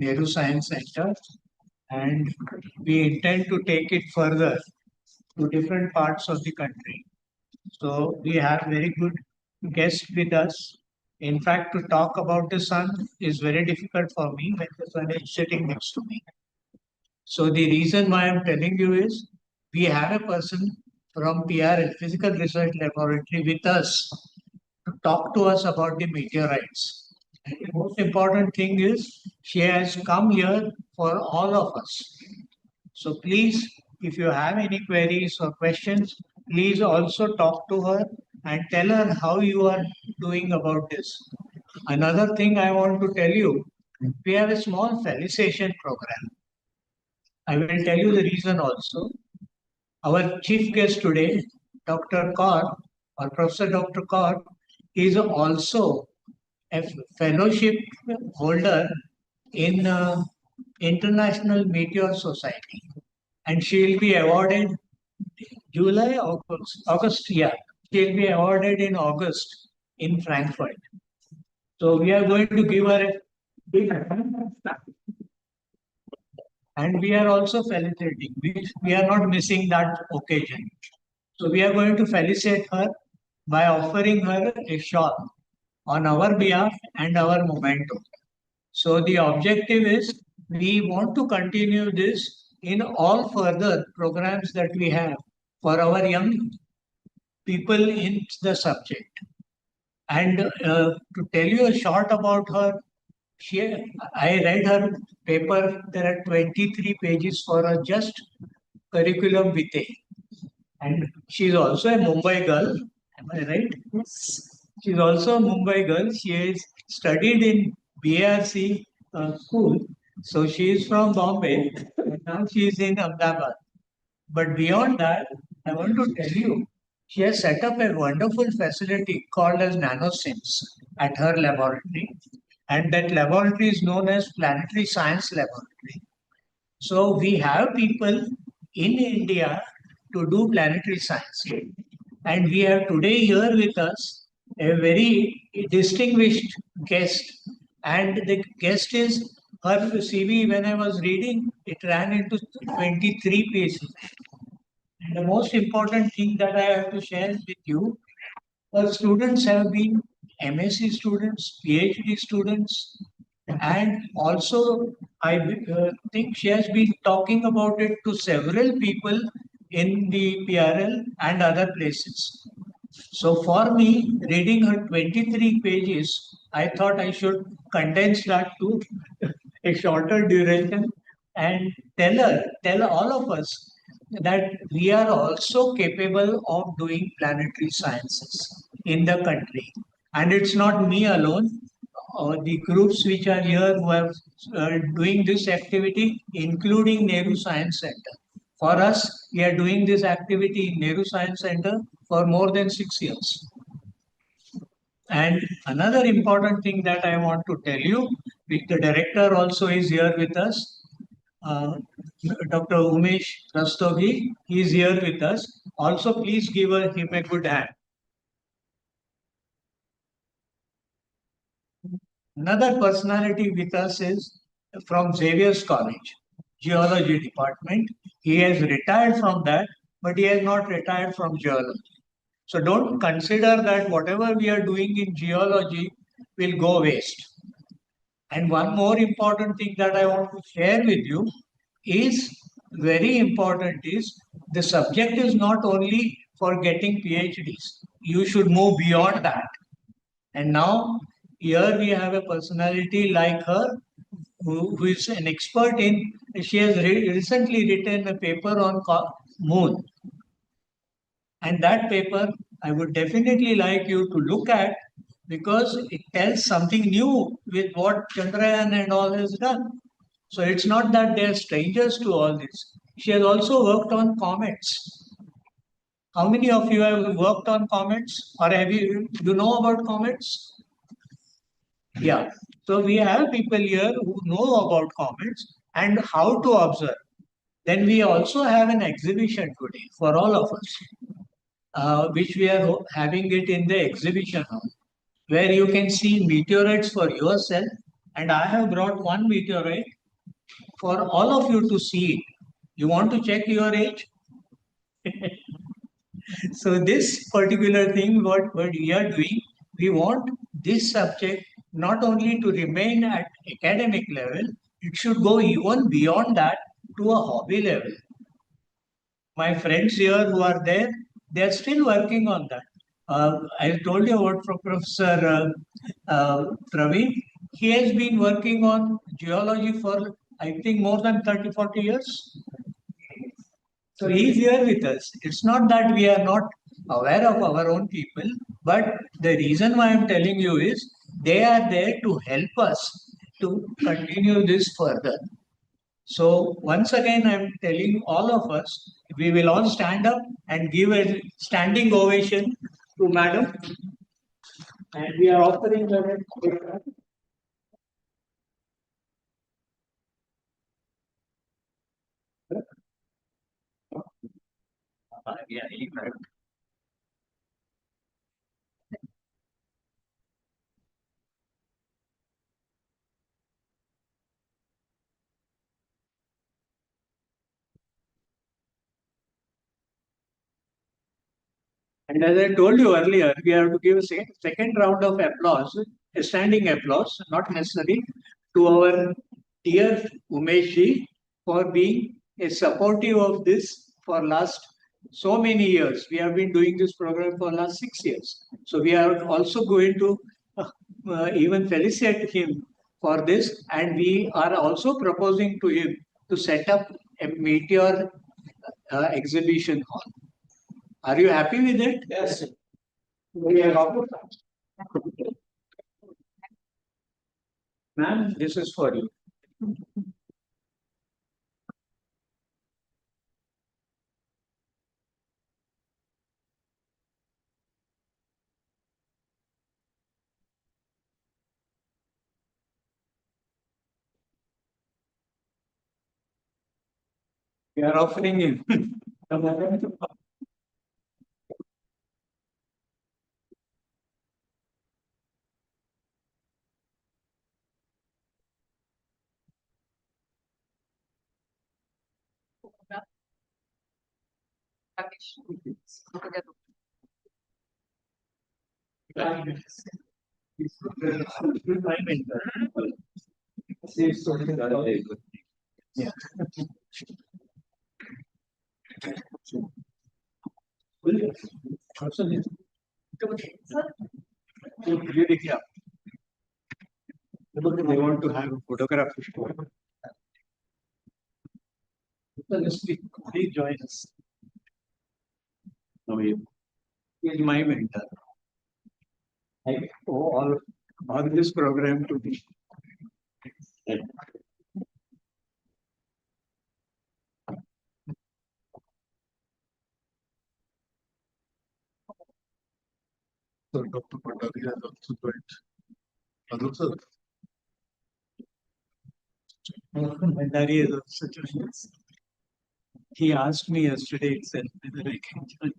Nehru Science Center, and we intend to take it further to different parts of the country. So we have very good guests with us. In fact, to talk about the sun is very difficult for me when the sun is sitting next to me. So the reason why I'm telling you is we have a person from PRL, Physical Research Laboratory, with us to talk to us about the meteorites. And the most important thing is she has come here for all of us. So please, if you have any queries or questions, please also talk to her and tell her how you are doing about this. Another thing I want to tell you, we have a small felicitation program. I will tell you the reason also. Our chief guest today, Dr. Kaur, or Professor Dr. Kaur, is also a fellowship holder in International Meteor Society, and she will be awarded August, yeah. She will be awarded in August in Frankfurt. So we are going to give her a big and we are also felicitating. We are not missing that occasion. So we are going to felicitate her by offering her a shawl on our behalf and our memento. So the objective is we want to continue this in all further programs that we have for our young people in the subject. And to tell you a short about her, I read her paper. There are 23 pages for a just curriculum vitae. And she's also a Mumbai girl. Am I right? Yes. She's also a Mumbai girl. She has studied in BRC school. So she is from Bombay. And now she is in Ahmedabad. But beyond that, I want to tell you, she has set up a wonderful facility called as NanoSIMS at her laboratory. And that laboratory is known as Planetary Science Laboratory. So we have people in India to do planetary science. And we have today here with us a very distinguished guest. And the guest is her CV. When I was reading, it ran into 23 pages. And the most important thing that I have to share with you, her students have been MSc students, PhD students, and also I think she has been talking about it to several people in the PRL and other places. So for me, reading her 23 pages, I thought I should condense that to a shorter duration and tell all of us that we are also capable of doing planetary sciences in the country. And it's not me alone. The groups which are here who are doing this activity, including Nehru Science Center. For us, we are doing this activity in Nehru Science Center for more than 6 years. And another important thing that I want to tell you, the director also is here with us, uh, Dr. Umesh Rastogi. He is here with us. Also, please give him a good hand. Another personality with us is from Xavier's College, Geology Department. He has retired from that, but he has not retired from geology. So don't consider that whatever we are doing in geology will go waste. And one more important thing that I want to share with you is very important is the subject is not only for getting PhDs. You should move beyond that. And now here we have a personality like her who is an expert in, she has recently written a paper on moon. And that paper I would definitely like you to look at because it tells something new with what Chandrayaan and all has done. So it's not that they're strangers to all this. She has also worked on comets. How many of you have worked on comets or have you know about comets? Yeah. So we have people here who know about comets and how to observe. Then we also have an exhibition today for all of us, which we are having it in the exhibition hall, where you can see meteorites for yourself And I have brought one meteorite for all of you to see it. You want to check your age? So this particular thing, what we are doing, we want this subject not only to remain at academic level, it should go even beyond that to a hobby level. My friends here who are there, they are still working on that. I told you about Professor Praveen. He has been working on geology for, I think, more than 30, 40 years. So he is here with us. It's not that we are not aware of our own people, but the reason why I'm telling you is they are there to help us to continue this further. So once again, I'm telling all of us, we will all stand up and give a standing ovation to Madam, and we are offering her. Yeah, and as I told you earlier, we have to give a second round of applause, a standing applause, not necessary, to our dear Umeshji for being a supportive of this for last so many years. We have been doing this program for last 6 years. So we are also going to even felicitate him for this, and we are also proposing to him to set up a meteor exhibition hall. Are you happy with it? Yes. We are all- Ma'am, this is for you. We are offering him. Yeah. ये देखिए आप, they want to have a photograph. Please join us. No, he is my mentor. I owe all this program to me. So Dr. Pandari has also joined. Adul sir. Pandari has also joined us. He asked me yesterday itself whether I can join.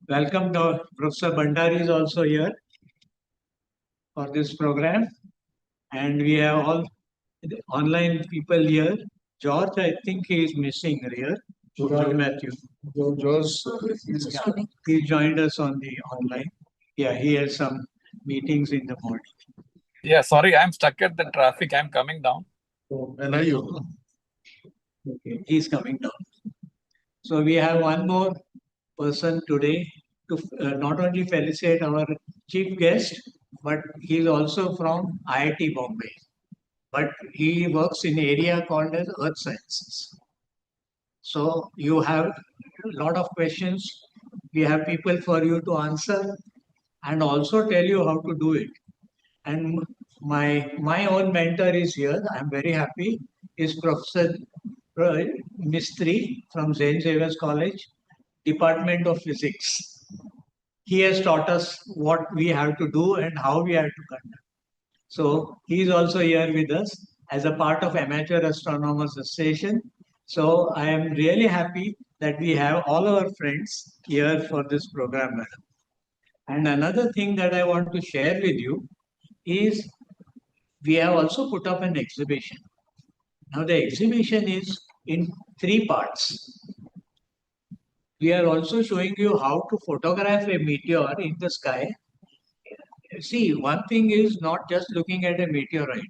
Welcome, Professor Bandari is also here for this program, and we have all the online people here. George, I think he is missing here. George Matthew. George, he joined us on the online. Yeah, he has some meetings in the morning. Yeah, sorry, I'm stuck at the traffic. I'm coming down. When are you? Okay, he's coming down. So we have one more person today to not only felicitate our chief guest, but he is also from IIT Bombay. But he works in area called as Earth Sciences. So you have a lot of questions. We have people for you to answer and also tell you how to do it. And my own mentor is here. I'm very happy. Is Professor Mistry from St. Xavier's College, Department of Physics. He has taught us what we have to do and how we have to conduct. So he is also here with us as a part of Amateur Astronomers Association. So I am really happy that we have all our friends here for this program, madam. And another thing that I want to share with you, is we have also put up an exhibition. Now the exhibition is in 3 parts. We are also showing you how to photograph a meteor in the sky. See, one thing is not just looking at a meteorite.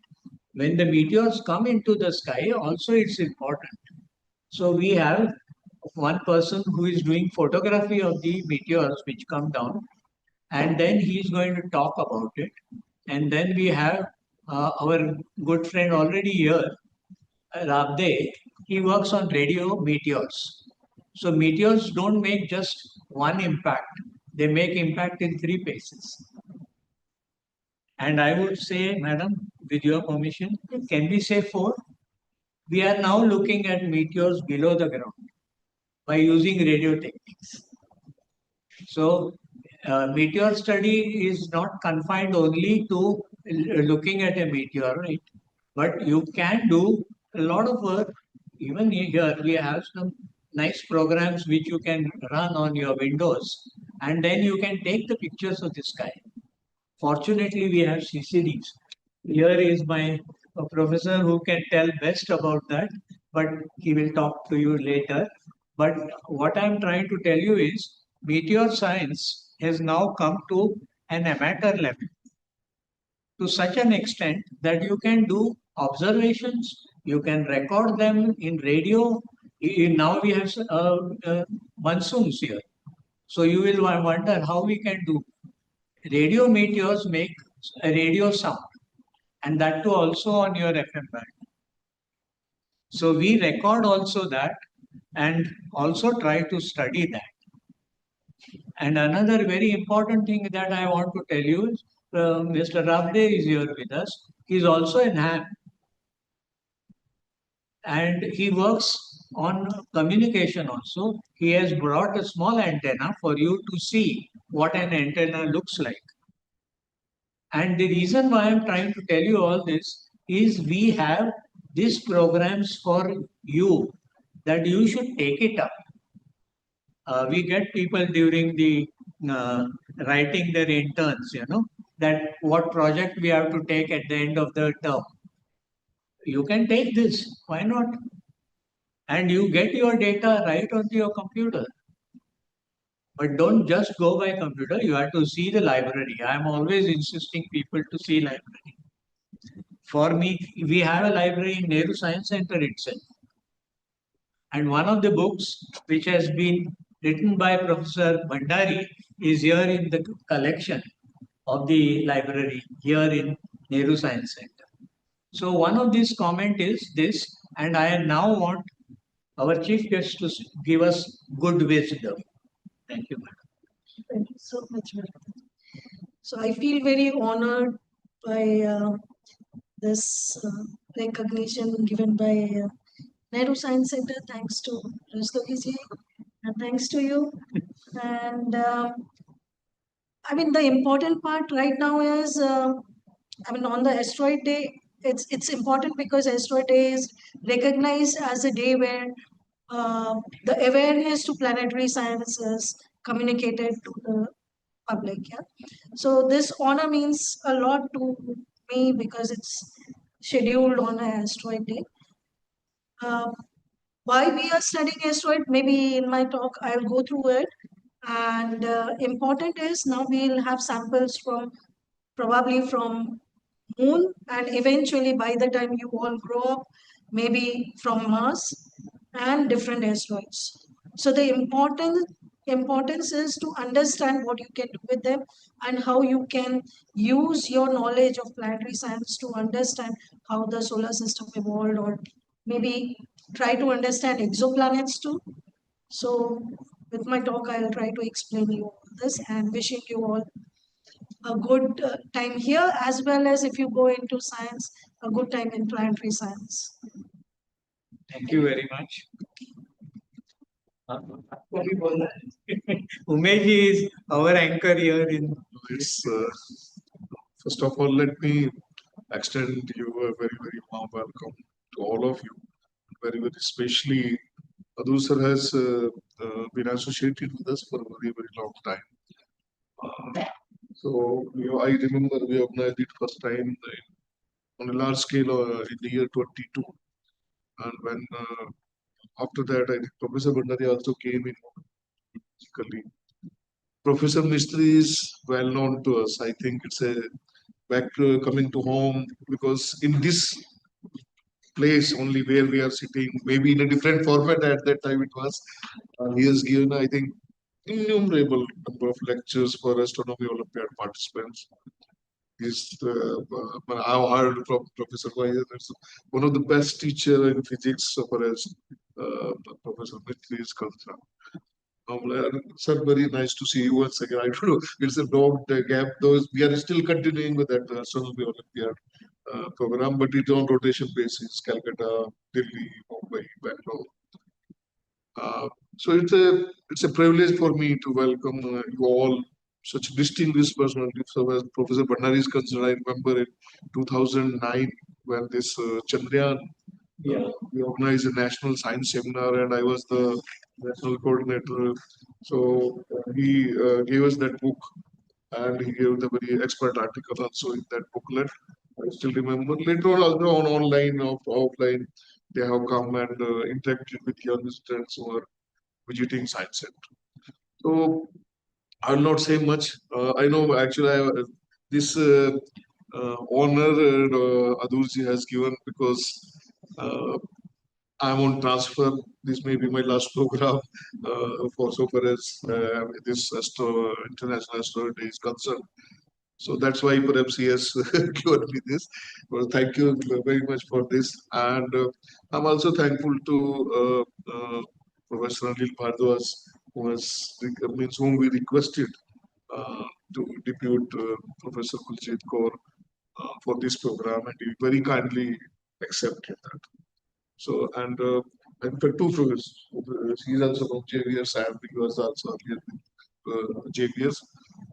When the meteors come into the sky, also it's important. So we have one person who is doing photography of the meteors which come down, and then he is going to talk about it. And then we have our good friend already here, Rabde. He works on radio meteors. So meteors don't make just one impact; they make impact in 3 places. And I would say, madam, with your permission, can we say 4? We are now looking at meteors below the ground by using radio techniques. So, meteor study is not confined only to looking at a meteor, right? But you can do a lot of work. Even here, we have some nice programs which you can run on your windows, and then you can take the pictures of the sky. Fortunately, we have CCDs. Here is my professor who can tell best about that, but he will talk to you later. But what I'm trying to tell you is meteor science has now come to an amateur level to such an extent that you can do observations, you can record them in radio. Now we have monsoons here. So you will wonder how we can do. Radio meteors make a radio sound, and that too also on your FM band. So we record also that and also try to study that. And another very important thing that I want to tell you is Mr. Rabde is here with us. He's also an ham and he works on communication also. He has brought a small antenna for you to see what an antenna looks like. And the reason why I'm trying to tell you all this is we have these programs for you that you should take it up. We get people during the writing their interns, that what project we have to take at the end of the term. You can take this, why not? And you get your data right onto your computer. But don't just go by computer, you have to see the library. I'm always insisting people to see library. For me, we have a library in Nehru Science Center itself. And one of the books which has been written by Professor Bhandari is here in the collection of the library here in Nehru Science Center. So one of these comment is this, and I now want our chief guest to give us good wisdom. Thank you, madam. Thank you so much, madam. So I feel very honored by this recognition given by Nehru Science Center. Thanks to Rastogi and thanks to you. And I mean, the important part right now is, on the Asteroid Day, it's important because Asteroid Day is recognized as a day where the awareness to planetary science is communicated to the public. Yeah. So this honor means a lot to me because it's scheduled on an Asteroid Day. Why we are studying asteroid? Maybe in my talk I'll go through it. And important is now we'll have samples from probably from moon, and eventually by the time you all grow up, maybe from Mars and different asteroids. So the importance is to understand what you can do with them and how you can use your knowledge of planetary science to understand how the solar system evolved, or maybe try to understand exoplanets too. So with my talk, I'll try to explain you all this, and wishing you all a good time here, as well as if you go into science, a good time in planetary science. Thank you very much. Umeji is our anchor here in. Yes, first of all, let me extend you a very, very warm welcome to all of you. Very, very especially, Adu sir has been associated with us for a very, very long time. So I remember we organized it first time on a large scale in the year 22. And when after that, I think Professor Bhandari also came in physically. Professor Mistry is well known to us. I think it's a back coming to home because in this place only where we are sitting, maybe in a different format at that time it was. He has given, I think, innumerable number of lectures for astronomy Olympiad participants. I've heard from Professor Vaidya, that's one of the best teacher in physics so far as Professor Mitri is concerned. Sir, very nice to see you once again. I don't know, it's a long gap. Those we are still continuing with that astronomy Olympiad program, but it's on rotation basis. Calcutta, Delhi, Mumbai, Bangalore. So it's a privilege for me to welcome you all, such distinguished personalities. So as Professor Bhandari is concerned, I remember in 2009 when this Chandrayaan, we organized a national science seminar, and I was the national coordinator. So he gave us that book, and he gave the very expert article also in that booklet. I still remember. Later on, also on online or offline, they have come and interacted with young students who are visiting science center. So I'll not say much. I know actually this honor Adurji has given because I'm on transfer. This may be my last program for so far as this International Asteroid Day is concerned. So that's why perhaps he has given me this. Well, thank you very much for this. And I'm also thankful to Professor Anil Bhardwaj, whom we requested to depute Professor Kuljeet Kaur for this program, and he very kindly accepted that. So, and in fact, two professors. He's also from JVS, and he was also here with JVS.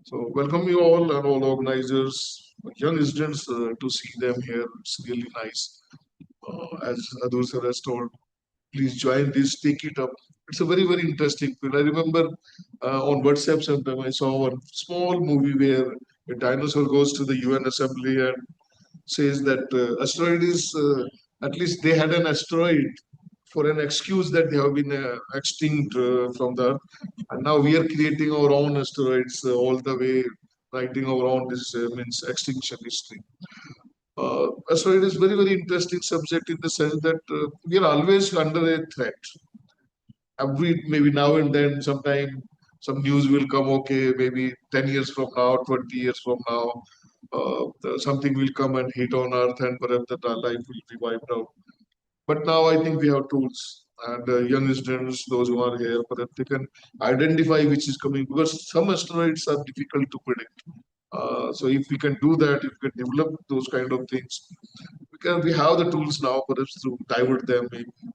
So, welcome you all and all organizers, young students to see them here. It's really nice. As Adur sir has told, please join this, take it up. It's a very, very interesting field. I remember on WhatsApp sometime I saw one small movie where a dinosaur goes to the UN assembly and says that asteroid is, at least they had an asteroid for an excuse that they have been extinct from the Earth. And now we are creating our own asteroids all the way, writing our own this means extinction history. Asteroid is very, very interesting subject in the sense that we are always under a threat. Maybe now and then, sometime some news will come. Okay, maybe 10 years from now, 20 years from now, something will come and hit on Earth, and perhaps that our life will be wiped out. But now I think we have tools, and young students, those who are here, perhaps they can identify which is coming, because some asteroids are difficult to predict. So if we can do that, if we can develop those kind of things, we have the tools now perhaps to divert them.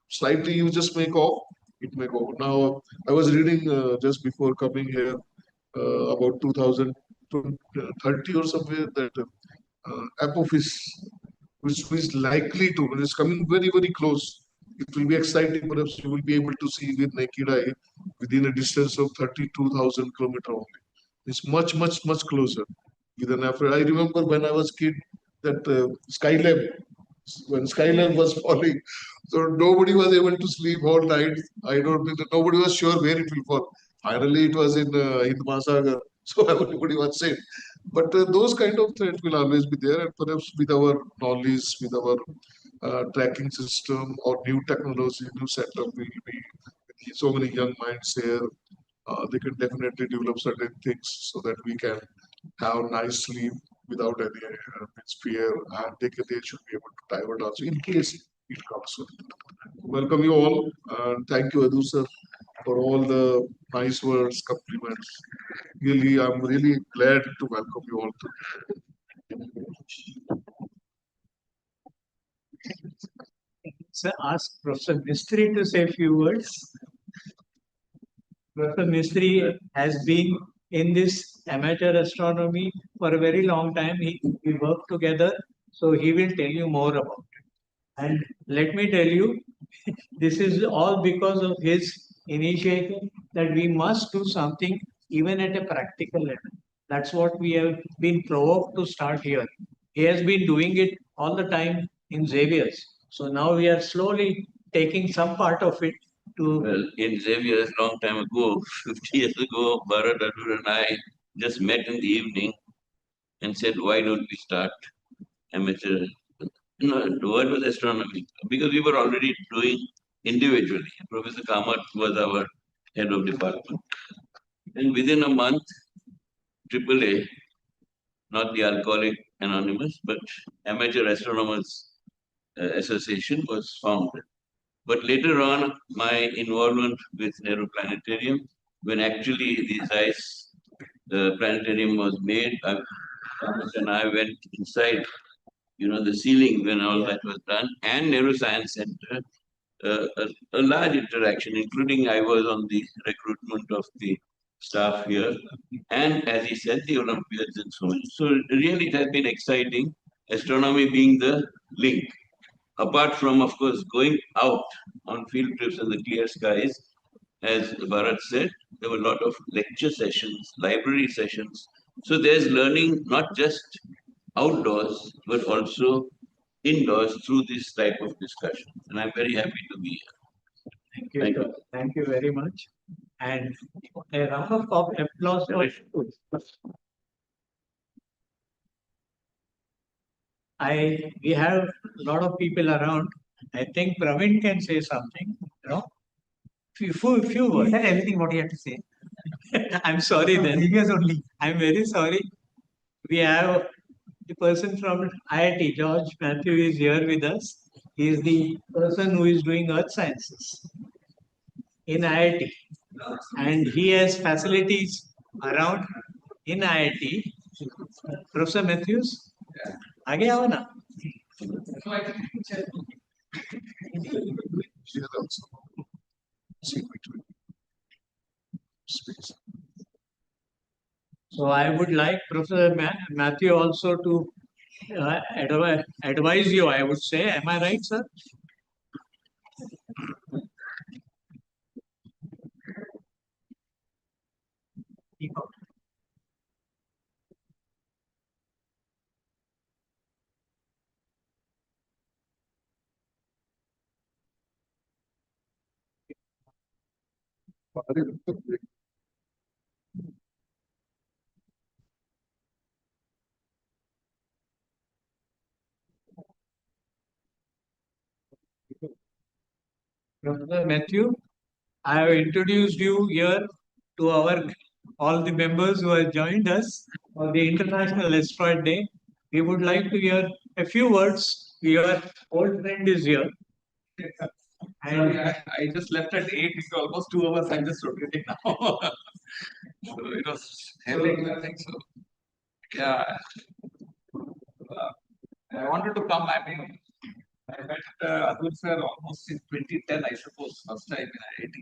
Slightly, you just make off, it may go. Now, I was reading just before coming here about 2030 or somewhere that Apophis, which is likely to, when it's coming very, very close, it will be exciting. Perhaps you will be able to see with naked eye within a distance of 32,000 kilometers only. It's much, much, much closer. With an effort. I remember when I was kid that Skylab, when Skylab was falling, so nobody was able to sleep all night. I don't think that nobody was sure where it will fall. Finally, it was in Mahasagar, so everybody was safe. But those kind of threats will always be there, and perhaps with our knowledge, with our tracking system or new technology, new setup, will be so many young minds here. They can definitely develop certain things so that we can have nice sleep without any fear, and they should be able to divert also in case it comes. Welcome you all, and thank you, Adu sir, for all the nice words, compliments. Really, I'm really glad to welcome you all. So ask Professor Mistry to say a few words. Professor Mistry has been in this amateur astronomy for a very long time. We work together, so he will tell you more about it. And let me tell you, this is all because of his initiative that we must do something even at a practical level. That's what we have been provoked to start here. He has been doing it all the time in Xavier's. So now we are slowly taking some part of it to. Well, in Xavier's long time ago, 50 years ago, Bharat Adur and I just met in the evening and said, why don't we start amateur? No, the word was astronomy, because we were already doing individually. Professor Kamath was our head of department. And within a month, AAA, not the Alcoholic Anonymous, but Amateur Astronomers Association was founded. But later on, my involvement with Nehru Planetarium, when actually the ZEISS planetarium was made, Thomas and I went inside, the ceiling when all that was done, and Nehru Science Center, a large interaction, including I was on the recruitment of the staff here, and as he said, the Olympiads and so on. So really, it has been exciting. Astronomy being the link. Apart from, of course, going out on field trips in the clear skies, as Bharat said, there were a lot of lecture sessions, library sessions. So there's learning not just outdoors, but also indoors through this type of discussion. And I'm very happy to be here. Thank you. Thank Sir. Thank you very much. And a round of applause for. We have a lot of people around. I think Praveen can say something. Few words. He said everything what he had to say. I'm sorry then. Previous only. I'm very sorry. We have the person from IIT, George Matthew, is here with us. He is the person who is doing earth sciences in IIT. And he has facilities around in IIT. Professor Matthews, आगे आओ ना. Here also. See between space. So I would like Professor Matthew also to advise you, I would say. Am I right, sir? Professor Matthew, I have introduced you here to all the members who have joined us for the International Asteroid Day. We would like to hear a few words. Your old friend is here. Sorry, I just left at 8, it's almost 2 hours. I'm just rotating now. So it was heavy, I think so. Yeah. I wanted to come. I mean, I met Atul sir almost in 2010, I suppose, first time in IIT.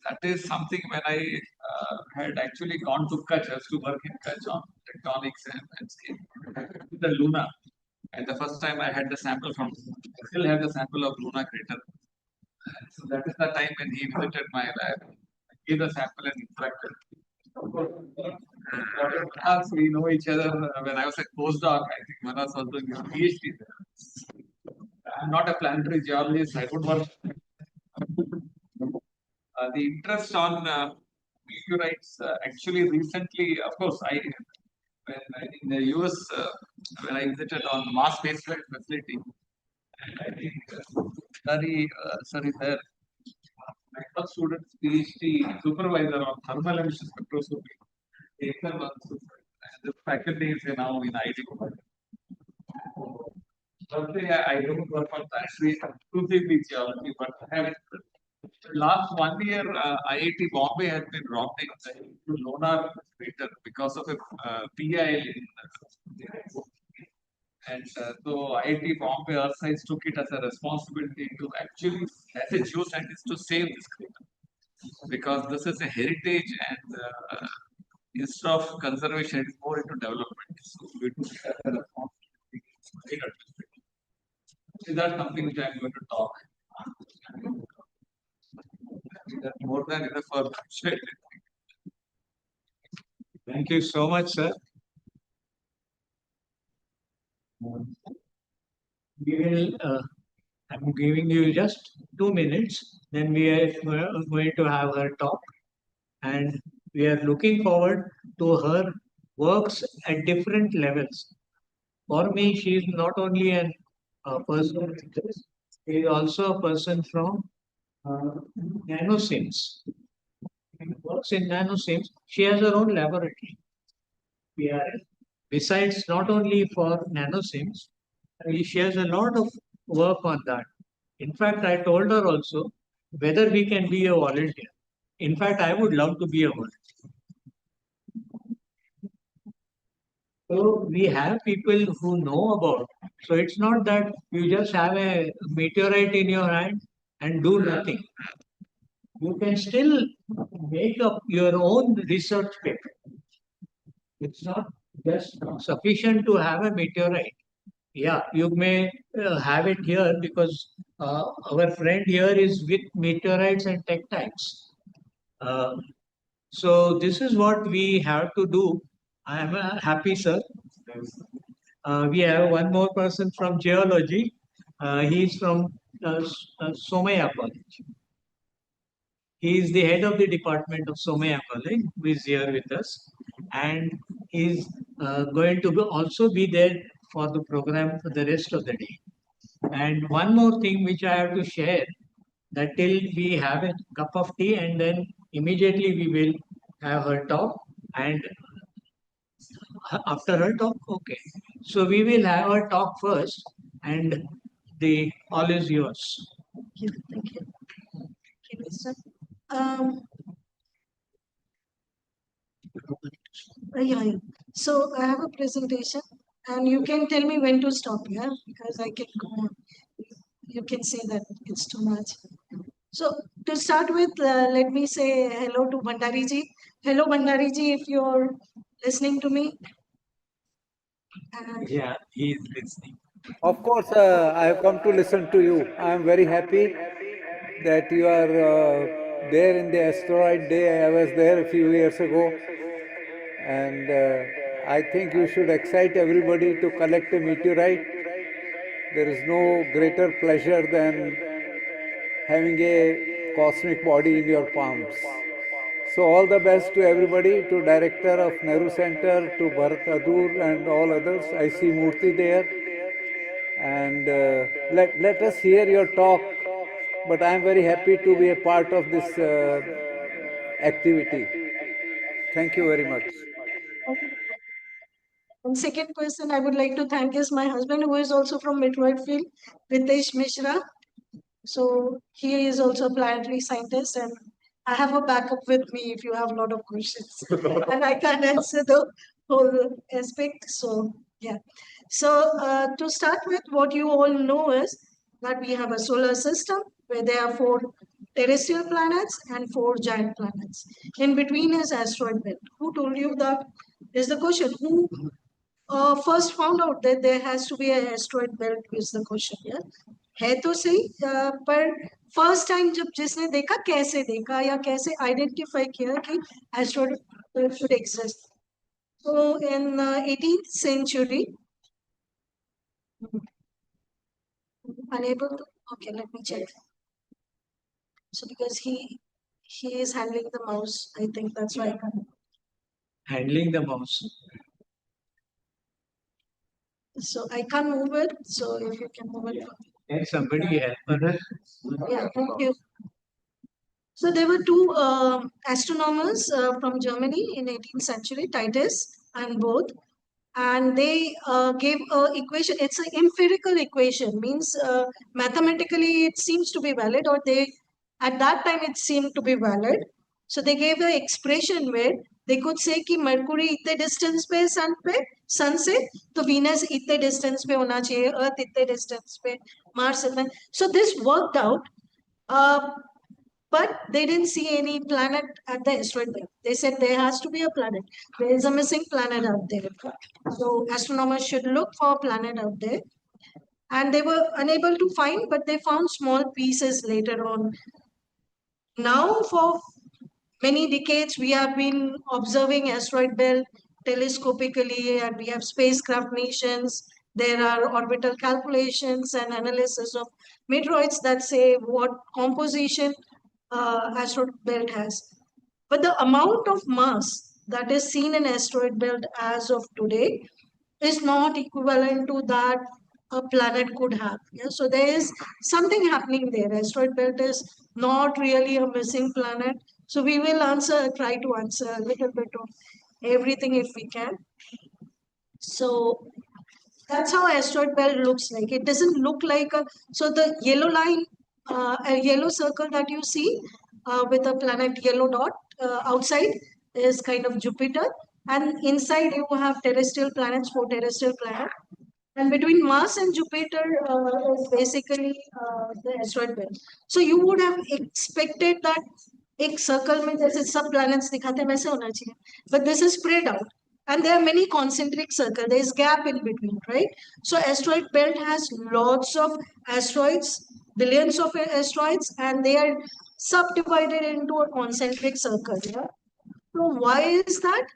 That is something when I had actually gone to Kutch, I used to work in Kutch on tectonics and landscape, the Luna. And the first time I had the sample from, I still have the sample of Luna crater. So that is the time when he visited my lab, gave the sample and interacted. Manas, we know each other when I was a postdoc. I think Manas was doing his PhD there. I'm not a planetary geologist. I would work. The interest on meteorites actually recently, of course, when in the US, when I visited on Mars Space Flight Facility, and I think sorry, there, my first student's PhD supervisor on thermal emission spectroscopy, the faculty is now in IT. Firstly, I don't work on battery exclusively geology, but I have last 1 year, IIT Bombay has been rounding the Lunar crater because of a PI. And so IIT Bombay Earth Science took it as a responsibility to actually, as a geoscientist, to save this crater. Because this is a heritage and instead of conservation, it is more into development. So we took it as a responsibility. Is that something which I am going to talk? That's more than enough for Thank you so much, sir. We will. I'm giving you just 2 minutes. Then we are going to have her talk, and we are looking forward to her works at different levels. For me, she is not only a person with this, she is also a person from nanosims. She works in nanosims. She has her own laboratory. PRL. Besides, not only for nanosims, she has a lot of work on that. In fact, I told her also whether we can be a volunteer. In fact, I would love to be a volunteer. So we have people who know about. So it's not that you just have a meteorite in your hand and do nothing. You can still make up your own research paper. It's not just sufficient to have a meteorite. Yeah, you may have it here because our friend here is with meteorites and tectites. Uh, so this is what we have to do. I am happy, sir. We have one more person from geology. He is from Somaya College. He is the head of the department of Somaya College, who is here with us, and he is going to also be there for the program for the rest of the day. And one more thing which I have to share, that till we have a cup of tea and then immediately we will have her talk, and after her talk, okay. So we will have her talk first, and the all is yours. Thank you. Okay, Mr. Um, yeah. So I have a presentation, and you can tell me when to stop, yeah, because I can go on. You can say that it's too much. So to start with, let me say hello to Bhandari ji. Hello, Bhandari ji, if you're listening to me. Yeah, he is listening. Of course, I have come to listen to you. I am very happy that you are there in the asteroid day. I was there a few years ago, and I think you should excite everybody to collect a meteorite. There is no greater pleasure than having a cosmic body in your palms. So all the best to everybody, to director of Nehru Center, to Bharat Adur and all others. I see Murthy there. And let us hear your talk. But I am very happy to be a part of this activity. Thank you very much. And second person I would like to thank is my husband, who is also from Metroid field, Ritesh Mishra. So he is also a planetary scientist, and I have a backup with me if you have a lot of questions. And I can't answer the whole aspect. So yeah. So to start with, what you all know is that we have a solar system where there are 4 terrestrial planets and 4 giant planets. In between is asteroid belt. Who told you that? Is the question. Who first found out that there has to be an asteroid belt is the question. Yeah, है तो सही, पर first time जब जिसने देखा कैसे देखा या कैसे आइडेंटिफाई किया कि asteroid belt should exist. So in 18th century, unable to, okay, let me check. So because he is handling the mouse, I think that's why I can't. Handling the mouse. So I can't move it. So if you can move it. Can somebody help her? Yeah, thank you. So there were 2 astronomers from Germany in 18th century, Titus and Bode, and they gave a equation. It's an empirical equation, means mathematically it seems to be valid, or they at that time it seemed to be valid. So they gave an expression where they could say कि Mercury इतने distance पे sun से, तो Venus इतने distance पे होना चाहिए, Earth इतने distance पे, Mars इतने. So this worked out. But they didn't see any planet at the asteroid belt. They said there has to be a planet. There is a missing planet out there. So astronomers should look for a planet out there. And they were unable to find, but they found small pieces later on. Now, for many decades we have been observing asteroid belt telescopically, and we have spacecraft missions. There are orbital calculations and analysis of meteoroids that say what composition asteroid belt has. But the amount of mass that is seen in asteroid belt as of today is not equivalent to that a planet could have. Yeah? So there is something happening there. Asteroid belt is not really a missing planet. So we will try to answer a little bit of everything if we can. So that's how asteroid belt looks like. It doesn't look like a, so the yellow line, a yellow circle that you see with a planet yellow dot outside is kind of Jupiter. And inside you have terrestrial planets, 4 terrestrial planets. And between Mars and Jupiter is basically the asteroid belt. So you would have expected that एक circle में जैसे सब planets दिखाते हैं वैसे होना चाहिए. But this is spread out. And there are many concentric circles. There is gap in between, right? So asteroid belt has lots of asteroids, billions of asteroids, and they are subdivided into a concentric circle. Yeah? So why is that?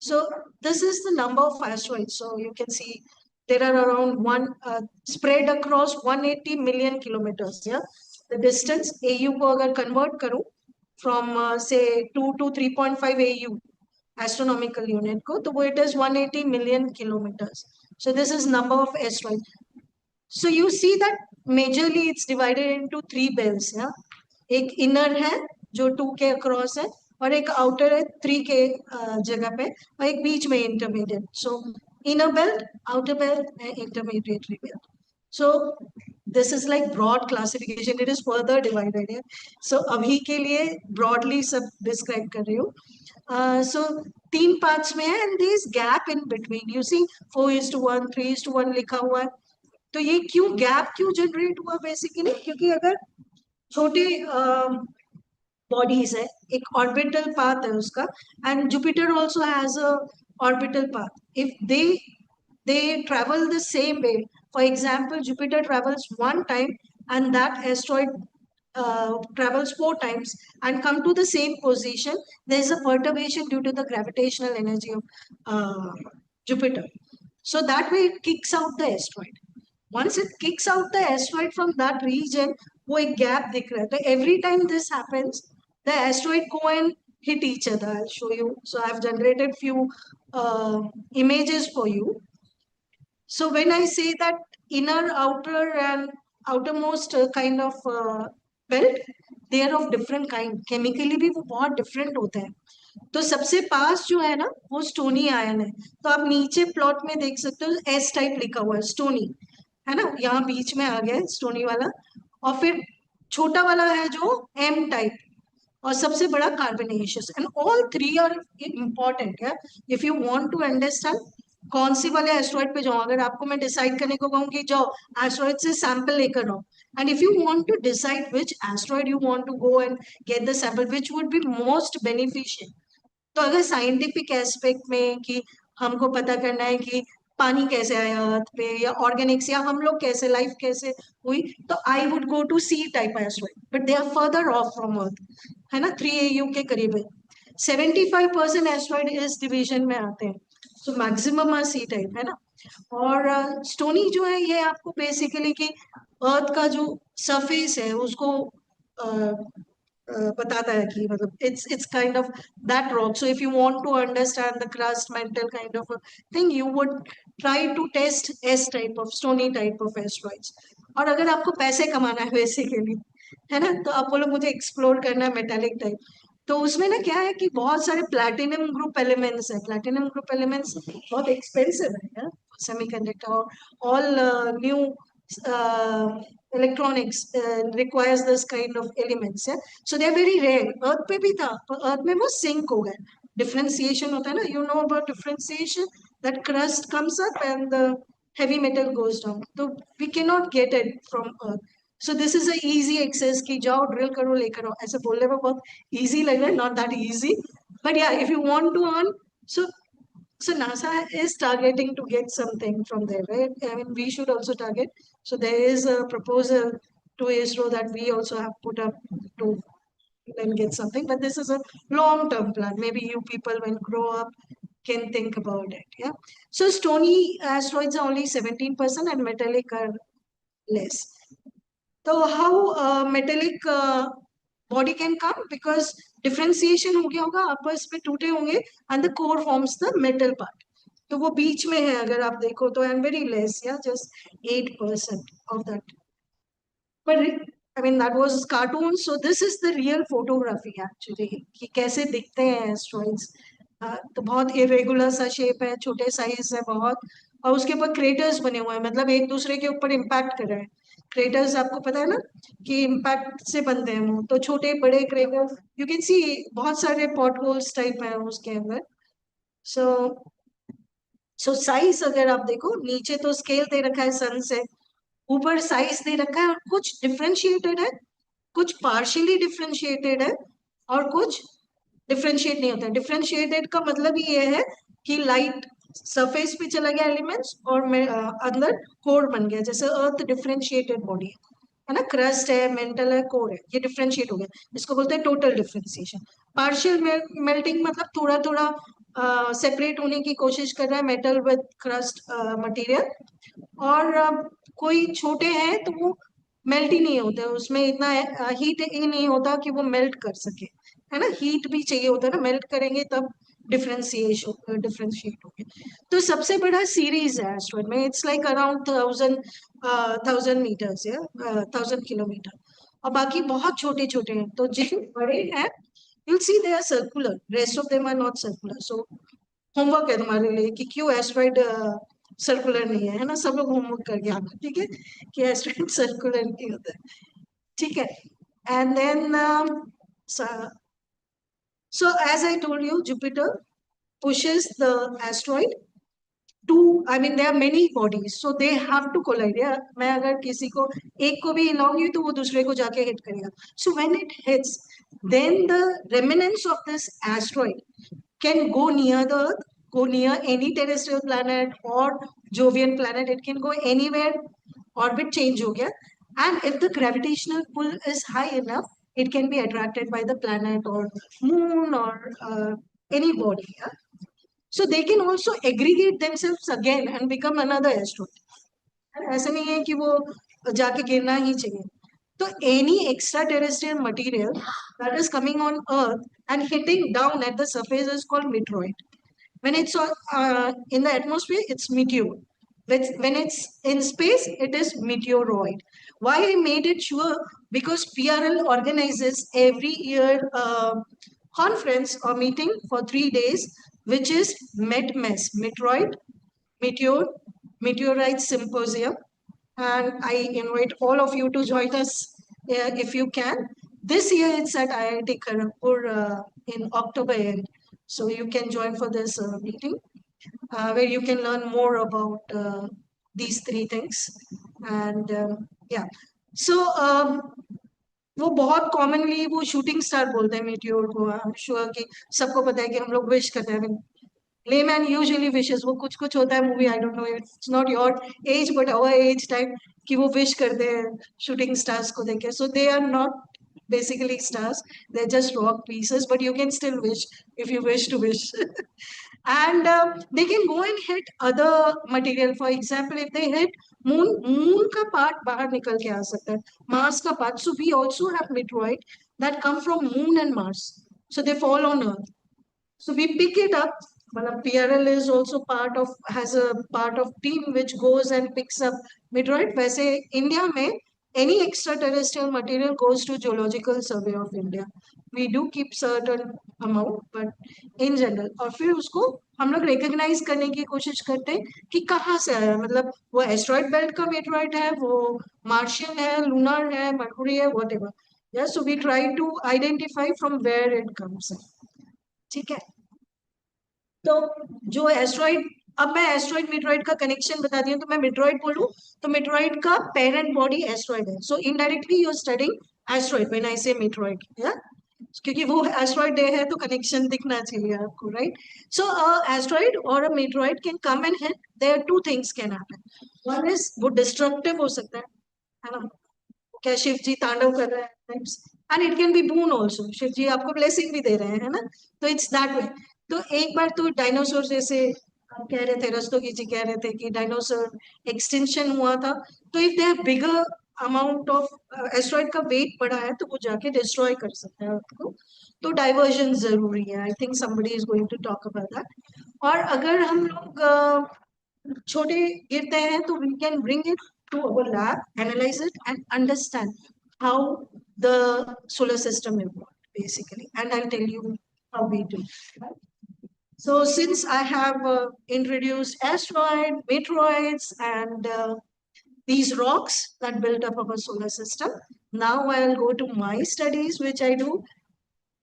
So this is the number of asteroids. So you can see there are around spread across 180 million kilometers. Yeah, the distance AU को अगर convert करूँ from say 2 to 3.5 AU astronomical unit को, तो वो it is 180 million kilometers. So this is number of asteroids. So you see that majorly it's divided into 3 belts. Yeah, एक inner है जो 2K across है, और एक outer है 3K जगह पे, और एक बीच में intermediate. So inner belt, outer belt, and intermediary belt. So this is like broad classification. It is further divided. Yeah? So अभी के लिए broadly सब describe कर रही हूँ. So 3 parts में है, and there is gap in between. You see 4:1, 3:1 लिखा हुआ है. तो ये क्यों गैप क्यों जनरेट हुआ बेसिकली? क्योंकि अगर छोटे बॉडीज है, एक ऑर्बिटल पाथ है उसका, and Jupiter also has a orbital path. If they travel the same way, for example Jupiter travels 1 time and that asteroid travels 4 times and come to the same position, there is a perturbation due to the gravitational energy of Jupiter. So that way it kicks out the asteroid. Once it kicks out the asteroid from that region, वो एक gap दिख रहा है. तो every time this happens, the asteroid go and hit each other. I'll show you. So I've generated few images for you. So when I say that inner, outer, and outermost kind of belt, they are of different kind. Chemically भी वो बहुत different होते हैं. तो सबसे पास जो है ना वो स्टोनी आयन है. तो आप नीचे प्लॉट में देख सकते हो एस टाइप लिखा हुआ है, स्टोनी है ना, यहाँ बीच में आ गया है स्टोनी वाला. और फिर छोटा वाला है जो एम टाइप, और सबसे बड़ा carbonaceous. And all 3 are important. है if you want to understand कौन सी वाले एस्ट्रॉइड पे जाओ, अगर आपको मैं डिसाइड करने को कहूँ कि जाओ एस्ट्रॉइड से सैंपल लेकर आओ, and if you want to decide which asteroid you want to go and get the sample which would be most beneficial. तो अगर साइंटिफिक एस्पेक्ट में कि हमको पता करना है कि पानी कैसे आया अर्थ पे, या ऑर्गेनिक्स, या हम लोग कैसे, लाइफ कैसे हुई, तो I would go to C type asteroid, but they are further off from earth, है ना, 3 AU के करीब है. 75% एस्ट्रॉइड इस डिवीजन में आते हैं. So maximum are C type, है ना. और स्टोनी जो है ये आपको बेसिकली कि अर्थ का जो सरफेस है उसको बताता है कि मतलब it's kind of that rock. So if you want to understand the crust mantle kind of a thing, you would try to test S type of stony type of asteroids. और अगर आपको पैसे कमाना है बेसिकली, है ना, तो आप बोलो मुझे एक्सप्लोर करना है मेटालिक टाइप, तो उसमें ना क्या है कि बहुत सारे प्लैटिनम ग्रुप एलिमेंट्स है. प्लैटिनम ग्रुप एलिमेंट्स बहुत एक्सपेंसिव है, semiconductor, all new electronics requires this kind of elements. Yeah? So they are very rare. Earth पे भी था, पर Earth में वो sink हो गए. Differentiation होता है ना, you know about differentiation, that crust comes up and the heavy metal goes down. So we cannot get it from Earth. So this is a easy access कि जाओ drill करो लेकर आओ. ऐसे बोलने में बहुत easy लग रहा है, not that easy. But yeah, if you want to earn, so NASA is targeting to get something from there, right? I mean, we should also target. So there is a proposal to ISRO that we also have put up to and get something, but this is a long-term plan. Maybe you people, when grow up, can think about it. Yeah. So stony asteroids are only 17% and metallic are less. So how metallic body can come? Because differentiation हो गया होगा, आपस में टूटे होंगे, and the core forms the metal part. तो वो बीच में है अगर आप देखो तो, and very less, yeah, just 8% of that. But I mean that was cartoon, so this is the real photography actually कि कैसे दिखते हैं asteroids. तो बहुत irregular सा shape है, छोटे size है बहुत, और उसके ऊपर craters बने हुए हैं, मतलब एक दूसरे के ऊपर impact कर रहे हैं. Craters आपको पता है ना कि impact से बनते हैं वो, तो छोटे बड़े craters you can see बहुत सारे potholes type हैं उसके अंदर. So size अगर आप देखो, नीचे तो scale दे रखा है sun से, ऊपर साइज दे रखा है, और कुछ डिफरेंशिएटेड है, कुछ पार्शियली डिफरेंशिएटेड है, और कुछ डिफरेंशिएट नहीं होता है. डिफरेंशिएटेड का मतलब ये है कि लाइट सरफेस पे चला गया एलिमेंट्स और अंदर कोर बन गया, जैसे अर्थ डिफरेंशिएटेड बॉडी है ना, क्रस्ट है, मेंटल है, कोर है, ये डिफरेंशिएट हो गया, इसको बोलते हैं टोटल डिफरेंशिएशन. पार्शियल मेल्टिंग मतलब थोड़ा थोड़ा सेपरेट होने की कोशिश कर रहा है मेटल विद क्रस्ट मटेरियल, और कोई छोटे हैं तो वो मेल्ट ही नहीं होते, उसमें इतना हीट ही नहीं होता कि वो मेल्ट कर सके, है ना, हीट भी चाहिए होता है ना, मेल्ट करेंगे तब डिफरेंशिएट होंगे. तो सबसे बड़ा सीरीज है एस्ट्रॉइड में, इट्स लाइक अराउंड 1000 मीटर्स या 1000 किलोमीटर, और बाकी बहुत छोटे छोटे हैं. तो जितने बड़े हैं you'll see they are circular, rest of them are not circular. So homework है तुम्हारे लिए कि क्यों एस्ट्रॉइड सर्कुलर नहीं है ना, सब लोग होमवर्क करके आना, ठीक है, कि एस्ट्रॉइड सर्कुलर नहीं होता है, ठीक है. And then so as I told you, Jupiter pushes the asteroid to, I mean there are many bodies, so they have to collide. Yeah, मैं अगर किसी को एक को भी हिलाऊंगी तो वो दूसरे को जाके हिट करेगा. So when it hits, then the remnants of this asteroid can go near the Earth, go near any terrestrial planet or Jovian planet. It can go anywhere. Orbit change हो गया, and if the gravitational pull is high enough, it can be attracted by the planet or moon or any body. Yeah? So they can also aggregate themselves again and become another asteroid. ऐसा नहीं है कि वो जाके गिरना ही चाहिए. So any extraterrestrial material that is coming on Earth and hitting down at the surface is called meteoroid. When it's in the atmosphere, it's meteor. When it's in space, it is meteoroid. Why I made it sure? Because PRL organizes every year conference or meeting for 3 days, which is METMES, Meteoroid, Meteor, Meteorite Symposium. And I invite all of you to join us if you can. This year it's at IIT Kharagpur in October end. So you can join for this meeting where you can learn more about these 3 things. And yeah, so वो बहुत commonly वो shooting star बोलते हैं meteor को. I am sure कि सबको पता है कि हम लोग विश करते हैं. Layman usually wishes, वो कुछ कुछ होता है movie, I don't know, it's not your age but our age type, कि वो विश करते हैं शूटिंग स्टार्स को देख के. So they are not basically stars, they're just rock pieces, but you can still wish if you wish to wish. And they can go and hit other material. For example, if they hit moon का part बाहर निकल के आ सकता है, Mars का part. So we also have meteoroid that come from moon and Mars, so they fall on Earth. So we pick it up. PRL is also has a part of team which goes and picks up meteoroid. वैसे India में any extraterrestrial material goes to Geological Survey of India. We do keep certain amount, but in general. और फिर उसको हम लोग recognize करने की कोशिश करते हैं कि कहाँ से आया, मतलब वो asteroid belt का meteoroid है, वो Martian है, lunar है, Mercury है, whatever. Yeah, so we try to identify from where it comes in. ठीक है. तो जो एस्ट्रॉइड, अब मैं एस्ट्रॉइड मेट्रॉइड का कनेक्शन बताती हूँ. तो मैं मेट्रॉइड बोलूँ तो मेट्रॉइड का पेरेंट बॉडी एस्ट्रॉइड है. So indirectly you are studying asteroid when I say meteoroid, या क्योंकि वो एस्ट्रॉइड डे है तो कनेक्शन दिखना चाहिए आपको, राइट. सो एस्ट्रॉइड और a meteoroid can come and hit. There 2 things can happen. One is वो डिस्ट्रक्टिव हो सकता है ना, क्या शिव जी तांडव कर रहे हैं, and it can be boon also, Shiv ji आपको ब्लेसिंग भी दे रहे हैं, है ना, तो इट्स दैट वे। तो एक बार तो डायनासोर जैसे आप कह रहे थे, रस्तोगी जी कह रहे थे कि डायनासोर एक्सटिंक्शन हुआ था, तो if they have bigger amount of asteroid का वेट बढ़ा है तो वो जाके डिस्ट्रॉय कर सकता है आपको, तो डाइवर्जन जरूरी है। I think somebody is going to talk about that. और अगर हम लोग छोटे गिरते हैं तो we can bring it to our lab, analyze it, and understand how the solar system evolved, basically. And I'll tell you how we do. Right? So, since I have introduced asteroid, meteoroids, and these rocks that built up our solar system, now I'll go to my studies, which I do.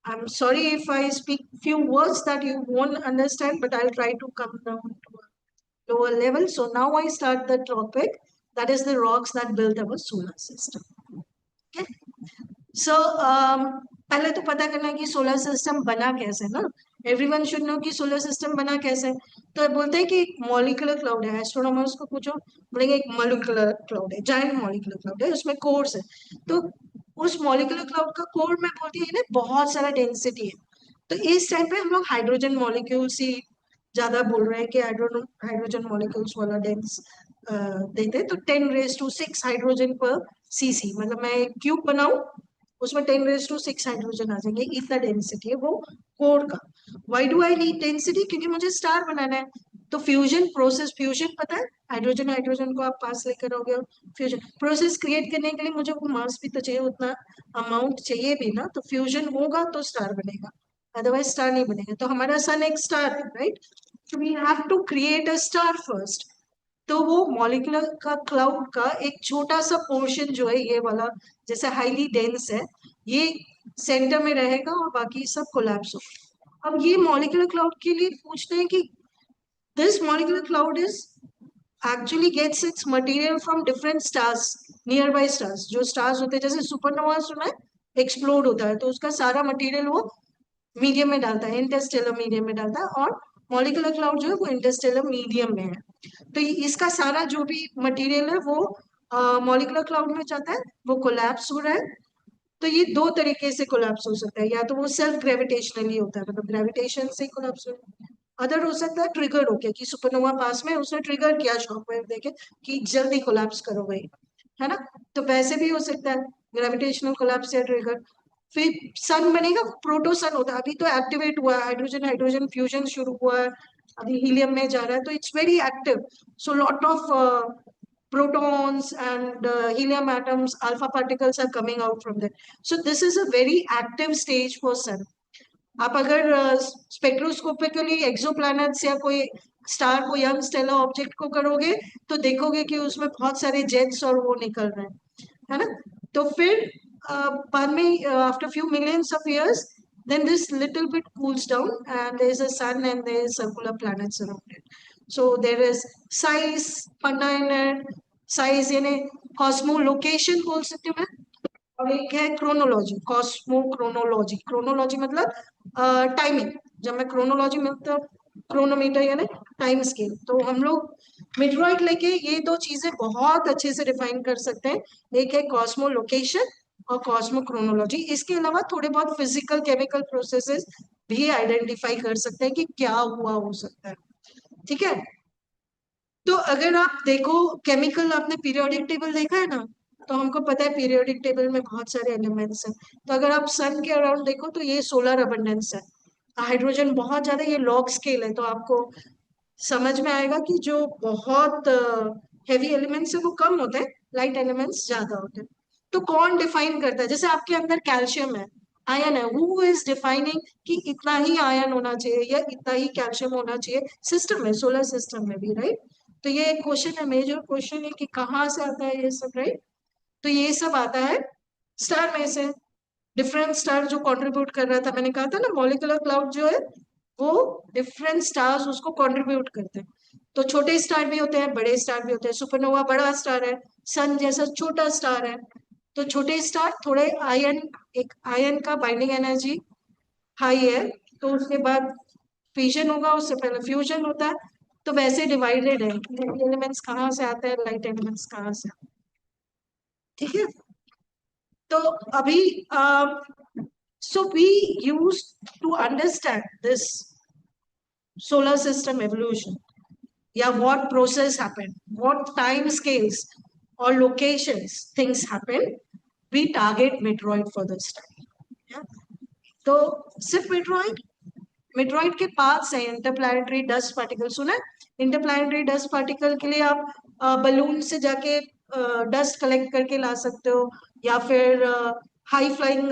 I'm sorry if I speak few words that you won't understand, but I'll try to come down to a lower level. So now I start the topic, that is the rocks that built our solar system. Okay. So पहले तो पता करना है कि solar system बना कैसे ना, everyone should know कि सोलर सिस्टम बना कैसे। तो बोलते हैं कि एक मॉलिक्यूलर क्लाउड है, एस्ट्रोनॉमर्स को पूछो बोलेंगे एक मॉलिक्यूलर क्लाउड है, जायंट मॉलिक्यूलर क्लाउड है, उसमें कोर्स है। तो उस मॉलिक्यूलर क्लाउड का कोर में बोलती है ना बहुत सारा डेंसिटी है। तो इस टाइम पे हम लोग हाइड्रोजन मॉलिक्यूल्स ही ज्यादा बोल रहे हैं कि हाइड्रोजन मॉलिक्यूल्स वाला डेंस देते हैं। तो 10⁶ हाइड्रोजन पर सीसी, मतलब मैं एक क्यूब बनाऊं उसमें 10⁶ हाइड्रोजन आ जाएंगे, इतना डेंसिटी है वो कोर का। Why do I need density? क्योंकि मुझे स्टार बनाना है। तो फ्यूजन प्रोसेस, फ्यूजन पता है, हाइड्रोजन हाइड्रोजन को आप पास लेकर आओगे, फ्यूजन प्रोसेस क्रिएट करने के लिए मुझे वो मास भी तो चाहिए, उतना अमाउंट चाहिए भी ना। तो फ्यूजन होगा तो स्टार बनेगा, अदरवाइज स्टार नहीं बनेगा। तो हमारा सन एक स्टार है, right? So we have to create a star first. तो वो मॉलिक्यूलर का क्लाउड का एक छोटा सा पोर्शन जो है ये वाला, जैसे हाईली डेंस है, ये सेंटर में रहेगा और बाकी सब कोलैप्स हो। अब ये मॉलिक्यूलर क्लाउड के लिए पूछते हैं कि this molecular cloud is actually gets its material from different stars, nearby stars. जो stars होते हैं, जैसे सुपरनोवा सुना है, एक्सप्लोड होता है तो उसका सारा मटेरियल वो मीडियम में डालता है, इंटरस्टेलर मीडियम में डालता है, और मॉलिक्यूलर क्लाउड जो है वो इंटरस्टेलर मीडियम में है। तो इसका सारा जो भी मटेरियल है वो मॉलिक्यूलर क्लाउड में जाता है, वो कोलैप्स हो रहा है। तो ये दो तरीके से कोलैप्स हो सकता है, या तो वो सेल्फ ग्रेविटेशनली होता है, मतलब ग्रेविटेशन से कोलैप्स हो, अदर हो सकता है ट्रिगर हो गया कि सुपरनोवा पास में उसने ट्रिगर किया शॉक वेव देके कि जल्दी कोलैप्स करो भाई, है ना। तो वैसे भी हो सकता है ग्रेविटेशनल कोलैप्स या ट्रिगर। फिर सन बनेगा, प्रोटो सन होता है, अभी तो एक्टिवेट हुआ है, हाइड्रोजन हाइड्रोजन फ्यूजन शुरू हुआ है, अभी हीलियम में जा रहा है, तो it's very active. So lot of protons and helium atoms, alpha particles are coming out from there. So this is a very active stage for sun. आप अगर स्पेक्ट्रोस्कोपिकली एक्सोप्लैनेट्स या कोई स्टार को, यंग स्टेलर ऑब्जेक्ट को करोगे तो देखोगे कि उसमें बहुत सारे जेट्स और वो निकल रहे हैं, है ना। तो फिर बाद में after few millions of years then this little bit cools down and there is a sun and there is circular planets around it. So there is size पढ़ना है, size यानी cosmolocation बोल सकते हो मैं, और एक है क्रोनोलॉजी, कॉस्मोक्रोनोलॉजी। क्रोनोलॉजी मतलब टाइमिंग, जब मैं क्रोनोलॉजी मतलब क्रोनोमीटर यानी टाइम स्केल। तो हम लोग मेट्रोइड लेके ये दो चीजें बहुत अच्छे से डिफाइन कर सकते हैं, एक है कॉस्मो लोकेशन और कॉस्मो क्रोनोलॉजी। इसके अलावा थोड़े बहुत फिजिकल केमिकल प्रोसेसेस भी आइडेंटिफाई कर सकते हैं कि क्या हुआ हो सकता है, ठीक है। तो अगर आप देखो केमिकल, आपने पीरियोडिक टेबल देखा है ना, तो हमको पता है पीरियोडिक टेबल में बहुत सारे एलिमेंट्स हैं। तो अगर आप सन के अराउंड देखो तो ये सोलर अबंडेंस है, हाइड्रोजन बहुत ज्यादा, ये लॉग स्केल है, तो आपको समझ में आएगा कि जो बहुत हेवी एलिमेंट्स है वो कम होते हैं, लाइट एलिमेंट्स ज्यादा होते हैं। तो कौन डिफाइन करता है? जैसे आपके अंदर कैल्शियम है, आयन है, हु इज डिफाइनिंग कि इतना ही आयन होना चाहिए या इतना ही कैल्शियम होना चाहिए सिस्टम में, सोलर सिस्टम में भी, राइट। तो ये एक क्वेश्चन है, मेजर क्वेश्चन है कि कहाँ से आता है ये सब, राइट। तो ये सब आता है स्टार में से, डिफरेंट स्टार जो कंट्रीब्यूट कर रहा था, मैंने कहा था ना मॉलिक्यूलर क्लाउड जो है वो डिफरेंट स्टार्स उसको कंट्रीब्यूट करते हैं। तो छोटे स्टार भी होते हैं, बड़े स्टार भी होते हैं। सुपरनोवा बड़ा स्टार है, सन जैसा छोटा स्टार है। तो छोटे स्टार थोड़े आयन, एक आयन का बाइंडिंग एनर्जी हाई है, तो उसके बाद फिजन होगा, उससे पहले फ्यूजन होता है। तो वैसे डिवाइडेड है, एलिमेंट्स कहाँ से आते हैं, लाइट एलिमेंट्स कहाँ से, ठीक है। तो अभी so we used to understand this solar system evolution. Yeah, what process happened, what time scales or locations things happen. We target meteoroid for the study. Yeah. तो सिर्फ मेट्रॉइड के पास है इंटरप्लैनेटरी डस्ट पार्टिकल. सुना है? Interplanetary dust particle के लिए आप balloon से जाके डस्ट कलेक्ट करके ला सकते हो, या फिर हाई फ्लाइंग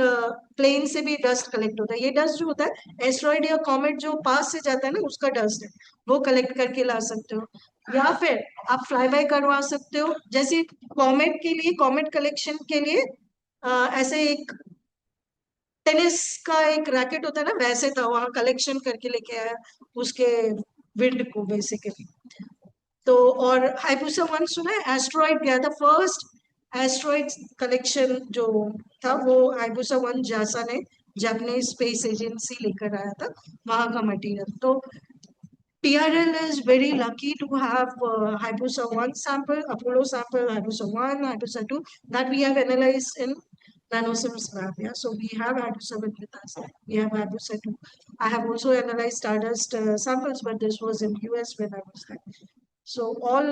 प्लेन से भी डस्ट कलेक्ट होता है. ये डस्ट जो होता है एस्ट्रॉइड या कॉमेट जो पास से जाता है ना, उसका डस्ट है, वो कलेक्ट करके ला सकते हो. या फिर आप फ्लाई बाय करवा सकते हो. जैसे कॉमेट के लिए, कॉमेट कलेक्शन के लिए ऐसे एक टेनिस का एक रैकेट होता है ना, वैसे था, वहां कलेक्शन करके लेके आया उसके विंड को बेसिकली. तो और हाइबुसा 1 सुना है? एस्ट्रॉइड गया था, फर्स्ट एस्ट्रॉइड कलेक्शन जो था वो हाइबुसा 1 जासा ने, जापानीज स्पेस एजेंसी लेकर आया था, वहां का मटेरियल. तो TRL is very lucky to have Hayabusa 1 sample, Apollo sample, Hayabusa 1, Hayabusa 2 that we have analyzed in NanoSIMS lab. Yeah, so we have Hayabusa with us. We have Hayabusa 2. I have also analyzed Stardust samples, but this was in US when I was there. So all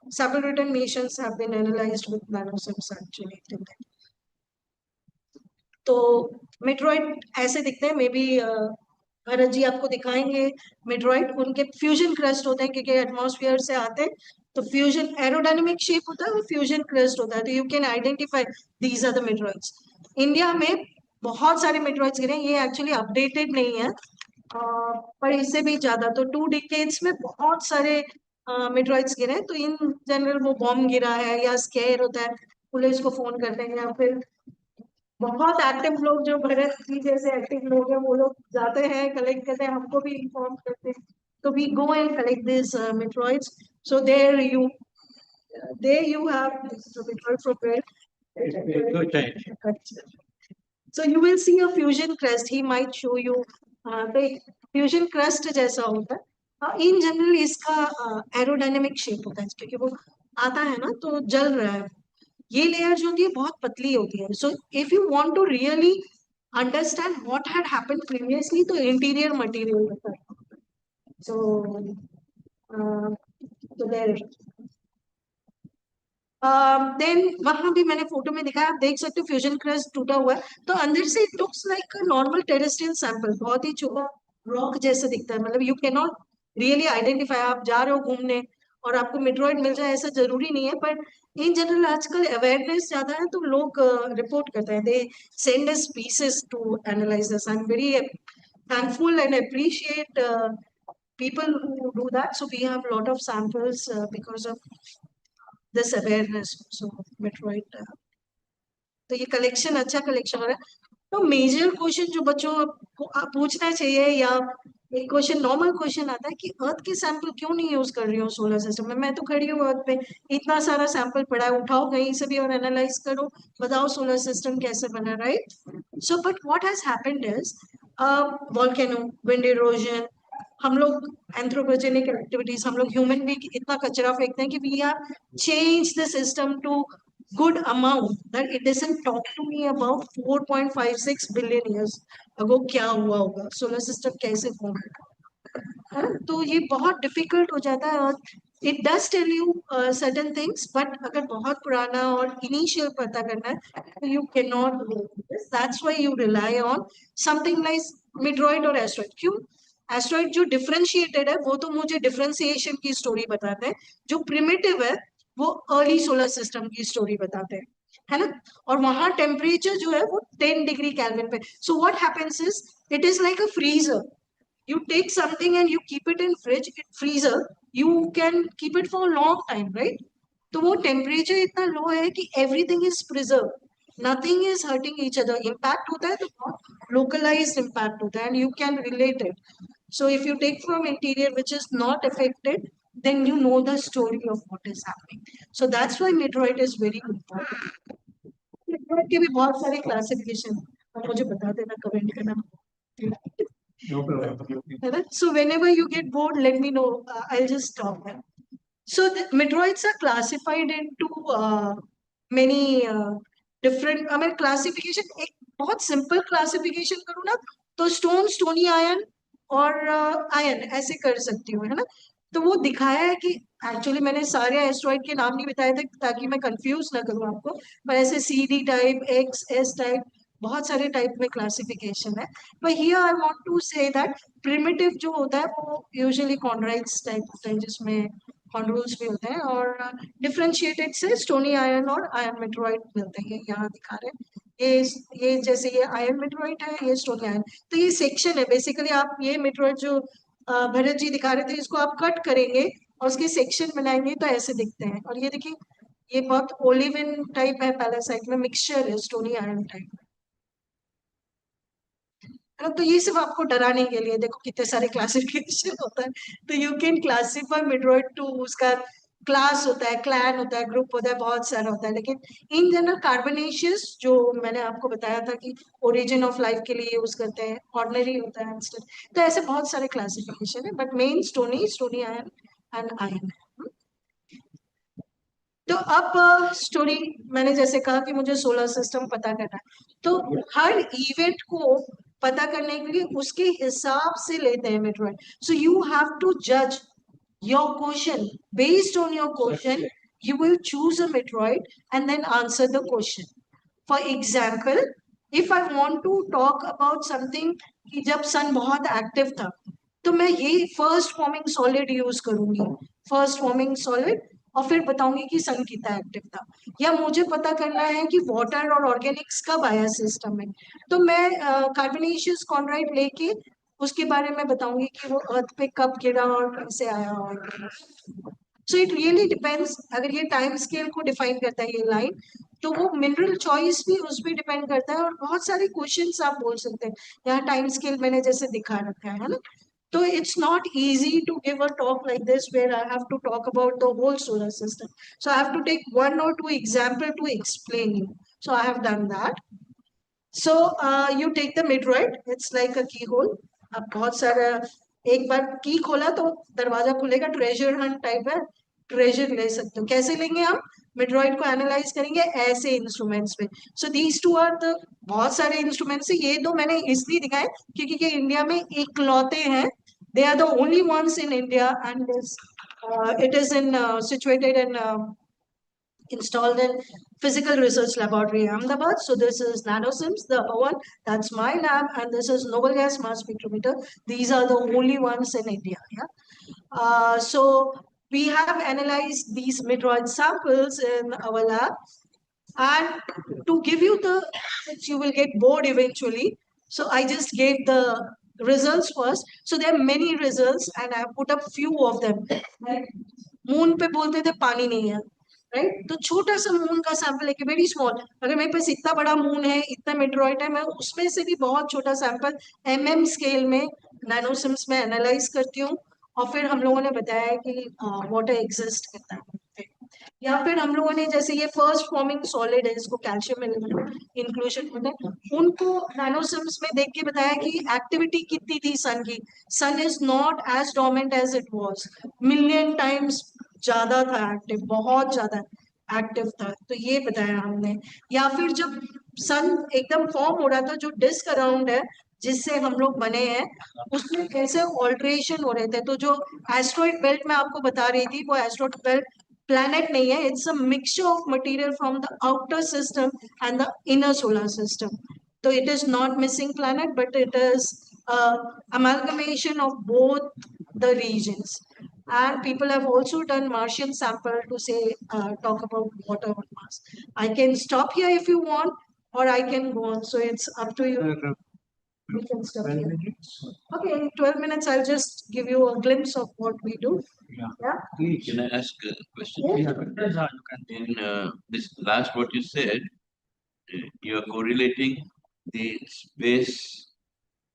sample return missions have been analyzed with NanoSIMS actually till then. तो meteoroid ऐसे दिखते हैं. May be Bharat ji आपको दिखाएंगे meteoroid. उनके fusion crust होते हैं क्योंकि एटमॉस्फेयर से आते हैं, तो फ्यूजन एरोडायनेमिक शेप होता है, वो फ्यूजन क्रस्ट होता है. तो you can identify these are the meteoroids. India में बहुत सारे मेट्रॉइड्स गिरे. ये एक्चुअली अपडेटेड नहीं है, पर इससे भी ज्यादा, तो 2 डिकेड्स में बहुत सारे मेट्रॉइड्स गिरे. तो इन जनरल वो बॉम्ब गिरा है या स्केयर होता है, पुलिस को फोन करते हैं, या फिर बहुत एक्टिव लोग जो भरत जी जैसे एक्टिव लोग हैं, वो लोग जाते हैं, कलेक्ट करते हैं, हमको भी इन्फॉर्म करते हैं. तो we go and collect this meteoroids. So there you have this meteoroid from where. So you will see a fusion crust. He might show you the fusion crust जैसा होता है. इन जनरल इसका aerodynamic shape होता है, क्योंकि वो आता है ना तो जल रहा है. ये लेयर जो होती है बहुत पतली होती है. So if you want to really understand what had happened previously, तो इंटीरियर मटेरियल होता है. सो देयर देन वहां भी मैंने फोटो में दिखाया, आप देख सकते हो फ्यूजन क्रस्ट टूटा हुआ है. तो अंदर से it looks like a normal terrestrial sample, बहुत ही छोटा रॉक जैसा दिखता है. मतलब you can not really identify. आप जा रहे हो घूमने और आपको मेट्रॉइड मिल जाए ऐसा जरूरी नहीं है, पर इन जनरल आजकल अवेयरनेस ज्यादा है तो लोग रिपोर्ट करते हैं. They send us pieces to analyze this. I am very thankful and appreciate people who do that. So we have a lot of samples because of this awareness. So metroid तो ये collection अच्छा collection हो रहा है. तो major question जो बच्चों को पूछना चाहिए, या एक क्वेश्चन नॉर्मल क्वेश्चन आता है कि अर्थ के सैंपल क्यों नहीं यूज कर रही हूँ सोलर सिस्टम में. मैं तो खड़ी हूँ अर्थ पे, इतना सारा सैंपल पड़ा है, उठाओ कहीं से भी और एनालाइज करो, बताओ सोलर सिस्टम कैसे बना, right. So but what has happened is volcano, wind erosion, हम लोग एंथ्रोपोजेनिक एक्टिविटीज, हम लोग ह्यूमन भी इतना कचरा फेंकते हैं कि we have change the system to good amount that it doesn't talk to me about 4.56 billion years ago क्या हुआ होगा, सोलर सिस्टम कैसे फॉर्म है. तो ये बहुत डिफिकल्ट हो जाता है. और it does tell you certain things, but अगर बहुत पुराना और इनिशियल पता करना है तो you can not do this. That's why you rely on something like meteoroid और एस्ट्रॉइड. क्यों? एस्ट्रॉइड जो डिफरेंशिएटेड है वो तो मुझे डिफरेंशिएशन की स्टोरी बताते हैं, जो प्रिमिटिव है वो अर्ली सोलर सिस्टम की स्टोरी बताते हैं, है ना. और वहां टेम्परेचर जो है वो 10 डिग्री केल्विन पे. So what happens is it is like a freezer. You take something and you keep it in fridge, freezer, you can keep it for a long time, right? तो वो temperature इतना लो है कि everything is preserved, nothing is hurting each other. impact होता है तो बहुत localized impact होता है and you can relate it. So if you take from interior which is not affected, then you know the story of what is happening. So that's why meteoroid is very important. meteoroid के भी बहुत सारे classification, मुझे बता देना, comment करना. So whenever you get bored, let me know. I'll just stop there. So the meteoroids are classified into many different, मैं classification एक बहुत सिंपल क्लासिफिकेशन करूँ ना तो स्टोन, स्टोनी आयन और आयन ऐसे कर सकती हूँ, है ना। तो वो दिखाया है कि एक्चुअली मैंने सारे एस्ट्रॉइड के नाम नहीं बताए थे ताकि मैं कंफ्यूज ना करूँ आपको, पर ऐसे C D type, X S type, बहुत सारे टाइप में क्लासिफिकेशन है। पर here I want to say that primitive जो होता है वो यूजुअली कॉन्ड्राइट्स टाइप होता है जिसमें कॉन्ड्रूल्स भी होते हैं, और डिफरेंशिएटेड से स्टोनी आयन और आयन मेटेरोइड मिलते हैं, यहाँ दिखा रहे हैं। ये जैसे ये आयन मेटेरोइड है, ये स्टोनी आयन, तो ये सेक्शन है बेसिकली। आप ये मेटेरोइड जो भरत जी दिखा रहे थे, इसको आप कट करेंगे और उसके सेक्शन बनाएंगे तो ऐसे दिखते हैं। और ये देखिए, ये बहुत ओलिविन टाइप है, पैलेसाइट में मिक्सचर है स्टोनी आयन टाइप। तो ये सिर्फ आपको डराने के लिए, देखो कितने सारे क्लासिफिकेशन होता है। तो यू कैन क्लासिफाई मेटेरोइड टू, उसका क्लास होता है, क्लैन होता है, ग्रुप होता है, बहुत सारा होता है। लेकिन इन जनरल कार्बोनेशियस जो मैंने आपको बताया था कि ओरिजिन ऑफ लाइफ के लिए यूज करते हैं, ऑर्डिनरी होता है इंस्टेंट, तो ऐसे बहुत सारे क्लासिफिकेशन है, but main stony, stony ion and ion है। तो अब स्टोरी मैंने जैसे कहा कि मुझे सोलर सिस्टम पता करना है, तो हर इवेंट को पता करने के लिए उसके हिसाब से लेते हैं meteoroid. So you have to जज your question based on your question. You will choose a metroid and then answer the question. For example, if I want to talk about something कि जब सन बहुत एक्टिव था, तो मैं ये first forming solid use करूंगी, first forming solid, और फिर बताऊंगी कि सन कितना एक्टिव था। या मुझे पता करना है कि वाटर और ऑर्गेनिक्स कब आया सिस्टम में, तो मैं कार्बोनेशियस कॉन्ड्राइट लेके उसके बारे में बताऊंगी कि वो अर्थ पे कब गिरा और कैसे आया। और सो इट रियली डिपेंड्स। अगर ये टाइम स्केल को डिफाइन करता है ये लाइन, तो वो मिनरल चॉइस भी उस पर डिपेंड करता है, और बहुत सारे क्वेश्चंस आप बोल सकते हैं। यहाँ टाइम स्केल मैंने जैसे दिखा रखा है ना। तो it's not easy to give a talk like this where I have to talk about the whole solar system. So I have to take one or two example to explain you. So I have done that. So you take the midroid, it's like a keyhole. अब बहुत सारा, एक बार की खोला तो दरवाजा खुलेगा, treasure Hunt type है, ट्रेजर ले सकते हो। कैसे लेंगे हम मिड्रॉइड को? एनालाइज करेंगे ऐसे इंस्ट्रूमेंट्स पे। So these two are the, बहुत सारे इंस्ट्रूमेंट्स है, ये दो मैंने इसलिए दिखाए क्योंकि ये इंडिया में इकलौते हैं। They are the only ones in India, and it is in situated in installed in Physical Research Laboratory Ahmedabad. So this is NanoSIMS, the other one, that's my lab, and this is Noble Gas Mass Spectrometer. These are the only ones in India. Yeah. So we have analyzed these midroid samples in our lab, and to give you the, since you will get bored eventually, so I just gave the results first. So there are many results, and I have put up few of them. Moon पे बोलते थे पानी नहीं है, right? तो छोटा सा moon का सैंपल लेके, वेरी स्मॉल, अगर मेरे पास इतना बड़ा मून है, इतना मेटेरॉइड है, मैं उसमें से भी बहुत छोटा सैंपल mm स्केल में नैनोसिम्स में एनालाइज करती हूँ, और फिर हम लोगों ने बताया कि वाटर एग्जिस्ट करता है। या फिर हम लोगों ने जैसे ये फर्स्ट फॉर्मिंग सॉलिड है, इसको कैल्शियम इंक्लूजन होता है, उनको नैनोसिम्स में देख के बताया कि एक्टिविटी कितनी थी सन की। Sun is not as dominant as it was, million times ज्यादा था एक्टिव, बहुत ज्यादा एक्टिव था, तो ये बताया हमने। या फिर जब सन एकदम फॉर्म हो रहा था, जो डिस्क अराउंड है जिससे हम लोग बने हैं, उसमें कैसे ऑल्ट्रेशन हो रहे थे। तो जो एस्ट्रॉइड बेल्ट मैं आपको बता रही थी, वो asteroid belt planet nahi hai, it's a mixture of material from the outer system and the inner solar system. So it is not missing planet, but it is amalgamation of both the regions. And people have also done Martian sample to say talk about water on Mars. I can stop here if you want, or I can go on, so it's up to you. We can stop 12 here. minutes. Okay, in 12 minutes I'll just give you a glimpse of what we do. Yeah. Can I ask a question? Yeah. You can. In this last what you said, you are correlating the space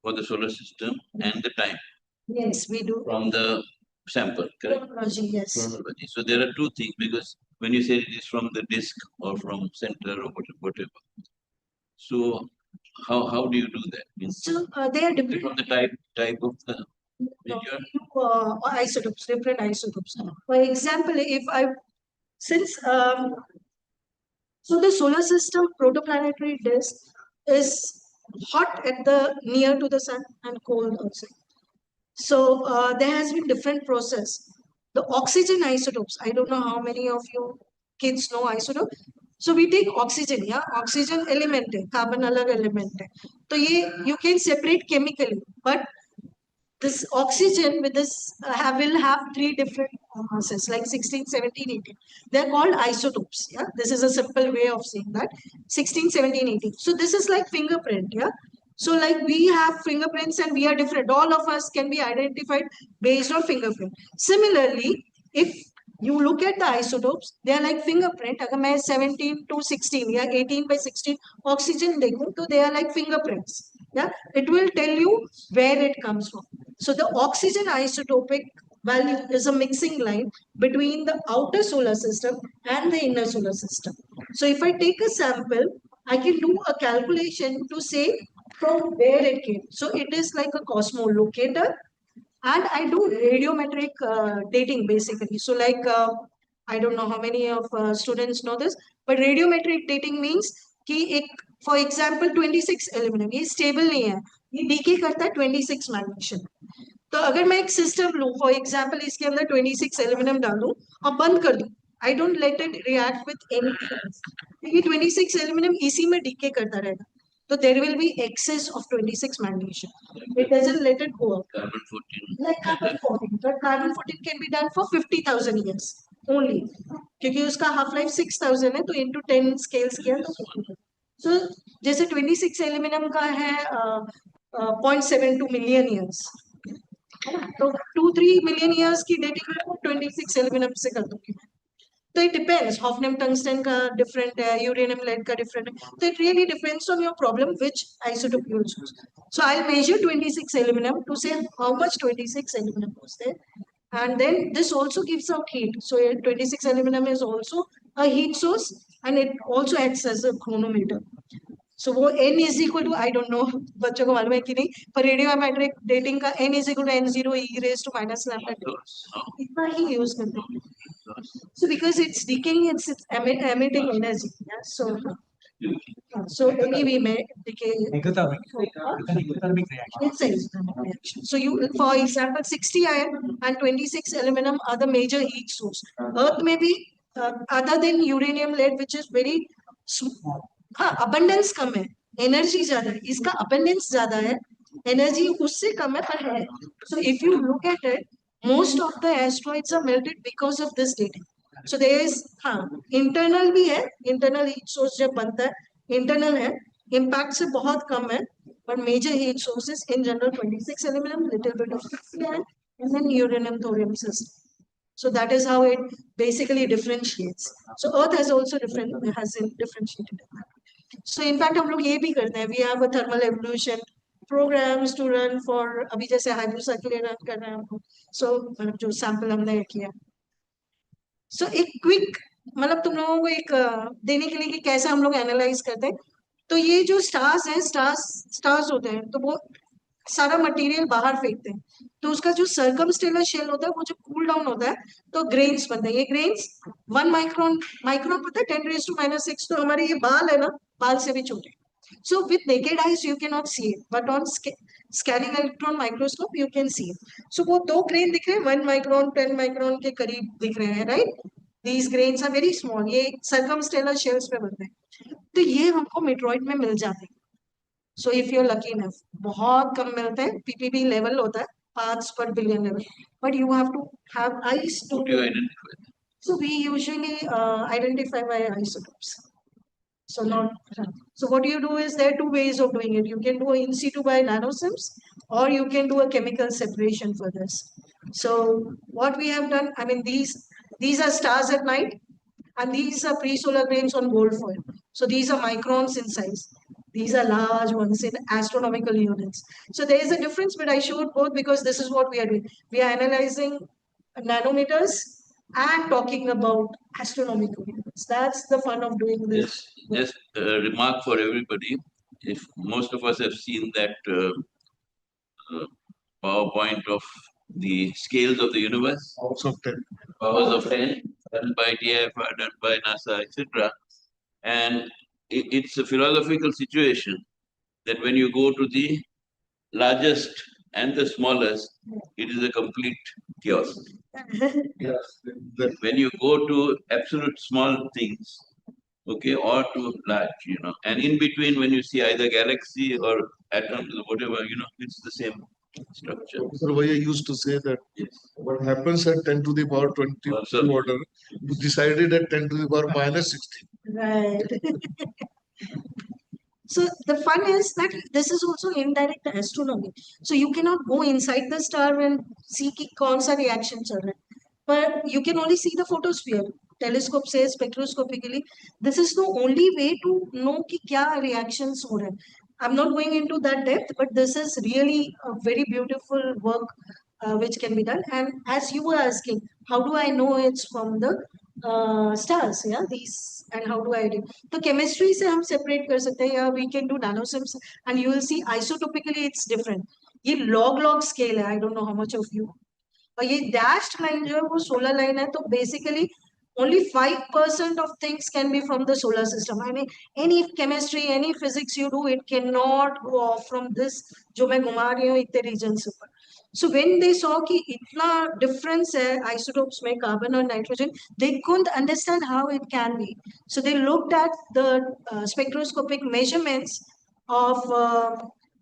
for the solar system and the time Yes, we do. from the sample, correct? Chronology, yes. Chronology. So there are two things, because when you say it is from the disk or from center or whatever. So how do you do that? Means So they are from different the type of the meteor? isotopes, different isotopes. For example, if I, since So the solar system protoplanetary disk is hot at the near to the sun and cold outside. So there has been different process. The oxygen isotopes. I don't know how many of you kids know isotope. So we take oxygen, yeah, oxygen element है, carbon अलग element है. तो ये you can separate chemically, but this oxygen with this will have three different masses like 16, 17, 18. They're called isotopes. Yeah, this is a simple way of saying that 16, 17, 18. So this is like fingerprint. Yeah. So like we have fingerprints and we are different. All of us can be identified based on fingerprint. Similarly, if you look at the isotopes, they are like fingerprint. अगर मैं 17 to 16 या 18 by 16 oxygen देखूं, तो they are like fingerprints. Yeah, it will tell you where it comes from. So the oxygen isotopic value is a mixing line between the outer solar system and the inner solar system. So if I take a sample, I can do a calculation to say from where it came. So it is like a cosmolocator, and I do radiometric dating basically. So like I don't know how many of students know this, but radiometric dating means कि एक for example 26 aluminium ये stable नहीं है, ये DK करता है 26 magnesium. तो अगर मैं एक सिस्टम लूं फॉर एग्जांपल इसके अंदर 26 एल्यूमिनियम डालूं और बंद कर दूं, I don't let it react with anything else, क्योंकि 26 एल्यूमिनियम इसी में डीके करता रहेगा. So there will be excess of 26 magnesium. It doesn't let it go up. Carbon 14. Like carbon 14. But carbon 14 can be done for 50,000 years only. क्योंकि उसका half life 6,000 है, तो into 10 scales किया तो 50,000. So जैसे 26 एल्यूमिनियम का है 0.72 million years. तो 2-3 million years की डेटिंग में 26 एल्यूमिनियम से कर दूंगी. So it depends. Hafnium tungsten का different है, uranium lead का different है. So it really depends on your problem which isotope you choose. So I'll measure 26 aluminum to say how much 26 aluminum was there. And then this also gives out heat. So 26 aluminum is also a heat source and it also acts as a chronometer. So वो n is equal to, I don't know, बच्चों को मालूम है कि नहीं, पर radiometric dating का n is equal to n0 e raised to minus lambda. इतना ही use करते हैं. So because it's decaying, it's emitting energy. Yeah? So anyway, may decay. Exothermic reaction. It's an exothermic reaction. So you, for example, 60 iron and 26 aluminum are the major heat source. Earth may be other than uranium lead, which is very small. हाँ, abundance कम है, energy ज़्यादा है. इसका abundance ज़्यादा है, energy उससे कम है पर है. So if you look at it, most of the asteroids are melted because of this dating. So there is हाँ internal भी है, internal heat source जब बनता है, internal है, impact से बहुत कम है, but major heat sources in general 26 aluminum, little bit of 60 iron, and then uranium thorium system. So that is how it basically differentiates. So Earth has also differentiated. So in fact हम लोग ये भी करते हैं. We have a thermal evolution programs to run for अभी जैसे hydrocircular run कर रहे हैं हम लोग. So मतलब जो sample हमने किया. So एक quick मतलब तुम लोगों को एक देने के लिए कि कैसा हम लोग analyze करते हैं. तो ये जो stars हैं, stars होते हैं, तो वो सारा मटेरियल बाहर फेंकते हैं. तो उसका जो सर्कमस्टेलर शेल होता है वो जो कूल डाउन होता है तो ग्रेन्स बनते हैं. ये ग्रेन्स 1 माइक्रोन पता है 10⁻⁶. तो हमारे ये बाल है ना, बाल से भी छोटे. So with naked eyes you cannot see it, but on scanning electron microscope you can see it. So वो दो ग्रेन दिख रहे हैं 1 माइक्रोन 10 माइक्रोन के करीब दिख रहे हैं, right? These grains are very small. ये सर्कमस्टेलर शेल्स पे बनते हैं. तो ये हमको मेट्रॉइड में मिल जाते हैं. So if you're lucky enough, बहुत कम मिलते हैं. PPB level होता है parts per billion level, but you have to have eyes to. How do you identify that? So we usually identify by isotopes. So not. So what you do is there are two ways of doing it. You can do in situ by nanosims, or you can do a chemical separation for this. So what we have done, I mean these are stars at night, and these are pre-solar grains on gold foil. So these are microns in size. These are large ones in astronomical units. So there is a difference, but I showed both because this is what we are doing. We are analyzing nanometers and talking about astronomical units. That's the fun of doing this. Just a remark for everybody. If most of us have seen that PowerPoint of the scales of the universe, Also 10. powers of 10, done by DIFR, done by NASA, etc. And it's a philosophical situation that when you go to the largest and the smallest, it is a complete chaos. Yes, that When you go to absolute small things, okay, or to large, and in between, when you see either galaxy or atoms or whatever, it's the same structure. Professor Vaya used to say that Yes. what happens at 10 to the power 20 Also- order was decided at 10 to the power minus 16. Right. So the fun is that this is also indirect astronomy. So you cannot go inside the star and see कि कौन सा reaction चल रहा है. But you can only see the photosphere. Telescope says spectroscopically, this is the only way to know कि क्या reactions हो रहे हैं. I'm not going into that depth, but this is really a very beautiful work which can be done. And as you were asking, how do I know it's from the stars? Yeah, these, and how do I do? तो chemistry से हम separate कर सकते हैं, या we can do nanosims, and you will see isotopically it's different. ये log scale है. I don't know how much of you. और ये dashed line जो है वो solar line है, तो basically only 5% of things can be from the solar system. I mean, any chemistry, any physics you do, it cannot go off from this जो मैं घुमा रही हूँ इतने regions ऊपर. So when they saw कि इतना difference है isotopes में carbon और nitrogen, they couldn't understand how it can be. So they looked at the spectroscopic measurements of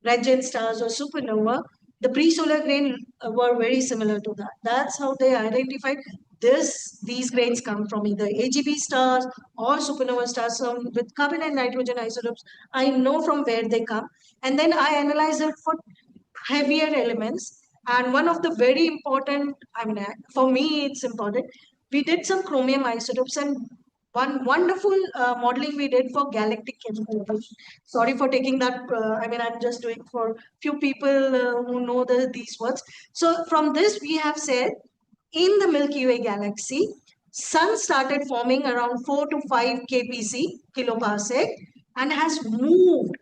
red giant stars or supernova. The pre-solar grain were very similar to that. That's how they identified these grains come from either AGB stars or supernova stars with carbon and nitrogen isotopes. I know from where they come. And then I analyze it for heavier elements. And one of the very important, I mean, for me, it's important. We did some chromium isotopes, and one wonderful modeling we did for galactic chemical evolution. Sorry for taking that. I mean, I'm just doing for few people who know these words. So from this, we have said in the Milky Way galaxy, sun started forming around 4 to 5 kpc, kiloparsec, and has moved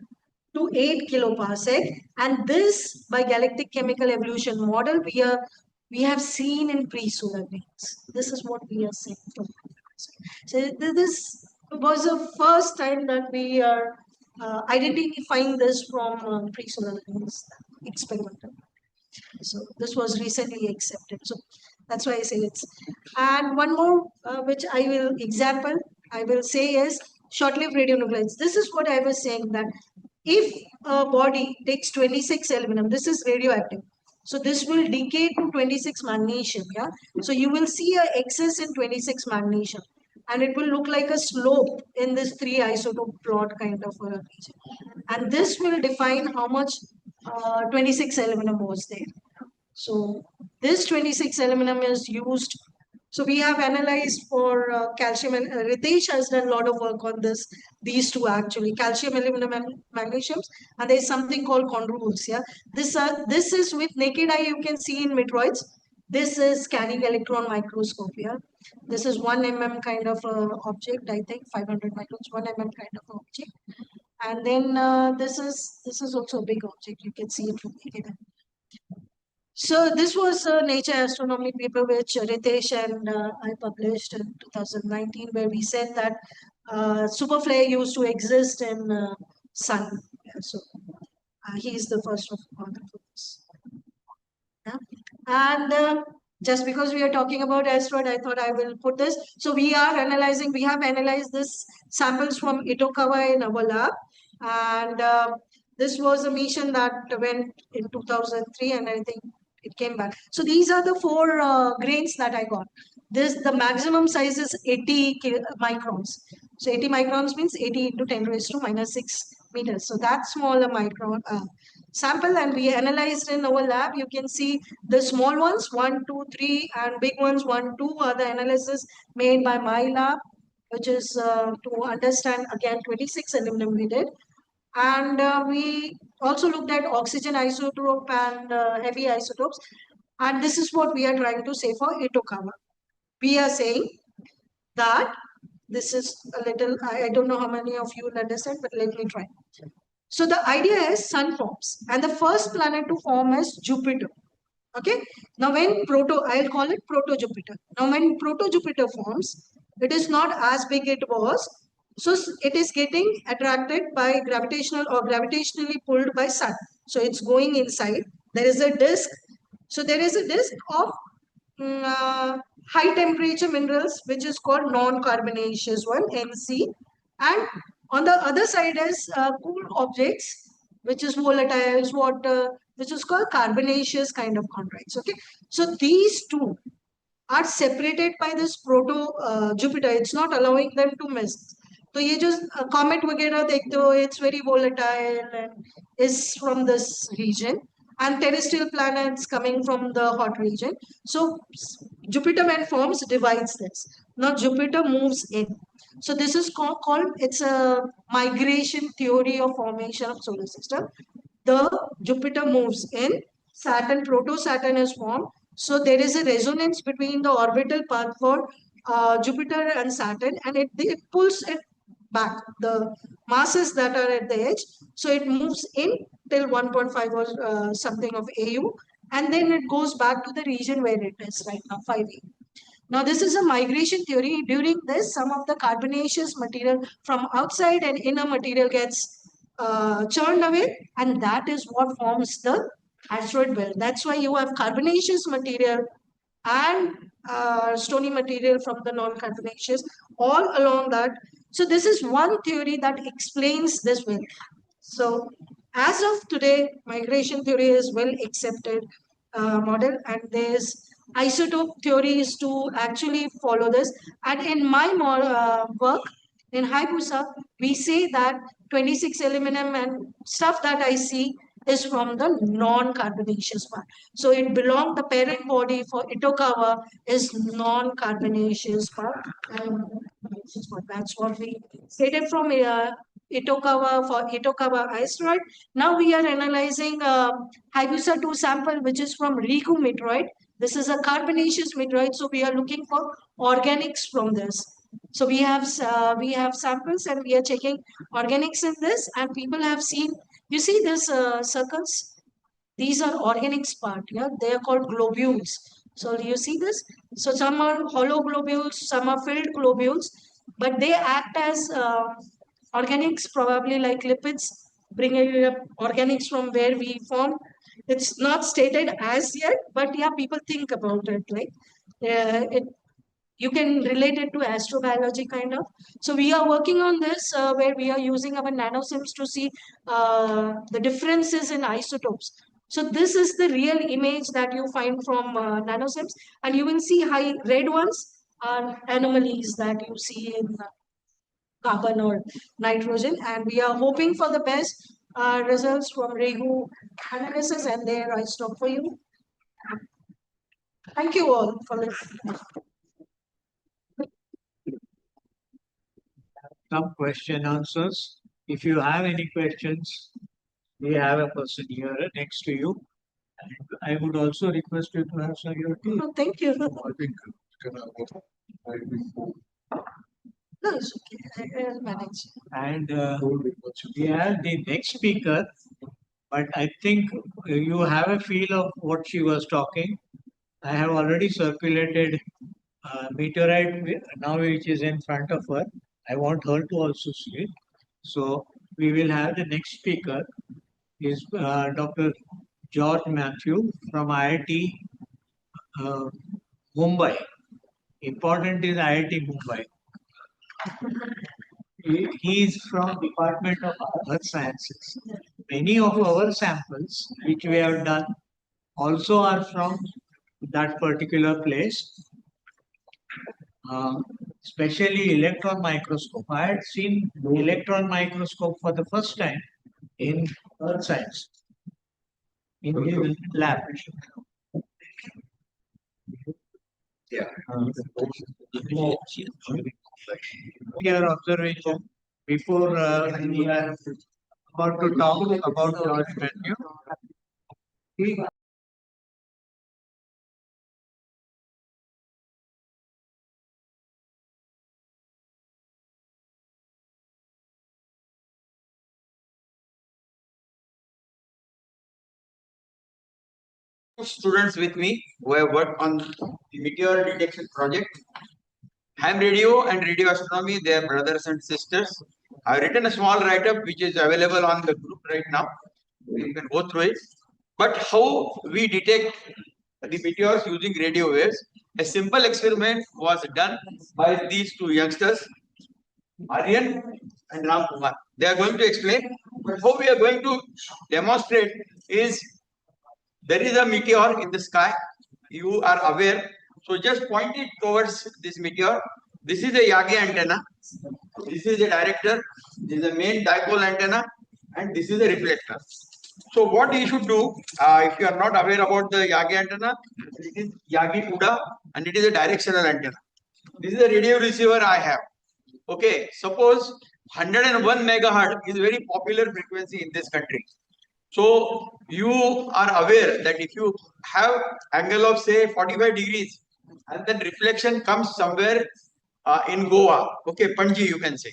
to 8 kiloparsec, and this by galactic chemical evolution model we have seen in pre-solar grains. This is what we are seeing from. So this was the first time that we are identifying this from pre-solar grains experimental. So this was recently accepted. So that's why I say it's. And one more, which I will say is short-lived radionuclides. This is what I was saying, that if a body takes 26 aluminum, this is radioactive. So this will decay to 26 magnesium. Yeah. So you will see a excess in 26 magnesium, and it will look like a slope in this 3 isotope plot kind of a region. And this will define how much 26 aluminum was there. So this 26 aluminum is used. So we have analyzed for calcium, and Ritesh has done a lot of work on this. These two actually, calcium, aluminum, and magnesiums, and there is something called chondrules. Yeah, this is with naked eye you can see in meteoroids. This is scanning electron microscope. Yeah, this is 1 mm kind of object. I think 500 microns, 1 mm kind of object. And then this is also a big object. You can see it from naked eye. So this was a Nature Astronomy paper which Ritesh and I published in 2019, where we said that superflare used to exist in sun. Yeah, so he is the first of all for this. Yeah. And just because we are talking about asteroid, I thought I will put this. So we have analyzed this samples from Itokawa in our lab, and this was a mission that went in 2003, and I think it came back. So these are the 4 grains that I got. The maximum size is 80 microns. So 80 microns means 80 into 10 raised to minus 6 meters. So that's smaller micron sample, and we analyzed in our lab. You can see the small ones 1, 2, 3, and big ones 1, 2 are the analysis made by my lab, which is to understand again 26 aluminum we did. And we also looked at oxygen isotope and heavy isotopes. And this is what we are trying to say for Itokawa. We are saying that this is a little, I don't know how many of you will understand, but let me try. So the idea is sun forms, and the first planet to form is Jupiter. Okay. Now when I'll call it proto-Jupiter. Now when proto-Jupiter forms, it is not as big it was So it is getting attracted by gravitational or gravitationally pulled by sun. So it's going inside. There is a disk. So there is a disk of high temperature minerals, which is called non-carbonaceous one, Nc. And on the other side is cool objects, which is volatiles, water, which is called carbonaceous kind of contracts. Okay. So these two are separated by this proto Jupiter. It's not allowing them to mix. So ये जो comet वगैरह देखते हो, it's very volatile and is from this region, and terrestrial planets coming from the hot region. So Jupiter when forms divides this. Now Jupiter moves in. So this is called it's a migration theory of formation of solar system. The Jupiter moves in, Saturn, proto-Saturn is formed. So there is a resonance between the orbital path for Jupiter and Saturn, and it pulls it back, the masses that are at the edge. So it moves in till 1.5 or something of AU, and then it goes back to the region where it is right now, 5A. Now, this is a migration theory. During this, some of the carbonaceous material from outside and inner material gets churned away, and that is what forms the asteroid belt. That's why you have carbonaceous material and stony material from the non-carbonaceous all along that. So this is one theory that explains this well. So as of today, migration theory is well accepted model, and there's isotope theories to actually follow this. And in my work in Hayabusa, we say that 26 aluminum and stuff that I see is from the non-carbonaceous part. So it belonged, the parent body for Itokawa is non-carbonaceous part. And that's what we stated from Itokawa for Itokawa asteroid. Now we are analyzing Hayabusa 2 sample, which is from Riku meteoroid. This is a carbonaceous meteoroid, so we are looking for organics from this. So we have samples and we are checking organics in this, and people have seen. You see this circles? These are organics part. Yeah, they are called globules. So you see this? So some are hollow globules, some are filled globules, but they act as organics, probably like lipids, bringing up organics from where we form. It's not stated as yet, but yeah, people think about it. Like you can relate it to astrobiology kind of. So we are working on this where we are using our nanosims to see the differences in isotopes. So this is the real image that you find from nanosims, and you will see high red ones are anomalies that you see in carbon or nitrogen, and we are hoping for the best results from Regu analysis, and there I stop for you. Thank you all for listening. Some question answers. If you have any questions, we have a person here next to you. And I would also request you to answer your tea. Oh, thank you. I think can I go? No, it's okay. I'll manage. And we have the next speaker, but I think you have a feel of what she was talking. I have already circulated meteorite now, which is in front of her. I want her to also see it. So we will have the next speaker is Dr. George Matthew from IIT Mumbai. Important is IIT Mumbai. He is from Department of Earth Sciences. Many of our samples which we have done also are from that particular place. Especially electron microscope. I had seen electron microscope for the first time in Earth Science in his lab. Yeah. Your observation before we are about to talk about George Matthew. Students with me who have worked on the meteor detection project. Ham radio and radio astronomy, they are brothers and sisters. I've written a small write-up which is available on the group right now. You can go through it. But how we detect the meteors using radio waves? A simple experiment was done by these two youngsters, Aryan and Ram Kumar. They are going to explain. But how we are going to demonstrate is there is a meteor in the sky. You are aware. So just point it towards this meteor. This is a Yagi antenna. This is a director. This is a main dipole antenna. And this is a reflector. So what you should do, if you are not aware about the Yagi antenna, it is Yagi Uda and it is a directional antenna. This is a radio receiver I have. Okay, suppose 101 megahertz is a very popular frequency in this country. So you are aware that if you have angle of say 45 degrees and then reflection comes somewhere in Goa, okay, Panji you can say.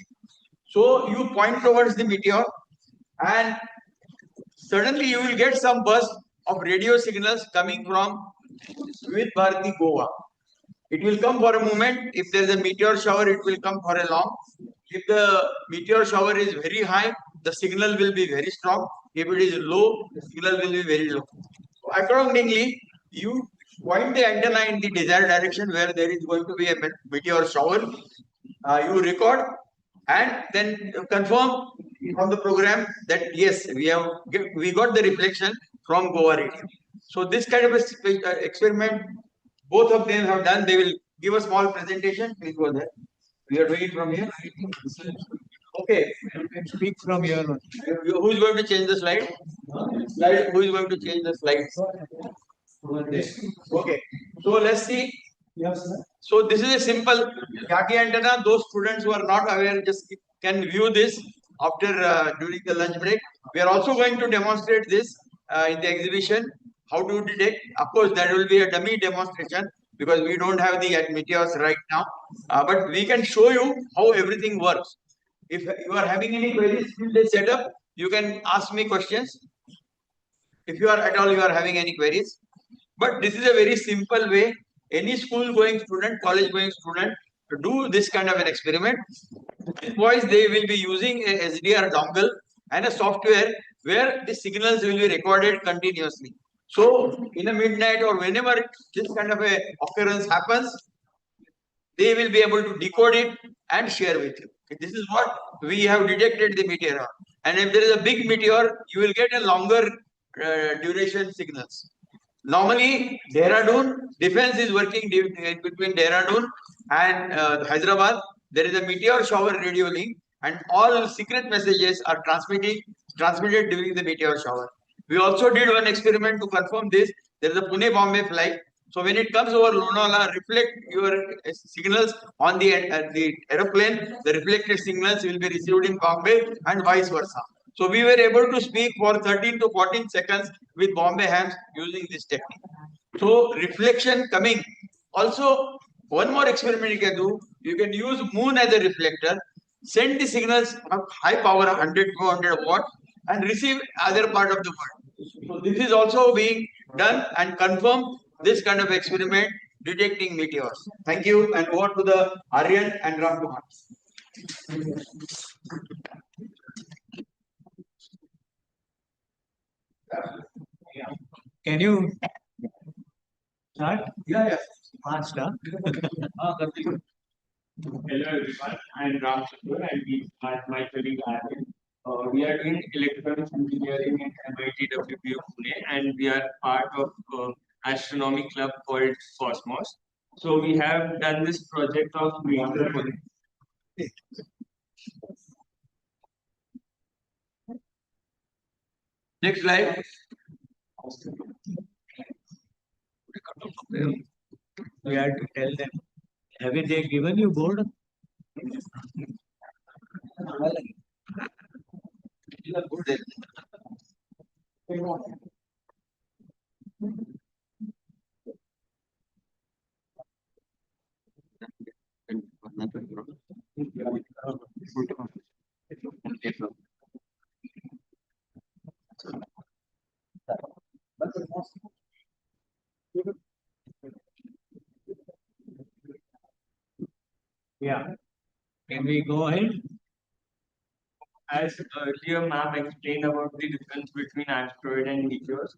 So you point towards the meteor and suddenly you will get some burst of radio signals coming from with Bharati Goa. It will come for a moment. If there is a meteor shower, it will come for a long. If the meteor shower is very high, the signal will be very strong. If it is low, the signal will be very low. So accordingly, you point the antenna in the desired direction where there is going to be a meteor shower. You record and then confirm on the program that yes, we got the reflection from Goa radio. So this kind of a experiment both of them have done. They will give a small presentation. Please go there. We are doing it from here. Okay. You can speak from here on. Who is going to change the slide? Slide. Who is going to change the slides? Okay. So let's see. Yes, sir. So this is a simple Yagi antenna. Those students who are not aware just can view this after during the lunch break. We are also going to demonstrate this in the exhibition. How to detect? Of course, there will be a dummy demonstration because we don't have the meteors right now. But we can show you how everything works. If you are having any queries in the setup, you can ask me questions. If you are at all, you are having any queries. But this is a very simple way. Any school going student, college going student to do this kind of an experiment. Boys, they will be using a SDR dongle and a software where the signals will be recorded continuously. So in a midnight or whenever this kind of a occurrence happens, they will be able to decode it and share with you. This is what we have detected the meteor. And if there is a big meteor, you will get a longer duration signals. Normally, Dehradun, defense is working between Dehradun and Hyderabad. There is a meteor shower radio link and all secret messages are transmitted during the meteor shower. We also did one experiment to confirm this. There is a Pune-Bombay flight. So when it comes over Lonavala, reflect your signals on the aeroplane. The reflected signals will be received in Bombay and vice versa. So we were able to speak for 13 to 14 seconds with Bombay hams using this technique. So reflection coming. Also, one more experiment you can do. You can use moon as a reflector, send the signals of high power 100, 200 watt and receive other part of the world. So this is also being done and confirmed this kind of experiment detecting meteors. Thank you and over to the Aryan and Ram Kumar. Can you start? Yeah. Fast, huh? Hello everyone, I am Ram Chandra and my colleague Arvind. We are doing electronics engineering at MIT WPU Pune and we are part of astronomy club called Cosmos. So we have done this project of Next slide. We have to tell them. Have they given you board? You are good there. Can we go ahead? As earlier ma'am explained about the difference between asteroid and meteors.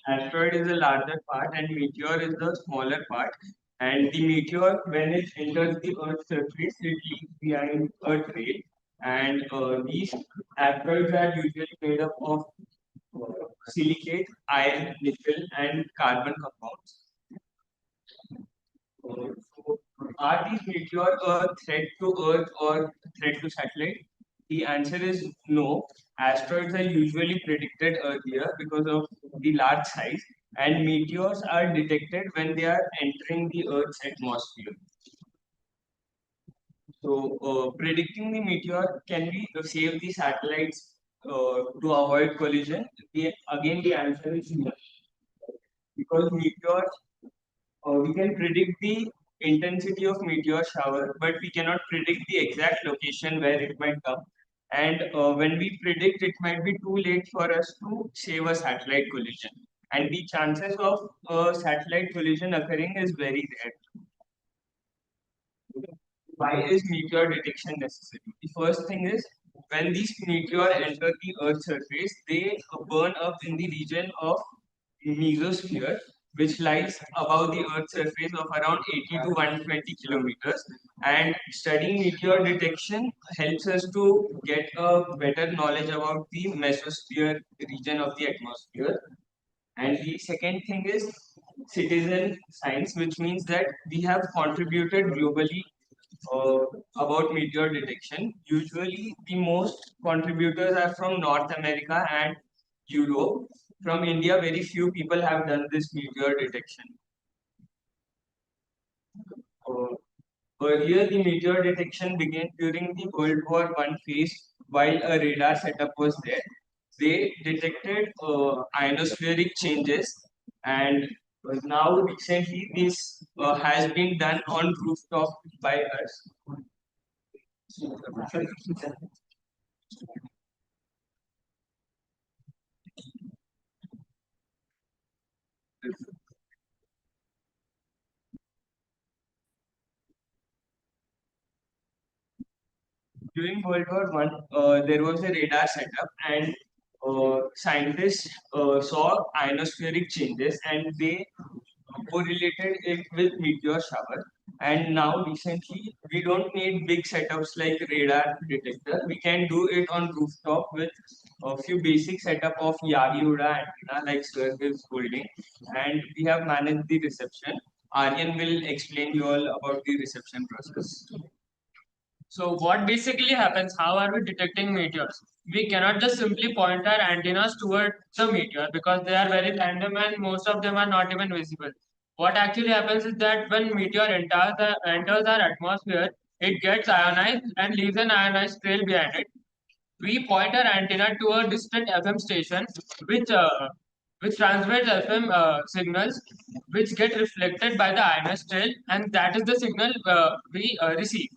Asteroid is the larger part and meteor is the smaller part. And the meteor, when it enters the Earth's surface, it leaves behind a trail. And these asteroids are usually made up of silicate, iron, nickel, and carbon compounds. So, are these meteor a threat to Earth or threat to satellite? The answer is no. Asteroids are usually predicted earlier because of the large size, and meteors are detected when they are entering the Earth's atmosphere. So, predicting the meteor, can we save the satellites to avoid collision? Again, the answer is no. Because meteors, we can predict the intensity of meteor shower, but we cannot predict the exact location where it might come. And when we predict, it might be too late for us to save a satellite collision. And the chances of a satellite collision occurring is very rare. Why is meteor detection necessary? The first thing is when these meteor enter the Earth's surface, they burn up in the region of mesosphere, which lies above the Earth's surface of around 80 to 120 kilometers. And studying meteor detection helps us to get a better knowledge about the mesosphere region of the atmosphere. And the second thing is citizen science, which means that we have contributed globally about meteor detection. Usually, the most contributors are from North America and Europe. From India, very few people have done this meteor detection. Uh, Earlier, the meteor detection began during the World War I phase while a radar setup was there. They detected ionospheric changes, and now recently this has been done on rooftop by us. During World War One, there was a radar setup, and scientists saw ionospheric changes, and they correlated it with meteor shower. And now, recently, we don't need big setups like radar detector. We can do it on rooftop with a few basic setup of Yagi Uda antenna, like Sir is holding, and we have managed the reception. Aryan will explain you all about the reception process. So what basically happens, how are we detecting meteors? We cannot just simply point our antennas toward the meteor because they are very random and most of them are not even visible. What actually happens is that when meteor enters our atmosphere, it gets ionized and leaves an ionized trail behind it. We point our antenna to a distant FM station which transmits FM signals which get reflected by the ionized trail, and that is the signal we receive.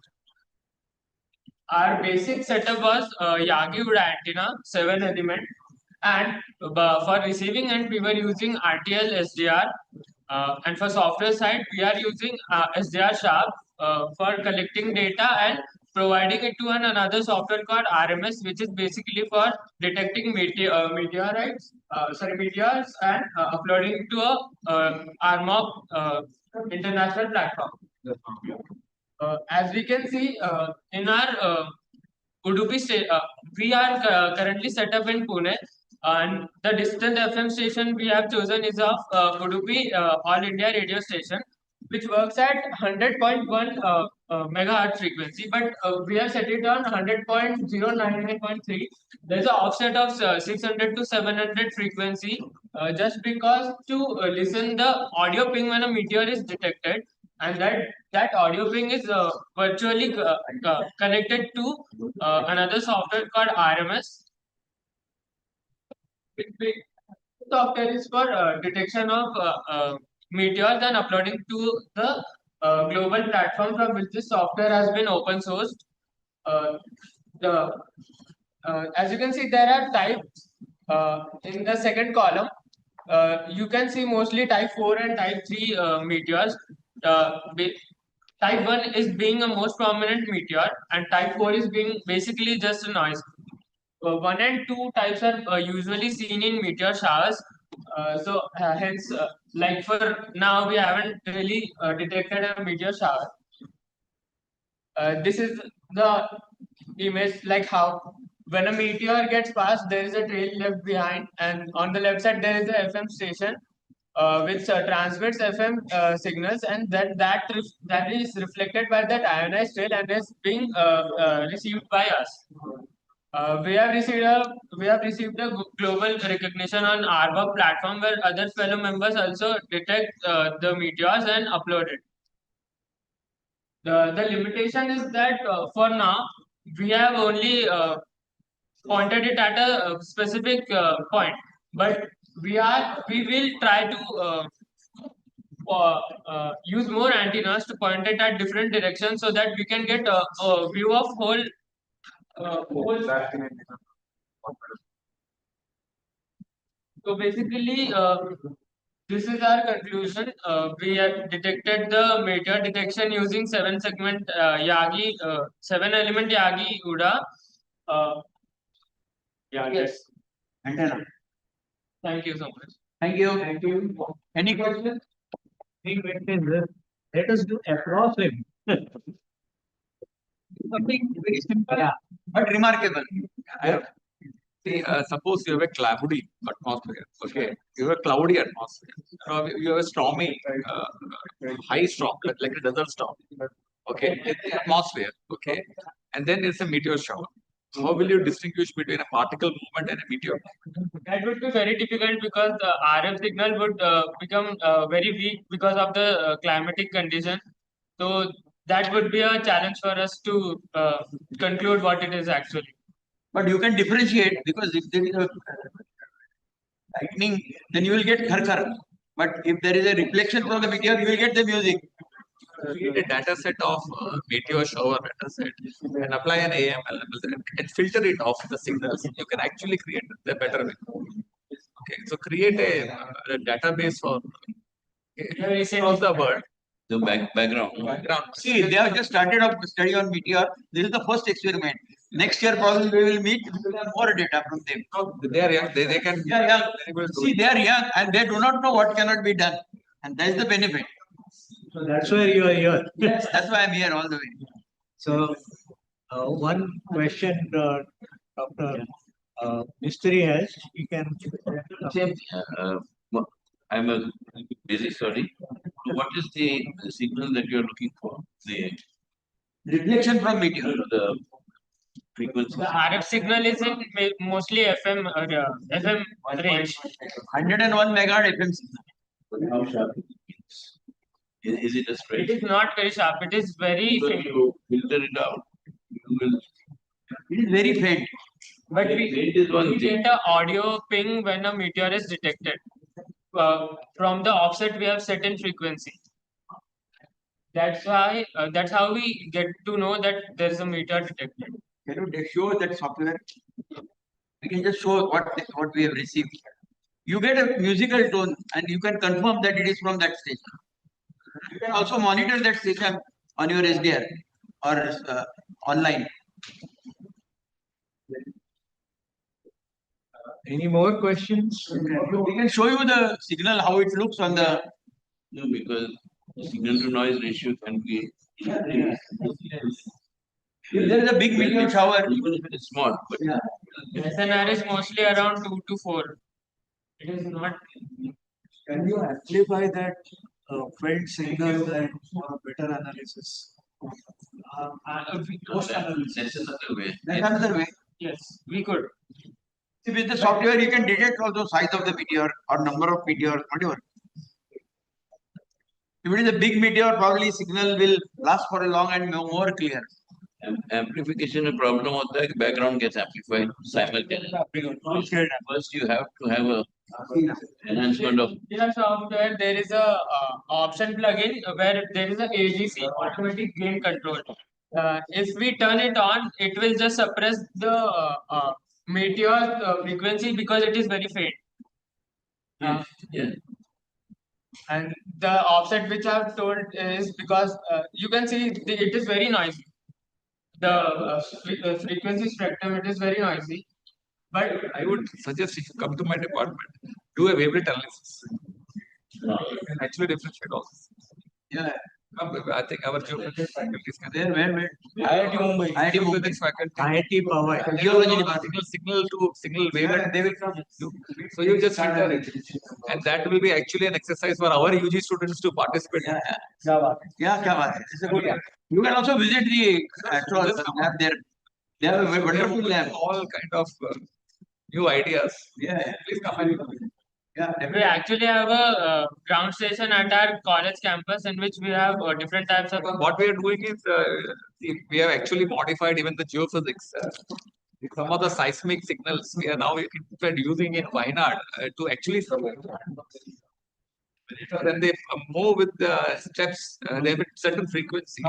Our basic setup was Yagi Uda antenna, 7 element, and for receiving end we were using RTL SDR, and for software side we are using SDR Sharp for collecting data and providing it to another software called RMS, which is basically for detecting meteors and uploading it to a ARMOC international platform. As we can see in our Udupi state, we are currently set up in Pune, and the distant FM station we have chosen is of Udupi All India radio station, which works at 100.1 megahertz frequency, but we have set it on 100.099.3. There's an offset of 600 to 700 frequency, just because to listen the audio ping when a meteor is detected, and that audio ping is virtually connected to another software called RMS. Which software is for detection of meteors and uploading to the global platform from which this software has been open sourced. The As you can see, there are types in the second column. You can see mostly type 4 and type 3 meteors. type 1 is being a most prominent meteor, and type 4 is being basically just a noise. 1 and 2 types are usually seen in meteor showers. Hence, like for now, we haven't really detected a meteor shower. This is the image, like how when a meteor gets passed, there is a trail left behind, and on the left side there is a FM station which transmits FM signals, and that is reflected by that ionized trail and is being received by us. We have received a global recognition on our platform where other fellow members also detect the meteors and upload it. The limitation is that for now we have only pointed it at a specific point, but we will try to use more antennas to point it at different directions so that we can get a view of whole. So basically, this is our conclusion. We have detected the meteor detection using 7-segment Yagi, 7-element Yagi UDA. Yes. Antenna. Thank you so much. Thank you. Thank you. Any questions? Any question? Let us do across him. Something very simple, Yeah. but remarkable. See, suppose you have a cloudy atmosphere, okay? You have a cloudy atmosphere. You have a stormy, high storm, like a desert storm, okay? In the atmosphere, okay? And then it's a meteor shower. How will you distinguish between a particle movement and a meteor? That would be very difficult because the RF signal would become very weak because of the climatic condition. So that would be a challenge for us to conclude what it is actually. But you can differentiate because if there is a lightning, then you will get khar. But if there is a reflection from the meteor, you will get the music. Create a data set of meteor shower data set and apply an AM and filter it off the signals. You can actually create the better way. Okay, so create a database for across the world. The background. See, they have just started off the study on meteor. This is the first experiment. Next year, probably we will meet. We will have more data from them. They are young. They can. They are young. See, they are young and they do not know what cannot be done, and that is the benefit. So that's where you are here. Yes, that's why I'm here all the way. So, one question Dr. Mistry has, you can. I'm a busy, sorry. What is the signal that you're looking for? The Reflection from meteor. the frequency. The RF signal is in mostly FM FM range. 101 megahertz FM signal. How sharp is it a It straight? is not very sharp. It is very Because faint. you filter it out. You will. It is very faint. But Faint is one we thing. get a audio ping when a meteor is detected. From the offset we have set in frequency. That's how we get to know that there is a meteor detected. Can you show that software? We can just show what we have received. You get a musical tone and you can confirm that it is from that station. You can also monitor that station on your SDR or online. Any more questions? We can show you the signal, how it looks on the. No, because signal to noise ratio can be. If there is a big meteor shower, Even if it is small, but SNR is mostly around 2 to 4. It is not. Can you amplify that faint signal and better analysis? Post analysis. that's another way. that's another way. Yes, we could. See, with the software, you can detect also size of the meteor or number of meteors, whatever. If it is a big meteor, probably signal will last for a long and more clear. Amplification a problem होता है कि background gets amplified simultaneously. First you have to have a enhancement of In our software, there is a option plugin where there is a AGC, automatic gain control. If we turn it on, it will just suppress the meteor frequency because it is very faint. yeah. And the offset which I've told is because you can see it is very noisy. The frequency spectrum, it is very noisy. But I would suggest if you come to my department, do a wavelength analysis. You can actually differentiate all this. Yeah. I think our geophysics faculties can. Where? IIT Mumbai. IIT Mumbai. Geophysics faculty. IIT Power. Geology Signal to signal wavelength. They will come. So you just enter it. And that will be actually an exercise for our UG students to participate. Yeah, kya baat hai. It's a good one. You can also visit the Asteroid lab there. They have a wonderful lab. All kind of new ideas. Yeah. Please come and Yeah. we actually have a ground station at our college campus in which we have different types of. What we are doing is we have actually modified even the geophysics. Some of the seismic signals we are now in fact using in Wayanad to actually. When they move with the steps, they have a certain frequency.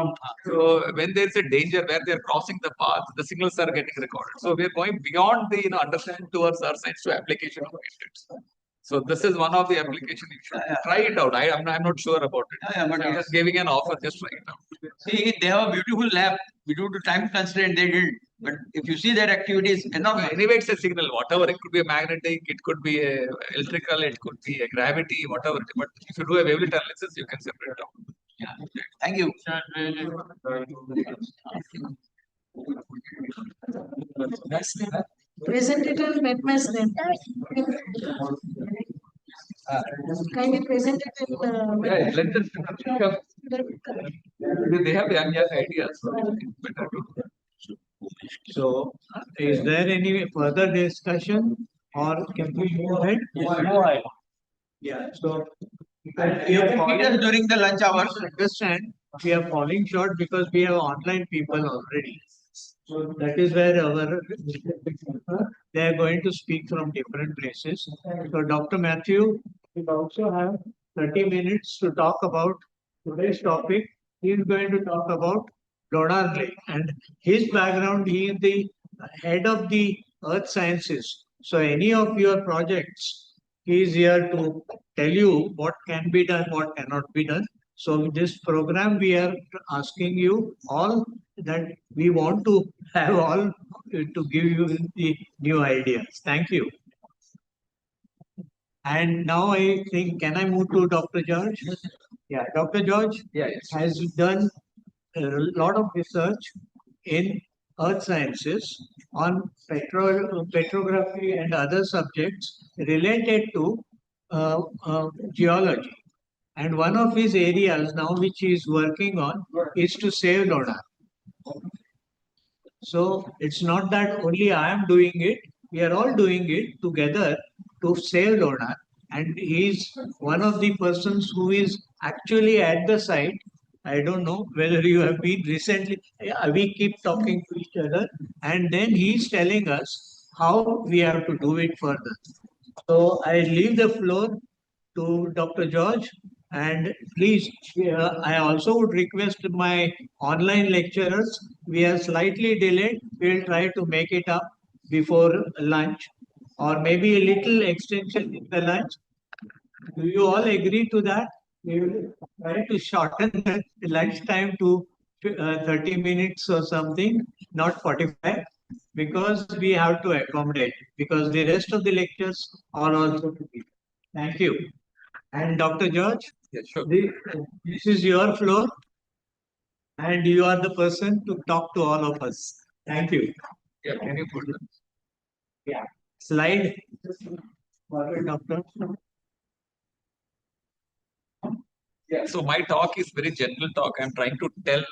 So when there is a danger where they are crossing the path, the signals are getting recorded. So we are going beyond the understanding towards our science to application oriented. So this is one of the application you should try it out. I'm not sure about it. But I'm just giving an offer, just try it out. see, they have a beautiful lab. Due to time constraint, they didn't. But if you see their activities, enormous. Anyway, it's a signal, whatever. It could be a magnetic, it could be a electrical, it could be a gravity, whatever. But if you do a wavelength analysis, you can separate out. Thank you. Presentative met my name. Kindly present it in Yeah, let them they have the young ideas. So it's better to. So, is there any further discussion or can we move ahead? Yeah, so. You can meet us during the lunch hours. Understand, we are falling short because we have online people already. So that is where they are going to speak from different places. So Dr. Matthew will also have 30 minutes to talk about today's topic. He is going to talk about Donner Lake and his background. He is the head of the earth sciences. So any of your projects, he is here to tell you what can be done, what cannot be done. So this program, we are asking you all that we want to have all to give you the new ideas. Thank you. And now I think, can I move to Dr. George? Yeah, Dr. George has done a lot of research in earth sciences on petrography and other subjects related to geology. And one of his areas now which he is working on is to save Donner. So it's not that only I am doing it, we are all doing it together to save Donner. And he is one of the persons who is actually at the site. I don't know whether you have been recently, we keep talking to each other and then he is telling us how we have to do it further. So I leave the floor to Dr. George. And please, I also would request my online lecturers, we are slightly delayed. We'll try to make it up before lunch or maybe a little extension in the lunch. Do you all agree to that? We will try to shorten the lunch time to 30 minutes or something, not 45, because we have to accommodate, because the rest of the lectures are also to be. Thank you. And Dr. George, Sure. this is your floor and you are the person to talk to all of us. Thank you. Yeah, can you put them? Yeah. Slide. Forward, Doctor. Yeah, so my talk is very general talk. I'm trying to tell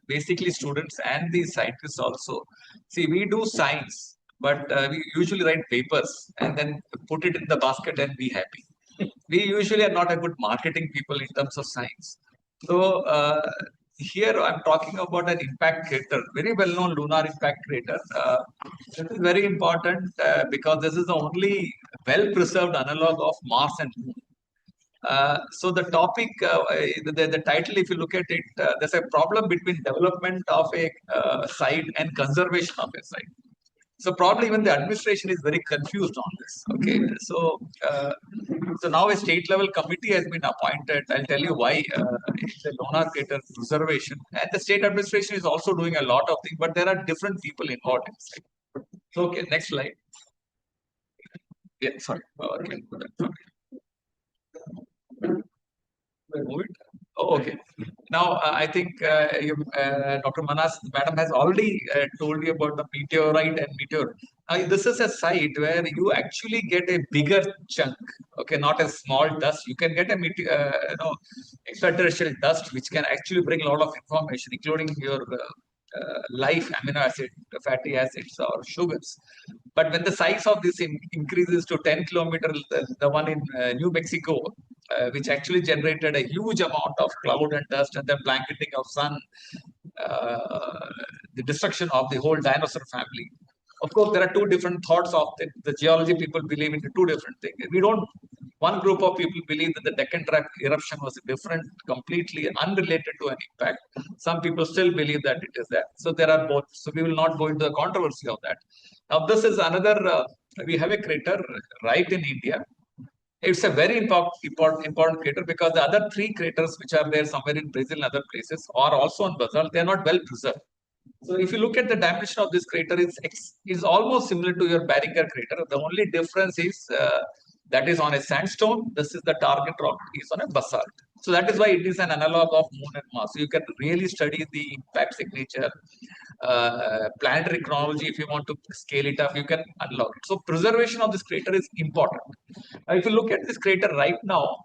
basically students and the scientists also. See, we do science, but we usually write papers and then put it in the basket and be happy. We usually are not a good marketing people in terms of science. So here I'm talking about an impact crater, very well-known lunar impact crater. This is very important because this is the only well-preserved analog of Mars and Moon. So the topic, the title, if you look at it, there's a problem between development of a site and conservation of a site. So probably even the administration is very confused on this. Okay, so so now a state level committee has been appointed. I'll tell you why. It's a lunar crater preservation, and the state administration is also doing a lot of things, but there are different people involved in this. So okay, next slide. Yeah, sorry. Okay. Move it. Oh, okay. Now, I think Dr. Manas, madam, has already told you about the meteorite and meteor. This is a site where you actually get a bigger chunk, okay, not a small dust. You can get a extraterrestrial dust, which can actually bring a lot of information, including your life, amino acid, fatty acids, or sugars. But when the size of this increases to 10 kilometers, the one in New Mexico, which actually generated a huge amount of cloud and dust and the blanketing of sun, the destruction of the whole dinosaur family. Of course, there are two different thoughts of it. The geology people believe in two different things. One group of people believe that the Deccan eruption was different, completely unrelated to an impact. Some people still believe that it is that. So there are both. So we will not go into the controversy of that. Now, this is another, we have a crater right in India. It's a very important crater because the other three craters which are there somewhere in Brazil and other places are also on basalt. They are not well preserved. So if you look at the dimension of this crater, it's almost similar to your Barringer crater. The only difference is that is on a sandstone. This is the target rock is on a basalt. So that is why it is an analog of Moon and Mars. So you can really study the impact signature, planetary chronology. If you want to scale it up, you can unlock it. So preservation of this crater is important. If you look at this crater right now,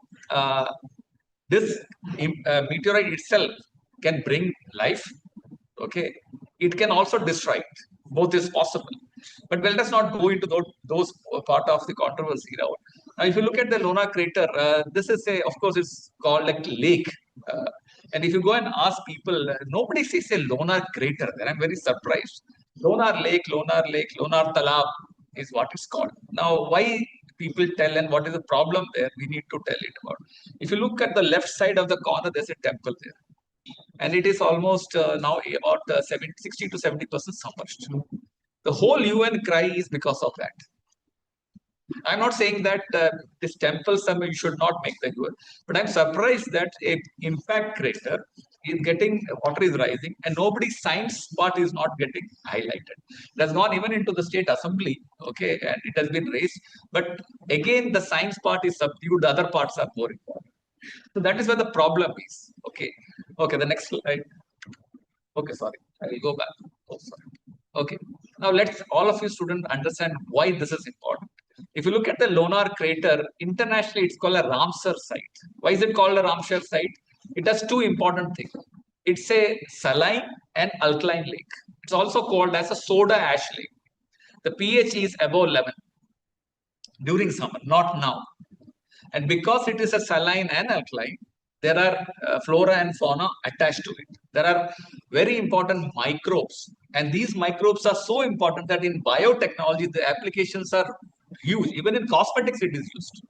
this meteorite itself can bring life. Okay, it can also destroy it. Both is possible. But let us not go into those part of the controversy now. Now, if you look at the lunar crater, this is of course, it's called like lake. And if you go and ask people, nobody says a lunar crater. Then I'm very surprised. Lunar lake, lunar talab is what it's called. Now, why people tell and what is the problem there? We need to tell it about. If you look at the left side of the corner, there's a temple there. And it is almost now about 60 to 70% submerged. The whole UN cry is because of that. I'm not saying that this temple you should not make the UN, but I'm surprised that a impact crater is getting, water is rising, and nobody's science part is not getting highlighted. It has gone even into the state assembly, okay, and it has been raised. But again, the science part is subdued, the other parts are more important. So that is where the problem is. Okay. Okay, the next slide. Okay, sorry. I will go back. Oh, sorry. Okay. Now let's all of you students understand why this is important. If you look at the lunar crater, internationally it's called a Ramsar site. Why is it called a Ramsar site? It does two important things. It's a saline and alkaline lake. It's also called as a soda ash lake. The pH is above 11 during summer, not now. And because it is a saline and alkaline, there are flora and fauna attached to it. There are very important microbes. And these microbes are so important that in biotechnology, the applications are huge. Even in cosmetics, it is used.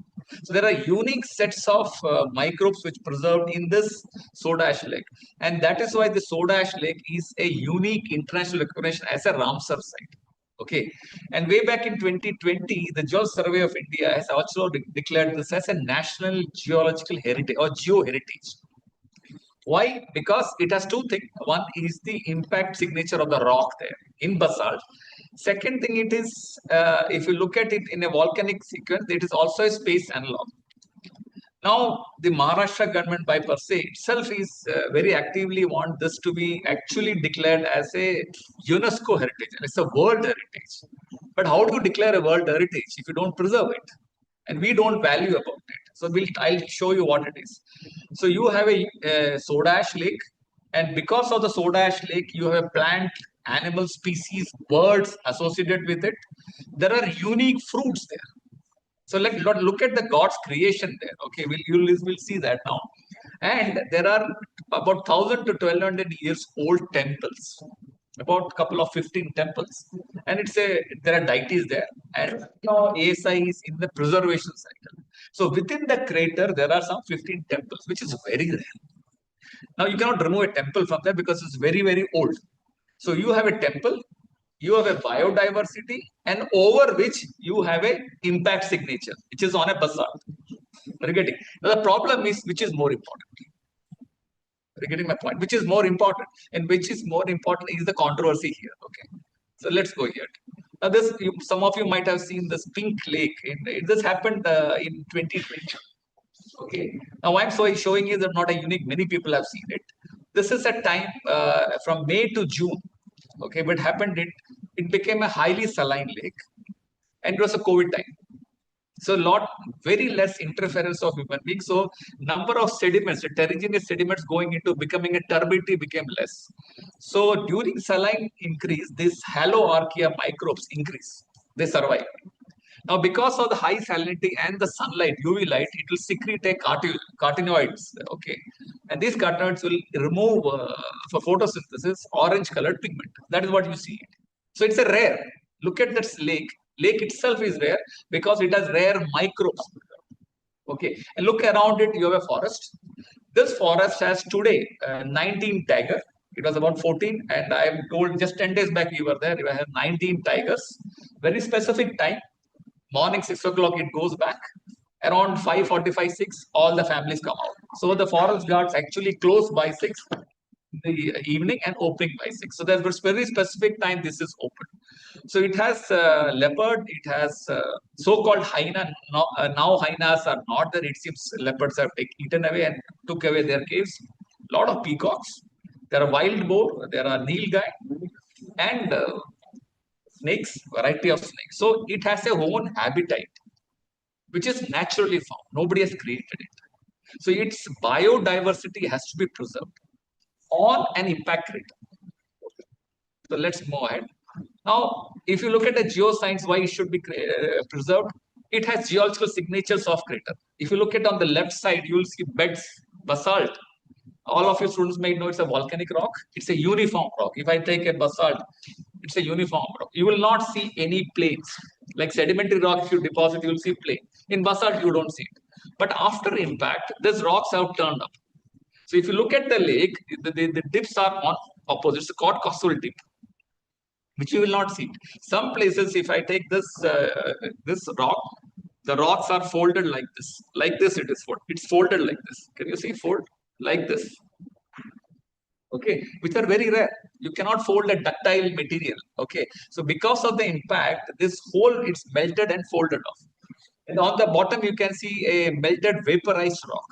So there are unique sets of microbes which preserved in this soda ash lake. And that is why the soda ash lake is a unique international recognition as a Ramsar site. Okay, and way back in 2020, the Geological Survey of India has also declared this as a national geological heritage or geo-heritage. Why? Because it has two things. One is the impact signature of the rock there in basalt. Second thing, it is, if you look at it in a volcanic sequence, it is also a space analog. Now, the Maharashtra government by per se itself is very actively want this to be actually declared as a UNESCO heritage. It's a world heritage. But how do you declare a world heritage if you don't preserve it? And we don't value about it. So I'll show you what it is. So you have a soda ash lake. And because of the soda ash lake, you have a plant, animal species, birds associated with it. There are unique fruits there. So let's look at the God's creation there. Okay, we'll see that now. And there are about 1,000 to 1,200 years old temples, about a couple of 15 temples, and there are deities there. And now ASI is in the preservation cycle. So within the crater there are some 15 temples, which is very rare. Now you cannot remove a temple from there because it's very, very old. So you have a temple, you have a biodiversity, and over which you have a impact signature, which is on a basalt. Are you getting? Now the problem is which is more important. Are you getting my point? Which is more important, and which is more important is the controversy here. Okay, so let's go here. Now this, some of you might have seen this pink lake. This happened in 2020. Okay. Now why I'm showing you that not a unique. Many people have seen it. This is a time from May to June. Okay, what happened? It became a highly saline lake, and it was a COVID time. So very less interference of human beings. So number of sediments, heterogeneous sediments going into becoming a turbidity became less. So during saline increase, this haloarchaea microbes increase. They survive. Now, because of the high salinity and the sunlight, UV light, it will secrete a carotenoids. Okay, and these carotenoids will remove for photosynthesis orange colored pigment. That is what you see. So it's a rare. Look at that lake. Lake itself is rare because it has rare microbes. Okay, and look around it. You have a forest. This forest has today 19 tigers. It was about 14, and I am told just 10 days back we were there. We had 19 tigers. Very specific time. Morning 6 o'clock it goes back. Around 5:45, 6, all the families come out. So the forest guards actually close by 6 in the evening and opening by 6. So there's a very specific time this is open. So it has leopard, it has so-called hyena. Now hyenas are not there. It seems leopards have eaten away and took away their caves. A lot of peacocks. There are wild boar, there are nilgai, and snakes, variety of snakes. So it has a own habitat, which is naturally found. Nobody has created it. So its biodiversity has to be preserved on an impact crater. So let's move ahead. Now, if you look at the geoscience, why it should be preserved, it has geological signatures of crater. If you look at on the left side, you will see beds, basalt. All of your students may know it's a volcanic rock. It's a uniform rock. If I take a basalt, it's a uniform rock. You will not see any planes. Like sedimentary rock, if you deposit, you will see plane. In basalt, you don't see it. But after impact, these rocks have turned up. So if you look at the lake, the dips are on opposite. It's a causal dip, which you will not see. Some places, if I take this this rock, the rocks are folded like this. Like this, it is folded. It's folded like this. Can you see fold? Like this. Okay, which are very rare. You cannot fold a ductile material. Okay, so because of the impact, this whole it's melted and folded off. And on the bottom, you can see a melted vaporized rock.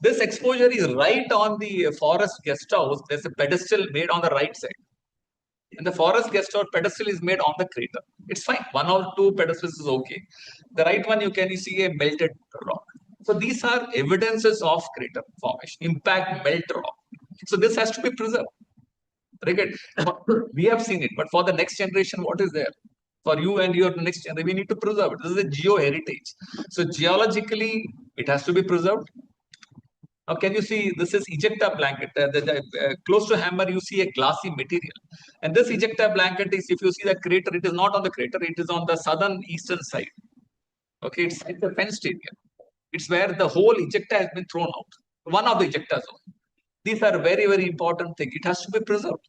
This exposure is right on the forest guest house. There's a pedestal made on the right side. And the forest guest house pedestal is made on the crater. It's fine. 1 or 2 pedestals is okay. The right one, you can see a melted rock. So these are evidences of crater formation, impact melt rock. So this has to be preserved. Right? We have seen it, but for the next generation, what is there? For you and your next generation, we need to preserve it. This is a geo-heritage. So geologically, it has to be preserved. Now, can you see this is ejecta blanket? Close to hammer, you see a glassy material. And this ejecta blanket is, if you see the crater, it is not on the crater, it is on the southern eastern side. Okay, it's a fenced area. It's where the whole ejecta has been thrown out. One of the ejecta zones. These are very, very important things. It has to be preserved.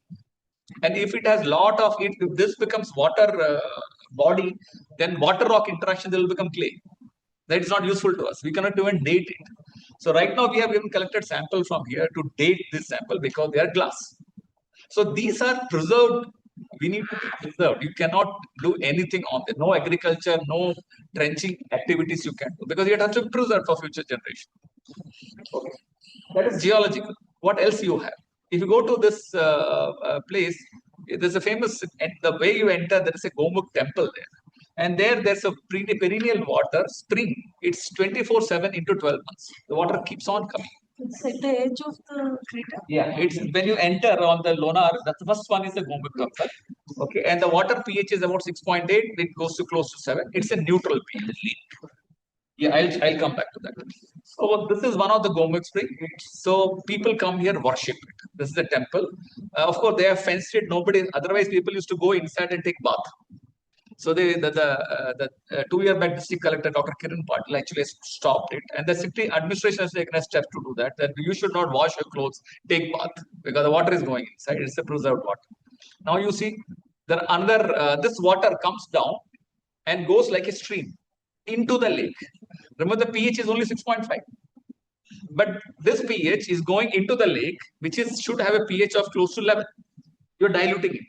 And if it has lot of it, if this becomes water body, then water rock interaction, they will become clay. That is not useful to us. We cannot even date it. So right now we have even collected sample from here to date this sample because they are glass. So these are preserved. We need to be preserved. You cannot do anything on them. No agriculture, no trenching activities you can do because you have to preserve for future generation. Okay. That is geological. What else you have? If you go to this place, there's a famous, the way you enter, there is a Gomukh temple there. And there's a perennial water spring. It's 24/7 into 12 months. The water keeps on coming. It's at the edge of the crater. Yeah, it's when you enter on the Lonar, the first one is the Gomukh temple. Okay, and the water pH is about 6.8. It goes to close to 7. It's a neutral pH. Yeah, I'll come back to that. So this is one of the Gomukh spring. So people come here worship it. This is the temple. Of course, they have fenced it. Nobody. Otherwise, people used to go inside and take bath. So the 2-year back district collector Dr. Kiran Patil actually stopped it, and the city administration has taken a step to do that. That you should not wash your clothes, take bath because the water is going inside. It's a preserved water. Now you see this water comes down and goes like a stream into the lake. Remember, the pH is only 6.5. But this pH is going into the lake, which should have a pH of close to 11. You're diluting it.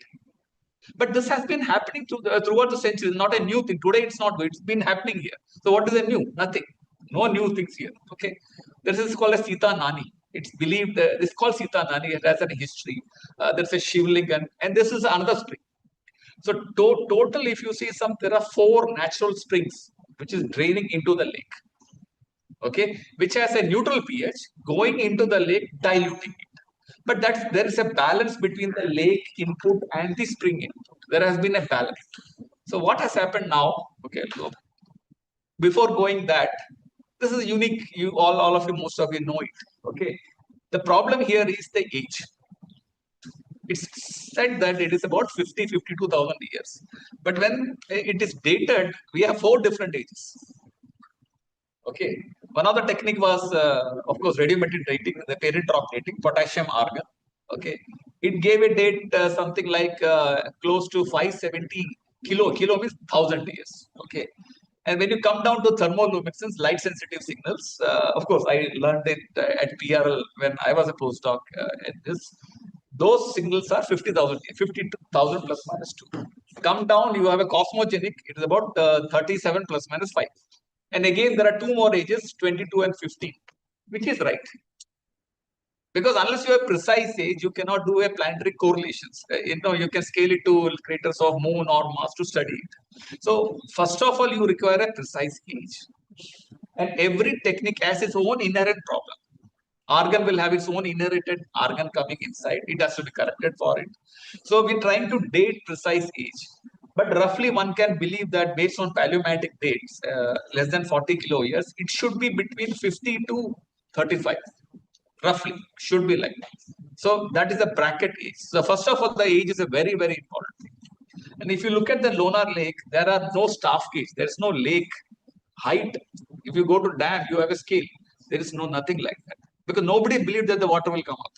But this has been happening throughout the centuries, not a new thing. Today it's not good. It's been happening here. So what is the new? Nothing. No new things here. Okay. This is called a Sita Nani. It's believed it's called Sita Nani. It has a history. There's a Shivlingam, and this is another spring. So total, if you see there are 4 natural springs which is draining into the lake. Okay, which has a neutral pH going into the lake, diluting it. But there is a balance between the lake input and the spring input. There has been a balance. So what has happened now? Okay, so before going that, this is unique. All of you, most of you know it. Okay, the problem here is the age. It's said that it is about 52,000 years. But when it is dated, we have 4 different ages. Okay, one of the technique was, of course, radiometric dating, the parent rock dating, potassium argon. Okay, it gave a date something like close to 570 kilo. Kilo means 1,000 years. Okay, and when you come down to thermoluminescence, light sensitive signals, of course, I learned it at PRL when I was a postdoc at this. Those signals are 50,000 plus minus 2. Come down, you have a cosmogenic, it is about 37 plus minus 5. And again, there are 2 more ages, 22 and 15, which is right. Because unless you have precise age, you cannot do a planetary correlations. You can scale it to craters of Moon or Mars to study it. So first of all, you require a precise age. And every technique has its own inherent problem. Argon will have its own inherited argon coming inside. It has to be corrected for it. So we're trying to date precise age. But roughly one can believe that based on paleomatic dates, less than 40 kilo years, it should be between 50 to 35. Roughly, should be like that. So that is a bracket age. So first of all, the age is a very, very important thing. And if you look at the Lonar Lake, there are no staff gauge. There is no lake height. If you go to dam, you have a scale. There is nothing like that. Because nobody believed that the water will come up.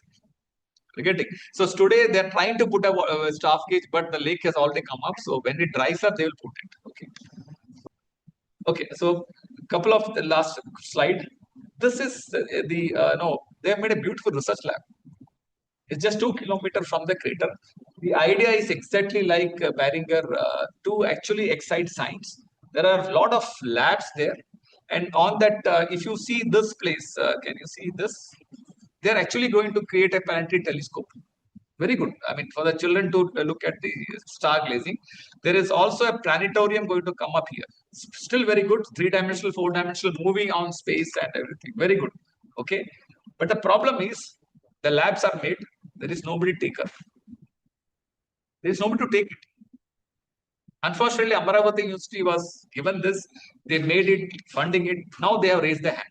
You're getting? So today they're trying to put a staff gauge, but the lake has already come up. So when it dries up, they will put it. Okay. Okay. So a couple of the last slide. This is they have made a beautiful research lab. It's just 2 kilometers from the crater. The idea is exactly like Beringer to actually excite science. There are a lot of labs there. And on that, if you see this place, can you see this? They're actually going to create a planetary telescope. Very good. I mean, for the children to look at the star gazing. There is also a planetarium going to come up here. Still very good. 3-dimensional, 4-dimensional, moving on space and everything. Very good. Okay. But the problem is the labs are made. There is nobody taker. There is nobody to take it. Unfortunately, Amaravati University was given this. They made it, funding it. Now they have raised their hand.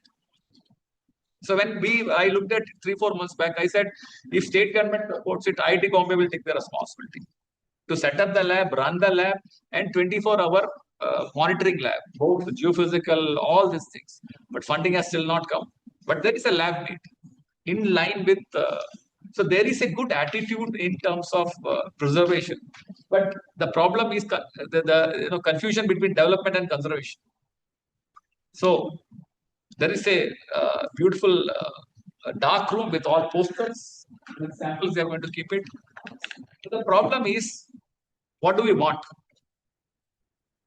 So when I looked at 3-4 months back, I said, if state government supports it, IIT Bombay will take the responsibility to set up the lab, run the lab, and 24-hour monitoring lab, both geophysical, all these things. But funding has still not come. But there is a lab made in line with. So there is a good attitude in terms of preservation. But the problem is the confusion between development and conservation. So there is a beautiful dark room with all posters. With samples, they are going to keep it. So the problem is, what do we want?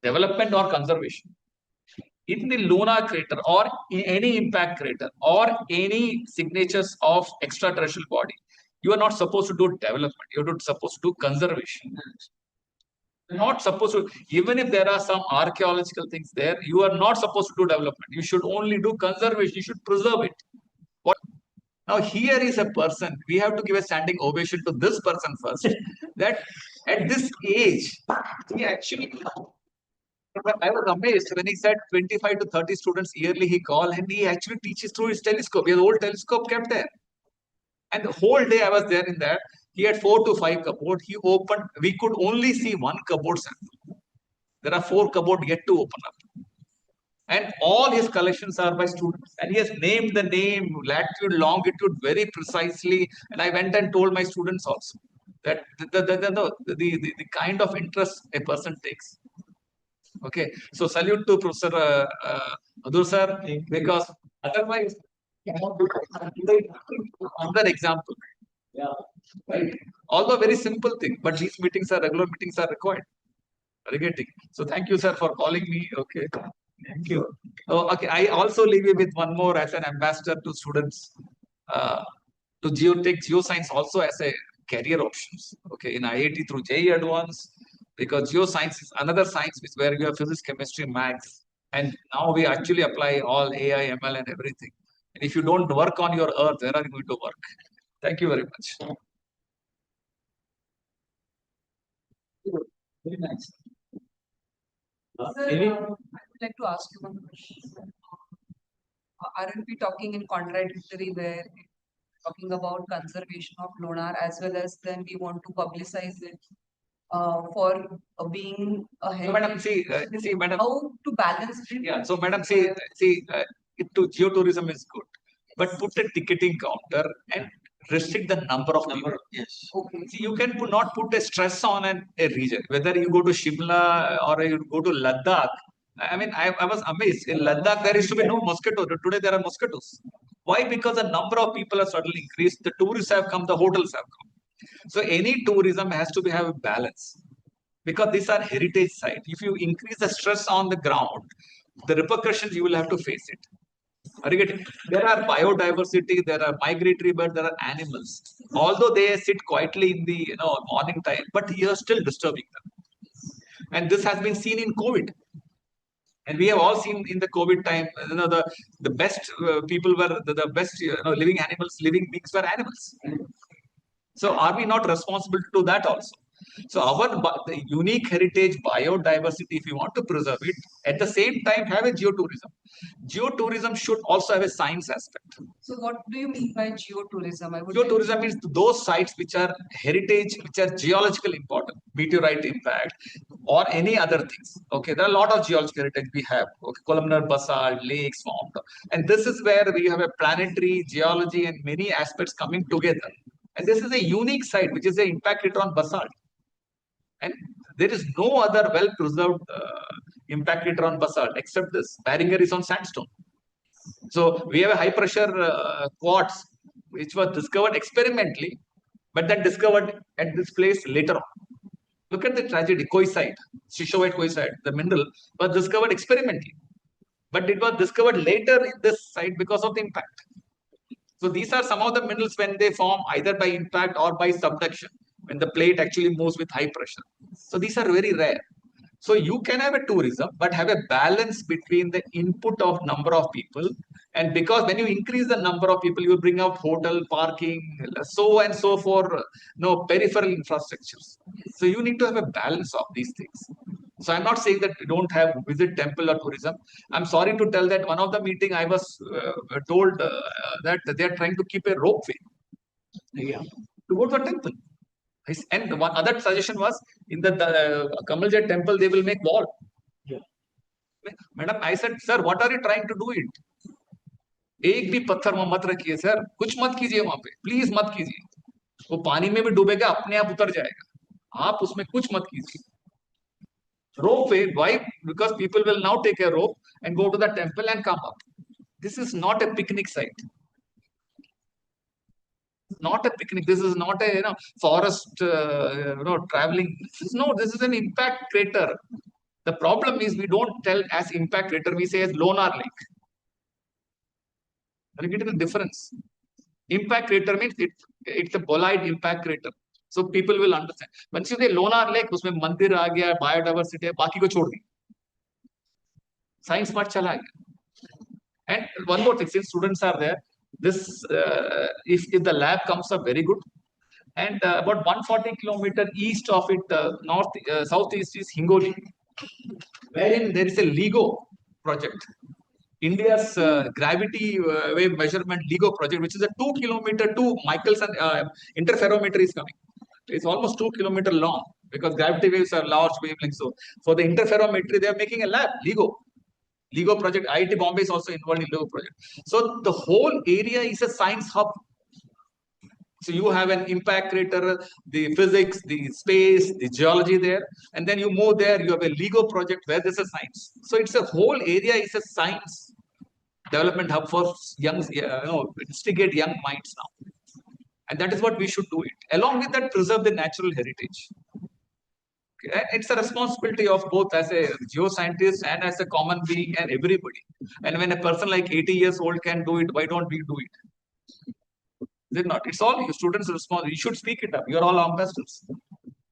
Development or conservation? In the lunar crater or in any impact crater or any signatures of extraterrestrial body, you are not supposed to do development. You are not supposed to do conservation. You're not supposed to, even if there are some archaeological things there, you are not supposed to do development. You should only do conservation. You should preserve it. Now, here is a person, we have to give a standing ovation to this person first, that at this age, he actually, I was amazed when he said 25 to 30 students yearly he called, and he actually teaches through his telescope. He has an old telescope kept there. And the whole day I was there in that, he had 4 to 5 cupboards. He opened, we could only see 1 cupboard sample. There are 4 cupboards yet to open up. And all his collections are by students. And he has named the name, latitude, longitude very precisely. And I went and told my students also. that the kind of interest a person takes. Okay, so salute to Professor Madhur sir, because otherwise cannot do another example. Yeah, right. Although very simple thing, but these regular meetings are required. Are you getting? So thank you, sir, for calling me. Okay. Thank you. Oh, okay. I also leave you with one more as an ambassador to students to take geoscience also as a career options. Okay, in IIT through JEE Advanced, because geoscience is another science which where you have physics, chemistry, maths, and now we actually apply all AI, ML, and everything. And if you don't work on your earth, where are you going to work? Thank you very much. Very nice. Sir, I would like to ask you one question. Aren't we talking in contradictory where talking about conservation of lunar as well as then we want to publicize it for being a So, madam, see, madam. How to balance it? Yeah. So, madam, to geotourism is good, but put a ticketing counter and restrict the number of people. Yes. Okay. See, you can not put a stress on a region, whether you go to Shimla or you go to Ladakh. I mean, I was amazed. In Ladakh, there used to be no mosquitoes. Today, there are mosquitoes. Why? Because the number of people have suddenly increased. The tourists have come, the hotels have come. So, any tourism has to have a balance, because these are heritage sites. If you increase the stress on the ground, the repercussions you will have to face it. There are biodiversity, there are migratory birds, there are animals. Although they sit quietly in the morning time, but you are still disturbing them. And this has been seen in COVID. And we have all seen in the COVID time, the best people were the best living animals, living beings were animals. So are we not responsible to do that also? So the unique heritage biodiversity, if you want to preserve it, at the same time have a geotourism. Geotourism should also have a science aspect. So what do you mean by geotourism? Geotourism means those sites which are heritage, which are geologically important, meteorite impact, or any other things. Okay, there are a lot of geological heritage we have. Okay, columnar basalt, lakes formed, and this is where we have a planetary geology and many aspects coming together. And this is a unique site, which is an impact crater on basalt. And there is no other well-preserved impact crater on basalt except this. Baringer is on sandstone. So we have a high-pressure quartz, which was discovered experimentally, but then discovered at this place later on. Look at the tragedy, coesite, shishowite coesite, the mineral was discovered experimentally, but it was discovered later in this site because of the impact. So these are some of the minerals when they form either by impact or by subduction, when the plate actually moves with high pressure. So these are very rare. So you can have a tourism, but have a balance between the input of number of people. And because when you increase the number of people, you bring out hotel, parking, so and so for peripheral infrastructures. So you need to have a balance of these things. So I'm not saying that you don't have visit temple or tourism. I'm sorry to tell that one of the meeting I was told that they are trying to keep a ropeway to go to a temple. And one other suggestion was in the Kamaljet temple they will make wall. Yeah. Madam, I said, sir, what are you trying to do it? एक भी पत्थर वहां मत रखिए sir, कुछ मत कीजिए वहां पे, प्लीज मत कीजिए. वो पानी में भी डूबेगा, अपने आप उतर जाएगा. आप उसमें कुछ मत कीजिए. Rope way, why? Because people will now take a rope and go to the temple and come up. This is not a picnic site. Not a picnic. This is not a forest traveling. This is an impact crater. The problem is we don't tell as impact crater, we say as Lonar Lake. Are you getting the difference? Impact crater means it's a bolide impact crater. So people will understand. Once you say Lonar Lake, उसमें मंदिर आ गया, biodiversity, बाकी को छोड़ दी. Science part chala gaya. And one more thing, since students are there, this if the lab comes up, very good. And about 140 kilometers east of it, southeast is Hingoli, wherein there is a LIGO project. India's gravity wave measurement LIGO project, which is a 2 kilometer, 2 Michelson interferometer is coming. It's almost 2 kilometers long because gravity waves are large wavelengths. So for the interferometry, they are making a lab, LIGO project. IIT Bombay is also involved in LIGO project. So the whole area is a science hub. So you have an impact crater, the physics, the space, the geology there, and then you move there, you have a LEGO project where there's a science. So it's a whole area is a science development hub for young, instigate young minds now. And that is what we should do it. Along with that, preserve the natural heritage. Okay? It's a responsibility of both as a geoscientist and as a common being and everybody. And when a person like 80 years old can do it, why don't we do it? Is it not? It's all you students' responsibility. You should speak it up. You're all ambassadors.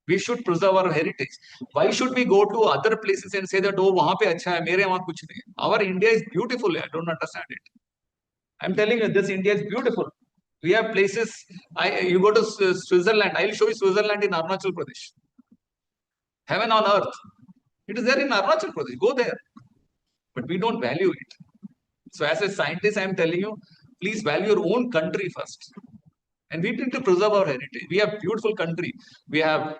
We should preserve our heritage. Why should we go to other places and say that, oh, wahan pe acha hai, mere wahan kuch nahi. Our India is beautiful. I don't understand it. I'm telling you, this India is beautiful. We have places. You go to Switzerland. I'll show you Switzerland in Arunachal Pradesh. Heaven on earth. It is there in Arunachal Pradesh. Go there. But we don't value it. So as a scientist, I'm telling you, please value your own country first. And we need to preserve our heritage. We have beautiful country. We have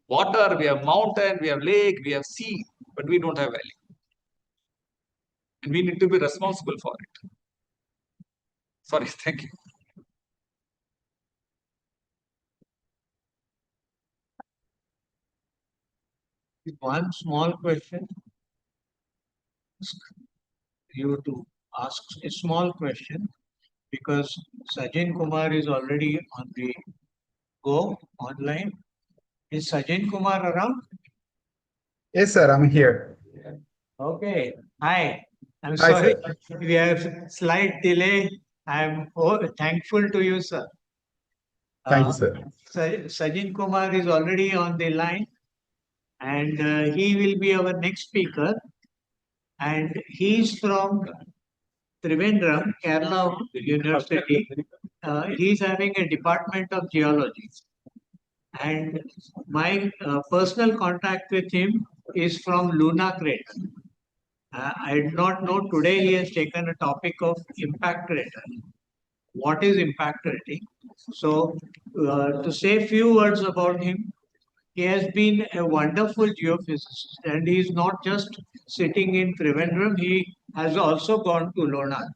water, we have mountain, we have lake, we have sea, but we don't have valley. And we need to be responsible for it. Sorry, thank you. One small question. You to ask a small question because Sajin Kumar is already on the go online. Is Sajin Kumar around? Yes, sir, I'm here. Okay. Hi. I'm Hi, sorry. sir. We have slight delay. I'm thankful to you, sir. Thank you, sir. Sajin Kumar is already on the line and he will be our next speaker. And he's from Trivandrum, Kerala University. He's having a department of geology. And my personal contact with him is from Luna Crater. I did not know today he has taken a topic of impact crater. What is impact crater? So, to say a few words about him, he has been a wonderful geophysicist and he is not just sitting in Trivandrum, he has also gone to Lonar.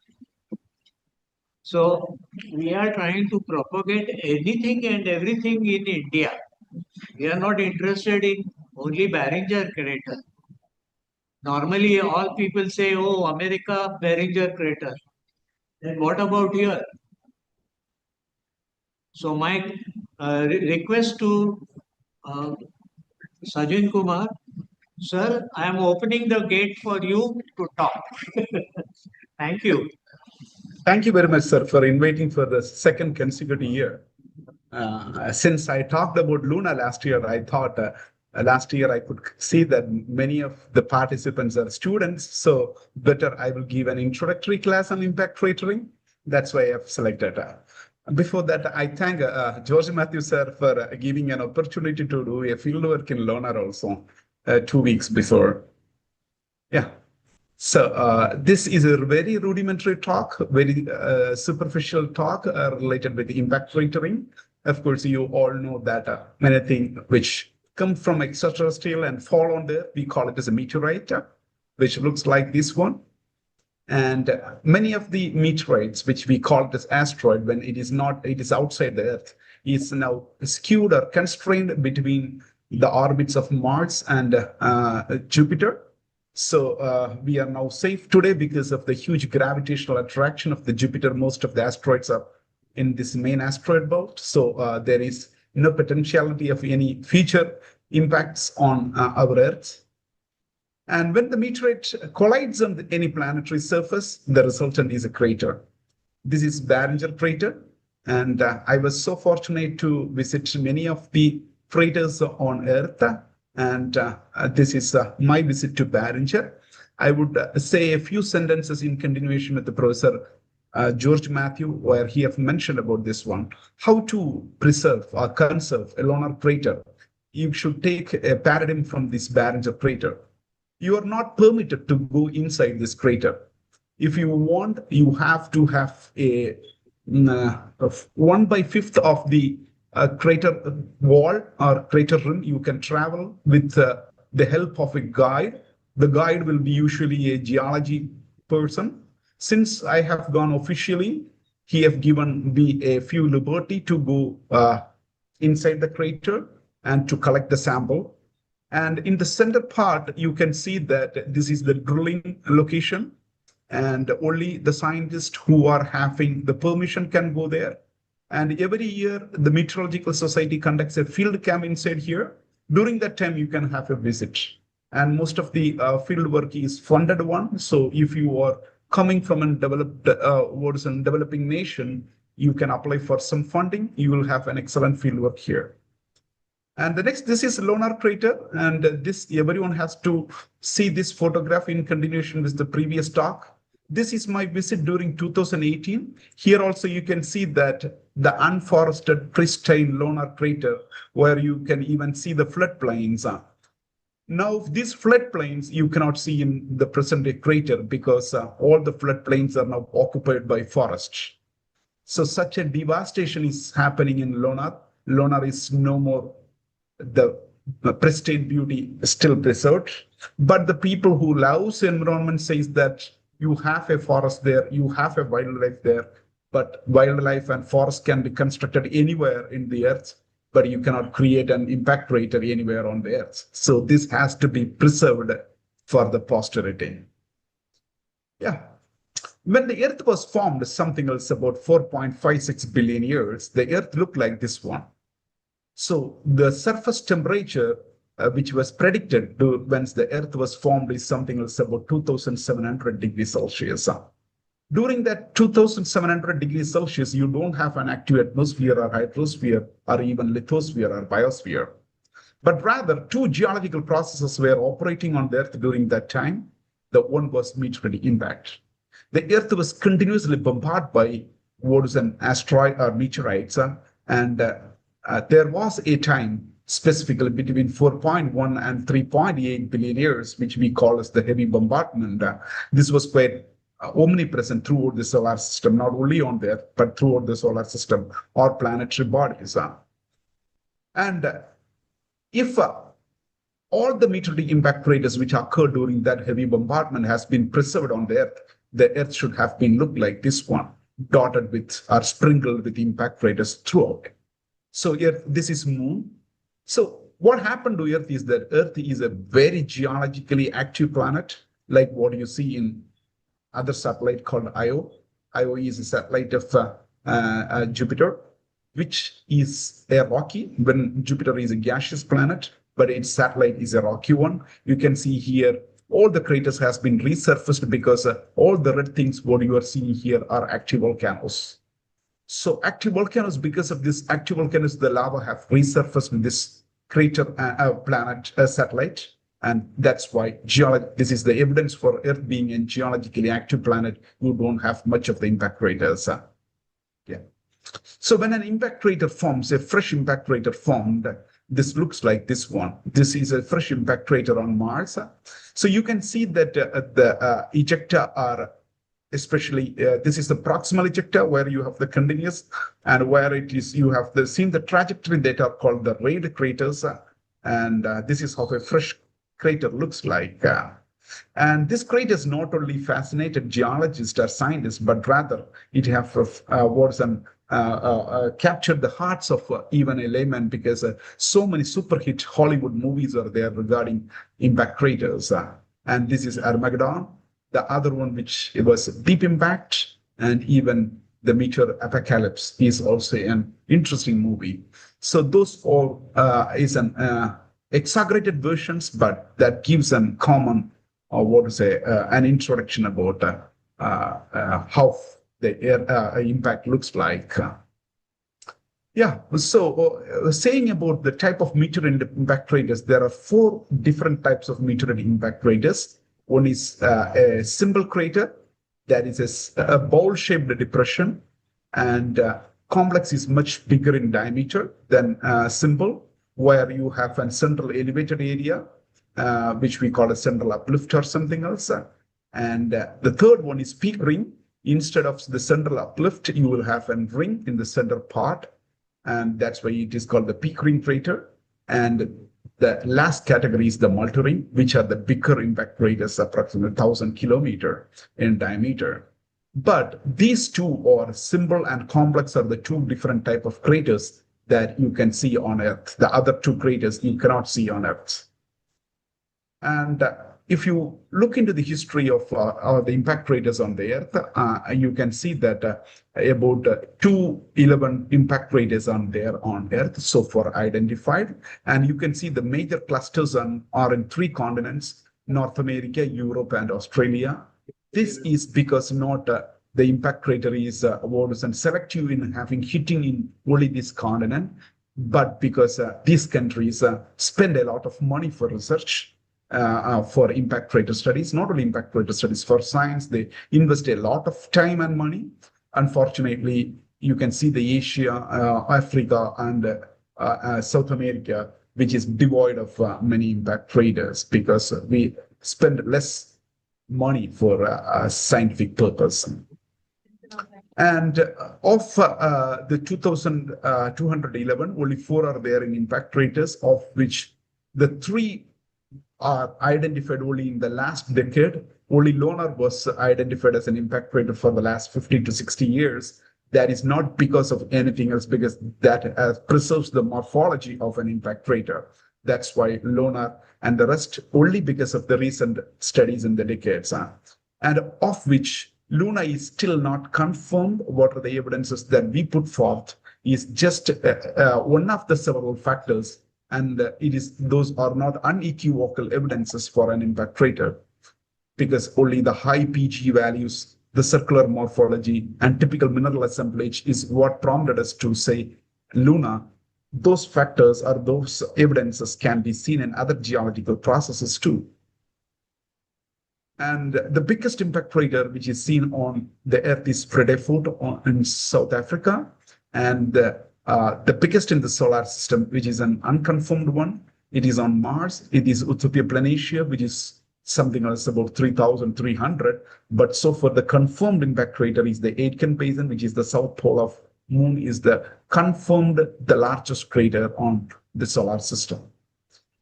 So, we are trying to propagate anything and everything in India. We are not interested in only Barringer crater. Normally, all people say, oh, America, Barringer crater. Then what about here? So my request to Sajin Kumar, sir, I am opening the gate for you to talk. Thank you. Thank you very much, sir, for inviting for the second consecutive year. Since I talked about Luna last year, I thought last year I could see that many of the participants are students. So better I will give an introductory class on impact cratering. That's why I've selected. Before that, I thank George Matthew, sir, for giving an opportunity to do a field work in Lonar also 2 weeks before. Yeah. So this is a very rudimentary talk, very superficial talk related with impact cratering. Of course, you all know that many things which come from extraterrestrial and fall on there, we call it as a meteorite, which looks like this one. And many of the meteorites, which we call it as asteroid, when it is not, it is outside the Earth, is now skewed or constrained between the orbits of Mars and Jupiter. So we are now safe today because of the huge gravitational attraction of the Jupiter. Most of the asteroids are in this main asteroid belt. So there is no potentiality of any future impacts on our Earth. And when the meteorite collides on any planetary surface, the resultant is a crater. This is Barringer crater. And I was so fortunate to visit many of the craters on Earth. And this is my visit to Barringer. I would say a few sentences in continuation with the professor George Matthew, where he have mentioned about this one. How to preserve or conserve a Lonar crater. You should take a paradigm from this Barringer crater. You are not permitted to go inside this crater. If you want, you have to have a 1/5 of the crater wall or crater rim. You can travel with the help of a guide. The guide will be usually a geology person. Since I have gone officially, he have given me a few liberty to go inside the crater and to collect the sample. And in the center part, you can see that this is the drilling location, and only the scientists who are having the permission can go there. And every year, the Meteorological Society conducts a field camp inside here. During that time, you can have a visit. And most of the field work is funded one. So if you are coming from a developing nation, you can apply for some funding. You will have an excellent field work here. And the next, this is Lunar crater, and this everyone has to see this photograph in continuation with the previous talk. This is my visit during 2018. Here also you can see that the unforested pristine Lunar crater, where you can even see the floodplains. Now these floodplains you cannot see in the present day crater because all the floodplains are now occupied by forests. So such a devastation is happening in Lunar. Lunar is no more the pristine beauty still preserved, but the people who loves environment says that you have a forest there, you have a wildlife there, but wildlife and forest can be constructed anywhere in the earth, but you cannot create an impact crater anywhere on the earth. So this has to be preserved for the posterity. Yeah. When the earth was formed, something else about 4.56 billion years, the earth looked like this one. So the surface temperature, which was predicted when the earth was formed, is something else about 2,700 degrees Celsius. During that 2,700 degrees Celsius, you don't have an active atmosphere or hydrosphere or even lithosphere or biosphere. But rather, two geological processes were operating on the earth during that time. The one was meteorite impact. The earth was continuously bombarded by what is an asteroid or meteorites, and there was a time specifically between 4.1 and 3.8 billion years, which we call as the heavy bombardment. This was quite omnipresent throughout the solar system, not only on the Earth, but throughout the solar system or planetary bodies. And if all the meteorite impact craters which occurred during that heavy bombardment has been preserved on the Earth should have been looked like this one, dotted with or sprinkled with impact craters throughout. So Earth, this is Moon. So what happened to Earth is that Earth is a very geologically active planet, like what you see in other satellite called Io. Io is a satellite of Jupiter, which is a rocky, when Jupiter is a gaseous planet, but its satellite is a rocky one. You can see here, all the craters has been resurfaced because all the red things what you are seeing here are active volcanoes. So active volcanoes, because of this active volcanoes, the lava have resurfaced in this crater planet satellite. And that's why this is the evidence for Earth being a geologically active planet. You don't have much of the impact craters. Yeah. So when an impact crater forms, a fresh impact crater formed, this looks like this one. This is a fresh impact crater on Mars. So you can see that the ejecta are, especially this is the proximal ejecta where you have the continuous, and where it is you have seen the trajectory that are called the rayed craters, and this is how a fresh crater looks like. And this crater has not only fascinated geologists or scientists, but rather it have captured the hearts of even a layman, because so many super hit Hollywood movies are there regarding impact craters. And this is Armageddon. The other one, which it was Deep Impact, and even the Meteor Apocalypse is also an interesting movie. So those all is an exaggerated versions, but that gives them common, or an introduction about how the impact looks like. Yeah, so saying about the type of meteorite impact craters, there are 4 different types of meteorite impact craters. One is a simple crater, that is a bowl-shaped depression, and complex is much bigger in diameter than simple, where you have a central elevated area, which we call a central uplift or something else. And the third one is peak ring. Instead of the central uplift, you will have a ring in the center part, and that's why it is called the peak ring crater. And the last category is the multi-ring, which are the bigger impact craters, approximately 1,000 kilometers in diameter. But these two are simple and complex are the two different type of craters that you can see on Earth. The other two craters you cannot see on Earth. And if you look into the history of the impact craters on the Earth, you can see that about 211 impact craters on Earth so far identified. And you can see the major clusters are in 3 continents, North America, Europe, and Australia. This is because not the impact crater is wasn't selective in hitting in only this continent, but because these countries spend a lot of money for research, for impact crater studies, not only impact crater studies, for science, they invest a lot of time and money. Unfortunately, you can see the Asia, Africa, and South America, which is devoid of many impact craters because we spend less money for scientific purpose. And of the 2,211, only 4 are there in impact craters, of which the 3 are identified only in the last decade. Only Lunar was identified as an impact crater for the last 50 to 60 years. That is not because of anything else, because that preserves the morphology of an impact crater. That's why Lunar and the rest only because of the recent studies in the decades. And of which Luna is still not confirmed. What are the evidences that we put forth is just one of the several factors, and those are not unequivocal evidences for an impact crater, because only the high PG values, the circular morphology, and typical mineral assemblage is what prompted us to say Luna. Those factors or those evidences can be seen in other geological processes too. And the biggest impact crater which is seen on the Earth is Fredefort in South Africa, and the biggest in the solar system, which is an unconfirmed one. It is on Mars. It is Utopia Planitia, which is something else about 3,300. But so far, the confirmed impact crater is the Aitken Basin, which is the south pole of Moon, is the confirmed, the largest crater on the solar system.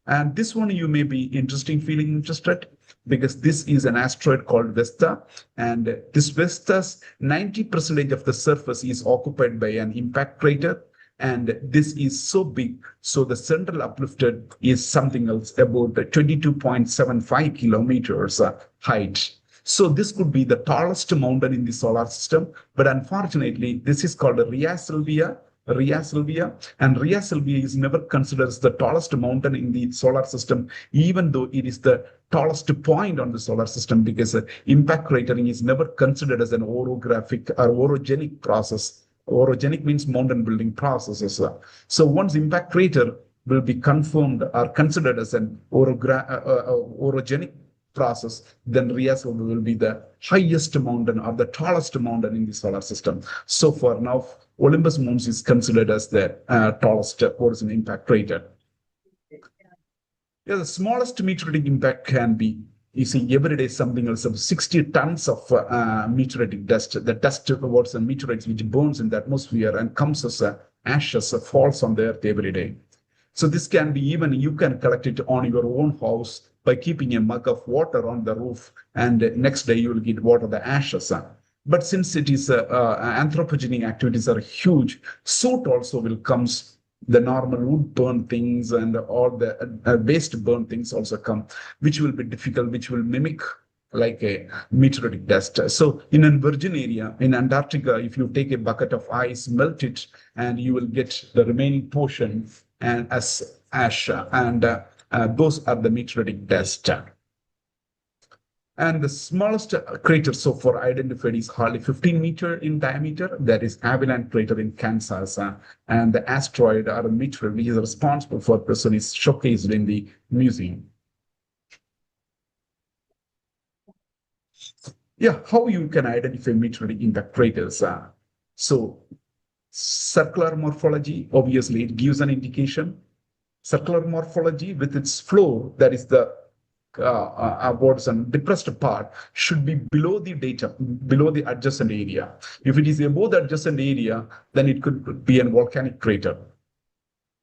And this one you may be feeling interested, because this is an asteroid called Vesta, and this Vesta's 90% of the surface is occupied by an impact crater, and this is so big, so the central uplifted is something else about 22.75 kilometers height. So this could be the tallest mountain in the solar system, but unfortunately, this is called Rhea Silvia, and Rhea Silvia is never considered as the tallest mountain in the solar system, even though it is the tallest point on the solar system, because impact cratering is never considered as an orographic or orogenic process. Orogenic means mountain building processes. So once impact crater will be confirmed or considered as an orogenic process, then Rhea Silvia will be the highest mountain or the tallest mountain in the solar system. So far now, Olympus Mons is considered as the tallest origin impact crater. Yeah, the smallest meteoritic impact can be, you see, every day something else of 60 tons of meteoritic dust. The dust towards the meteorites which burns in the atmosphere and comes as ashes, falls on the earth every day. So this can be even, you can collect it on your own house by keeping a mug of water on the roof, and next day you will get water the ashes. But since it is anthropogenic activities are huge, soot also will comes. The normal wood burn things and all the waste burn things also come, which will be difficult, which will mimic like a meteoritic dust. So in a virgin area in Antarctica, if you take a bucket of ice, melt it, and you will get the remaining portion and as ash, and those are the meteoritic dust. And the smallest crater so far identified is hardly 15 meters in diameter. That is Abilene crater in Kansas. And the asteroid or meteor which is responsible for this one is showcased in the museum. Yeah, how you can identify meteoritic impact craters? So circular morphology, obviously it gives an indication. Circular morphology with its floor, that is the towards a depressed part, should be below the adjacent area. If it is above the adjacent area, then it could be a volcanic crater.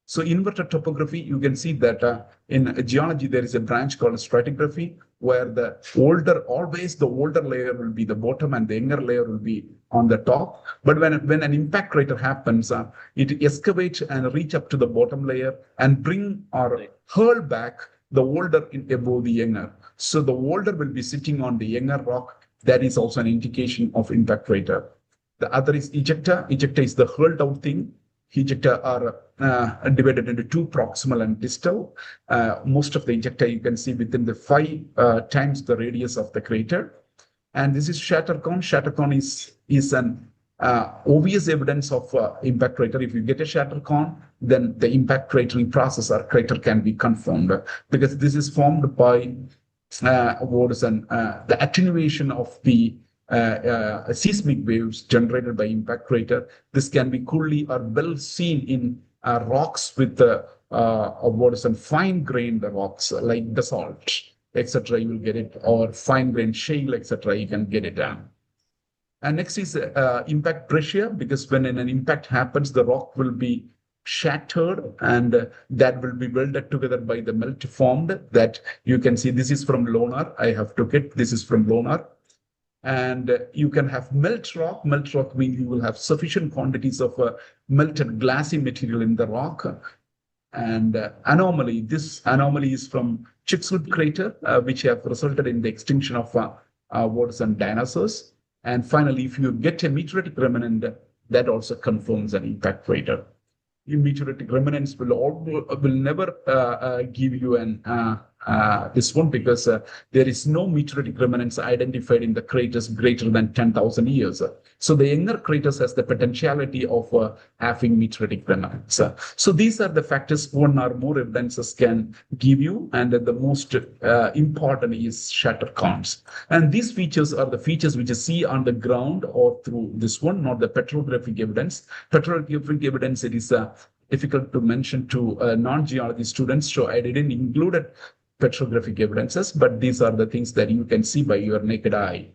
So inverted topography, you can see that in geology, there is a branch called stratigraphy, where the older layer will be the bottom and the younger layer will be on the top. But when an impact crater happens, it excavates and reach up to the bottom layer and bring or hurl back the older above the younger. So the older will be sitting on the younger rock. That is also an indication of impact crater. The other is ejecta. Ejecta is the hurled out thing. Ejecta are divided into two, proximal and distal. Most of the ejecta you can see within the 5 times the radius of the crater. And this is shatter cone. Shatter cone is an obvious evidence of impact crater. If you get a shatter cone, then the impact cratering process or crater can be confirmed, because this is formed by the attenuation of the seismic waves generated by impact crater. This can be clearly or well seen in rocks with fine-grained rocks like basalt, etc. You will get it, or fine-grained shale, etc. You can get it down. And next is impact pressure, because when an impact happens, the rock will be shattered and that will be welded together by the melt formed. That you can see. This is from Lonar. I have took it. This is from Lonar. And you can have melt rock. Melt rock means you will have sufficient quantities of melted glassy material in the rock. And anomaly. This anomaly is from Chicxulub crater, which have resulted in the extinction of dinosaurs. And finally, if you get a meteoritic remnant, that also confirms an impact crater. Meteoritic remnants will never give you this one, because there is no meteoritic remnants identified in the craters greater than 10,000 years. So the younger craters has the potentiality of having meteoritic remnants. So these are the factors one or more evidences can give you, and the most important is shatter cones. And these features are the features which you see on the ground or through this one, not the petrographic evidence. Petrographic evidence, it is difficult to mention to non-geology students, so I didn't include it petrographic evidences, but these are the things that you can see by your naked eye.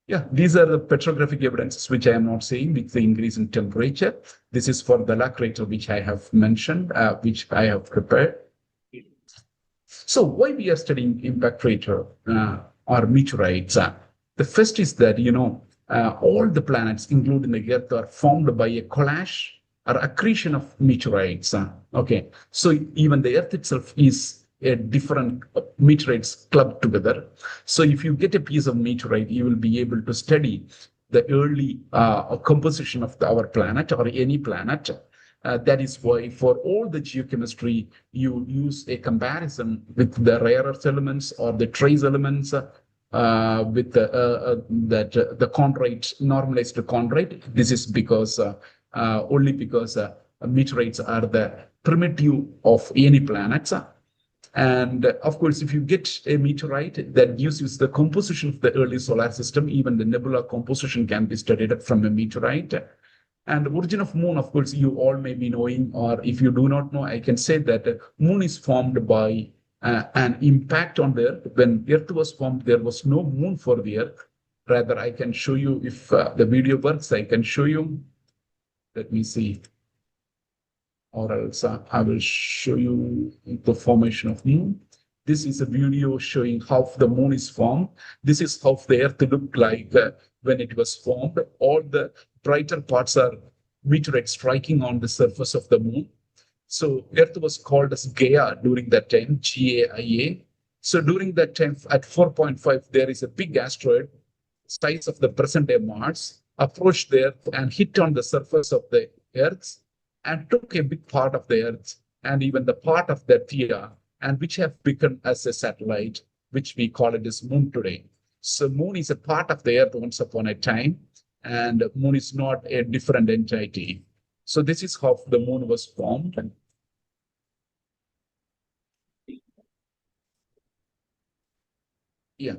Yeah, these are the petrographic evidences, which I am not saying, with the increase in temperature. This is for the La crater, which I have mentioned, which I have prepared. So why we are studying impact crater or meteorites? The first is that, all the planets, including the Earth, are formed by a collage or accretion of meteorites. Okay, so even the Earth itself is a different meteorites clubbed together. So if you get a piece of meteorite, you will be able to study the early composition of our planet or any planet. That is why for all the geochemistry, you use a comparison with the rare earth elements or the trace elements with the chondrite, normalized chondrite. This is because only because meteorites are the primitive of any planets. And of course, if you get a meteorite that gives you the composition of the early solar system, even the nebula composition can be studied from a meteorite. And the origin of moon, of course, you all may be knowing, or if you do not know, I can say that moon is formed by an impact on the Earth. When Earth was formed, there was no moon for the Earth. Rather, I can show you, if the video works, I can show you. Let me see. Or else I will show you the formation of moon. This is a video showing how the moon is formed. This is how the Earth looked like when it was formed. All the brighter parts are meteorites striking on the surface of the moon. So Earth was called as Gaia during that time, Gaia. So during that time, at 4.5, there is a big asteroid, size of the present-day Mars, approached the Earth and hit on the surface of the Earth and took a big part of the Earth and even the part of the Theia, and which have become as a satellite, which we call it as moon today. So moon is a part of the Earth once upon a time, and moon is not a different entity. So this is how the moon was formed. Yeah.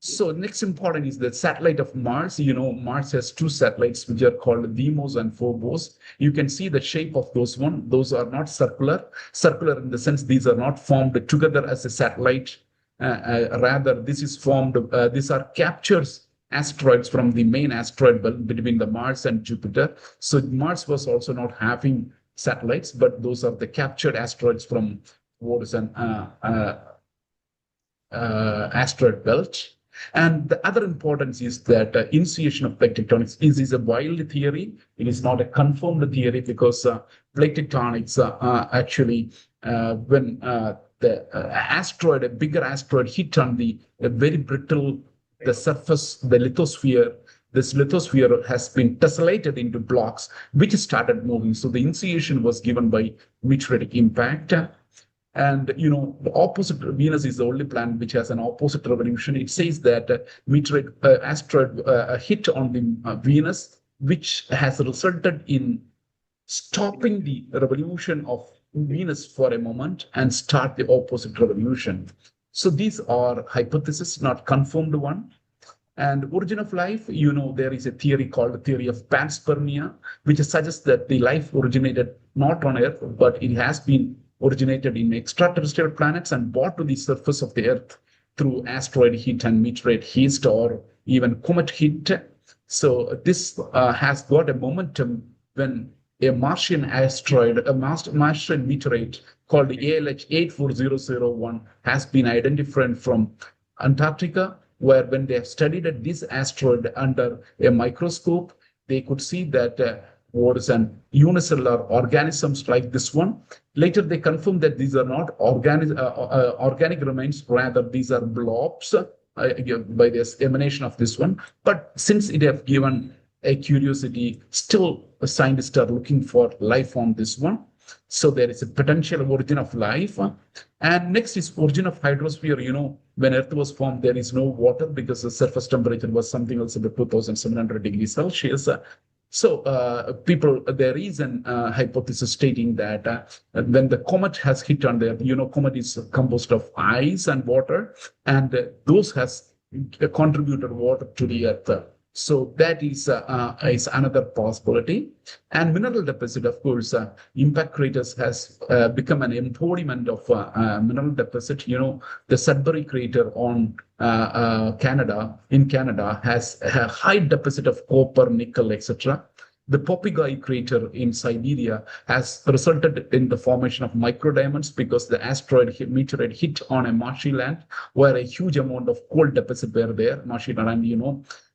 So next important is the satellite of Mars. Mars has two satellites which are called Deimos and Phobos. You can see the shape of those one. Those are not circular. Circular in the sense these are not formed together as a satellite. Rather, this is formed. These are captures asteroids from the main asteroid belt between the Mars and Jupiter. So Mars was also not having satellites, but those are the captured asteroids from what is an asteroid belt. And the other importance is that initiation of plate tectonics is a wild theory. It is not a confirmed theory because plate tectonics actually, when the asteroid, a bigger asteroid, hit on the very brittle, the surface, the lithosphere. This lithosphere has been tessellated into blocks, which started moving. So the initiation was given by meteoritic impact. And the opposite Venus is the only planet which has an opposite revolution. It says that meteorite asteroid hit on the Venus, which has resulted in stopping the revolution of Venus for a moment and start the opposite revolution. So these are hypotheses, not confirmed one. And origin of life, there is a theory called the theory of panspermia, which suggests that the life originated not on Earth, but it has been originated in extraterrestrial planets and brought to the surface of the Earth through asteroid hit and meteorite hit or even comet hit. So this has got a momentum when a Martian asteroid, a Martian meteorite called ALH 84001 has been identified from Antarctica, where when they have studied this asteroid under a microscope, they could see that what is an unicellular organisms like this one. Later, they confirmed that these are not organic remains, rather these are blobs by this emanation of this one. But since it have given a curiosity, still scientists are looking for life on this one. So there is a potential origin of life. And next is origin of hydrosphere. When Earth was formed, there is no water because the surface temperature was something else about 2700 degrees Celsius. So there is an hypothesis stating that when the comet has hit on the Earth, comet is composed of ice and water, and those has contributed water to the Earth. So that is another possibility. And mineral deposit, of course, impact craters has become an embodiment of mineral deposit. The Sudbury crater on in Canada has a high deposit of copper, nickel, etc. The Popigai crater in Siberia has resulted in the formation of microdiamonds because the meteorite hit on a marshy land where a huge amount of coal deposit were there, marshy land,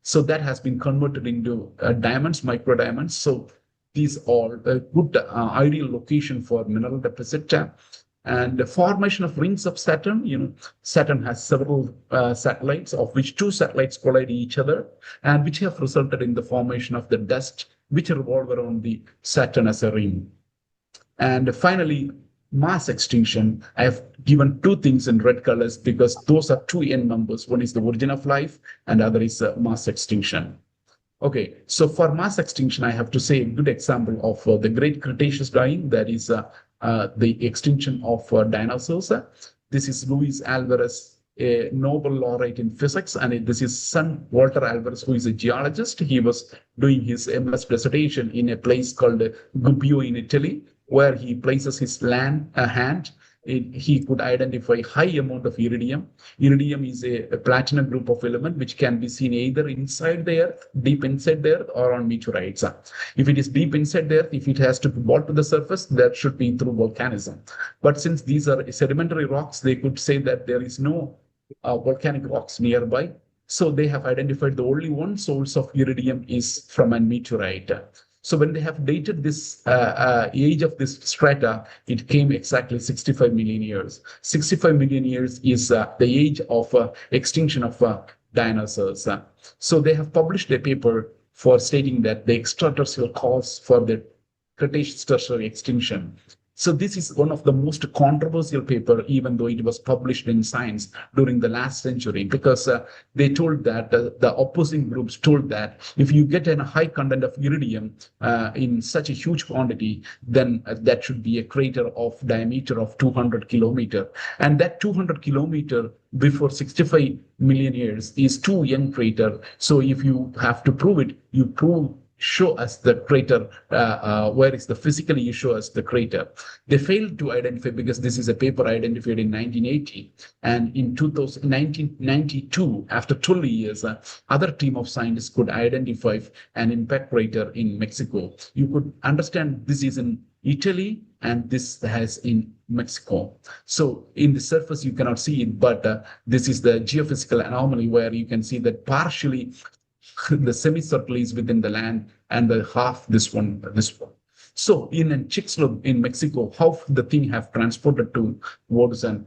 So that has been converted into diamonds, microdiamonds. So these are a good ideal location for mineral deposit. And the formation of rings of Saturn, Saturn has several satellites, of which 2 satellites collide each other, and which have resulted in the formation of the dust, which revolve around the Saturn as a ring. And finally, mass extinction. I have given 2 things in red colors because those are 2 n numbers. One is the origin of life, and other is mass extinction. Okay, so for mass extinction, I have to say a good example of the Great Cretaceous dying, that is the extinction of dinosaurs. This is Luis Alvarez, a Nobel laureate in physics, and this is son Walter Alvarez, who is a geologist. He was doing his MS dissertation in a place called Gubbio in Italy, where he places his hand. He could identify high amount of iridium. Iridium is a platinum group of element which can be seen either inside the Earth, deep inside the Earth, or on meteorites. If it is deep inside the Earth, if it has to be brought to the surface, that should be through volcanism. But since these are sedimentary rocks, they could say that there is no volcanic rocks nearby. So they have identified the only one source of iridium is from a meteorite. So when they have dated this age of this strata, it came exactly 65 million years. 65 million years is the age of extinction of dinosaurs. So they have published a paper for stating that the extraterrestrial cause for the Cretaceous tertiary extinction. So this is one of the most controversial paper, even though it was published in Science during the last century, because they told that the opposing groups told that if you get a high content of iridium in such a huge quantity, then that should be a crater of diameter of 200 kilometer. And that 200 kilometer before 65 million years is too young crater. So if you have to prove it, show us the crater, where is the physically you show us the crater. They failed to identify because this is a paper identified in 1980, and in 1992, after 12 years, other team of scientists could identify an impact crater in Mexico. You could understand this is in Italy, and this has in Mexico. So in the surface, you cannot see it, but this is the geophysical anomaly where you can see that partially the semicircle is within the land and the half this one, this one. So in a Chicxulub in Mexico, how the thing have transported to what an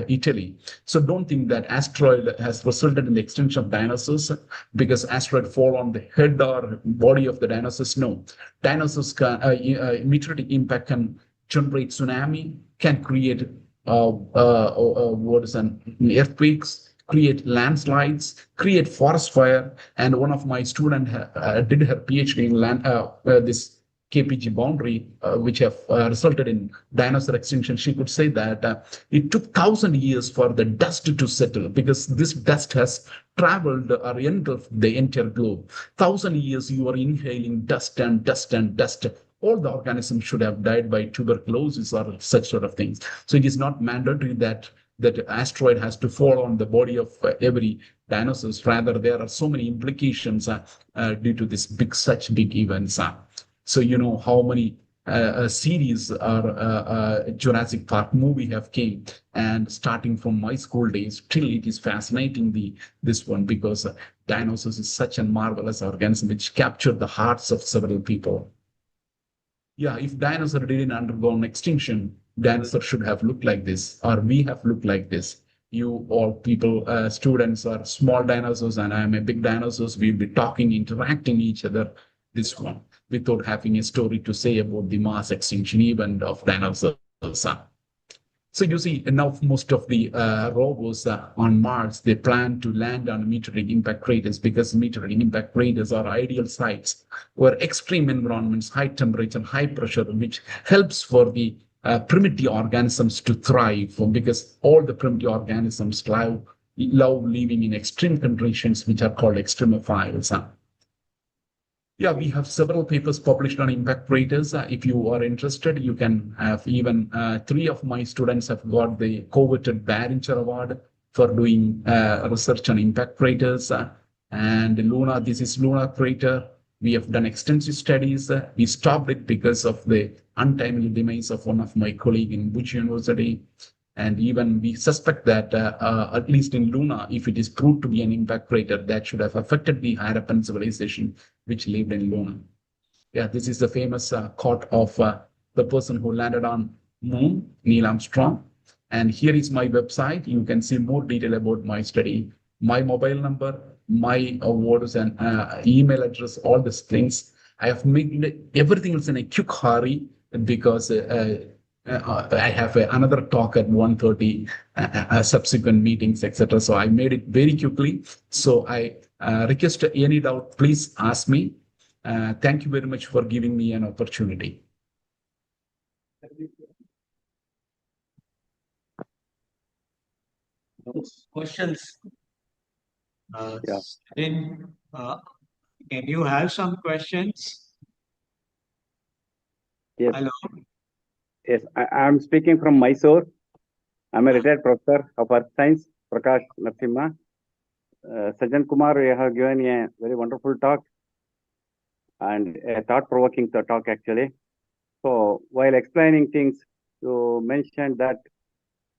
Italy. So don't think that asteroid has resulted in the extinction of dinosaurs because asteroid fall on the head or body of the dinosaurs. No, dinosaurs can meteoritic impact can generate tsunami, can create what is an earthquakes, create landslides, create forest fire. And one of my student did her PhD in land, this KPG boundary, which have resulted in dinosaur extinction. She could say that it took 1,000 years for the dust to settle because this dust has traveled or engulfed the entire globe. 1,000 years you are inhaling dust and dust and dust. All the organisms should have died by tuberculosis or such sort of things. So it is not mandatory that asteroid has to fall on the body of every dinosaurs. Rather, there are so many implications due to this such big events. So you know how many series or Jurassic Park movie have came, and starting from my school days till it is fascinating this one because dinosaurs is such a marvelous organism which captured the hearts of several people. Yeah, if dinosaur didn't undergo an extinction, dinosaur should have looked like this, or we have looked like this. You all people, students are small dinosaurs, and I am a big dinosaurs. We'll be talking, interacting each other. This one, without having a story to say about the mass extinction event of dinosaurs. So you see, now most of the rovers on Mars, they plan to land on meteoric impact craters because meteoric impact craters are ideal sites where extreme environments, high temperature, high pressure, which helps for the primitive organisms to thrive because all the primitive organisms love living in extreme conditions, which are called extremophiles. Yeah, we have several papers published on impact craters. If you are interested, you can have even 3 of my students have got the coveted Barringer Award for doing research on impact craters. And Luna, this is Luna crater. We have done extensive studies. We stopped it because of the untimely demise of one of my colleagues in Bush University. And even we suspect that at least in Luna, if it is proved to be an impact crater, that should have affected the Harappan civilization which lived in Luna. Yeah, this is the famous quote of the person who landed on Moon, Neil Armstrong. And here is my website. You can see more detail about my study, my mobile number, my awards and email address, all these things. I have made everything else in a quick hurry because I have another talk at 1:30, subsequent meetings, etc. So I made it very quickly. So I request any doubt, please ask me. Thank you very much for giving me an opportunity. Questions? Yeah. Can you have some questions? Yes. Hello. Yes, I am speaking from Mysore. I'm a retired professor of earth science, Prakash Narasimha. Sajan Kumar, you have given a very wonderful talk and a thought-provoking talk actually. So while explaining things, you mentioned that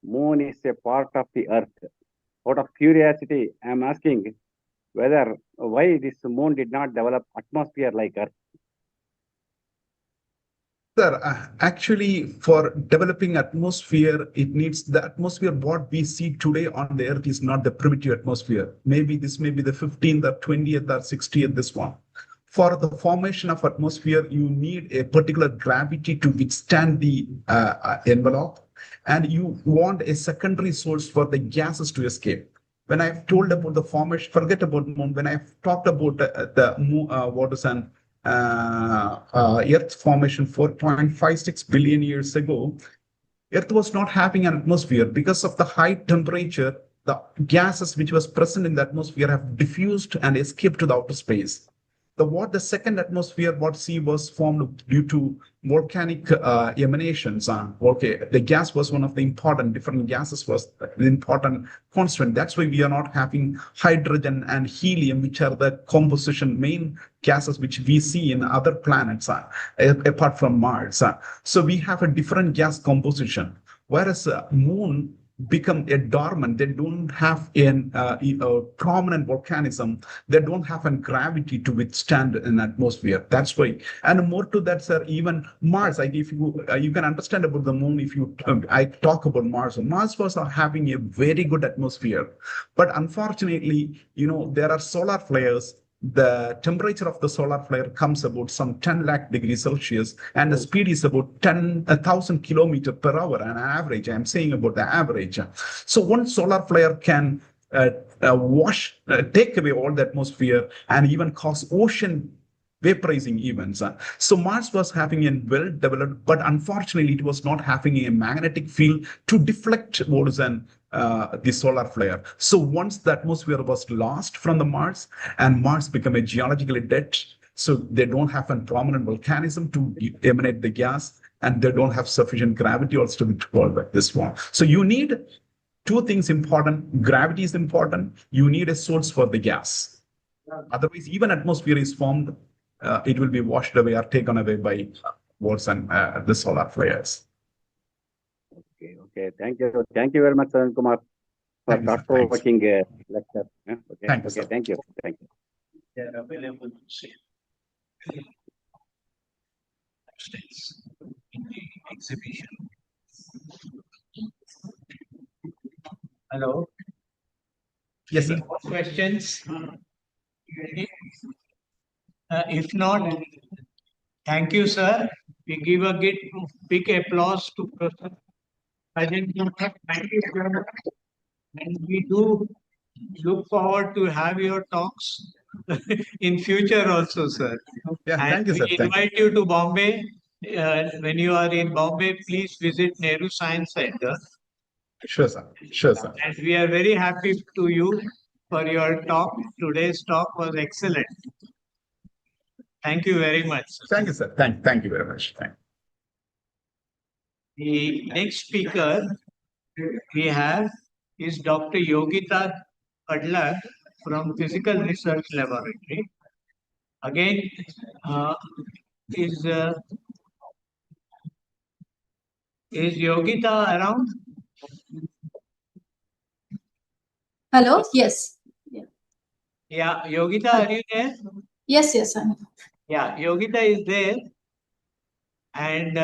moon is a part of the earth. Out of curiosity, I am asking why this moon did not develop atmosphere like earth. Sir, actually, for developing atmosphere, it needs the atmosphere. What we see today on the Earth is not the primitive atmosphere. Maybe this may be the 15th or 20th or 60th, this one. For the formation of atmosphere, you need a particular gravity to withstand the envelope, and you want a secondary source for the gases to escape. When I've told about the formation, forget about moon. When I've talked about the what is an Earth formation 4.56 billion years ago, Earth was not having an atmosphere because of the high temperature. The gases which was present in the atmosphere have diffused and escaped to the outer space. the second atmosphere, what see was formed due to volcanic emanations. Okay, the gas was one of the important, different gases was the important constant. That's why we are not having hydrogen and helium, which are the composition main gases which we see in other planets apart from Mars. So we have a different gas composition, whereas moon become a dormant. They don't have a prominent volcanism. They don't have a gravity to withstand an atmosphere. That's why. And more to that, sir, even Mars, if you can understand about the moon if you I talk about Mars. Mars was having a very good atmosphere, but unfortunately, there are solar flares. The temperature of the solar flare comes about some 10 lakh degrees Celsius, and the speed is about 10,000 kilometers per hour on average. I'm saying about the average. So one solar flare can take away all the atmosphere and even cause ocean vaporizing events. So Mars was having a well-developed, but unfortunately, it was not having a magnetic field to deflect what is the solar flare. So once the atmosphere was lost from the Mars, and Mars became a geologically dead, so they don't have a prominent volcanism to emanate the gas, and they don't have sufficient gravity also to withhold this one. So you need two things important. Gravity is important. You need a source for the gas. Otherwise, even atmosphere is formed, it will be washed away or taken away by wars and the solar flares. Okay. Thank you very much, Sajan Kumar, for thought-provoking lecture. Okay. Thank you, okay. sir. Thank you. They are available to see in the exhibition. Hello. Yes, sir. Any more questions? If not, thank you, sir. We give a big applause to Professor Ajay Kumar. Thank you very much. And we do look forward to have your talks in future also, sir. Yeah, And thank you, sir. we Thank invite you to Bombay. When you are in Bombay, please visit Nehru Science Center. Sure, sir. Sure, sir. And we are very happy to you for your talk. Today's talk was excellent. Thank you very much, sir. Thank you, sir. Thank you very much. Thank you. The next speaker we have is Dr. Yogita Kadlak from Physical Research Laboratory. Again, is Yogita around? Hello? Yes. Yeah, Yogita, are you there? Yes, I'm. Yeah, Yogita is there. And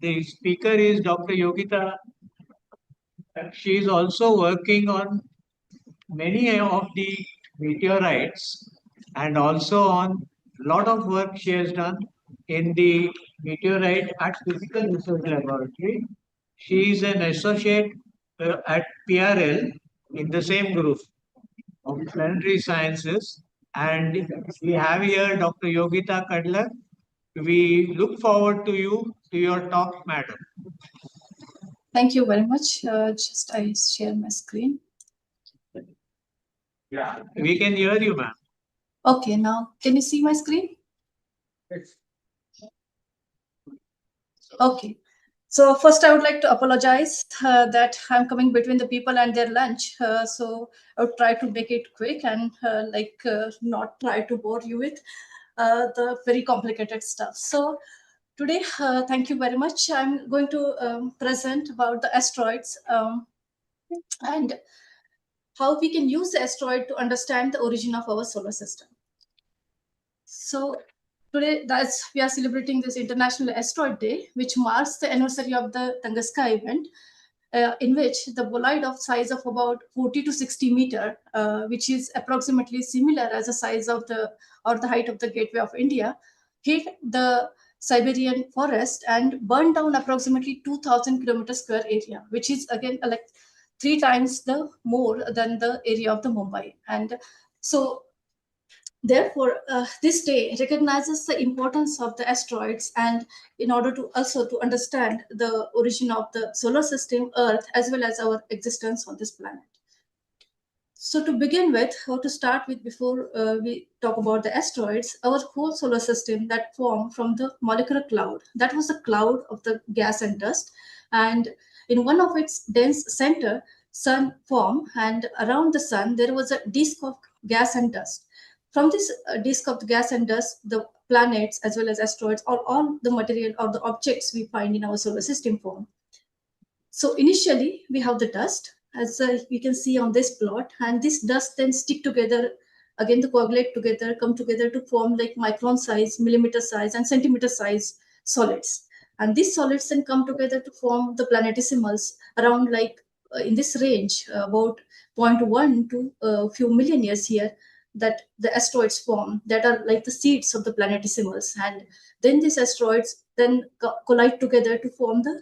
the speaker is Dr. Yogita. She is also working on many of the meteorites and also on a lot of work she has done in the meteorite at Physical Research Laboratory. She is an associate at PRL in the same group of planetary sciences. And we have here Dr. Yogita Kadlak. We look forward to your talk, madam. Thank you very much. Just I share my screen. Yeah, we can hear you, ma'am. Okay, now can you see my screen? Okay. So first, I would like to apologize that I'm coming between the people and their lunch. So I would try to make it quick and not try to bore you with the very complicated stuff. So today, thank you very much. I'm going to present about the asteroids and how we can use the asteroid to understand the origin of our solar system. So today, we are celebrating this International Asteroid Day, which marks the anniversary of the Tunguska event, in which the bolide of size of about 40 to 60 meter, which is approximately similar as the size of the height of the Gateway of India, hit the Siberian forest and burned down approximately 2,000 kilometer square area, which is again like 3 times the more than the area of the Mumbai. And so therefore, this day recognizes the importance of the asteroids, and in order to also to understand the origin of the solar system, Earth, as well as our existence on this planet. So to begin with, or to start with, before we talk about the asteroids, our whole solar system that formed from the molecular cloud, that was a cloud of the gas and dust. And in one of its dense center, sun formed, and around the sun, there was a disk of gas and dust. From this disk of gas and dust, the planets as well as asteroids, or all the material or the objects we find in our solar system form. So initially we have the dust, as we can see on this plot, and this dust then stick together, again to coagulate together, come together to form like micron size, millimeter size, and centimeter size solids. And these solids then come together to form the planetesimals around like in this range, about 0.1 to a few million years here, that the asteroids form, that are like the seeds of the planetesimals. And then these asteroids then collide together to form the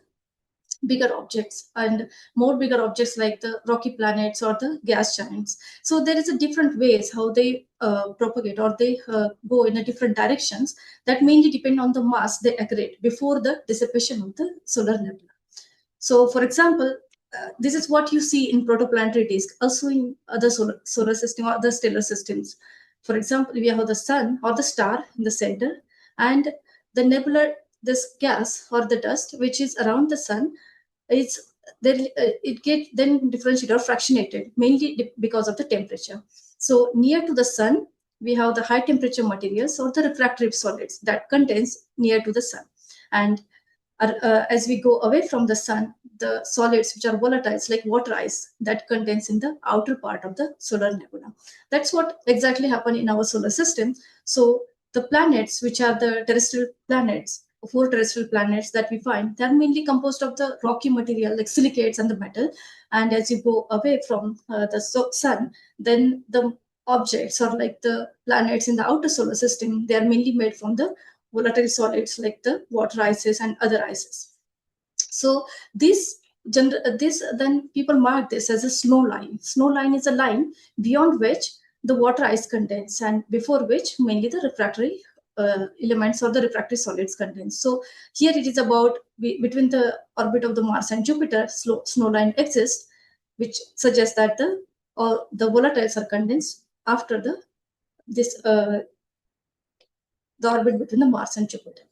bigger objects, and more bigger objects like the rocky planets or the gas giants. So there is a different ways how they propagate, or they go in a different directions, that mainly depend on the mass they accrete before the dissipation of the solar nebula. So for example, this is what you see in protoplanetary disk, also in other solar system or other stellar systems. For example, we have the sun or the star in the center, and the nebula, this gas or the dust which is around the sun, it's then it gets then differentiated or fractionated, mainly because of the temperature. So near to the sun, we have the high temperature materials or the refractory solids that contains near to the sun. And as we go away from the sun, the solids which are volatiles like water ice, that contains in the outer part of the solar nebula. That's what exactly happened in our solar system. So the planets, which are the terrestrial planets, 4 terrestrial planets that we find, they're mainly composed of the rocky material like silicates and the metal. And as you go away from the sun, then the objects, or like the planets in the outer solar system, they are mainly made from the volatile solids like the water ices and other ices. So this then people mark this as a snow line. Snow line is a line beyond which the water ice contains, and before which mainly the refractory elements or the refractory solids contains. So here it is about between the orbit of the Mars and Jupiter, snow line exists, which suggests that the volatiles are condensed after the orbit between the Mars and Jupiter.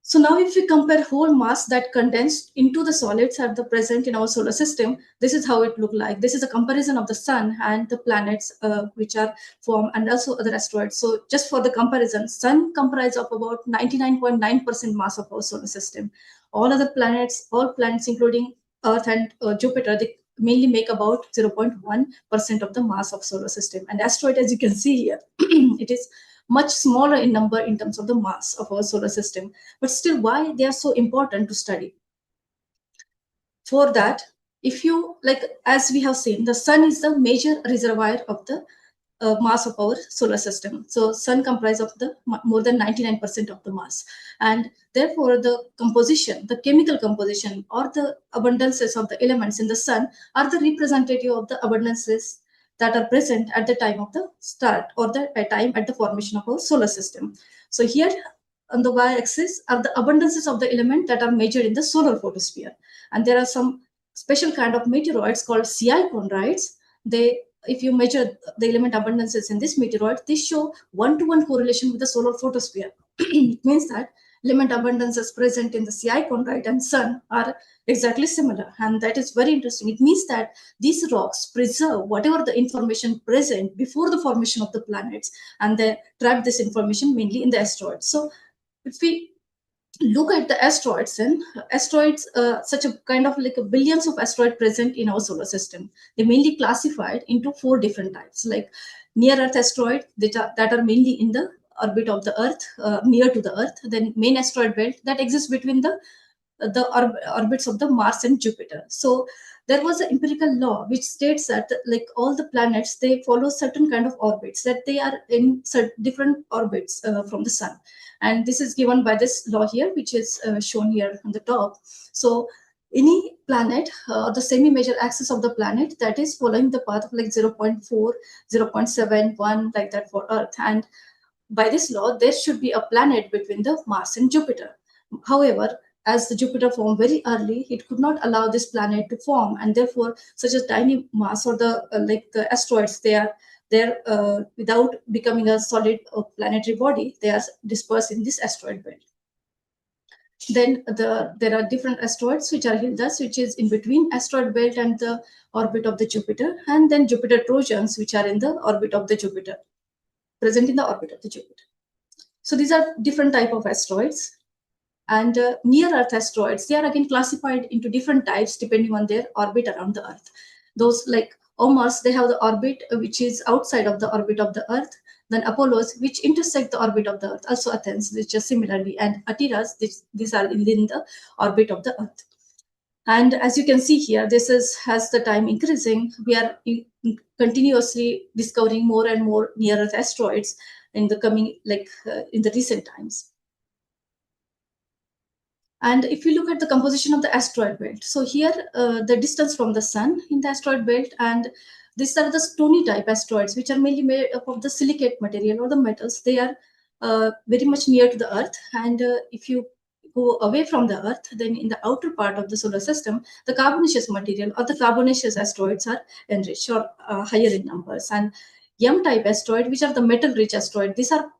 So now if we compare whole mass that condensed into the solids at the present in our solar system, this is how it looked like. This is a comparison of the sun and the planets which are formed, and also other asteroids. So just for the comparison, sun comprises of about 99.9% mass of our solar system. All other planets, all planets including Earth and Jupiter, they mainly make about 0.1% of the mass of solar system. And asteroid, as you can see here, it is much smaller in number in terms of the mass of our solar system. But still, why they are so important to study? For that, if you like, as we have seen, the sun is the major reservoir of the mass of our solar system. So sun comprises of the more than 99% of the mass, and therefore the composition, the chemical composition, or the abundances of the elements in the sun are the representative of the abundances that are present at the time of the start, or the time at the formation of our solar system. So here on the y-axis are the abundances of the element that are measured in the solar photosphere. And there are some special kind of meteoroids called CI chondrites. If you measure the element abundances in this meteoroid, they show 1-to-1 correlation with the solar photosphere. It means that element abundances present in the CI chondrite and sun are exactly similar, and that is very interesting. It means that these rocks preserve whatever the information present before the formation of the planets, and they trap this information mainly in the asteroids. So if we look at the asteroids, and asteroids, such a kind of like a billions of asteroids present in our solar system, they mainly classified into 4 different types, like near Earth asteroid that are mainly in the orbit of the Earth, near to the Earth. Then main asteroid belt that exists between the orbits of the Mars and Jupiter. So there was an empirical law which states that like all the planets, they follow certain kind of orbits, that they are in different orbits from the sun. And this is given by this law here, which is shown here on the top. So any planet, the semi-major axis of the planet, that is following the path of like 0.4, 0.71, like that for Earth. And by this law, there should be a planet between the Mars and Jupiter. However, as the Jupiter formed very early, it could not allow this planet to form, and therefore such a tiny mass, or the like the asteroids, they are there without becoming a solid planetary body, they are dispersed in this asteroid belt. Then there are different asteroids which are Hildas, which is in between asteroid belt and the orbit of the Jupiter, and then Jupiter Trojans, which are in the orbit of the Jupiter, present in the orbit of the Jupiter. So these are different type of asteroids. And near-Earth asteroids, they are again classified into different types depending on their orbit around the Earth. Those like Omars, they have the orbit which is outside of the orbit of the Earth. Then Apollos, which intersect the orbit of the Earth. Also Athens, which is similarly. And Atiras, these are within the orbit of the Earth. And as you can see here, has the time increasing. We are continuously discovering more and more near-Earth asteroids in the coming, in the recent times. And if you look at the composition of the asteroid belt, so here the distance from the sun in the asteroid belt, and these are the stony type asteroids, which are mainly made up of the silicate material or the metals. They are very much near to the Earth. And if you go away from the Earth, then in the outer part of the solar system, the carbonaceous material or the carbonaceous asteroids are enriched or higher in numbers. And M-type asteroid, which are the metal-rich asteroid, these are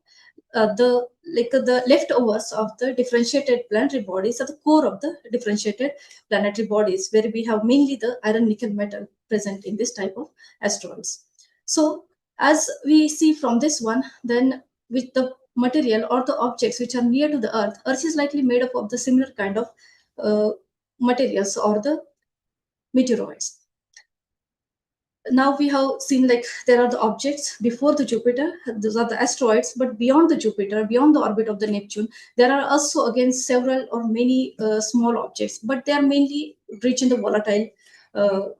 the leftovers of the differentiated planetary bodies are the core of the differentiated planetary bodies, where we have mainly the iron nickel metal present in this type of asteroids. So as we see from this one, then with the material or the objects which are near to the Earth is likely made up of the similar kind of materials or the meteoroids. Now we have seen there are the objects before the Jupiter, those are the asteroids, but beyond the Jupiter, beyond the orbit of the Neptune, there are also again several or many small objects, but they are mainly rich in the volatile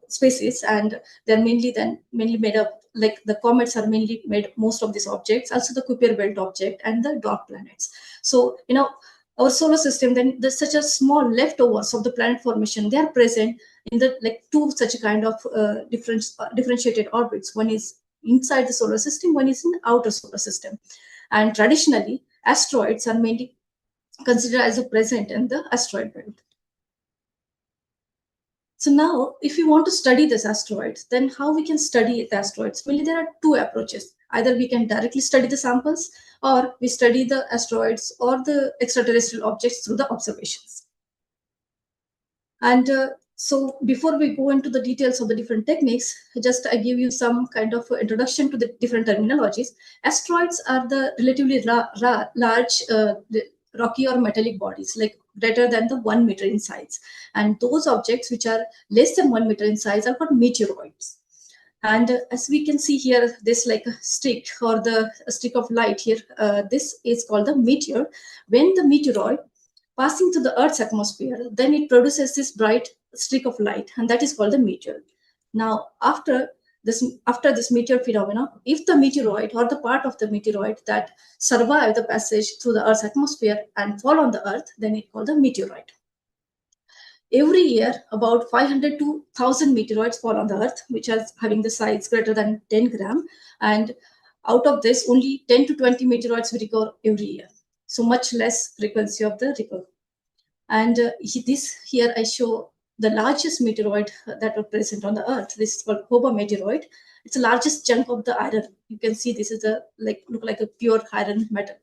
species, and they're mainly made up, like the comets are mainly made most of these objects, also the Kuiper belt object and the dwarf planets. So our solar system, then there's such a small leftovers of the planet formation, they are present in the two such kind of differentiated orbits. One is inside the solar system, one is in the outer solar system. And traditionally, asteroids are mainly considered as a present in the asteroid belt. So now, if you want to study this asteroids, then how we can study the asteroids? Mainly there are two approaches. Either we can directly study the samples, or we study the asteroids or the extraterrestrial objects through the observations. And so before we go into the details of the different techniques, just I give you some kind of introduction to the different terminologies. Asteroids are the relatively large rocky or metallic bodies, like greater than the 1 meter in size. And those objects which are less than 1 meter in size are called meteoroids. And as we can see here, this like a stick or a stick of light here, this is called the meteor. When the meteoroid passing through the Earth's atmosphere, then it produces this bright streak of light, and that is called the meteor. Now, after this meteor phenomena, if the meteoroid or the part of the meteoroid that survive the passage through the Earth's atmosphere and fall on the Earth, then it's called the meteoroid. Every year, about 500 to 1,000 meteoroids fall on the Earth, which are having the size greater than 10 gram. And out of this, only 10 to 20 meteoroids will recur every year. So much less frequency of the recur. And here I show the largest meteoroid that was present on the Earth. This is called Hoba meteoroid. It's the largest chunk of the iron. You can see this is look like a pure iron metal.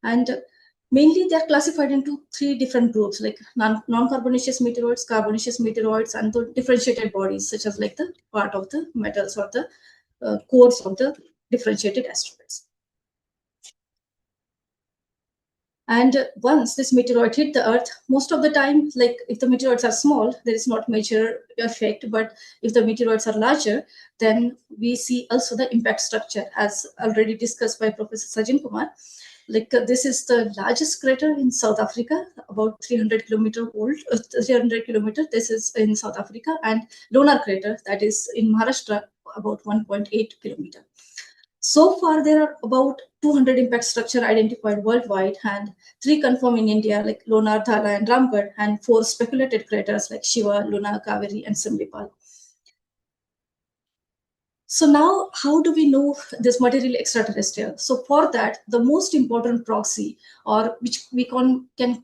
And mainly they are classified into 3 different groups, like non-carbonaceous meteoroids, carbonaceous meteoroids, and the differentiated bodies, such as like the part of the metals or the cores of the differentiated asteroids. And once this meteoroid hit the Earth, most of the time, like if the meteoroids are small, there is not major effect. But if the meteoroids are larger, then we see also the impact structure, as already discussed by Professor Sajan Kumar. This is the largest crater in South Africa, about 300 kilometer old, 300 kilometer. This is in South Africa, and Lonar crater, that is in Maharashtra, about 1.8 kilometer. So far, there are about 200 impact structure identified worldwide, and 3 confirmed in India, like Lonar, Dhala, and Ramgarh, and 4 speculated craters like Shiva, Luna, Kaveri, and Simlipal. So now, how do we know this material extraterrestrial? So for that, the most important proxy, or which we can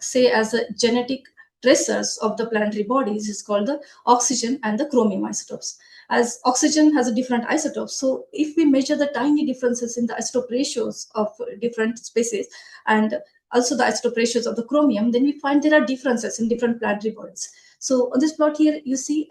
say as a genetic tracers of the planetary bodies is called the oxygen and the chromium isotopes. As oxygen has a different isotope, so if we measure the tiny differences in the isotope ratios of different species and also the isotope ratios of the chromium, then we find there are differences in different planetary bodies. So on this plot here, you see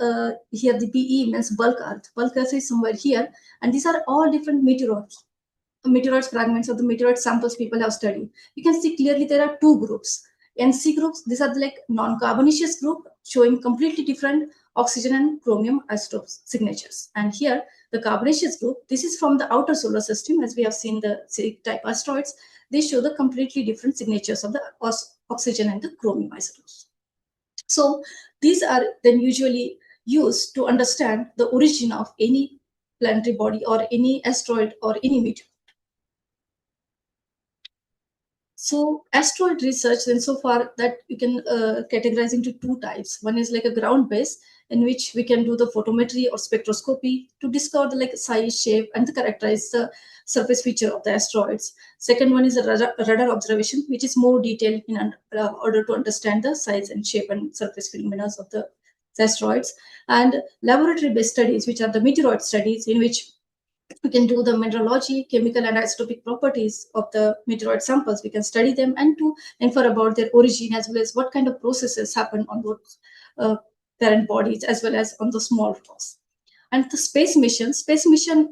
here the BE means bulk Earth. Bulk Earth is somewhere here, and these are all different meteoroids fragments of the meteoroid samples people have studied. You can see clearly there are two groups. NC groups, these are the like non-carbonaceous group showing completely different oxygen and chromium isotope signatures. And here the carbonaceous group, this is from the outer solar system, as we have seen the C-type asteroids. They show the completely different signatures of the oxygen and the chromium isotopes. So these are then usually used to understand the origin of any planetary body or any asteroid or any meteor. So asteroid research, then so far that you can categorize into two types. One is like a ground base, in which we can do the photometry or spectroscopy to discover the like size, shape, and to characterize the surface feature of the asteroids. Second one is a radar observation, which is more detailed in order to understand the size and shape and surface phenomena of the asteroids. And laboratory-based studies, which are the meteoroid studies, in which we can do the mineralogy, chemical and isotopic properties of the meteoroid samples. We can study them and to infer about their origin, as well as what kind of processes happen on those parent bodies, as well as on the small rocks. And the space missions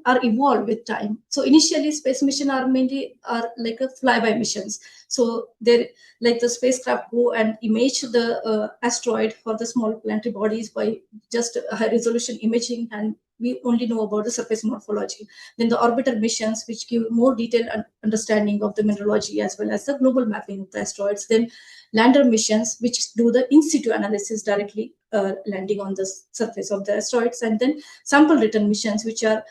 are evolved with time. So initially, space missions are mainly like a flyby missions. So they're like the spacecraft go and image the asteroid for the small planetary bodies by just high resolution imaging, and we only know about the surface morphology. Then the orbiter missions, which give more detailed understanding of the mineralogy as well as the global mapping of the asteroids. Then lander missions, which do the in situ analysis directly landing on the surface of the asteroids. And then sample return missions, which are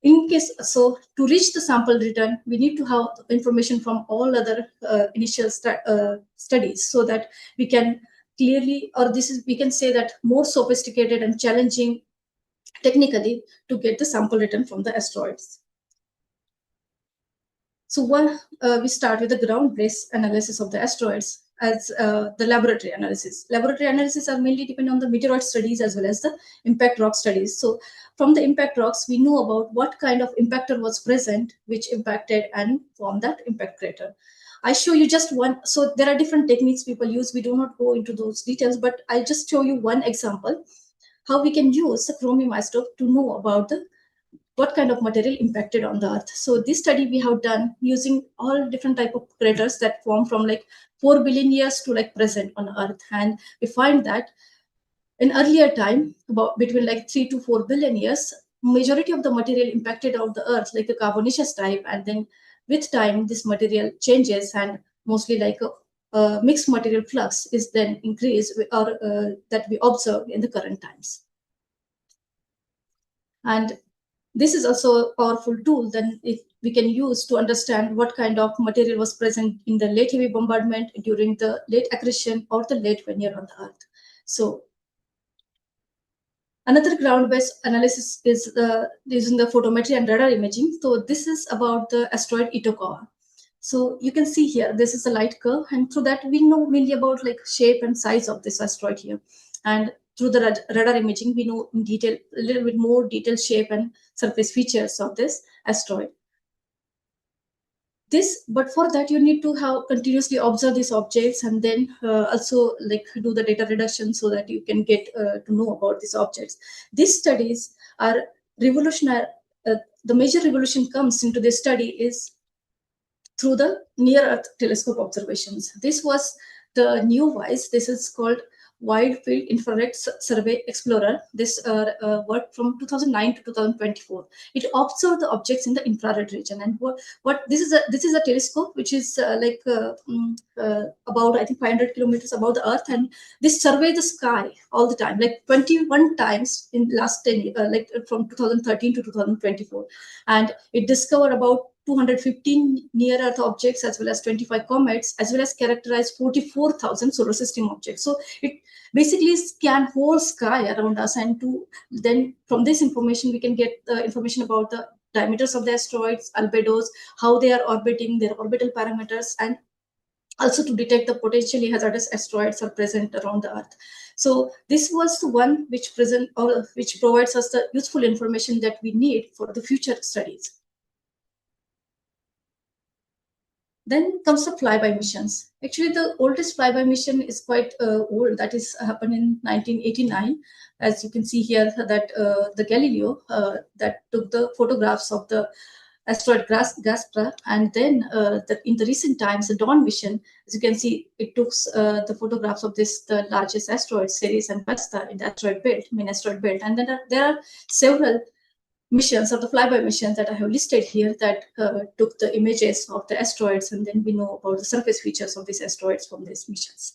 in case, so to reach the sample return, we need to have information from all other initial studies, so that we can clearly, or we can say that more sophisticated and challenging technically to get the sample return from the asteroids. So we start with the ground-based analysis of the asteroids as the laboratory analysis. Laboratory analysis are mainly depend on the meteoroid studies as well as the impact rock studies. So from the impact rocks, we know about what kind of impactor was present, which impacted and formed that impact crater. I show you just one. So there are different techniques people use. We do not go into those details, but I just show you one example, how we can use the chromium isotope to know about what kind of material impacted on the Earth. So this study we have done using all different type of craters that form from like 4 billion years to like present on Earth. And we find that in earlier time, about between like 3 to 4 billion years, majority of the material impacted on the Earth, like the carbonaceous type. And then with time, this material changes, and mostly like a mixed material flux is then increased, or that we observe in the current times. And this is also a powerful tool that we can use to understand what kind of material was present in the late heavy bombardment, during the late accretion, or the late veneer on the Earth. So another ground-based analysis is using the photometry and radar imaging. So this is about the asteroid Itokawa. So you can see here, this is a light curve, and through that we know mainly about like shape and size of this asteroid here. And through the radar imaging, we know in detail, a little bit more detailed shape and surface features of this asteroid. But for that, you need to have continuously observe these objects, and then also like do the data reduction so that you can get to know about these objects. These studies are revolutionary. The major revolution comes into this study is through the near Earth telescope observations. This was the new WISE. This is called Wide Field Infrared Survey Explorer. This worked from 2009 to 2024. It observed the objects in the infrared region. And this is a telescope which is about, I think, 500 kilometers above the Earth, and this survey the sky all the time, like 21 times in last 10 years, like from 2013 to 2024, and it discovered about 215 near Earth objects, as well as 25 comets, as well as characterized 44,000 solar system objects. So it basically scans whole sky around us, and then from this information we can get information about the diameters of the asteroids, albedos, how they are orbiting, their orbital parameters, and also to detect the potentially hazardous asteroids are present around the Earth. So this was the one which which provides us the useful information that we need for the future studies. Then comes the flyby missions. Actually, the oldest flyby mission is quite old. That is happened in 1989. As you can see here, that the Galileo that took the photographs of the asteroid Gaspra, and then in the recent times, the Dawn mission, as you can see, it took the photographs of the largest asteroid, Ceres and Vesta, in the asteroid belt, main asteroid belt, and then there are several missions of the flyby missions that I have listed here that took the images of the asteroids, and then we know about the surface features of these asteroids from these missions.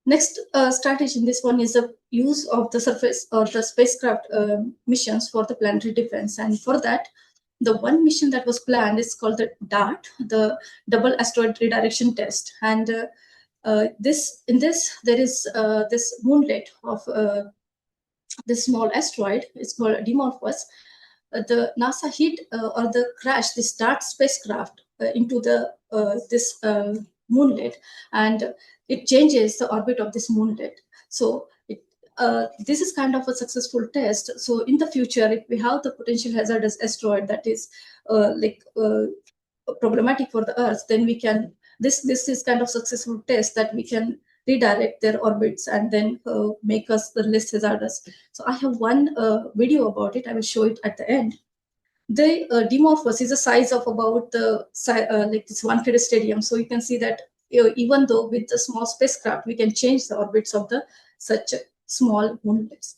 Next strategy in this one is the use of the surface or the spacecraft missions for the planetary defense. And for that, the one mission that was planned is called the DART, the Double Asteroid Redirection Test. And there is this moonlet of this small asteroid. It's called Dimorphos. The NASA hit or the crash this DART spacecraft into this moonlet, and it changes the orbit of this moonlet. So this is kind of a successful test. So in the future, if we have the potential hazardous asteroid that is problematic for the Earth, then we can, this is kind of successful test that we can redirect their orbits and then make us the less hazardous. So I have one video about it. I will show it at the end. The Dimorphos is a size of about like this one cricket stadium. So you can see that even though with the small spacecraft, we can change the orbits of such small moonlets.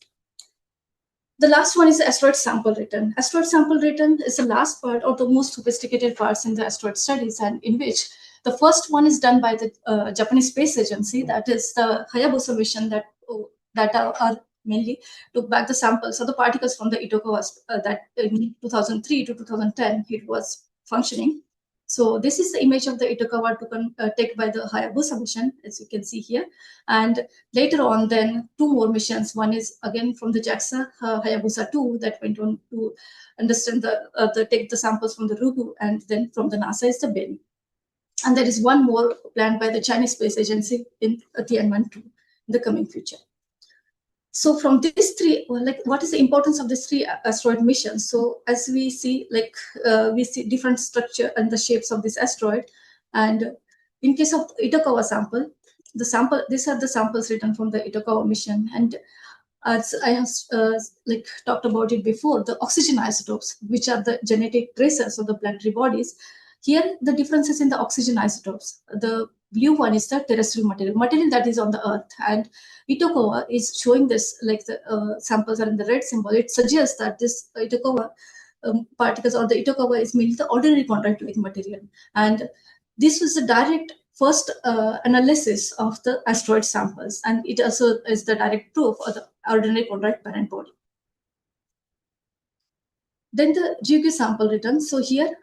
The last one is the asteroid sample return. Asteroid sample return is the last part or the most sophisticated parts in the asteroid studies, and in which the first one is done by the Japanese Space Agency, that is the Hayabusa mission that are mainly took back the samples of the particles from the Itokawa that in 2003 to 2010 it was functioning. So this is the image of the Itokawa taken by the Hayabusa mission, as you can see here. And later on, then two more missions. One is again from the JAXA Hayabusa 2 that went on to understand take the samples from the Ryugu, and then from the NASA is the Bennu. And there is one more planned by the Chinese Space Agency in Tianwen-2 in the coming future. So from these three, like, what is the importance of these three asteroid missions? So as we see, we see different structure and the shapes of this asteroid. And in case of Itokawa sample, these are the samples written from the Itokawa mission. And as I have talked about it before, the oxygen isotopes, which are the genetic tracers of the planetary bodies. Here, the differences in the oxygen isotopes. The blue one is the terrestrial material that is on the Earth, and Itokawa is showing this, like the samples are in the red symbol. It suggests that this Itokawa particles or the Itokawa is mainly the ordinary chondrite material, and this was the direct first analysis of the asteroid samples, and it also is the direct proof of the ordinary chondrite parent body. Then the Ryugu sample return. So here,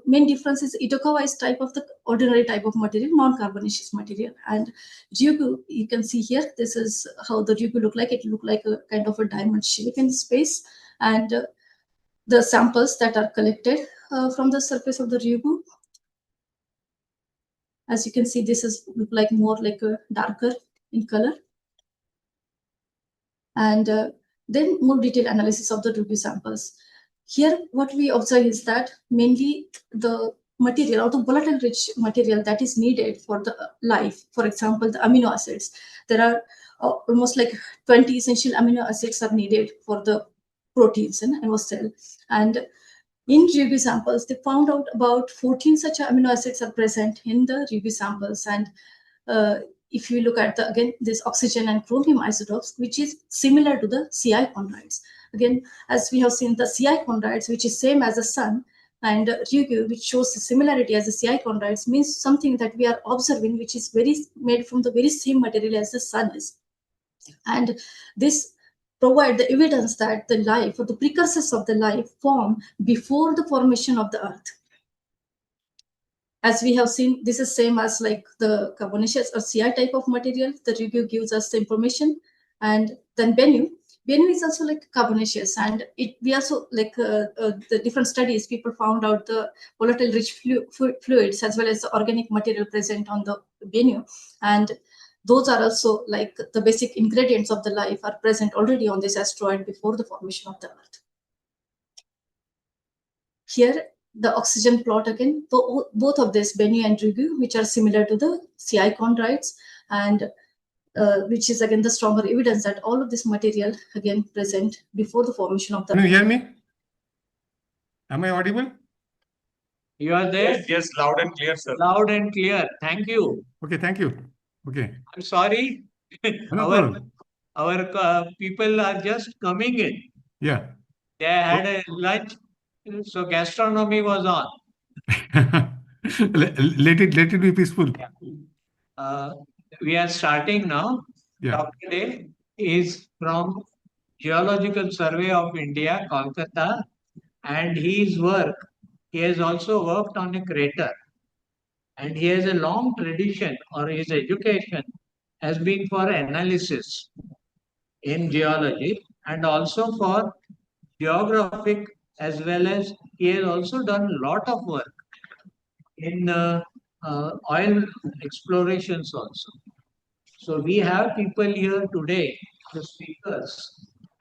main difference is Itokawa is type of the ordinary type of material, non-carbonaceous material, and Ryugu, you can see here, this is how the Ryugu look like. It look like a kind of a diamond shape in space, and the samples that are collected from the surface of the Ryugu. As you can see, this is look like more like a darker in color, and then more detailed analysis of the Ryugu samples. Here, what we observe is that mainly the material or the volatile rich material that is needed for the life, for example, the amino acids. There are almost like 20 essential amino acids are needed for the proteins in our cell. And in Ryugu samples, they found out about 14 such amino acids are present in the Ryugu samples. And if you look at this oxygen and chromium isotopes, which is similar to the CI chondrites. Again, as we have seen the CI chondrites, which is same as the sun, and Ryugu, which shows the similarity as the CI chondrites, means something that we are observing, which is made from the very same material as the sun is. And this provide the evidence that the life or the precursors of the life form before the formation of the Earth. As we have seen, this is same as like the carbonaceous or CI type of material. The Ryugu gives us the information, and then Bennu, Venue is also like carbonaceous, and we also like the different studies, people found out the volatile rich fluids as well as the organic material present on the venue, and those are also like the basic ingredients of the life are present already on this asteroid before the formation of the Earth. Here, the oxygen plot again, both of this, Bennu and Ryugu, which are similar to the CI chondrites, and which is again the stronger evidence that all of this material again present before the formation of the. Can you hear me? Am I audible? You are there? Yes, loud and clear, sir. Loud and clear. Thank you. Okay, thank you. Okay. I'm sorry. No problem. Our people are just coming in. Yeah. They had a lunch, so gastronomy was on. Let it be peaceful. Uh, we are starting now. Yeah. Dr. Day is from Geological Survey of India, Kolkata, and his work, he has also worked on a crater. And he has a long tradition, or his education has been for analysis in geology and also for geographic, as well as he has also done a lot of work in oil explorations also. So we have people here today, the speakers.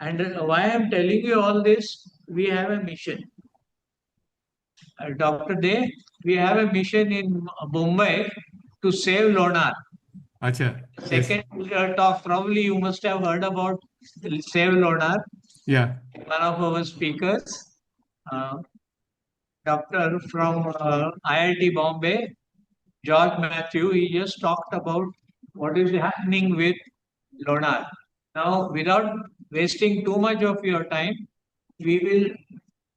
And why I'm telling you all this, we have a mission. Dr. Day, we have a mission in Mumbai to save Lonar. Acha. Second talk, probably you must have heard about Save Lonar. Yeah. One of our speakers, doctor from IIT Bombay, George Matthew, he just talked about what is happening with Lonar. Now, without wasting too much of your time, we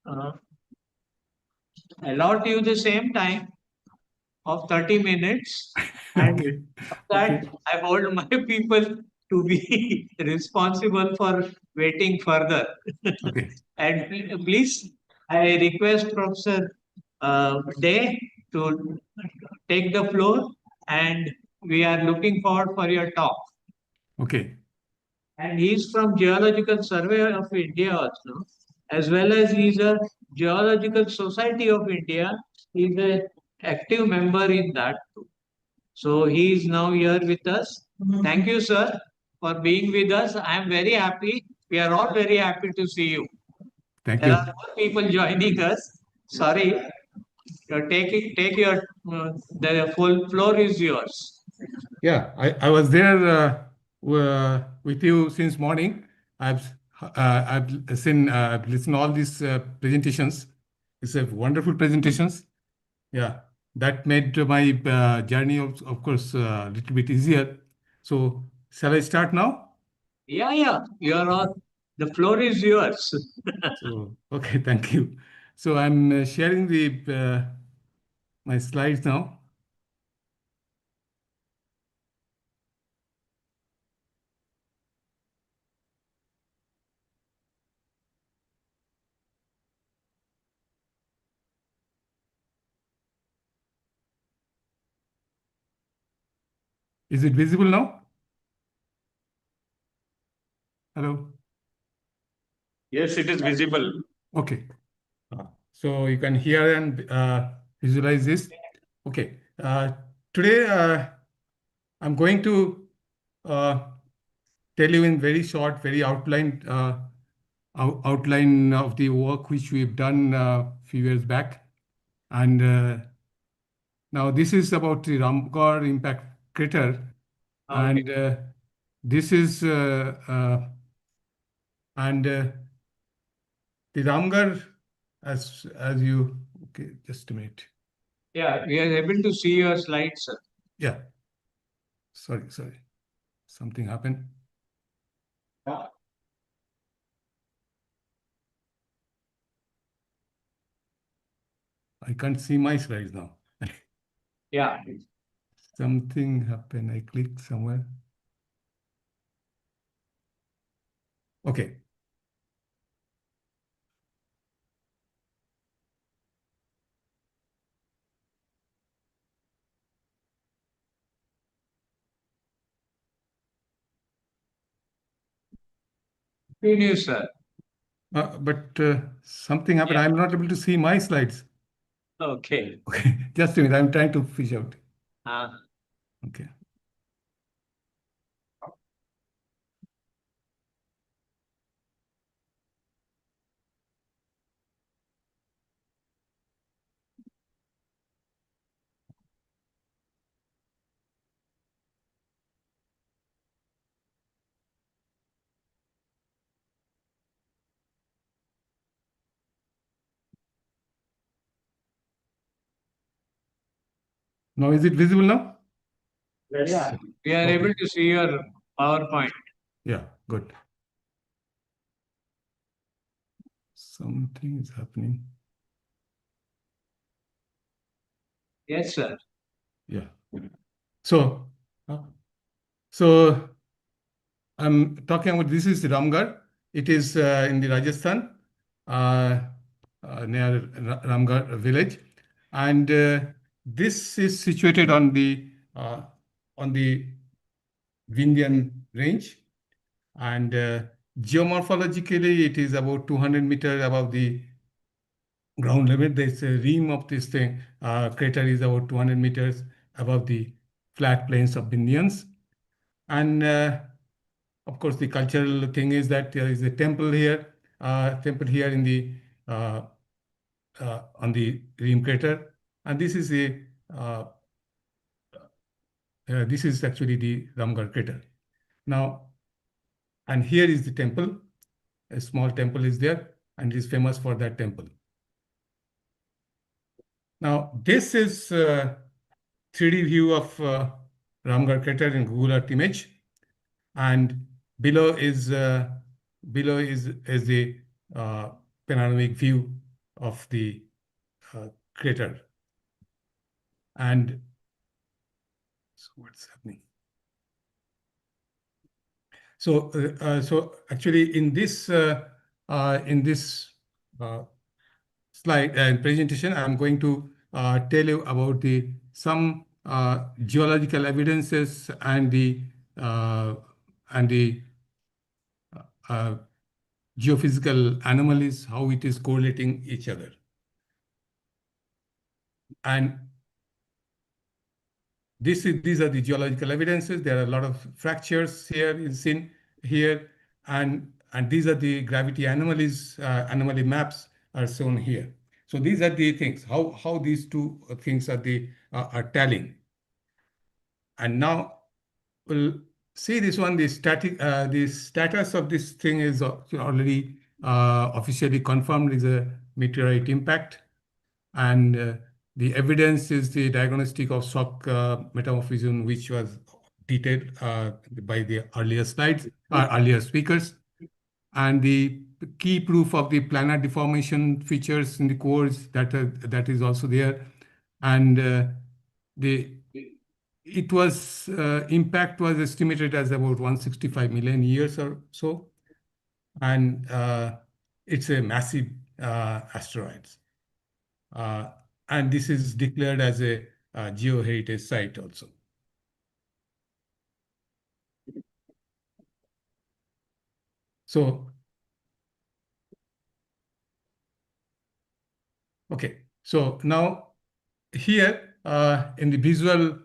will allot you the same time of 30 minutes. And that I hold my people to be responsible for waiting further. Okay. And please, I request Professor Day to take the floor, and we are looking forward for your talk. Okay. And he's from Geological Survey of India also, as well as he's a Geological Society of India. He's an active member in that too. So he is now here with us. Thank you, sir, for being with us. I am very happy. We are all very happy to see you. Thank There you. are more people joining us. Sorry. Take your, the full floor is yours. Yeah, I was there with you since morning. I've seen I've listened all these presentations. It's a wonderful presentations. Yeah, that made my journey of course a little bit easier. So shall I start now? Yeah. You are on. The floor is yours. So okay, thank you. So I'm sharing the my slides now. Is it visible now? Hello? Yes, it is visible. Okay. So you can hear and visualize this. Okay. Today I'm going to tell you in very short, very outline of the work which we've done a few years back. And now this is about the Ramgarh impact crater. Okay. And this is the Ramgarh, as you, okay, just a minute. Yeah, we are able to see your slides, sir. Yeah. Sorry. Something happened. I can't see my slides now. Yeah. Something happened. I clicked somewhere. Okay. News, sir. But something happened. Yeah. I'm not able to see my slides. Okay. Okay, just a minute. I'm trying to fish out. Okay. Now, is it visible now? Yeah, we are Okay. able to see your PowerPoint. Yeah, good. Something is happening. Yes, sir. Yeah. So, so I'm talking about this is Ramgarh. It is in the Rajasthan, near Ramgarh village, and this is situated on the Vindhyan range, and geomorphologically it is about 200 meters above the ground level. There's a rim of this thing. Crater is about 200 meters above the flat plains of Vindhyans, and of course, the cultural thing is that there is a temple here in the on the rim crater, and this is this is actually the Ramgarh crater. Now, and here is the temple. A small temple is there, and it is famous for that temple. Now, this is 3D view of Ramgarh crater in Google Earth image, and below is the panoramic view of the crater. And so what's happening? So so actually in this slide and presentation, I'm going to tell you about some geological evidences and the geophysical anomalies, how it is correlating each other. And these are the geological evidences. There are a lot of fractures here is seen here, and these are the gravity anomalies. Anomaly maps are shown here. So these are the things. How these two things are tallying. And now we'll see this one. The status of this thing is already officially confirmed. Is a meteorite impact, and the evidence is the diagnostic of shock metamorphism, which was detailed by the earlier slides, earlier speakers. And the key proof of the planar deformation features in the cores, that is also there. And impact was estimated as about 165 million years or so. And it's a massive asteroid. And this is declared as a geoheritage site also. So, okay. So now here in the visual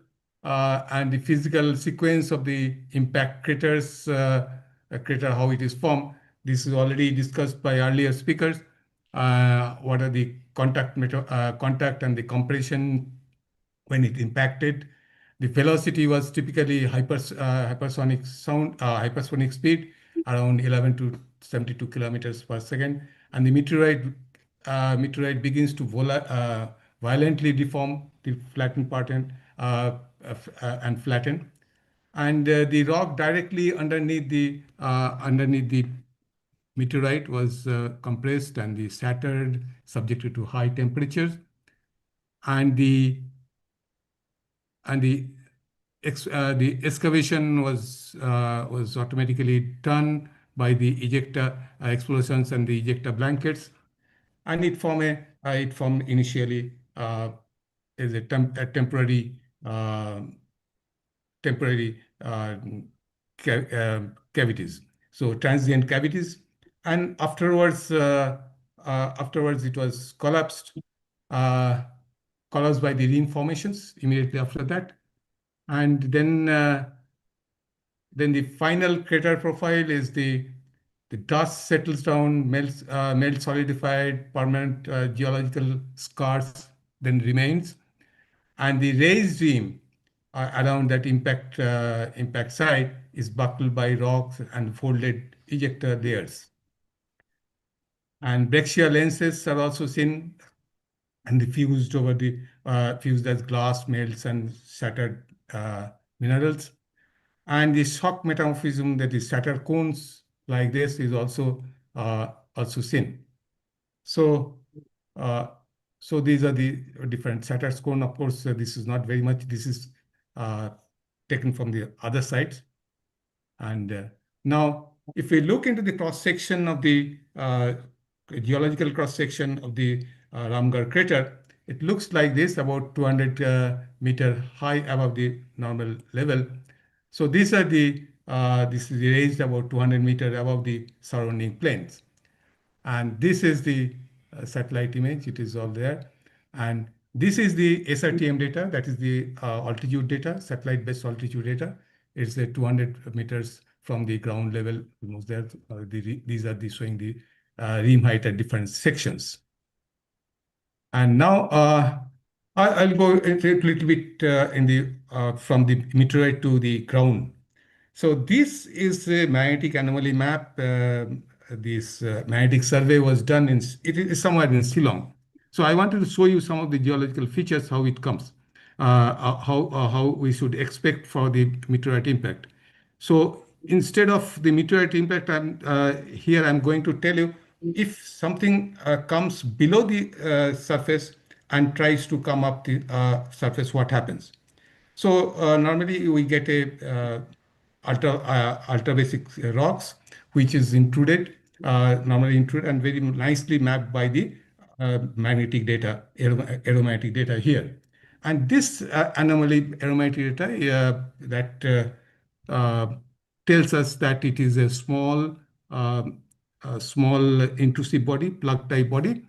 and the physical sequence of the impact craters, crater, how it is formed, this is already discussed by earlier speakers. What are the contact and the compression when it impacted? The velocity was typically hypersonic speed, around 11 to 72 kilometers per second, and the meteorite begins to violently deform the flattened part and flatten, and the rock directly underneath the meteorite was compressed and shattered, subjected to high temperatures, and the excavation was automatically done by the ejector explosions and the ejector blankets, and it formed initially as a temporary cavities. So transient cavities, and afterwards it was collapsed by the rim formations immediately after that. And then the final crater profile is the dust settles down, melts solidified, permanent geological scars then remains, and the raised rim around that impact site is buckled by rocks and folded ejector layers. And breccia lenses are also seen and diffused over the fused as glass melts and shattered minerals. And the shock metamorphism, that is shattered cones like this, is also seen. So these are the different shattered cone. Of course, this is not very much. This is taken from the other side. And now, if we look into the cross section of the geological cross section of the Ramgarh crater, it looks like this, about 200 meter high above the normal level. So these are this is raised about 200 meter above the surrounding plains. And this is the satellite image. It is all there. And this is the SRTM data, that is the altitude data, satellite-based altitude data. It's 200 meters from the ground level, almost there. These are showing the rim height at different sections. And now I'll go into a little bit from the meteorite to the ground. So this is a magnetic anomaly map. This magnetic survey was done it is somewhere in Shillong. So I wanted to show you some of the geological features, how it comes, how we should expect for the meteorite impact. So instead of the meteorite impact, I'm going to tell you if something comes below the surface and tries to come up the surface, what happens. So normally we get a ultra basic rocks, which is intruded, normally intruded and very nicely mapped by the magnetic data, aeromagnetic data here. And this anomaly aeromagnetic data that tells us that it is a small intrusive body, plug type body.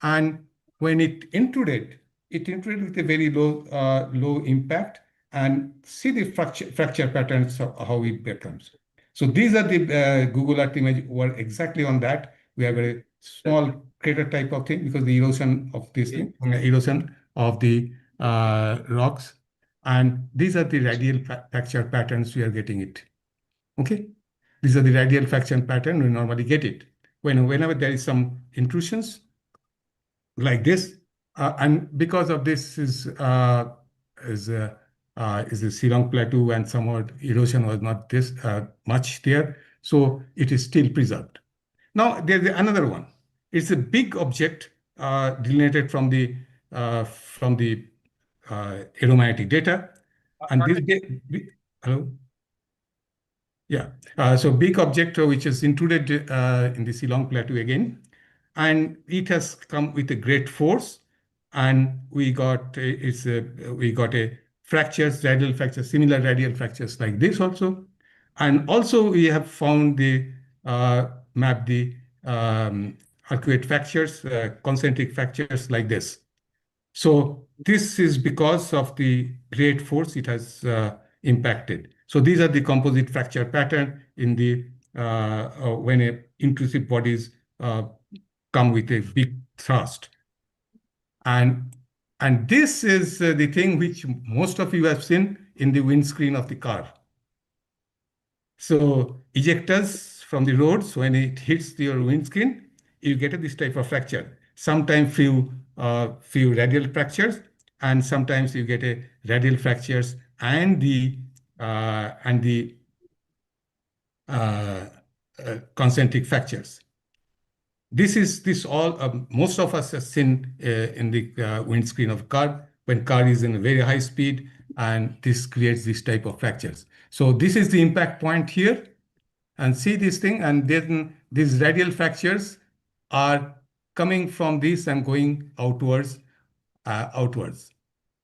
And when it intruded with a very low impact, and see the fracture patterns of how it becomes. So these are the Google Earth image were exactly on that. We have a small crater type of thing because the erosion of this thing, erosion of the rocks. And these are the radial fracture patterns we are getting it. Okay. These are the radial fracture pattern we normally get it. Whenever there is some intrusions like this, and because of this is the Shillong Plateau, and somewhat erosion was not this much there, so it is still preserved. Now there's another one. It's a big object delineated from the aeromagnetic data, and hello. Yeah, so big object which is intruded in the Shillong Plateau again, and it has come with a great force, and we got a fractures, radial fractures, similar radial fractures like this also, and also we have found the map the arcuate fractures, concentric fractures like this. So this is because of the great force it has impacted. So these are the composite fracture pattern in the when intrusive bodies come with a big thrust. And this is the thing which most of you have seen in the windscreen of the car. So ejectors from the roads, when it hits your windscreen, you get this type of fracture. Sometimes few radial fractures, and sometimes you get a radial fractures and the concentric fractures. This all most of us have seen in the windscreen of car when car is in a very high speed, and this creates this type of fractures. So this is the impact point here, and see this thing, and then these radial fractures are coming from this and going outwards,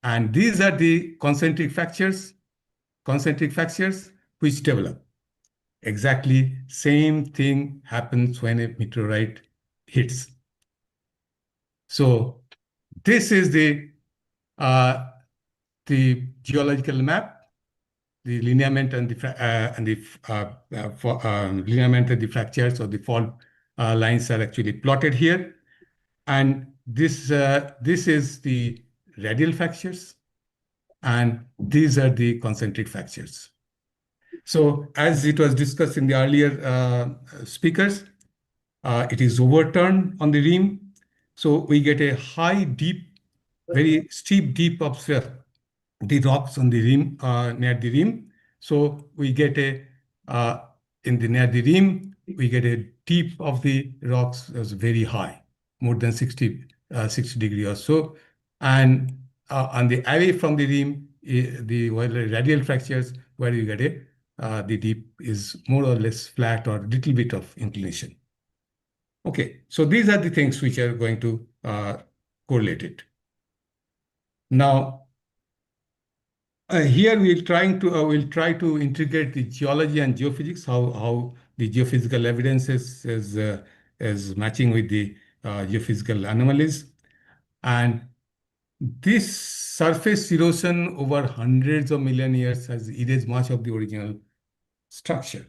and these are the concentric fractures which develop. exactly same thing happens when a meteorite hits. So this is the geological map, the lineament and lineament and the fractures or the fault lines are actually plotted here. And this is the radial fractures, and these are the concentric fractures. So as it was discussed in the earlier speakers, it is overturned on the rim. So we get a high, deep, very steep, deep of the rocks on the rim, near the rim. So we get a, near the rim, we get a deep of the rocks is very high, more than 60 degree or so. And on the away from the rim, the radial fractures, where you get the deep is more or less flat or a little bit of inclination. Okay, so these are the things which are going to correlate it. Now, here we'll try to integrate the geology and geophysics, how the geophysical evidence is matching with the geophysical anomalies. And this surface erosion over hundreds of million years has erased much of the original structure.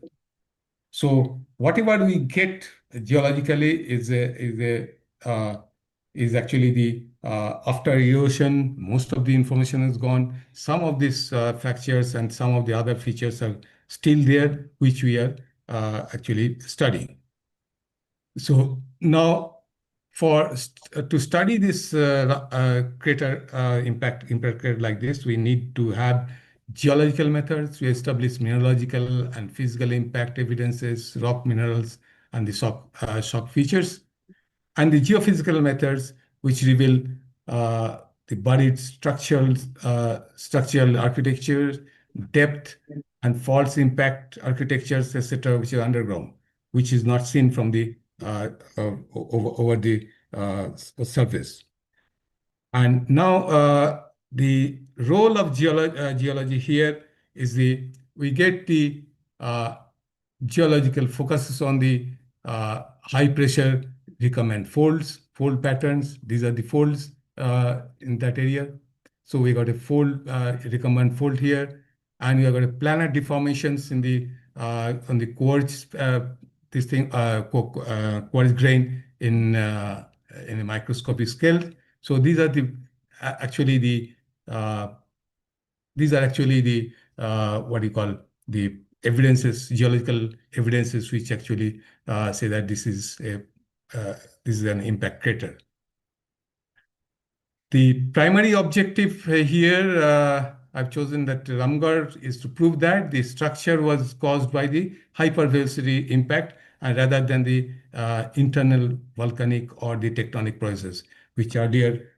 So whatever we get geologically is actually the after erosion, most of the information is gone. Some of these fractures and some of the other features are still there, which we are actually studying. So now, to study this crater impact crater like this, we need to have geological methods. We establish mineralogical and physical impact evidences, rock minerals, and the shock features, and the geophysical methods which reveal the buried structural architecture, depth, and false impact architectures, etc., which are underground, which is not seen from the over the surface. And now the role of geology here is we get the geological focuses on the high pressure recurrent fold patterns. These are the folds in that area. So we got a recurrent fold here, and we have got a planar deformations in the on the quartz quartz grain in a microscopic scale. So these are actually the what you call the evidences, geological evidences, which actually say that this is an impact crater. The primary objective here, I've chosen that Ramgarh, is to prove that the structure was caused by the hypervelocity impact rather than the internal volcanic or the tectonic process, which earlier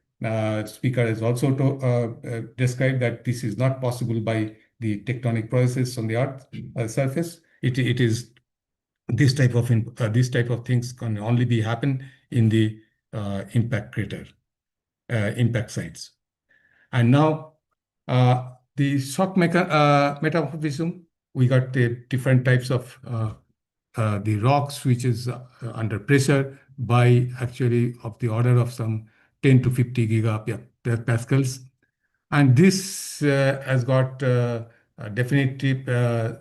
speaker has also described that this is not possible by the tectonic processes on the Earth surface. It is this type of things can only be happen in the impact crater, impact sites. And now the shock metamorphism, we got the different types of the rocks which is under pressure by actually of the order of some 10 to 50 gigapascals. And this has got a definitive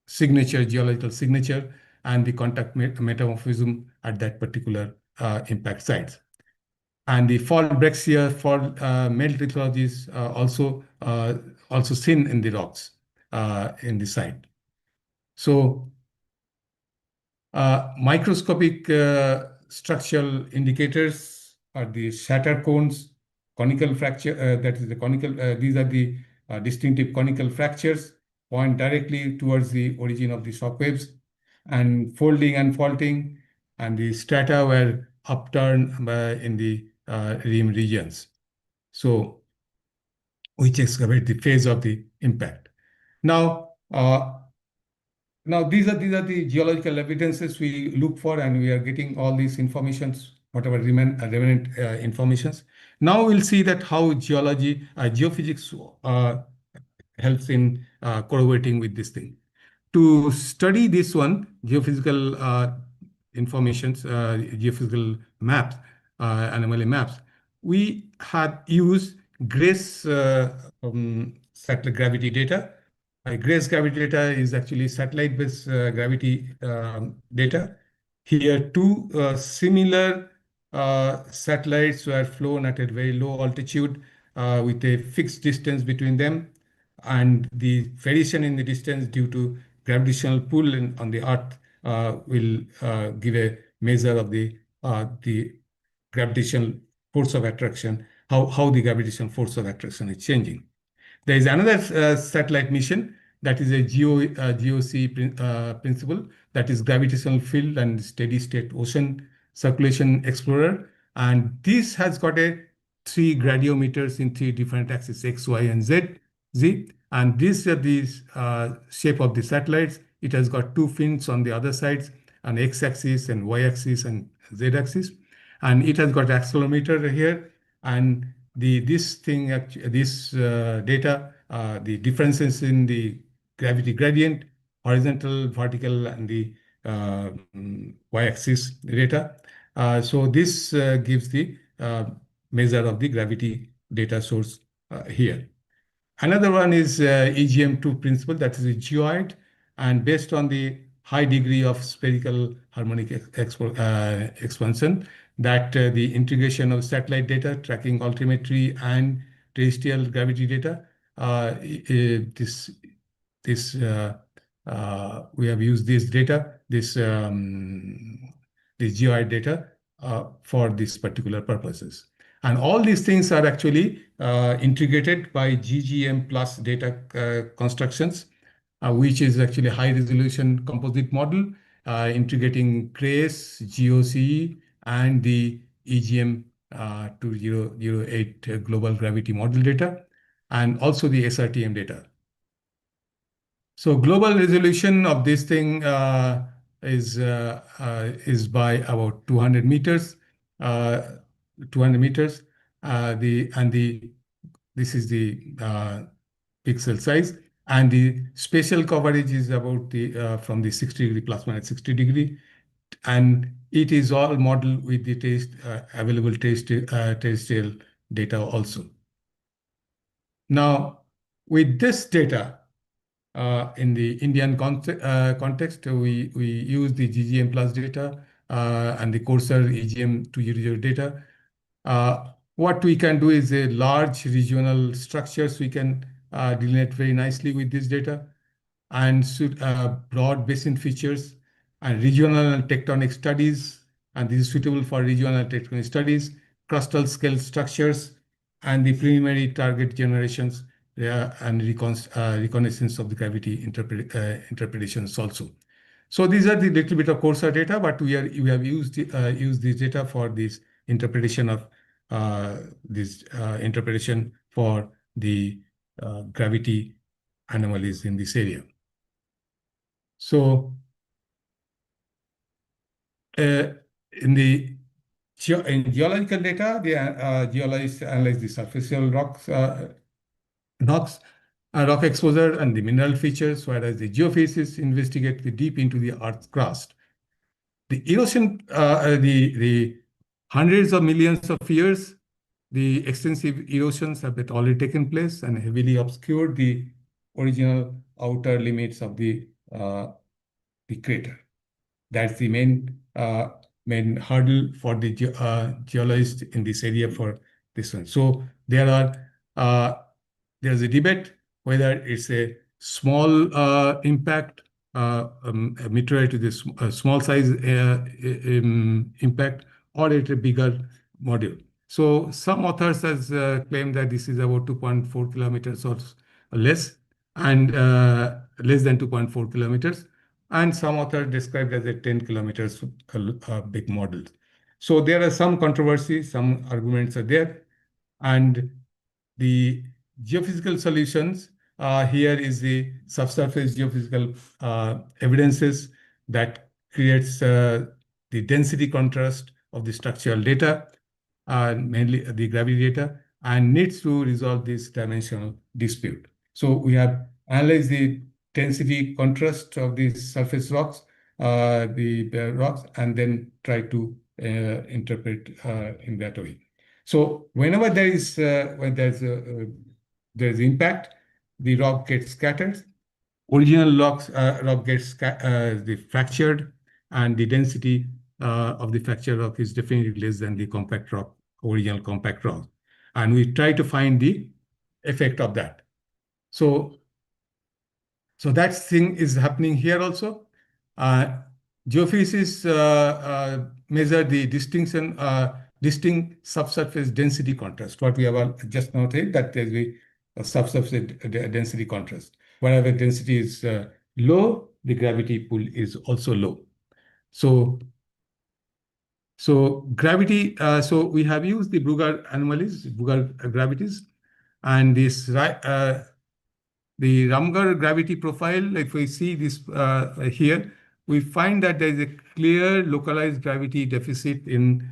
signature, geological signature, and the contact metamorphism at that particular impact site. And the fault brexia, fault melt lithologies also seen in the rocks in the site. So microscopic structural indicators are the shatter cones, conical fracture, that is the conical, these are the distinctive conical fractures, point directly towards the origin of the shock waves, and folding and faulting, and the strata were upturned in the rim regions. So which excavate the phase of the impact. Now, these are the geological evidences we look for, and we are getting all these informations, whatever remnant informations. Now we'll see that how geophysics helps in corroborating with this thing. to study this one, geophysical informations, geophysical maps, anomaly maps, we had used GRACE satellite gravity data. GRACE gravity data is actually satellite-based gravity data. Here, two similar satellites were flown at a very low altitude with a fixed distance between them, and the variation in the distance due to gravitational pull on the Earth will give a measure of the gravitational force of attraction, how the gravitational force of attraction is changing. There is another satellite mission that is a GOC principle, that is Gravitational Field and Steady State Ocean Circulation Explorer. And this has got a 3 gradiometers in 3 different axes, X, Y, and Z. And these are the shape of the satellites. It has got 2 fins on the other sides, an X-axis and Y-axis and Z-axis. And it has got accelerometer here. And this data, the differences in the gravity gradient, horizontal, vertical, and the y-axis data. So this gives the measure of the gravity data source here. Another one is EGM2 principle, that is a geoid, and based on the high degree of spherical harmonic expansion, that the integration of satellite data, tracking altimetry, and terrestrial gravity data, we have used this data, this geoid data for these particular purposes. And all these things are actually integrated by GGM plus data constructions, which is actually high resolution composite model, integrating GRACE, GOC, and the EGM 2008 global gravity model data, and also the SRTM data. So global resolution of this thing is by about 200 meters. 200 meters. This is the pixel size, and the spatial coverage is about the from the 60 degree plus minus 60 degree, and it is all modeled with the available terrestrial data also. Now, with this data, in the Indian context, we use the GGM plus data and the Corsair EGM 200 data. What we can do is a large regional structures we can delineate very nicely with this data, and broad basin features and regional and tectonic studies, and this is suitable for regional and tectonic studies, crustal scale structures, and the preliminary target generations and reconnaissance of the gravity interpretations also. So these are the little bit of Corsair data, but we have used this data for this interpretation of interpretation for the gravity anomalies in this area. So in geological data, the geologists analyze the superficial rocks, rock exposure and the mineral features, whereas the geophysicists investigate deep into the Earth's crust. The erosion, the hundreds of millions of years, the extensive erosions have already taken place and heavily obscured the original outer limits of the crater. That's the main hurdle for the geologists in this area for this one. So there's a debate whether it's a small impact, a meteorite with a small size impact, or it's a bigger module. So some authors has claimed that this is about 2.4 kilometers or less, and less than 2.4 kilometers. And some authors described as a 10 kilometers big model. So there are some controversies, some arguments are there, and the geophysical solutions here is the subsurface geophysical evidences that creates the density contrast of the structural data, mainly the gravity data, and needs to resolve this dimensional dispute. So we have analyzed the density contrast of these surface rocks, the rocks, and then try to interpret in that way. So whenever there is when there's impact, the rock gets scattered. Original rock gets fractured, and the density of the fractured rock is definitely less than the compact rock, original compact rock. And we try to find the effect of that. So that thing is happening here also. Geophysicists measure the distinct subsurface density contrast. What we have just noted, that there's a subsurface density contrast. Wherever density is low, the gravity pull is also low. So gravity. So we have used the Brugger anomalies, Brugger gravities, and this the Ramgar gravity profile. If we see this here, we find that there is a clear localized gravity deficit in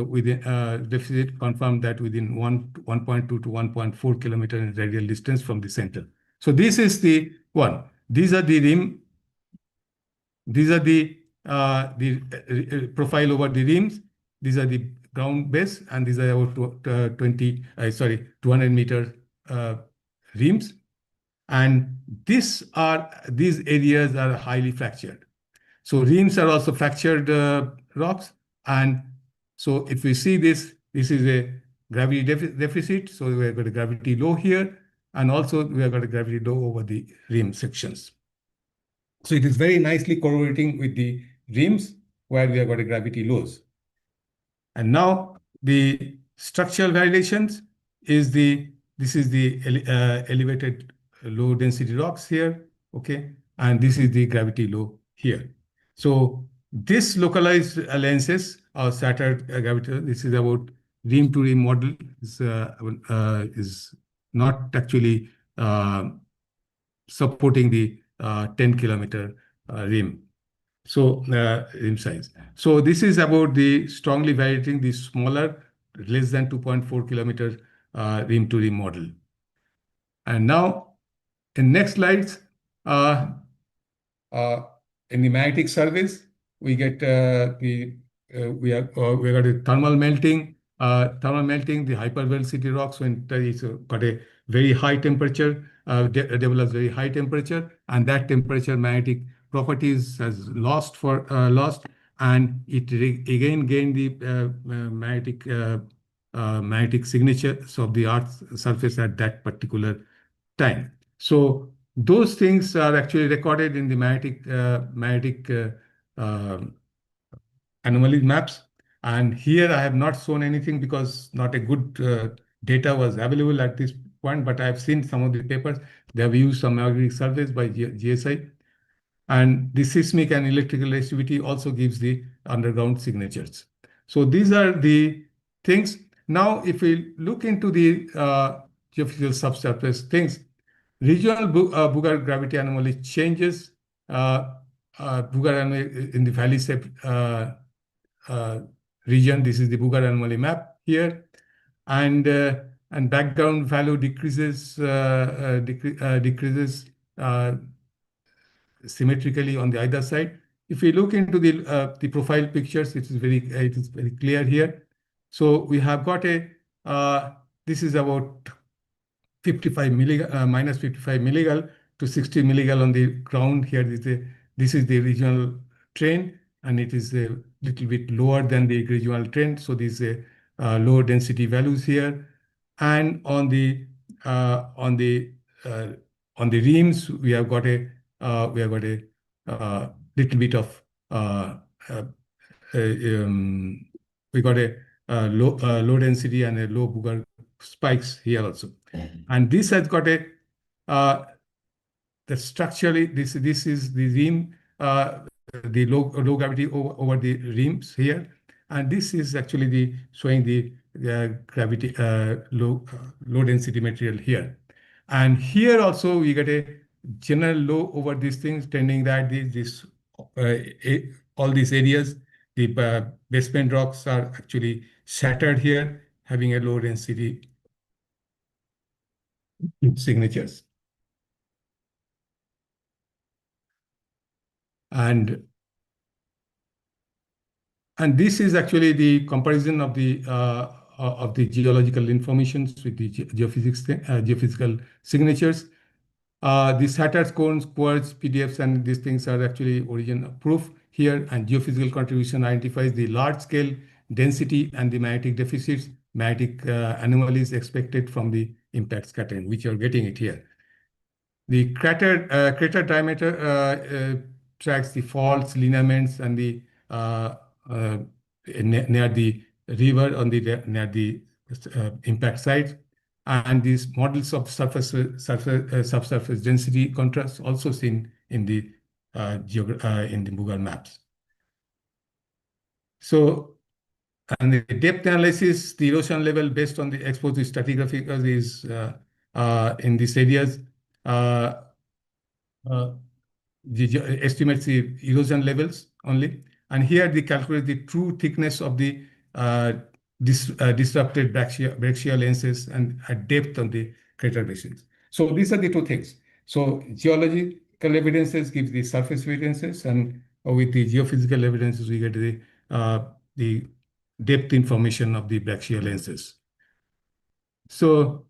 within deficit confirmed that within 1.2 to 1.4 kilometer in radial distance from the center. So this is the one. These are the rim. These are the profile over the rims. These are the ground base, and these are about 200 meter rims. And these areas are highly fractured. So rims are also fractured rocks. And so if we see this is a gravity deficit. So we have got a gravity low here. And also we have got a gravity low over the rim sections. So it is very nicely correlating with the rims where we have got a gravity lows. And now the structural variations is this is the elevated low density rocks here, okay, and this is the gravity low here. So this localized lenses are scattered gravity. This is about rim to rim model is not actually supporting the 10 kilometer rim. So rim size. So this is about the strongly varying the smaller, less than 2.4 kilometer rim to rim model. And now in next slides, in the magnetic surveys, we get we got a thermal melting. The hypervelocity rocks when it's got a very high temperature, develops very high temperature, and that temperature magnetic properties has lost, and it again gained the magnetic signatures of the Earth's surface at that particular time. So those things are actually recorded in the magnetic anomaly maps. And here I have not shown anything because not a good data was available at this point, but I have seen some of the papers. They have used some magnetic surveys by GSI. And the seismic and electrical activity also gives the underground signatures. So these are the things. Now, if we look into the geophysical subsurface things, regional Brugger gravity anomaly changes. Brugger anomaly in the valley shape region. This is the Brugger anomaly map here, and background value decreases symmetrically on the either side. If we look into the profile pictures, it is very clear here. So we have got this is about 55 minus 55 milligal to 60 milligal on the ground. Here this is the regional trend, and it is a little bit lower than the regional trend. So these low density values here, and on the rims we have got a little bit of we got a low density and a low Brugger spikes here also. And this has got a structurally this is the rim, the low gravity over the rims here, and this is actually showing the gravity low density material here. And here also we get a general low over these things, tending that all these areas, the basement rocks are actually shattered here, having a low density signatures. And this is actually the comparison of the geological informations with the geophysical signatures. The Saturn cones, quartz, PDFs, and these things are actually origin proof here. And geophysical contribution identifies the large scale density and the magnetic deficits, magnetic anomalies expected from the impact scattering, which you're getting it here. The crater diameter tracks the faults, lineaments, and the near the river on the near the impact site, and these models of subsurface density contrast also seen in the Google Maps. So, and the depth analysis, the erosion level based on the exposed stratigraphy is in these areas. Estimates the erosion levels only, and here they calculate the true thickness of the disrupted breccia lenses and at depth on the crater basins. So these are the two things. So geological evidences gives the surface evidences, and with the geophysical evidences we get the depth information of the breccia lenses. So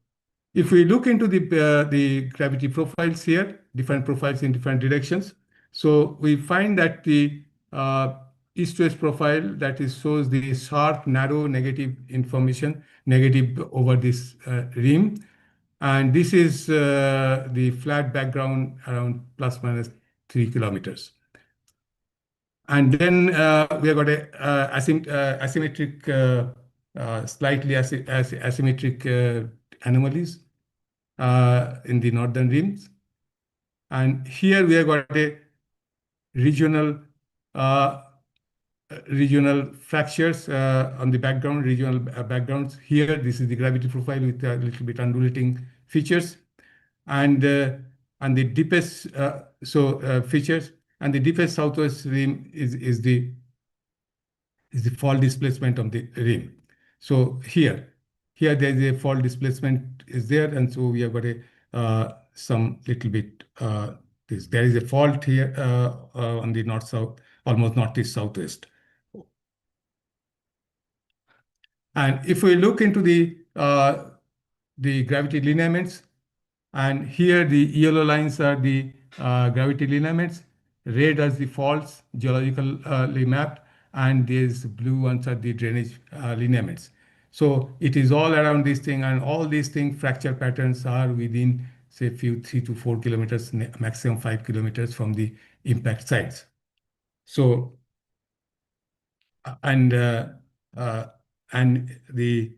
if we look into the gravity profiles here, different profiles in different directions, so we find that the east-west profile that shows the sharp, narrow, negative information, negative over this rim, and this is the flat background around plus minus 3 kilometers. And then we have got a asymmetric, slightly asymmetric anomalies in the northern rims. And here we have got a regional fractures on the background, regional backgrounds. Here, this is the gravity profile with a little bit undulating features, and the deepest features, and the deepest southwest rim is the fault displacement of the rim. So here there is a fault displacement is there, and so we have got a some little bit there is a fault here on the north-south, almost northeast southwest. And if we look into the gravity lineaments, and here the yellow lines are the gravity lineaments, red as the faults geologically mapped, and these blue ones are the drainage lineaments. So it is all around this thing, and all these things, fracture patterns are within, say, 3 to 4 kilometers, maximum 5 kilometers from the impact sites. So, and the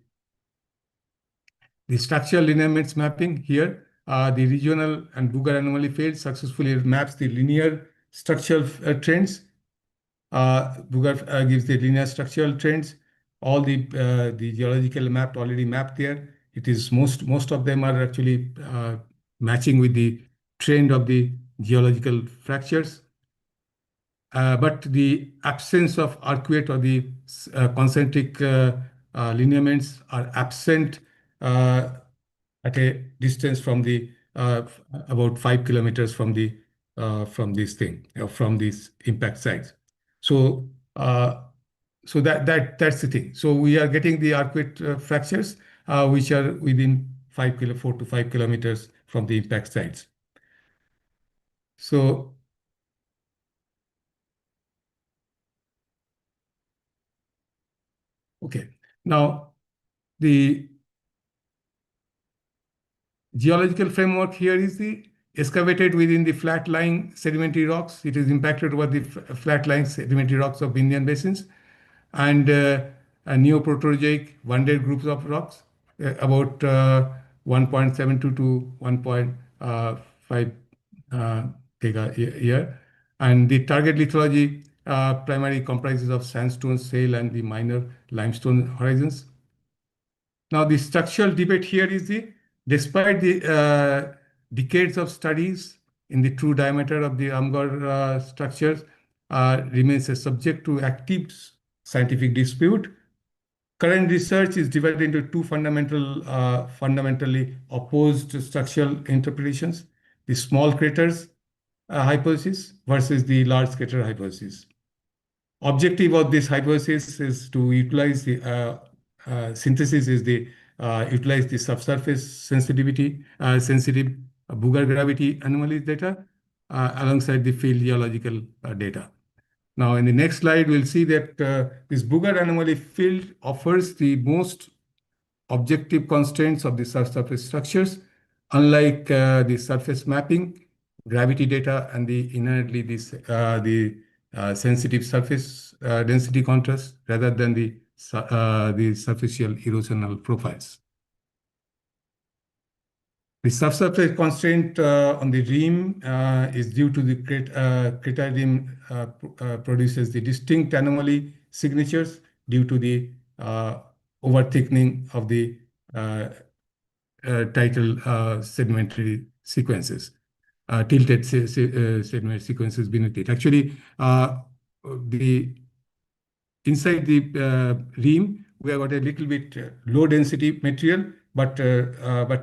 structural lineaments mapping here, the regional and Booger anomaly field successfully maps the linear structural trends. Booger gives the linear structural trends. All the geological map already mapped there. It is most of them are actually matching with the trend of the geological fractures. But the absence of arcuate or the concentric lineaments are absent at a distance from the about 5 kilometers from the from this thing from these impact sites. So that's the thing. So we are getting the arcuate fractures which are within 4 to 5 kilometers from the impact sites. So okay, now the geological framework here is the excavated within the flat-lying sedimentary rocks. It is impacted over the flat-lying sedimentary rocks of Indian basins, and a neoproterozoic one-dead groups of rocks, about 1.72 to 1.5 giga year. And the target lithology primarily comprises of sandstone, shale, and the minor limestone horizons. Now, the structural debate here is despite the decades of studies in the true diameter of the Amgar structures remains a subject to active scientific dispute. Current research is divided into two fundamentally opposed structural interpretations: the small craters hypothesis versus the large crater hypothesis. Objective of this hypothesis is to utilize the synthesis is the utilize the subsurface sensitivity sensitive Booger gravity anomalies data alongside the field geological data. Now, in the next slide, we'll see that this Booger anomaly field offers the most objective constraints of the subsurface structures, unlike the surface mapping, gravity data, and the inherently the sensitive surface density contrast rather than the superficial erosional profiles. The subsurface constraint on the rim is due to the crater rim produces the distinct anomaly signatures due to the over-thickening of the tidal sedimentary sequences, tilted sedimentary sequences beneath it. Actually, the inside the rim, we have got a little bit low density material, but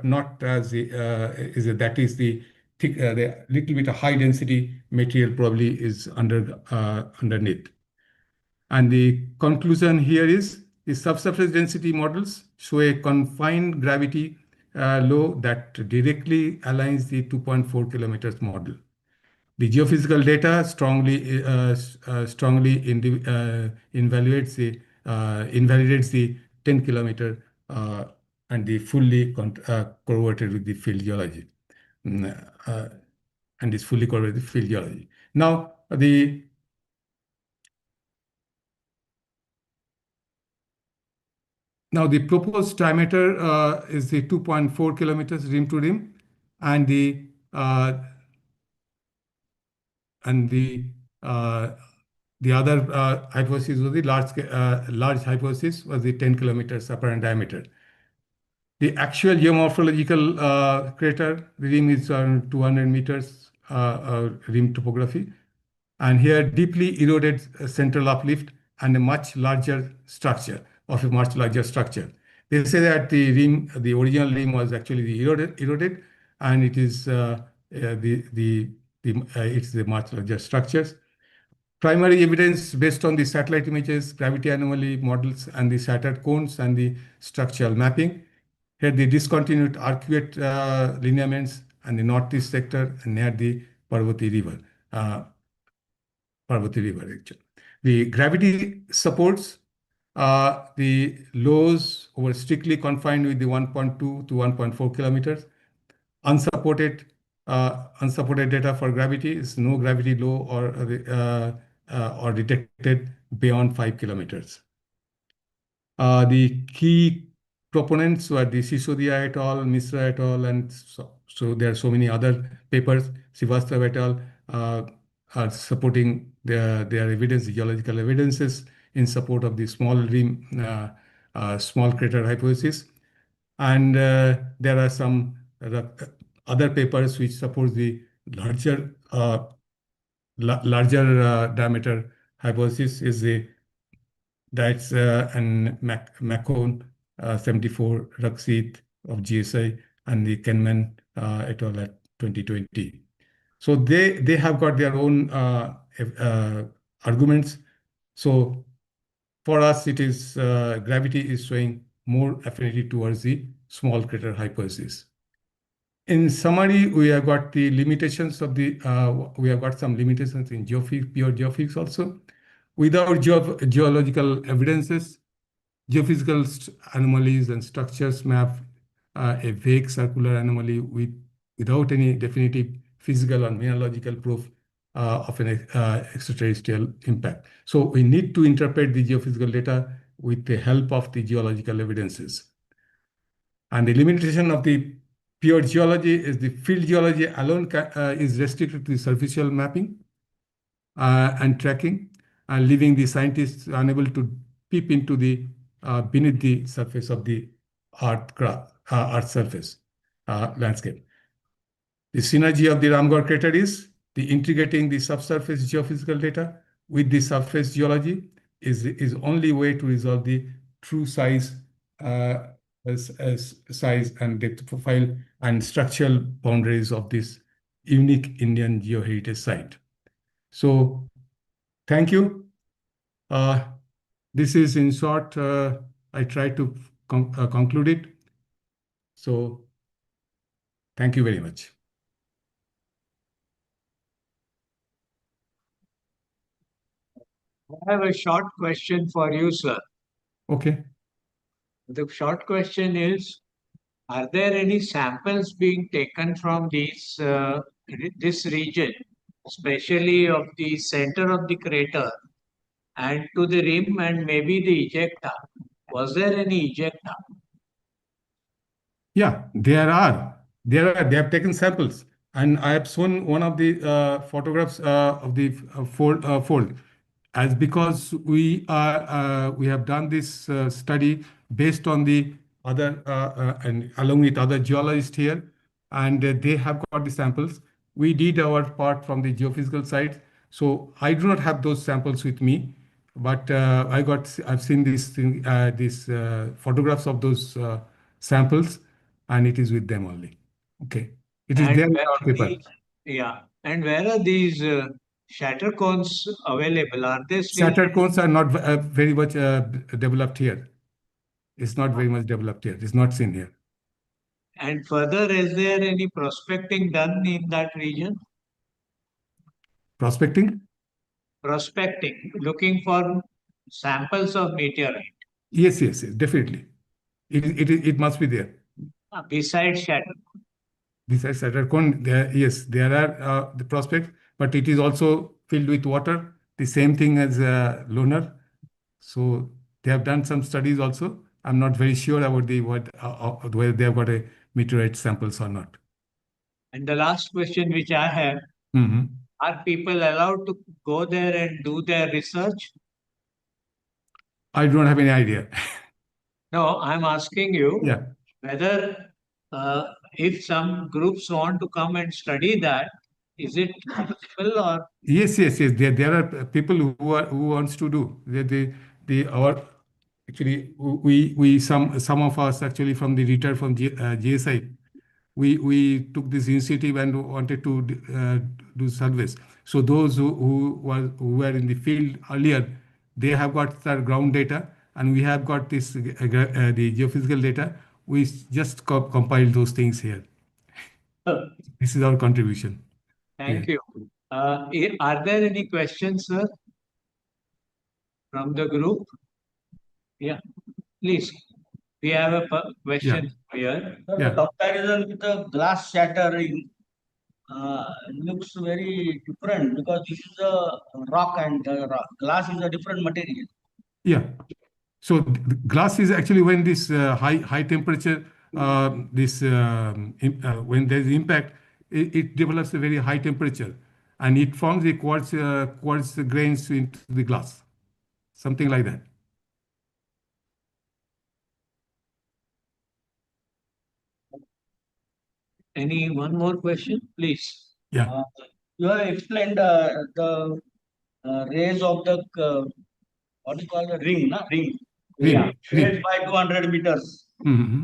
not as that is the thick, the little bit of high density material probably is underneath. And the conclusion here is the subsurface density models show a confined gravity low that directly aligns the 2.4 kilometers model. The geophysical data strongly invalidates the 10 kilometer and the fully corroborated with the field geology, and is fully corroborated with the field geology. Now the proposed diameter is the 2.4 kilometers rim to rim, and the other hypothesis was the large hypothesis was the 10 kilometers apparent diameter. The actual geomorphological crater, the rim is around 200 meters rim topography, and here deeply eroded central uplift and a much larger structure They say that the original rim was actually eroded, and it is it's the much larger structures. Primary evidence based on the satellite images, gravity anomaly models, and the shattered cones and the structural mapping. Here the discontinued arcuate lineaments and the northeast sector near the Parvati River. Actually. The gravity supports the lows were strictly confined with the 1.2 to 1.4 kilometers. Unsupported data for gravity is no gravity low or detected beyond 5 kilometers. The key proponents were the Sisodia et al., Misra et al., and so there are so many other papers. Srivastava et al. Are supporting their evidence, geological evidences in support of the small rim, small crater hypothesis. And there are some other papers which support the larger diameter hypothesis is that's and Macon 74 Raksit of GSI and the Kenman et al. At 2020. So they have got their own arguments. So for us, it is gravity is showing more affinity towards the small crater hypothesis. In summary, we have got the limitations of the we have got some limitations in pure geophysics also. Without geological evidences, geophysical anomalies and structures map a vague circular anomaly without any definitive physical or mineralogical proof of an extraterrestrial impact. So we need to interpret the geophysical data with the help of the geological evidences. And the limitation of the pure geology is the field geology alone is restricted to the superficial mapping and tracking, and leaving the scientists unable to peep into the beneath the surface of the Earth surface landscape. The synergy of the Ramgarh crater is the integrating the subsurface geophysical data with the surface geology is only way to resolve the true size size and depth profile and structural boundaries of this unique Indian geoheritage site. So thank you. This is in short, I try to conclude it. So thank you very much. I have a short question for you, sir. Okay. The short question is, are there any samples being taken from this region, especially of the center of the crater and to the rim and maybe the ejecta? Was there any ejecta? Yeah, there are. They have taken samples, and I have shown one of the photographs of the fold. As because we have done this study based on the other and along with other geologists here, and they have got the samples. We did our part from the geophysical side, so I do not have those samples with me, but I've seen these photographs of those samples, and it is with them only. Okay, it is And there in where our are paper. yeah. And where are these shatter cones available? Are they still? Shattered cones are not very much developed here. It's not very much developed here. It's not seen here. And further, is there any prospecting done in that region? Prospecting? Prospecting, looking for samples of meteorite. Yes, definitely. It must be there. Besides shatter. Besides shattered cone, yes, there are the prospects, but it is also filled with water. The same thing as Lonar. So they have done some studies also. I'm not very sure about whether they have got a meteorite samples or not. And the last question which I have, are people allowed to go there and do their research? I don't have any idea. No, I'm asking you Yeah. whether if some groups want to come and study that, is it possible or? Yes. There are people who wants to do. We some of us actually from the retired from GSI, we took this initiative and wanted to do surveys. So those who were in the field earlier, they have got their ground data, and we have got this the geophysical data. We just compiled those things here. This is our contribution. Thank you. Are there any questions, sir, from the group? Yeah, please. We have a question here. The comparison with the glass shattering looks very different because this is a rock and glass is a different material. Yeah. So glass is actually when this high temperature, when there is impact, it develops a very high temperature, and it forms the quartz grains into the glass, something like that. Any one more question, please? Yeah. You have explained the rays of the what do you call the ring, na? Ring. Ring. Raised by 200 meters. Mm-hmm.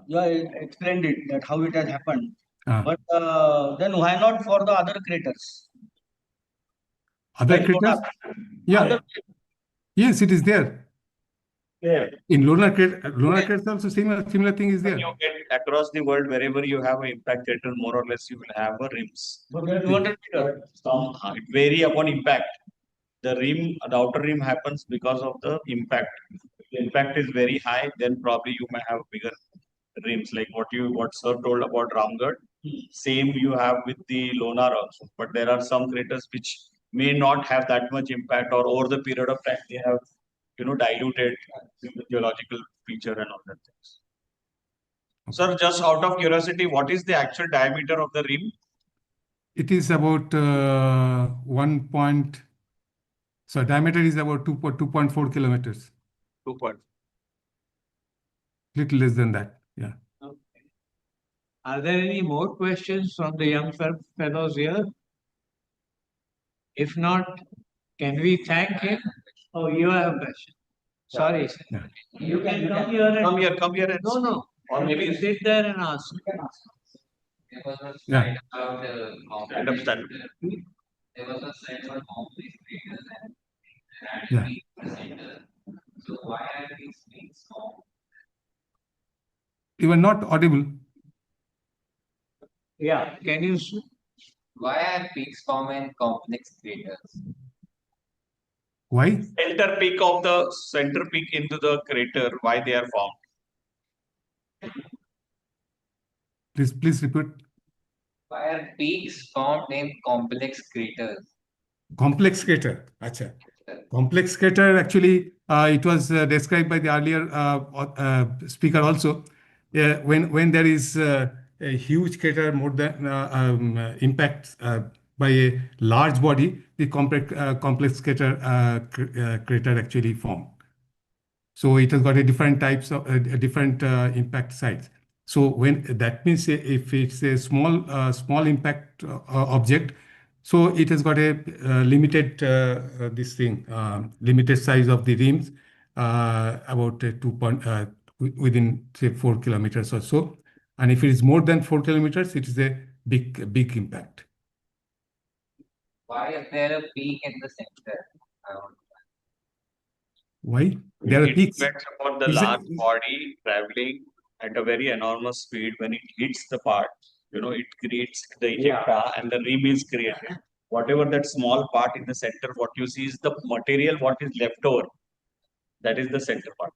You have explained it that how it has happened. Ah. But then why not for the other craters? Other Like craters? Lonar. Yeah. Yes, it is there. There. In lunar craters also similar thing is there. You get across the world, wherever you have an impact crater, more or less you will have a rims. But there are 200 meters. It vary upon impact. The outer rim happens because of the impact. If the impact is very high, then probably you may have bigger rims, like what Sir told about Ramgarh. Same you have with the Lonar also. But there are some craters which may not have that much impact, or over the period of time they have diluted the geological feature and all that things. Sir, just out of curiosity, what is the actual diameter of the rim? It is about diameter is about 2.4 kilometers. 2.4. Little less than that. Yeah. Okay. Are there any more questions from the young fellows here? If not, can we thank him? Oh, you have a question. Sorry, sir. Yeah. You can come here. Come here. No. Or maybe sit there and ask. There was a Yeah. slide about Stand up, stand up. there was a slide about complex creators and Yeah. peak center. So why are these things formed? You were not audible. Yeah, can you Why are peaks formed in complex craters? Why? Center peak into the crater, why they are formed? Please repeat. Why are peaks formed in complex craters? Complex crater. Acha. Complex crater, actually, it was described by the earlier speaker also. When there is a huge crater more than impact by a large body, the complex crater actually form. So it has got a different types of different impact sites. So when that means if it's a small impact object, so it has got a limited limited size of the rims, about 2 point within say 4 kilometers or so. And if it is more than 4 kilometers, it is a big impact. Why is there a peak in the center? Why? There are It peaks. depends upon the Is it- large body traveling at a very enormous speed. When it hits the part, it creates the ejecta and the rim is created. Whatever that small part in the center, what you see is the material, what is left over. That is the center part.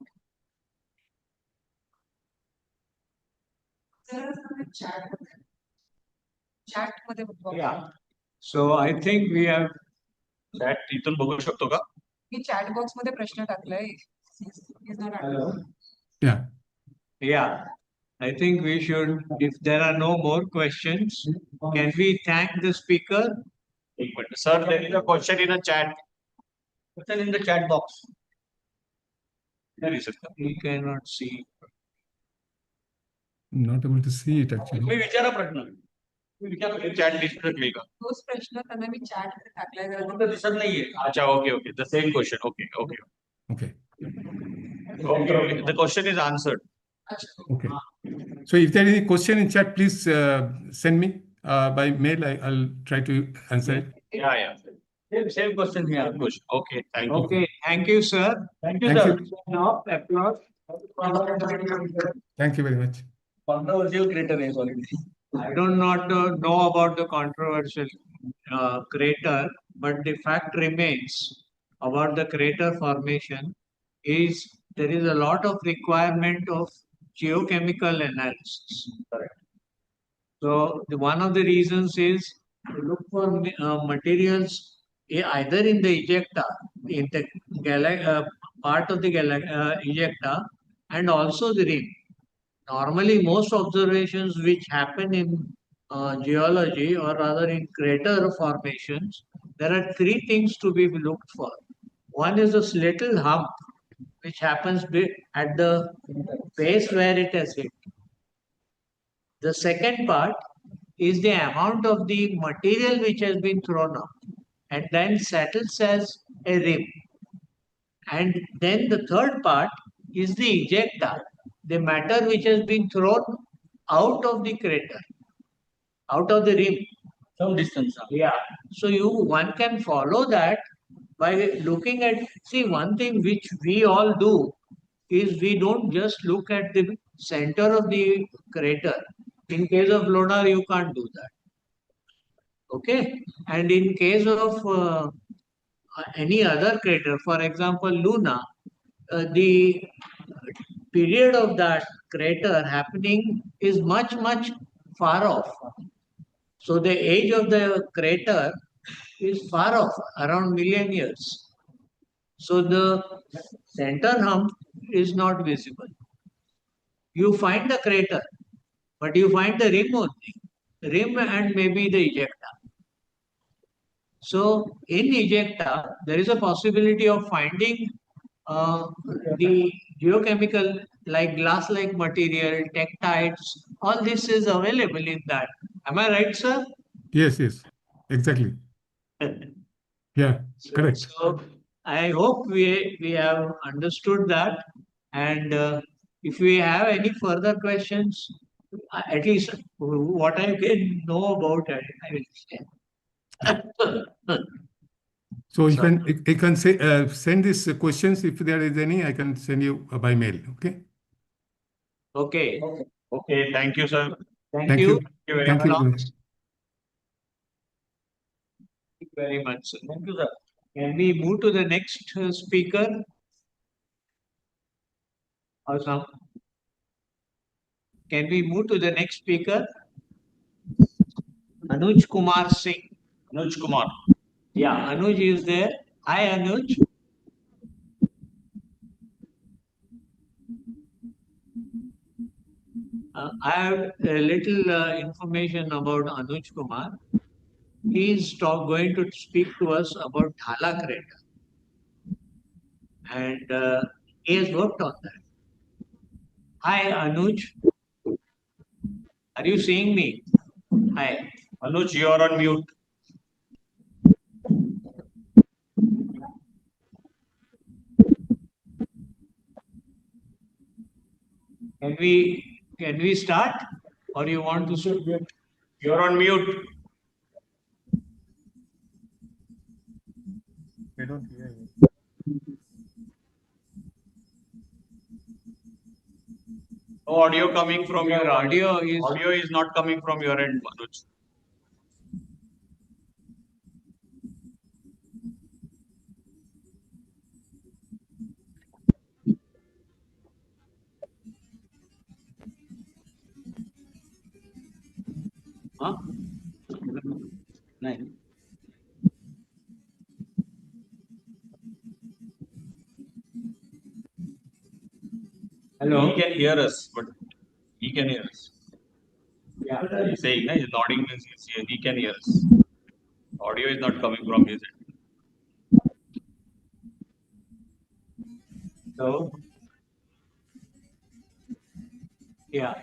Chat मध्ये बघू. Yeah. So I think we have. Chat इथून बघू शकतो का? मी chat box मध्ये प्रश्न टाकलाय. He's not answering. Yeah. Yeah. I think we should, if there are no more questions, can we thank the speaker? Sir, there is a question in a chat. Question in the chat box. There is it. We cannot see. Not able to see it actually. तुम्ही विचारा प्रश्न. Chat display का? तोच प्रश्न त्यांना मी chat मध्ये टाकलाय. फक्त दिसत नाहीये. अच्छा, okay. The same question. Okay. Okay. Okay. The question is answered. Okay. So if there is any question in chat, please send me by mail. I'll try to answer it. Yeah. Same question here. Okay, thank you. Okay, thank you, sir. Thank you, Thank sir. you. Now, applause. Thank you very much. Controversial crater is already. I do not know about the controversial crater, but the fact remains about the crater formation is there is a lot of requirement of geochemical analysis. Correct. So one of the reasons is to look for materials either in the ejecta, in the part of the ejecta, and also the rim. Normally, most observations which happen in geology or rather in crater formations, there are three things to be looked for. One is this little hump which happens at the base where it has hit. The second part is the amount of the material which has been thrown up and then settles as a rim. And then the third part is the ejecta, the matter which has been thrown out of the crater, out of the rim. Some distance. Yeah. So one can follow that by looking at, see, one thing which we all do is we don't just look at the center of the crater. In case of Lonar, you can't do that. Okay. And in case of any other crater, for example, Luna, the period of that crater happening is much far off. So the age of the crater is far off, around million years. So the center hump is not visible. You find the crater, but you find the rim only, rim and maybe the ejecta. So in ejecta, there is a possibility of finding the geochemical like glass-like material, tektites, all this is available in that. Am I right, sir? Yes, exactly. Yeah, correct. So I hope we have understood that. And if we have any further questions, At least what I can know about it, I will share. So you can say send these questions if there is any. I can send you by mail. Okay. Okay. Okay, thank you, sir. Thank you. Thank you very Thank much. you. Thank you very much, sir. Thank you, sir. Can we move to the next speaker? Or some? Can we move to the next speaker? Anuj Kumar Singh. Anuj Kumar. Yeah, Anuj is there. Hi, Anuj. I have a little information about Anuj Kumar. He is going to speak to us about Thala crater. And he has worked on that. Hi, Anuj. Are you seeing me? Hi. Anuj, you are on mute. Can we start? Or you want to start? You're on mute. I don't hear you. No audio coming from Your audio is not coming from your end, Anuj. Huh? Nine. Hello. He can hear us, but he can hear us. Yeah. He's saying, no, he's nodding means he can hear us. Audio is not coming from his end. So, yeah.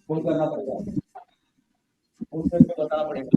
Phone करना पड़ेगा phone करके बताना पड़ेगा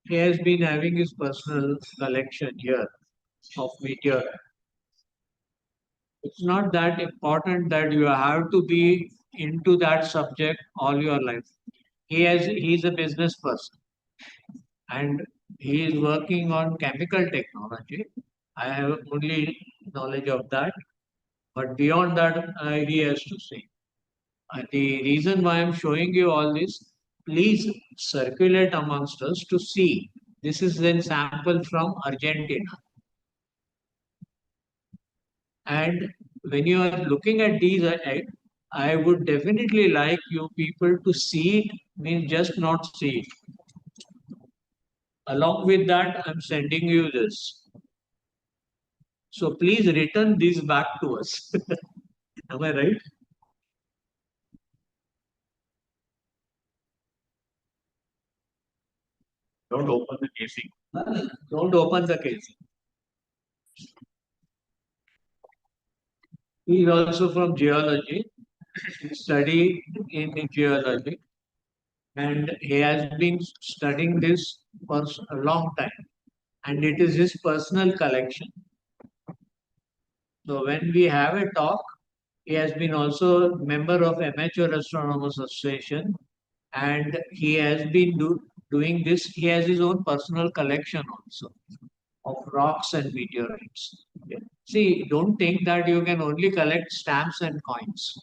He has been having his personal collection here of meteor. It's not that important that you have to be into that subject all your life. He's a business person and he is working on chemical technology. I have only knowledge of that, but beyond that, he has to say. The reason why I'm showing you all this, please circulate amongst us to see. This is then sample from Argentina. And when you are looking at these, I would definitely like you people to see it, means just not see it. Along with that, I'm sending you this. So please return these back to us. Am I right? Don't open the casing. Don't open the casing. He is also from geology, studied in geology, and he has been studying this for a long time. And it is his personal collection. So when we have a talk, he has been also a member of Amateur Astronomers Association, and he has been doing this. He has his own personal collection also of rocks and meteorites. See, don't think that you can only collect stamps and coins.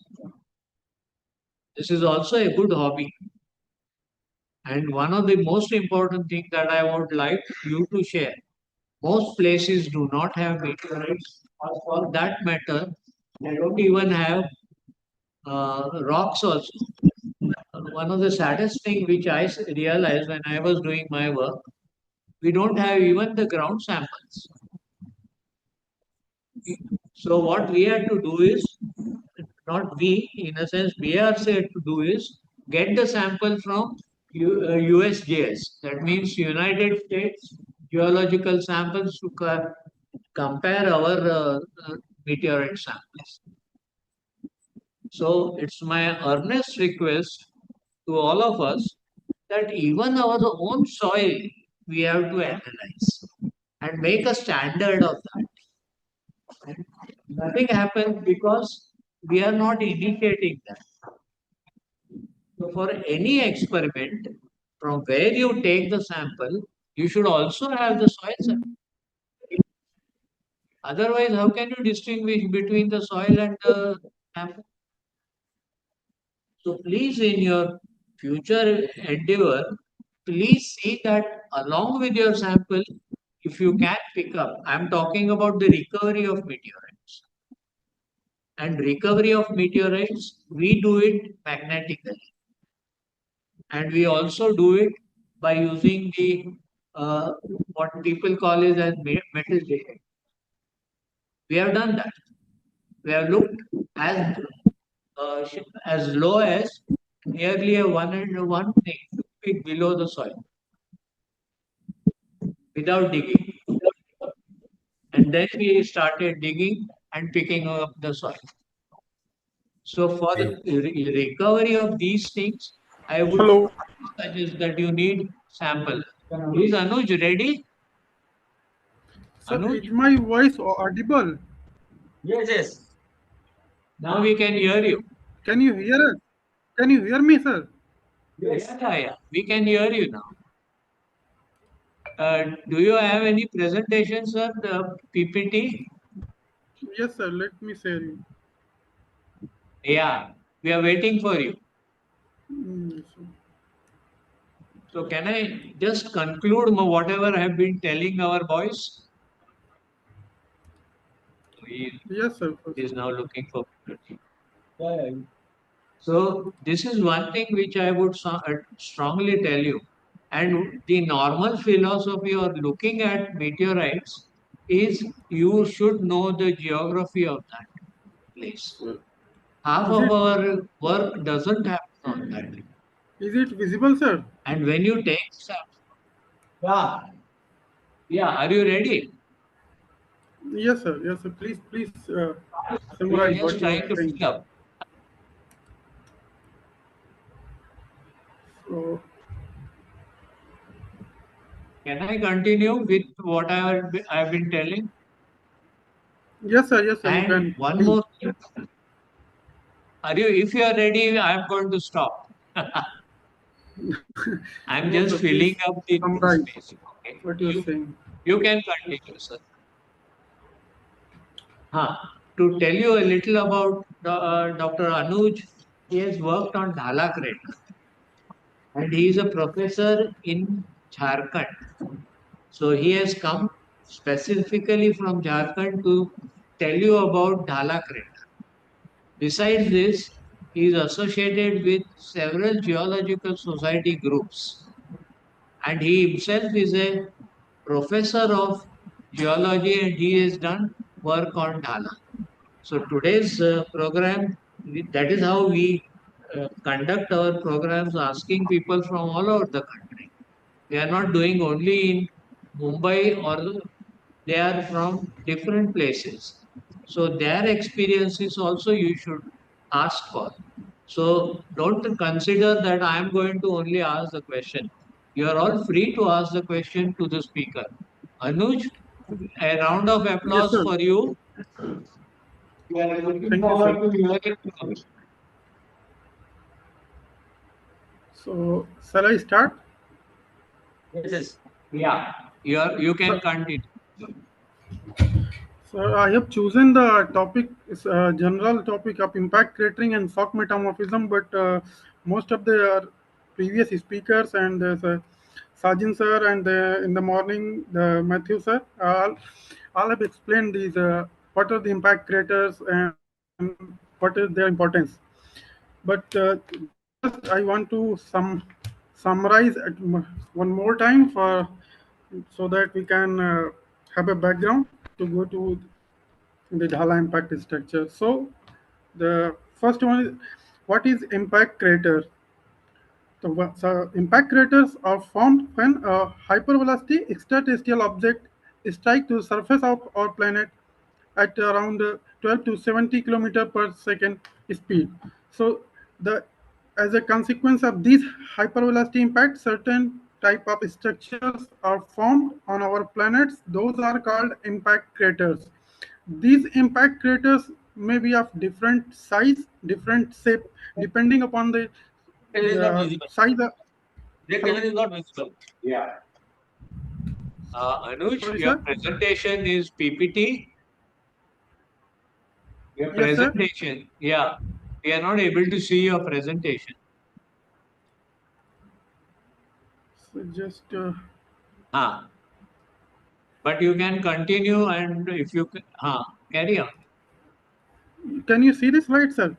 This is also a good hobby. And one of the most important things that I would like you to share, most places do not have meteorites, or for that matter, they don't even have rocks also. One of the saddest thing which I realized when I was doing my work, we don't have even the ground samples. So what we have to do is, not we, in a sense, we are said to do is get the sample from USGS. That means United States Geological Samples to compare our meteorite samples. So it's my earnest request to all of us that even our own soil we have to analyze and make a standard of that. And nothing happens because we are not initiating that. So for any experiment, from where you take the sample, you should also have the soil sample. Otherwise, how can you distinguish between the soil and the sample? So please, in your future endeavor, please see that along with your sample, if you can pick up, I'm talking about the recovery of meteorites. And recovery of meteorites, we do it magnetically. And we also do it by using the what people call it as metal detector. We have done that. We have looked as low as nearly a 1 feet below the soil without digging. And then we started digging and picking up the soil. So for the recovery of these things, I would suggest that you need sample. Is Anuj ready? Sir, Anuj? is my voice audible? Yes, yes. Now we can hear you. Can you hear us? Can you hear me, sir? Yes. Yeah. We can hear you now. Do you have any presentations, sir? The PPT? Yes, sir. Let me share you. Yeah, we are waiting for you. Yes, sir. So can I just conclude whatever I have been telling our boys? Yes, sir. He is now looking for PPT. So this is one thing which I would strongly tell you. And the normal philosophy of looking at meteorites is you should know the geography of that place. Half Is of it, our work doesn't happen on that. is it visible, sir? And when you take yeah, are you ready? Yes, sir. Yes, sir. Please, please We are summarize just what you are trying to saying. fill up. So, Can I continue with what I've been telling? yes, sir. Yes, sir. You And can. one Please. more thing. If you are ready, I'm going to stop. I'm No, just sir. filling Please up the summarize space. Okay. what you are saying. You can continue, sir. To tell you a little about Dr. Anuj, he has worked on Dhala crater and he is a professor in Jharkhand. So he has come specifically from Jharkhand to tell you about Dhala crater. Besides this, he is associated with several geological society groups and he himself is a professor of geology and he has done work on Dhala. So today's program, that is how we conduct our programs, asking people from all over the country They are not doing only in Mumbai, or they are from different places. So their experiences also you should ask for. So don't consider that I am going to only ask the question. You are all free to ask the question to the speaker. Anuj, a round of Yes, applause sir. for you. We are looking Thank you, forward sir. to hearing from you. So, shall I start? Yes. Yeah, you can continue. So, I have chosen the topic, is a general topic of impact cratering and shock metamorphism, but most of the previous speakers and Sajin sir and in the morning, the Matthew sir, all have explained these what are the impact craters and what is their importance. But just I want to summarize one more time for so that we can have a background to go to the Dhala impact structure. So the first one is what is impact crater? So impact craters are formed when a hypervelocity extraterrestrial object strikes to the surface of our planet at around 12 to 70 kilometer per second speed. So the as a consequence of these hypervelocity impacts, certain type of structures are formed on our planets. Those are called impact craters. These impact craters may be of different size, different shape, depending upon It is not the visible. size of. Red color is not visible. Yeah. Anuj, Sorry, your sir. presentation is PPT. Your Yes, sir. presentation, yeah. We are not able to see your presentation. So just Ah, but you can continue, and if you carry on. can you see this slide, sir?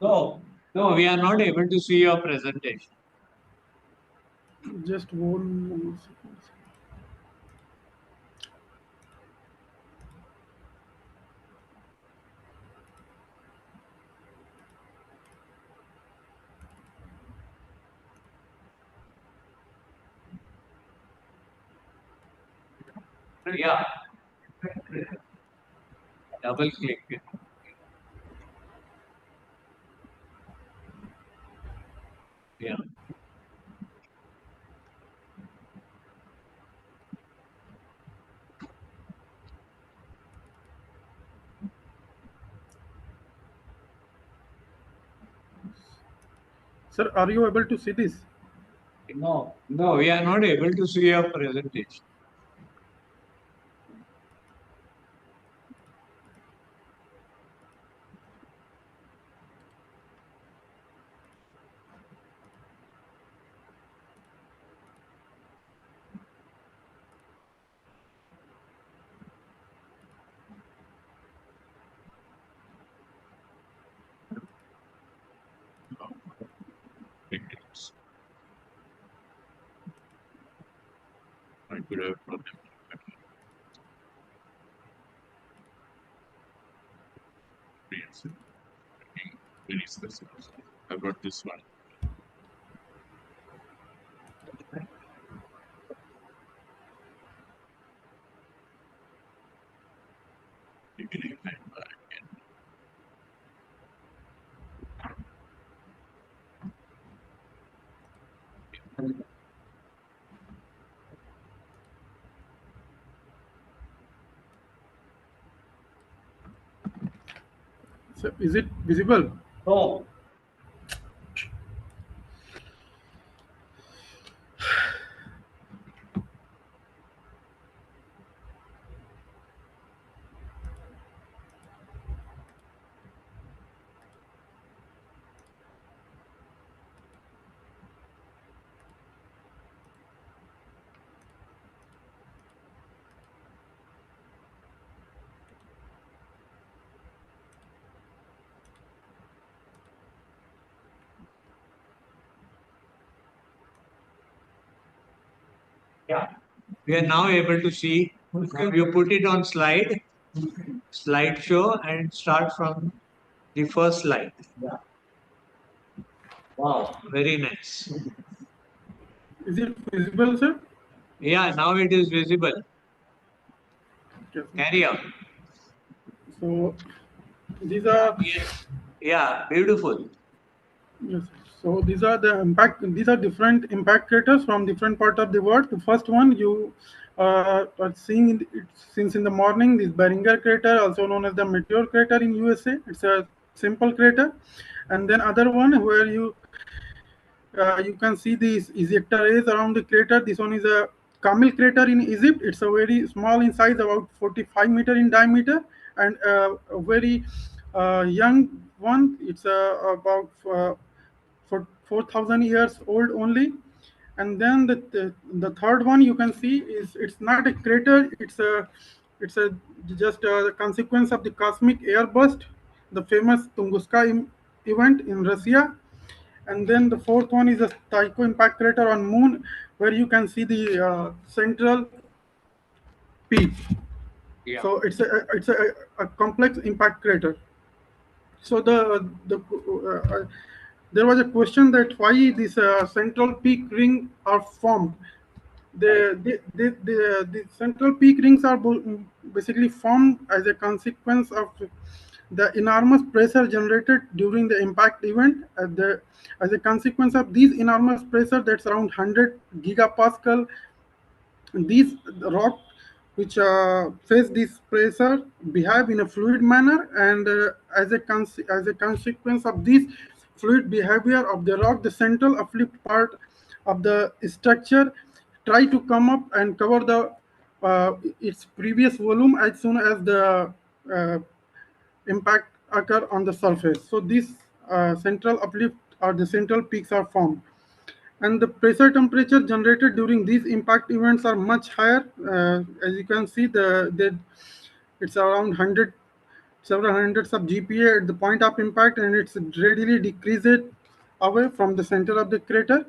No, no, we are not able to see your presentation. Just one more second. Yeah. Double click. Yeah. Sir, are you able to see this? No, no, we are not able to see your presentation. I could have problem. Very specific. I got this one. You can ignite that. So is it visible? No. Yeah. We are now able to see. You put it on slideshow, and start from the first slide. Yeah. Wow, very nice. Is it visible, sir? Yeah, now it is visible. Yes. Carry on. So these are Yeah, beautiful. yes. So these are the impact. These are different impact craters from different part of the world. The first one you are seeing since in the morning. This Beringer crater, also known as the Meteor crater in USA. It's a simple crater, and then other one where you can see these ejecta rays around the crater. This one is a Camel crater in Egypt. It's a very small in size, about 45 meter in diameter, and a very young one. It's about for 4,000 years old only. And then the third one you can see is it's not a crater. It's a just a consequence of the cosmic airburst, the famous Tunguska event in Russia. And then the fourth one is a Tycho impact crater on Moon, where you can see the central peak. Yeah. So it's a complex impact crater. So there was a question that why these central peak ring are formed. The central peak rings are basically formed as a consequence of the enormous pressure generated during the impact event. As a consequence of these enormous pressure, that's around 100 gigapascal, these rock which face this pressure behave in a fluid manner, and as a consequence of this fluid behavior of the rock, the central uplift part of the structure try to come up and cover the its previous volume as soon as the uh, impact occur on the surface. So these central uplift or the central peaks are formed, and the pressure temperature generated during these impact events are much higher. As you can see, it's around 100, several hundreds of GPa at the point of impact, and it's readily decreased away from the center of the crater.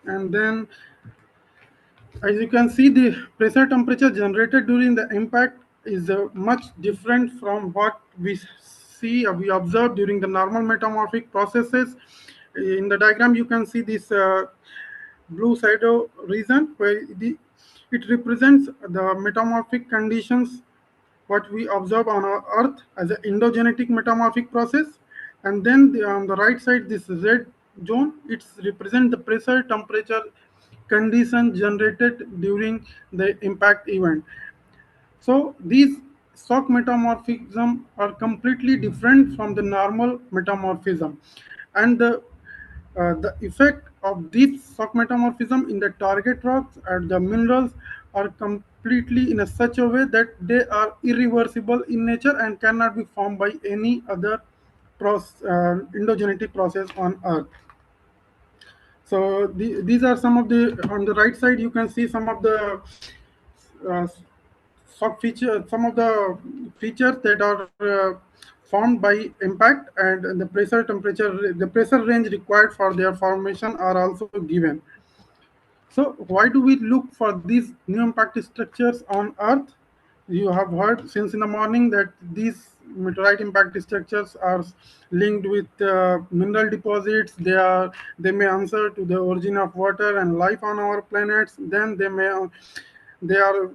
And then, as you can see, the pressure temperature generated during the impact is much different from what we see or we observe during the normal metamorphic processes. In the diagram, you can see this blue shadow region where it represents the metamorphic conditions what we observe on our Earth as an endogenetic metamorphic process. And then on the right side, this red zone, it represents the pressure temperature condition generated during the impact event. So these shock metamorphism are completely different from the normal metamorphism, and the effect of this shock metamorphism in the target rocks and the minerals are completely in a such a way that they are irreversible in nature and cannot be formed by any other endogenetic process on Earth. So these are some of the, on the right side you can see some of the uh, some of the features that are formed by impact, and the pressure range required for their formation are also given. So why do we look for these new impact structures on Earth? You have heard since in the morning that these meteorite impact structures are linked with mineral deposits. They may answer to the origin of water and life on our planets. Then they are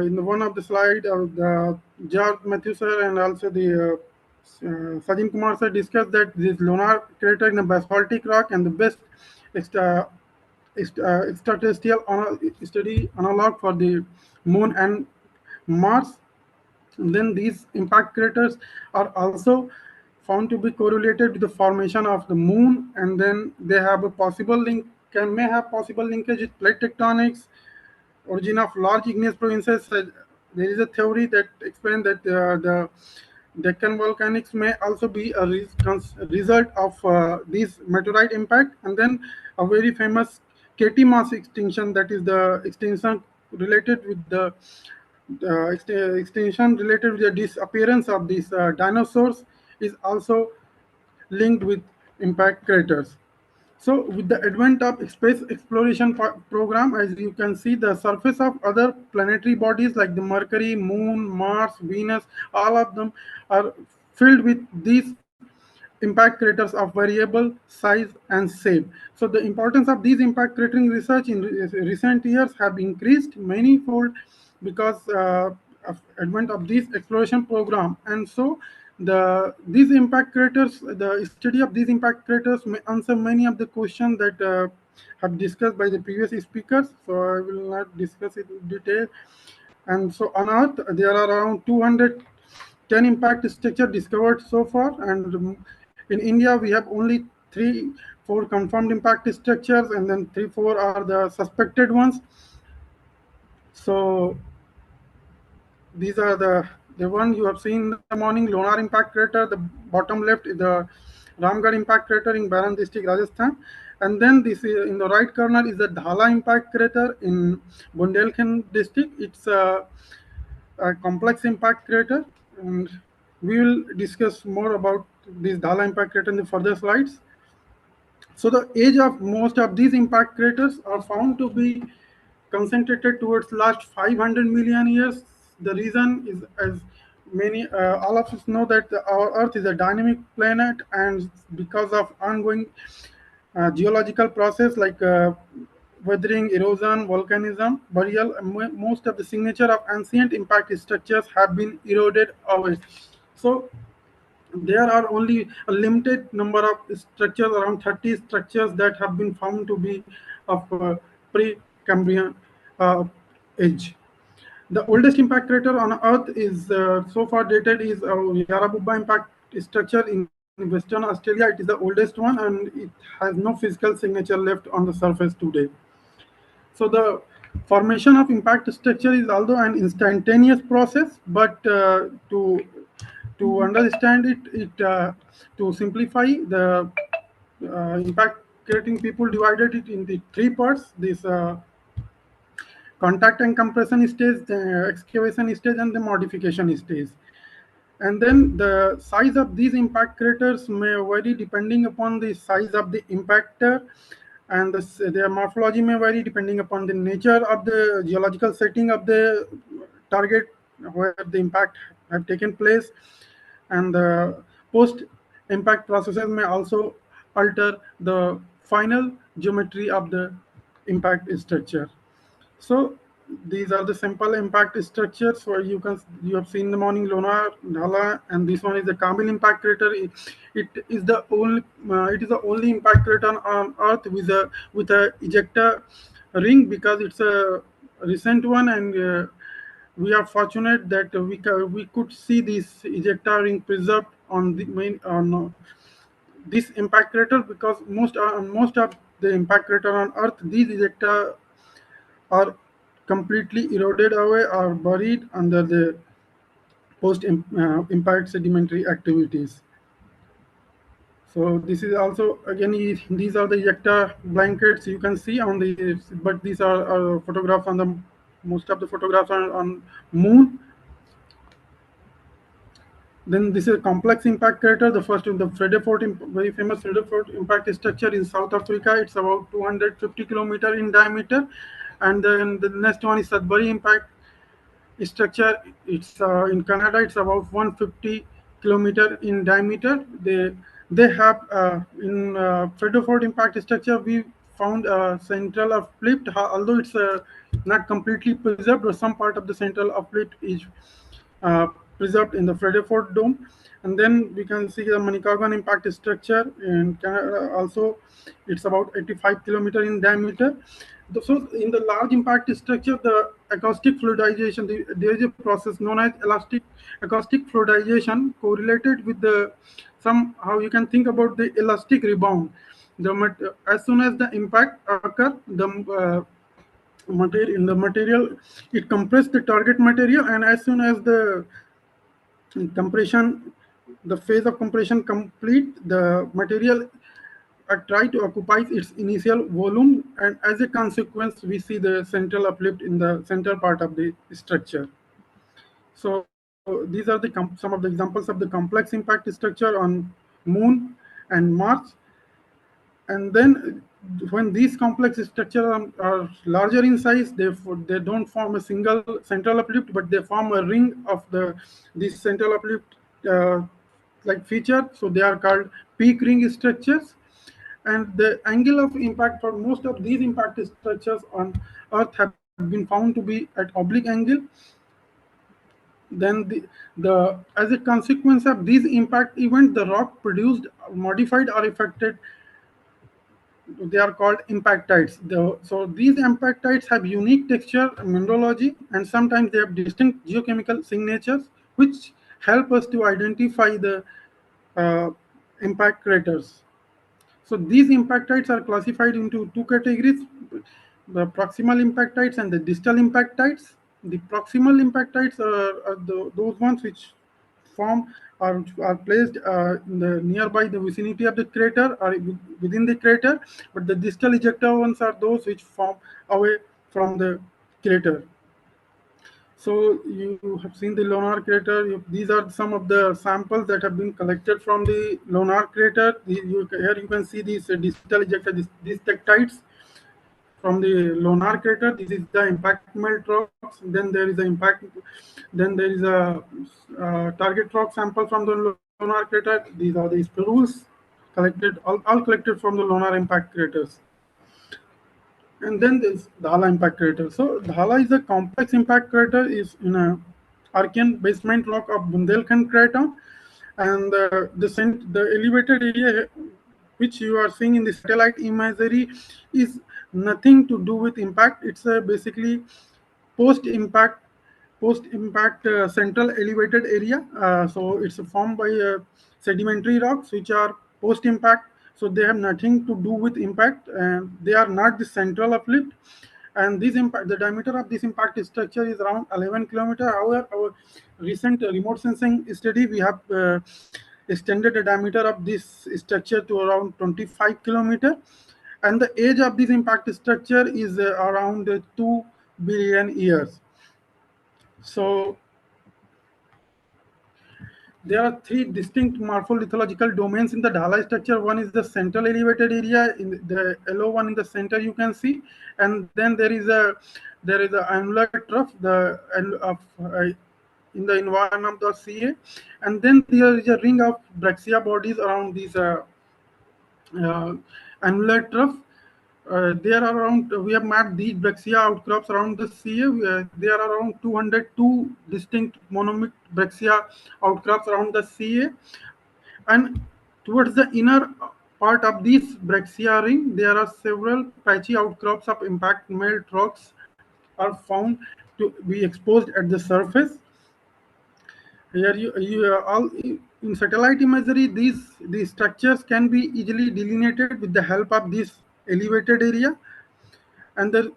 in the one of the slide of the George Matthew sir and also the Sajin Kumar sir discussed that this lunar crater in a basaltic rock and the best uh, statistical study analog for the moon and Mars. And then these impact craters are also found to be correlated with the formation of the moon, and then they have a possible link, may have possible linkage with plate tectonics, origin of large igneous provinces. There is a theory that explains that the Deccan volcanics may also be a result of these meteorite impact, and then a very famous KT mass extinction, that is the extinction related with the extinction related with the disappearance of these dinosaurs, is also linked with impact craters. So with the advent of space exploration program, as you can see, the surface of other planetary bodies like the Mercury, Moon, Mars, Venus, all of them are filled with these impact craters of variable size and shape. So the importance of these impact cratering research in recent years have increased manifold because of advent of this exploration program. And so these impact craters, the study of these impact craters may answer many of the questions that have discussed by the previous speakers. So I will not discuss it in detail. And so on Earth, there are around 210 impact structures discovered so far, and in India we have only 3-4 confirmed impact structures, and then 3-4 are the suspected ones. So these are the one you have seen in the morning: Lonar impact crater. The bottom left is the Ramgarh impact crater in Baran district, Rajasthan. And then this is, in the right corner is the Dhala impact crater in Bundelkhand district. It's a complex impact crater, and we will discuss more about this Dhala impact crater in the further slides. So the age of most of these impact craters are found to be concentrated towards last 500 million years. The reason is, as many all of us know, that our Earth is a dynamic planet, and because of ongoing geological process like weathering, erosion, volcanism, burial, most of the signature of ancient impact structures have been eroded away. So there are only a limited number of structures, around 30 structures, that have been found to be of pre-Cambrian age. The oldest impact crater on Earth is so far dated is Yarabubba impact structure in Western Australia. It is the oldest one, and it has no physical signature left on the surface today. So the formation of impact structure is although an instantaneous process, but to understand it, to simplify, the impact creating people divided it into 3 parts: this contact and compression stage, the excavation stage, and the modification stage. And then the size of these impact craters may vary depending upon the size of the impactor, and their morphology may vary depending upon the nature of the geological setting of the target where the impact have taken place. And the post-impact processes may also alter the final geometry of the impact structure. So these are the simple impact structures where you have seen the morning Lonar, Dhala, and this one is the Kamil impact crater. It is the only impact crater on Earth with a ejector ring, because it's a recent one, and we are fortunate that we could see this ejector ring preserved on the main on this impact crater, because most of the impact crater on Earth, these ejector are completely eroded away or buried under the post-impact sedimentary activities. So this is also, again, these are the ejecta blankets you can see on the, but these are photographs on the, most of the photographs are on Moon. Then this is a complex impact crater. The first, the Fredefort, very famous Fredefort impact structure in South Africa. It's about 250 kilometers in diameter. And then the next one is Sudbury impact structure. It's in Canada. It's about 150 kilometers in diameter. They have in Fredefort impact structure, we found central uplift, although it's not completely preserved, or some part of the central uplift is preserved in the Fredefort dome. And then we can see the Manicouagan impact structure in Canada also. It's about 85 kilometers in diameter. So in the large impact structure, the acoustic fluidization, there is a process known as acoustic fluidization correlated with the, somehow you can think about the elastic rebound. As soon as the impact occurs, the material, it compresses the target material, and as soon as the compression, the phase of compression complete, the material try to occupy its initial volume, and as a consequence, we see the central uplift in the central part of the structure. So these are the some of the examples of the complex impact structure on Moon and Mars. And then when these complex structures are larger in size, they don't form a single central uplift, but they form a ring of this central uplift like feature. So they are called peak ring structures. And the angle of impact for most of these impact structures on Earth have been found to be at oblique angle. Then the as a consequence of these impact events, the rock produced, modified, or affected, they are called impactites. So these impactites have unique texture, mineralogy, and sometimes they have distinct geochemical signatures, which help us to identify the uh, impact craters. So these impactites are classified into two categories: the proximal impactites and the distal impactites. The proximal impactites are those ones which form or are placed in the nearby the vicinity of the crater or within the crater, but the distal ejecta ones are those which form away from the crater. So you have seen the lunar crater. These are some of the samples that have been collected from the lunar crater. Here you can see these distal ejecta, these tectites from the lunar crater. This is the impact melt rocks. Then there is a target rock sample from the lunar crater. These are the spirules collected, all collected from the lunar impact craters. And then there's Dhala impact crater. So Dhala is a complex impact crater, is in a Archean basement rock of Bundelkhand crater, and the elevated area which you are seeing in the satellite imagery is nothing to do with impact. It's basically post impact central elevated area. So it's formed by sedimentary rocks which are post impact, so they have nothing to do with impact, and they are not the central uplift. And this impact, the diameter of this impact structure is around 11 kilometer. However, our recent remote sensing study, we have extended the diameter of this structure to around 25 kilometer, and the age of this impact structure is around 2 billion years. So there are three distinct morpholithological domains in the Dhala structure. One is the central elevated area, in the yellow one in the center you can see, and then there is a annular trough in the environment of Ca, and then there is a ring of brachia bodies around these uh, annular trough. There are around, we have mapped these brachia outcrops around the Ca. There are around 202 distinct monomic brachia outcrops around the Ca. And towards the inner part of this brachia ring, there are several patchy outcrops of impact melt rocks are found to be exposed at the surface. Here you all in satellite imagery, these structures can be easily delineated with the help of this elevated area. And the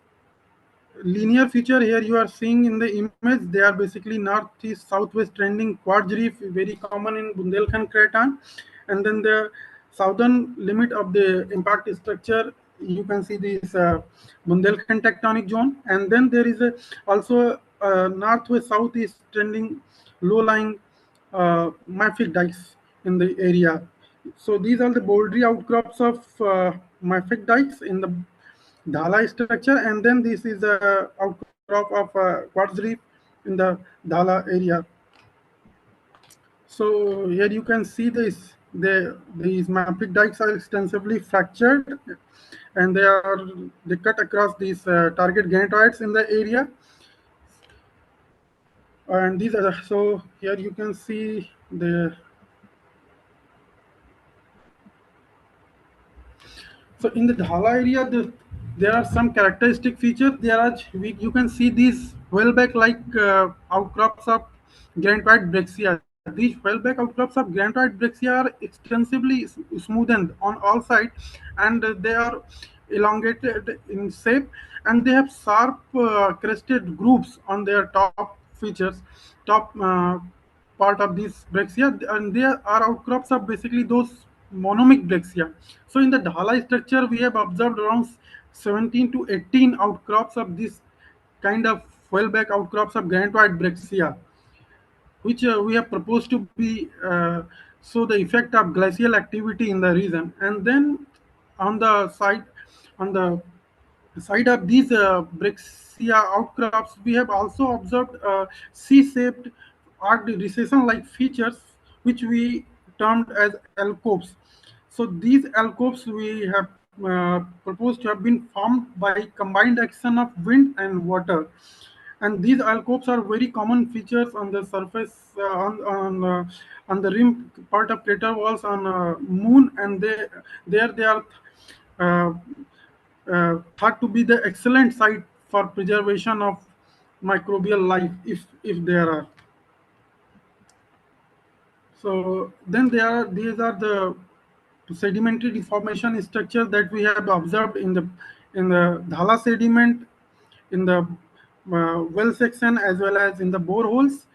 linear feature here you are seeing in the image, they are basically northeast southwest trending quartz reef, very common in Bundelkhand craton. And then the southern limit of the impact structure, you can see this Bundelkhand tectonic zone. And then there is also northwest southeast trending low-lying mafic dikes in the area. So these are the bouldery outcrops of mafic dikes in the Dhala structure, and then this is a outcrop of quartz reef in the Dhala area. So here you can see these mafic dikes are extensively fractured, and they cut across these target granitoids in the area. And these are so here you can see so in the Dhala area, there are some characteristic features. You can see these whaleback-like outcrops of granitoid brachia. These whaleback outcrops of granitoid brachia are extensively smoothened on all sides, and they are elongated in shape, and they have sharp crested grooves on their top features, top part of this brachia, and there are outcrops of basically those monomic brachia. So in the Dhala structure, we have observed around 17 to 18 outcrops of this kind of whaleback outcrops of granitoid brachia, which we have proposed to be so the effect of glacial activity in the region. And then on the side of these brachia outcrops, we have also observed C-shaped arced recession-like features, which we termed as alcoves. So these alcoves we have proposed to have been formed by combined action of wind and water. And these alcoves are very common features on the surface on the rim part of crater walls on moon, and they are uh, thought to be the excellent site for preservation of microbial life if there are. So then these are the sedimentary deformation structure that we have observed in the Dhala sediment, in the well section, as well as in the boreholes.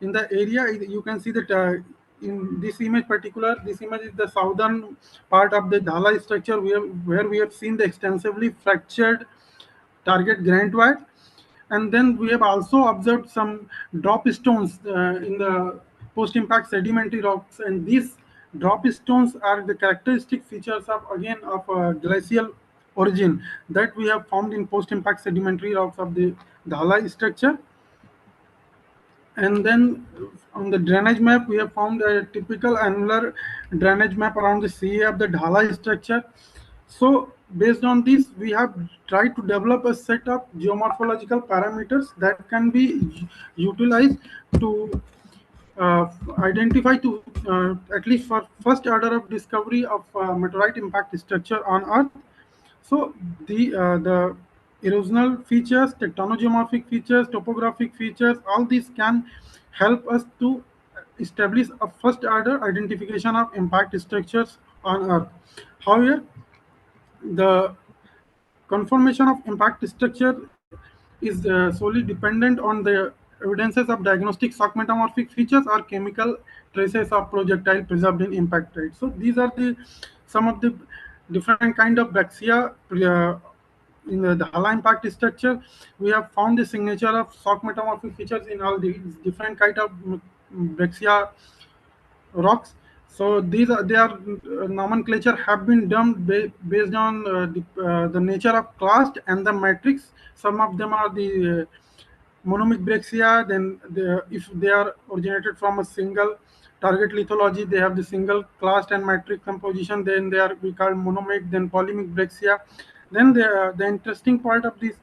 In the area, you can see that in this image particular, this image is the southern part of the Dhala structure where we have seen the extensively fractured target granite wire. And then we have also observed some drop stones in the post-impact sedimentary rocks, and these drop stones are the characteristic features of glacial origin that we have found in post-impact sedimentary rocks of the Dhala structure. And then on the drainage map, we have found a typical annular drainage map around the CA of the Dhala structure. So based on this, we have tried to develop a set of geomorphological parameters that can be utilized to identify to at least for first order of discovery of meteorite impact structure on Earth. So the erosional features, tectonogeomorphic features, topographic features, all these can help us to establish a first order identification of impact structures on Earth. However, the conformation of impact structure is solely dependent on the evidences of diagnostic shock metamorphic features or chemical traces of projectile preserved in impact, right? So these are the some of the different kind of brachia in the Dhala impact structure. We have found the signature of shock metamorphic features in all these different kind of brachia rocks. So these are their nomenclature have been done based on the nature of clast and the matrix. Some of them are the monomic brachia. Then if they are originated from a single target lithology, they have the single clast and matrix composition. Then they are we call monomic. Then polymic brachia. Then the interesting part of this,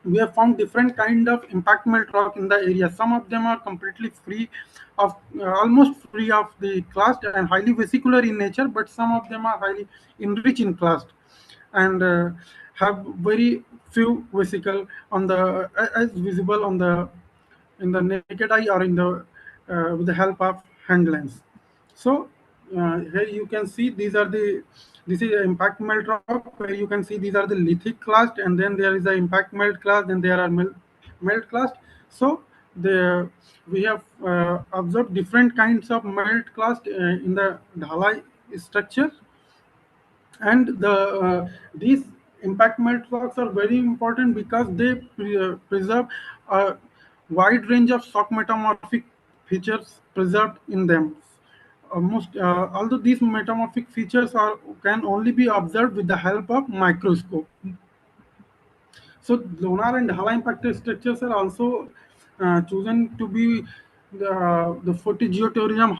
we have found different kind of impact melt rock in the area. Some of them are completely free of almost free of the clast and highly vesicular in nature, but some of them are highly enriched in clast and have very few vesicle on the as visible on the in the naked eye or in the with the help of hand lens. So here you can see this is an impact melt rock where you can see these are the lithic clast, and then there is the impact melt clast, then there are melt clast. So we have observed different kinds of melt clast in the Dhala structure, and these impact melt rocks are very important because they preserve a wide range of shock metamorphic features preserved in them. Although these metamorphic features can only be observed with the help of microscope. So lunar and Dhala impacted structures are also chosen to be the 40 geotourism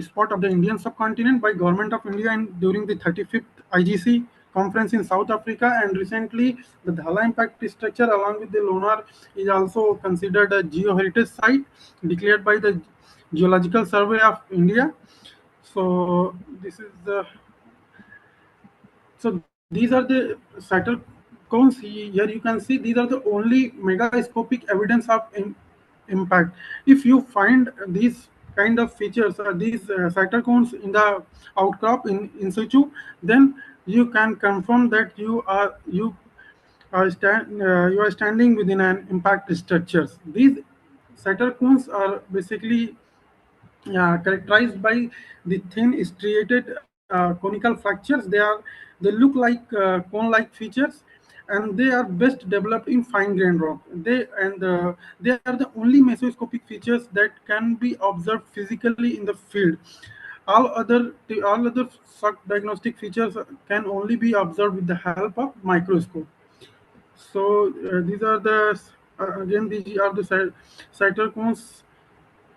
spot of the Indian subcontinent by Government of India during the 35th IGC conference in South Africa. And recently, the Dhala impact structure along with the lunar is also considered a geoheritage site declared by the Geological Survey of India. So this is the so these are the Saturn cones. Here you can see these are the only megascopic evidence of impact. If you find these kind of features or these Saturn cones in the outcrop in situ, then you can confirm that you are standing within an impact structures. These Saturn cones are basically characterized by the thin striated conical fractures. They look like cone-like features, and they are best developed in fine-grained rock. They are the only mesoscopic features that can be observed physically in the field. All other diagnostic features can only be observed with the help of microscope. So these are the again these are the cytocones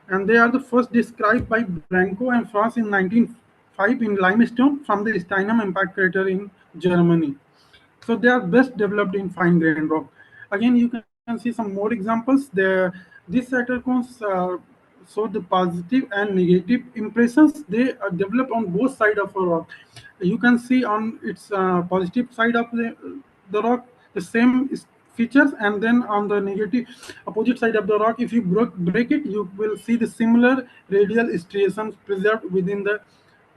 and they are the first described by Branco and France in 1905 in limestone from the Steinem impact crater in Germany. So they are best developed in fine grained rock. Again, you can see some more examples. These cytochrons show the positive and negative impressions. They are developed on both sides of a rock. You can see on its positive side of the rock the same features, and then on the negative opposite side of the rock, if you break it, you will see the similar radial striations preserved within the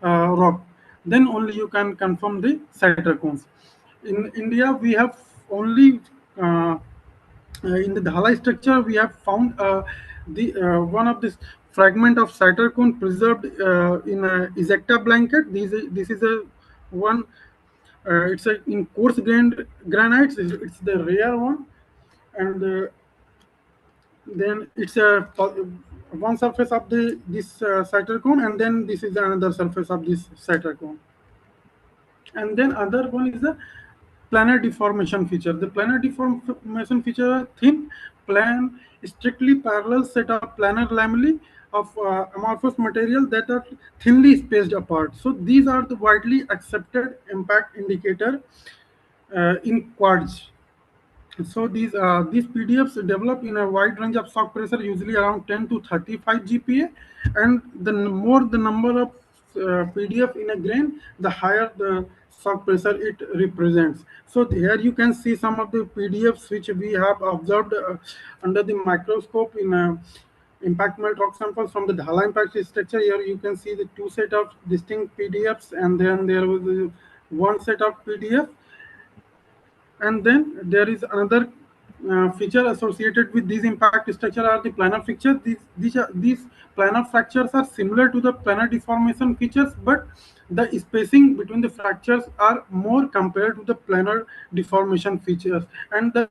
rock. Then only you can confirm the cytochrons. In India, we have only in the Dhalai structure, we have found the one of this fragment of cytochrome preserved in a ejecta blanket. This is a one. It's a in coarse grained granites. It's the rare one, and then it's a one surface of the this cytochrome, and then this is another surface of this cytochrome. And then other one is the planar deformation feature. The planar deformation feature are thin, plan, strictly parallel set of planar lamellae of amorphous material that are thinly spaced apart. So these are the widely accepted impact indicator in quartz. So these PDFs develop in a wide range of shock pressure, usually around 10 to 35 GPa, and the more the number of PDF in a grain, the higher the shock pressure it represents. So here you can see some of the PDFs which we have observed under the microscope in impact melt rock samples from the Dhala impact structure. Here you can see the two set of distinct PDFs, and then there was one set of PDF. And then there is another feature associated with these impact structure are the planar fractures. These planar fractures are similar to the planar deformation features, but the spacing between the fractures are more compared to the planar deformation features, and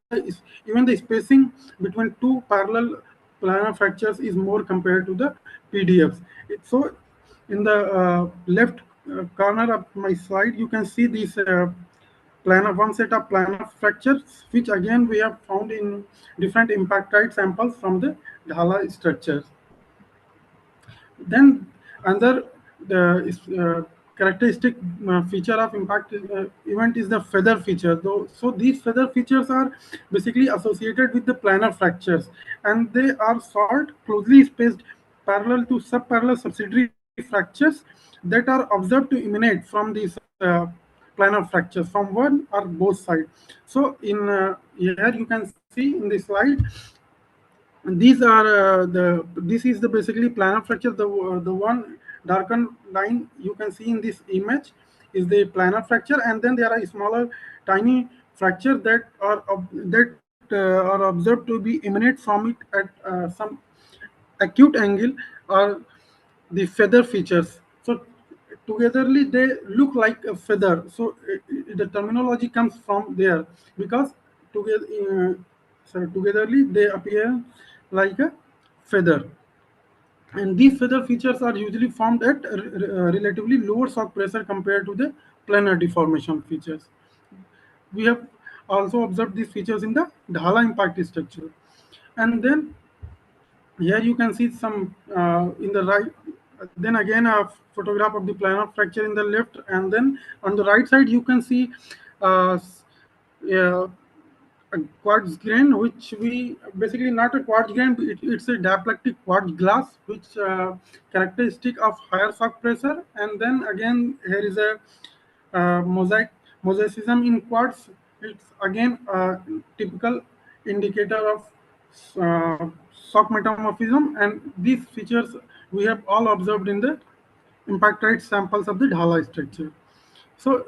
even the spacing between two parallel planar fractures is more compared to the PDFs. So in the left corner of my slide, you can see these one set of planar fractures, which again we have found in different impactite samples from the Dhala structures. Then another characteristic feature of impact event is the feather feature. So these feather features are basically associated with the planar fractures, and they are short, closely spaced, parallel to subparallel subsidiary fractures that are observed to emanate from these planar fractures from one or both sides. So in here you can see in the slide, these are this is the basically planar fracture. The one darkened line you can see in this image is the planar fracture, and then there are smaller tiny fractures that are observed to be emanate from it at some acute angle, or the feather features. So togetherly they look like a feather. So the terminology comes from there, because togetherly they appear like a feather. And these feather features are usually formed at relatively lower shock pressure compared to the planar deformation features. We have also observed these features in the Dhala impact structure. And then here you can see some in the right, then again a photograph of the planar fracture in the left, and then on the right side you can see a quartz grain, which we basically not a quartz grain, it's a diaplectic quartz glass, which characteristic of higher shock pressure. And then again here is a mosaicism in quartz. It's again a typical indicator of shock metamorphism, and these features we have all observed in the impactite samples of the Dhala structure. So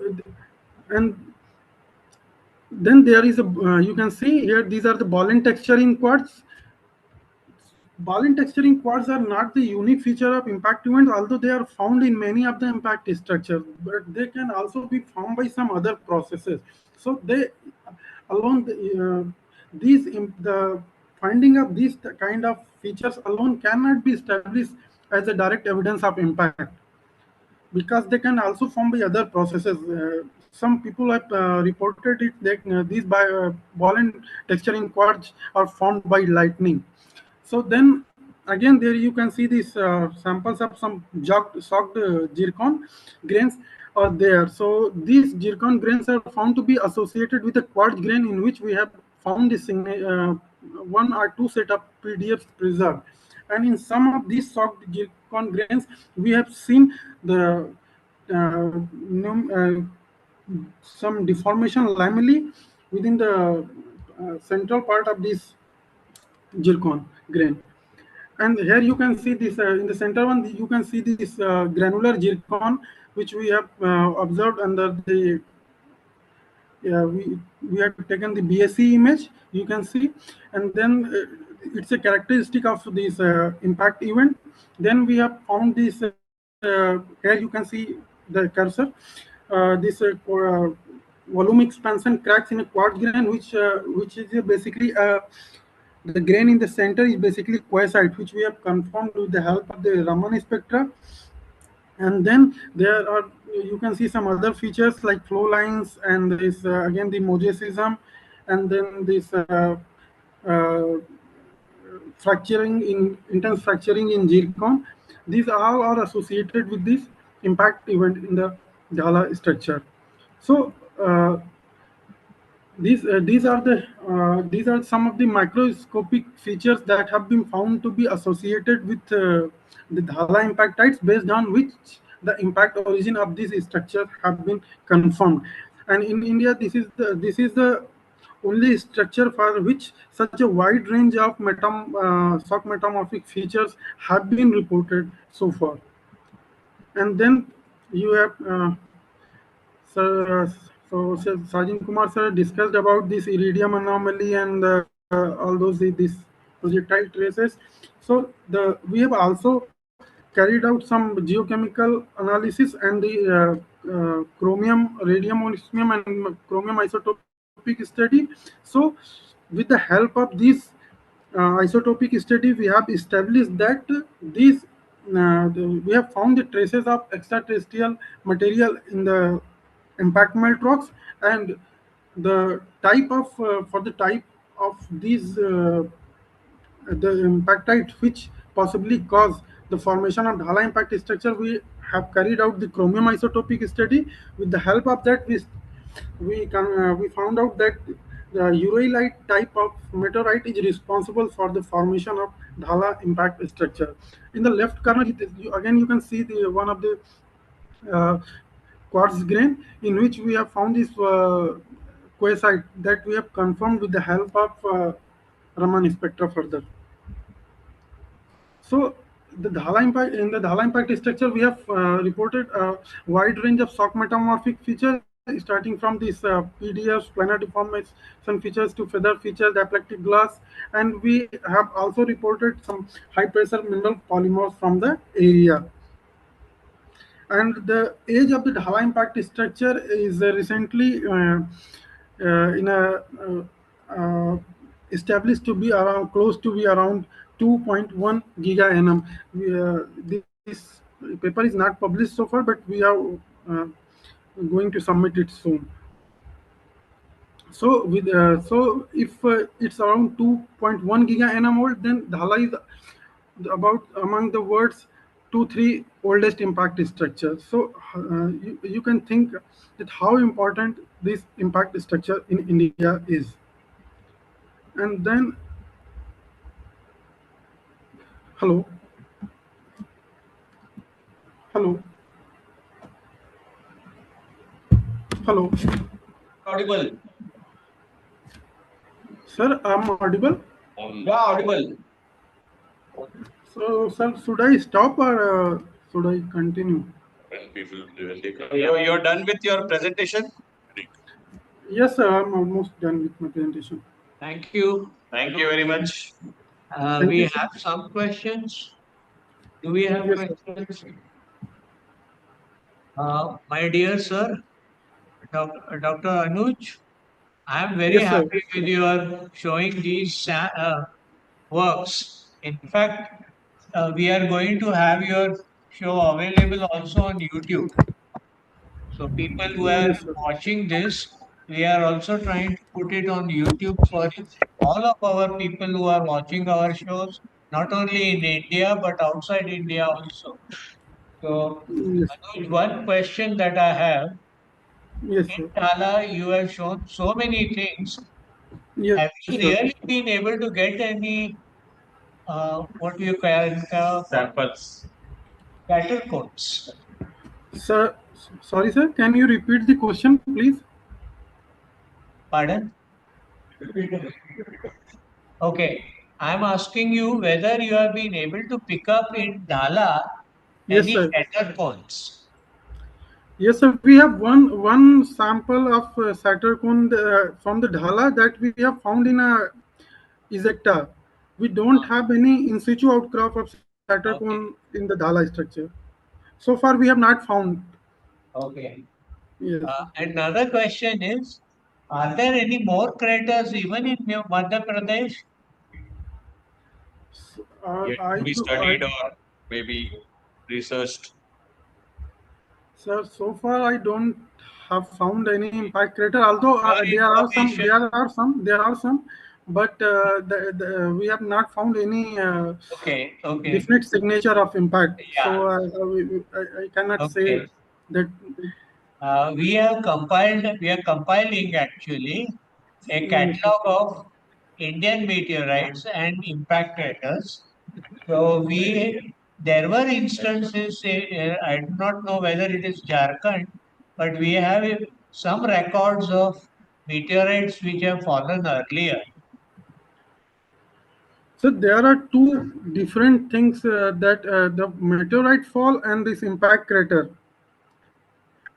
and then there is a you can see here, these are the ball and texture in quartz. Ball and texturing quartz are not the unique feature of impact events, although they are found in many of the impact structures, but they can also be formed by some other processes. So they alone the finding of these kind of features alone cannot be established as a direct evidence of impact, because they can also form by other processes. Some people have reported it that these ball and texturing quartz are formed by lightning. So then again, there you can see these samples of some socked zircon grains are there. So these zircon grains are found to be associated with a quartz grain in which we have found this one or two set of PDFs preserved. And in some of these socked zircon grains, we have seen the some deformation lamellae within the central part of this zircon grain. And here you can see this in the center one, you can see this granular zircon, which we have observed under the we have taken the BSc image, you can see, and then it's a characteristic of this impact event. Then we have found this here you can see the cursor, this volume expansion cracks in a quartz grain, which is basically the grain in the center is basically quartzite, which we have confirmed with the help of the Raman spectra. And then there are, you can see some other features like flow lines, and this again the mosaicism, and then this fracturing in intense fracturing in zircon. These all are associated with this impact event in the Dhala structure. So these are some of the microscopic features that have been found to be associated with the Dhala impactites, based on which the impact origin of this structure have been confirmed. And in India, this is the only structure for which such a wide range of shock metamorphic features have been reported so far. And then you have Sir, so Sajin Kumar sir discussed about this iridium anomaly and all those these projectile traces. So we have also carried out some geochemical analysis and the chromium, radium, osmium, and chromium isotopic study. So with the help of this isotopic study, we have established that we have found the traces of extraterrestrial material in the impact melt rocks, and the type of for the type of these the impactite which possibly cause the formation of Dhala impact structure, we have carried out the chromium isotopic study. With the help of that, we found out that the uralite type of meteorite is responsible for the formation of Dhala impact structure. In the left corner, again you can see the one of the quartz grain in which we have found this quartzite that we have confirmed with the help of Raman spectra further. So the Dhala impact, in the Dhala impact structure, we have reported a wide range of shock metamorphic features, starting from these PDFs, planar deformation features, to feather features, apoplectic glass, and we have also reported some high pressure mineral polymers from the area. And the age of the Dhala impact structure is recently established to be around close to be around 2.1 giga nm. This paper is not published so far, but we are going to submit it soon. So so if it's around 2.1 giga nm old, then Dhala is about among the world's 2-3 oldest impact structures. So you can think that how important this impact structure in India is. And then, hello, hello, hello. Audible. Sir, I'm audible. Yeah, audible. So, sir, should I stop or should I continue? You're done with your presentation? Yes, sir, I'm almost done with my presentation. Thank you. Thank you very much. We have some questions. Do we have questions? My dear sir, Dr. Anuj, I am very Yes, sir. happy with your showing these works. In fact, we are going to have your show available also on YouTube. So people who are Yes, sir. watching this, we are also trying to put it on YouTube for all of our people who are watching our shows. not only in India but outside India also. So, Yes. Anuj, one question that I have, Yes, in sir. Tala, you have shown so many things. Yes, Have you sir. really been able to get any, what do you call Samples. scatter codes? Sir, sorry, sir. Can you repeat the question, please? Pardon? Okay, I'm asking you whether you have been able to pick up in Dala Yes, any sir. scatter cones. Yes, sir. We have one sample of Saturn from the Dhala that we have found in a ejecta. We don't have any in situ outcrop of Saturn in the Dhala structure. So far, we have not found. Okay. Yes. Another question is, are there any more craters even in Madhya Pradesh? Yet to be studied or maybe researched. Sir, so far I don't have found any impact crater. Although there are some, but we have not found any Okay, okay. definite signature of impact. Yeah. So I cannot say Okay. that. We are compiling actually a Yes, catalog of Indian meteorites and impact craters. So there were instances, I do not know whether it is Jharkhand, but we have some records of meteorites which have fallen earlier. So there are two different things that the meteorite fall and this impact crater.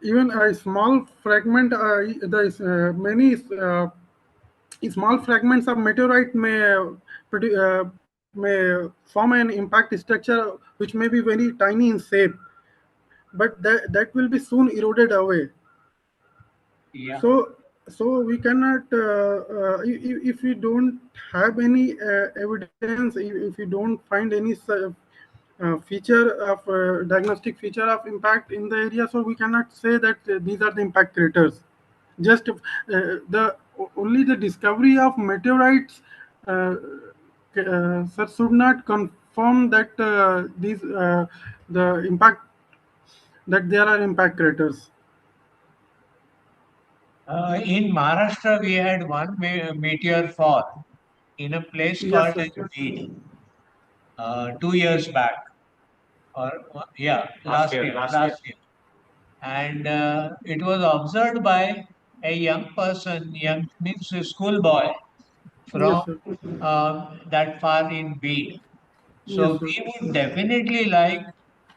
Even a small fragment, there is many small fragments of meteorite may form an impact structure which may be very tiny in shape, but that will be soon eroded away. Yeah. So we cannot if we don't have any evidence, if we don't find any feature of diagnostic feature of impact in the area, so we cannot say that these are the impact craters. Just the only the discovery of meteorites sir, should not confirm that these the impact that there are impact craters. In Maharashtra, we had one meteor fall in a place Yes, called sir. Asteroid, 2 years back, or yeah, last year. And it was observed by a young person, young means a schoolboy from Yes, sir. that far in Bid. Yes, So sir. we would definitely like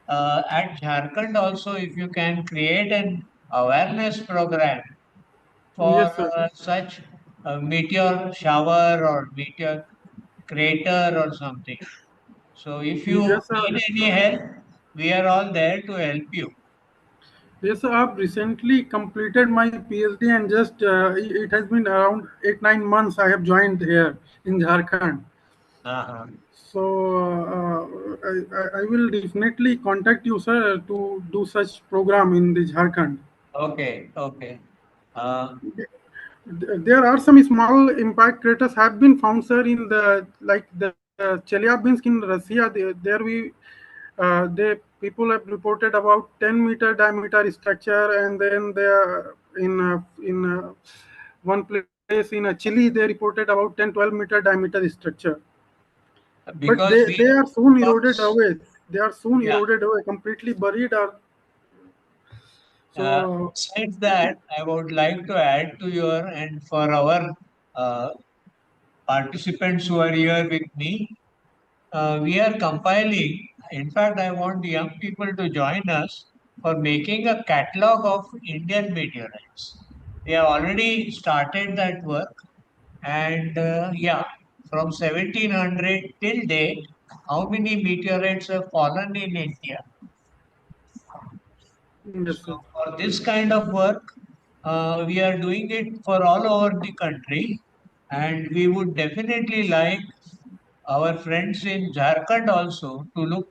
at Jharkhand also, if you can create an awareness program for Yes, sir. such a meteor shower or meteor crater or something. So if you Yes, sir. need any help, we are all there to help you. Yes, sir. I've recently completed my PhD and just it has been around 8-9 months I have joined here in Jharkhand. Uh-huh. So I will definitely contact you, sir, to do such program in the Jharkhand. Okay, okay. There are some small impact craters have been found, sir, in the like the Chelyabinsk in Russia. There we they people have reported about 10-meter diameter structure, and then there in one place in Chile they reported about 10-12-meter diameter structure. But Because they are soon eroded because, away. They are soon yeah. eroded away, completely buried. Or so Besides that, I would like to add to your and for our uh, participants who are here with me, we are compiling. In fact, I want young people to join us for making a catalog of Indian meteorites. We have already started that work, and yeah, from 1700 till date, how many meteorites have fallen in India? yes, sir. For this kind of work, we are doing it for all over the country, and we would definitely like our friends in Jharkhand also to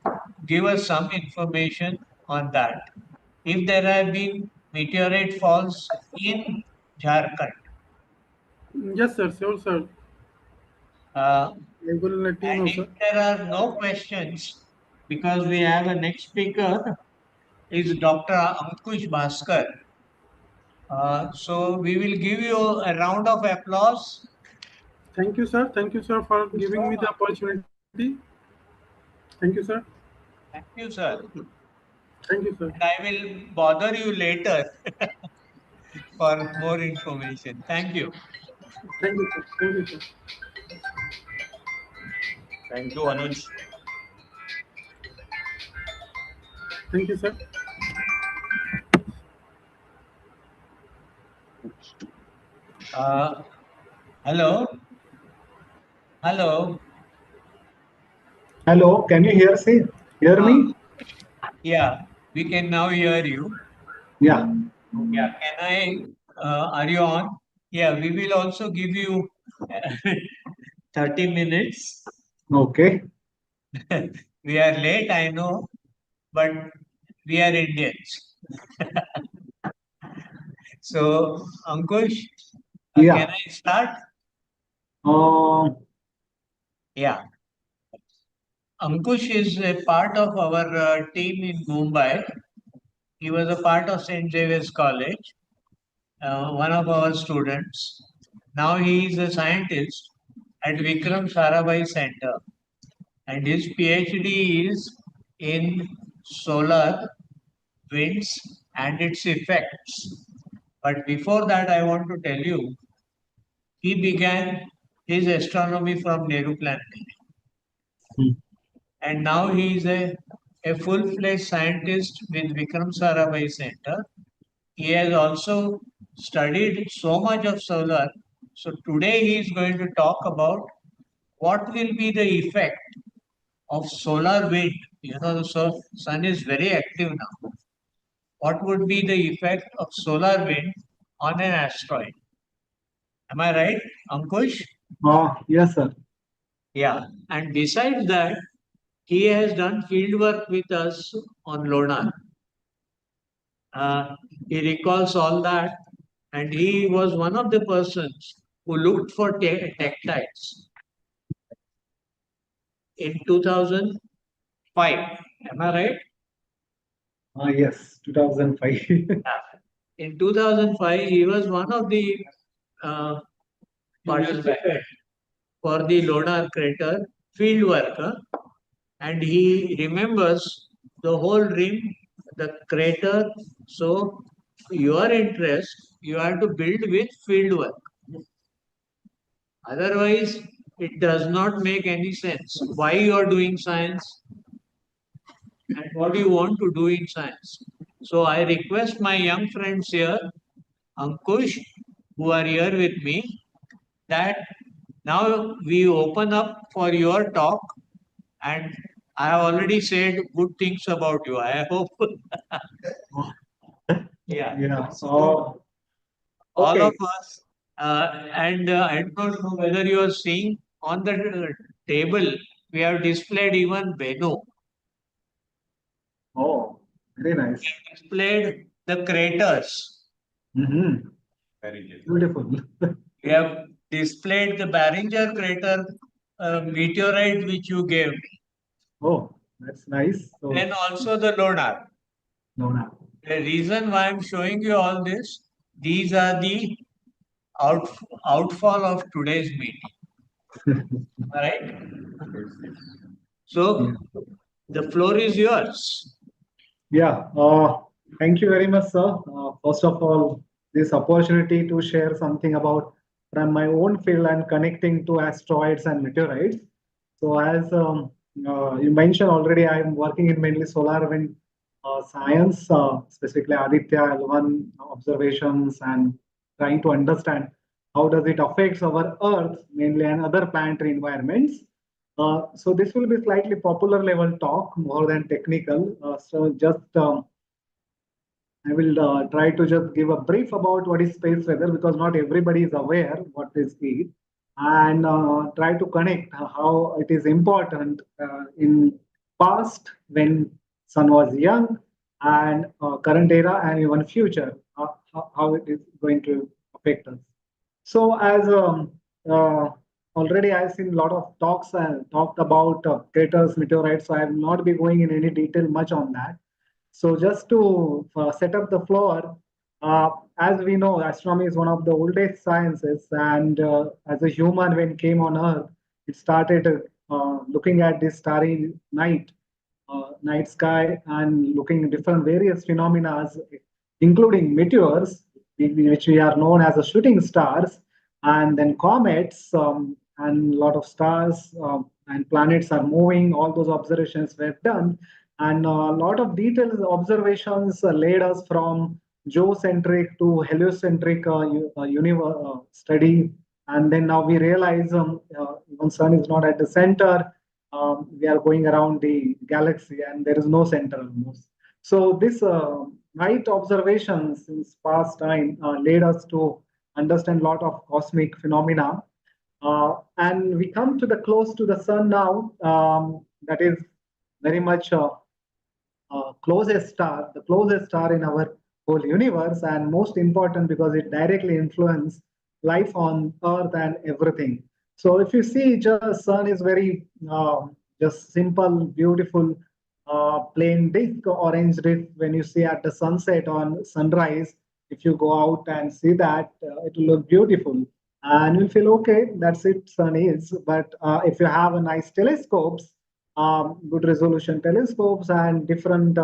give us some information on that. If there have been meteorite falls in Jharkhand. Yes, sir. Sure, sir. I I will let you know, sir. think there are no questions because we have a next speaker is Dr. Ankush Bhaskar. So we will give you a round of applause. Thank you, sir. Thank you, sir, for giving me the opportunity. Thank you, sir. Thank you, sir. Thank you, sir. And I will bother you later for more information. Thank you. Thank you, sir. Thank you, sir. Thank you, Anuj. Thank you, sir. Hello. Hello. Hello, can you hear me? Yeah, we can now hear you. Yeah. Yeah, can I? Are you on? Yeah, we will also give you 30 minutes. Okay. We are late, I know, but we are Indians. So, Ankush, Yeah. can I start? Yeah. Ankush is a part of our team in Mumbai. He was a part of St. Xavier's College, one of our students. Now he is a scientist at Vikram Sarabhai Center, and his PhD is in solar winds and its effects. But before that, I want to tell you, he began his astronomy from Nehru Planetarium. And now he is a full-fledged scientist with Vikram Sarabhai Center. He has also studied so much of solar. So today he is going to talk about what will be the effect of solar wind. You know, the sun is very active now. What would be the effect of solar wind on an asteroid? Am I right, Ankush? Yes, sir. Yeah. And besides that, he has done field work with us on Lonar. He recalls all that, and he was one of the persons who looked for tektites in 2005. Am I right? Yes, 2005. In 2005, he was one of the uh, participants for the Lonar crater field work, and he remembers the whole rim, the crater. So, your interest, you have to build with field work. Otherwise, it does not make any sense. Why you are doing science and what do you want to do in science? So I request my young friends here, Ankush, who are here with me, that now we open up for your talk, and I have already said good things about you. I hope. Yeah. Yeah. So all Okay. of us, and I don't know whether you are seeing on the table, we have displayed even Benu. Oh, very nice. Displayed the craters. Mm-hmm. Beautiful. We have displayed the Barringer crater meteorite which you gave me. Oh, that's nice. So, Then also the Lonar. no. The reason why I'm showing you all this, these are the outfall of today's meeting. All right. So the floor is yours. Yeah. Thank you very much, sir. First of all, this opportunity to share something about from my own field and connecting to asteroids and meteorites. So as you mentioned already, I'm working in mainly solar wind science, specifically Aditya L1 observations and trying to understand how does it affects our Earth mainly and other planetary environments. So this will be slightly popular level talk more than technical. So just I will try to just give a brief about what is space weather because not everybody is aware what is it, and try to connect how it is important in past when sun was young and current era and even future how it is going to affect us. So as uh, already I've seen a lot of talks and talked about craters, meteorites, so I will not be going in any detail much on that. So just to set up the floor, uh, as we know, astronomy is one of the oldest sciences, and as a human, when came on Earth, it started looking at this starry night sky, and looking at different various phenomena, including meteors, which we are known as the shooting stars, and then comets, and a lot of stars and planets are moving. All those observations were done, and a lot of detailed observations led us from geocentric to heliocentric study. And then now we realize even sun is not at the center. We are going around the galaxy and there is no center almost. So this night observations since past time led us to understand a lot of cosmic phenomena. And we come to the close to the sun now. That is very much the closest star in our whole universe, and most important because it directly influences life on Earth and everything. So if you see, just sun is very just simple, beautiful, plain disk, orange disk. When you see at the sunset on sunrise, if you go out and see that, it will look beautiful, and you'll feel okay. That's it, sun is. But if you have a nice telescopes, good resolution telescopes and different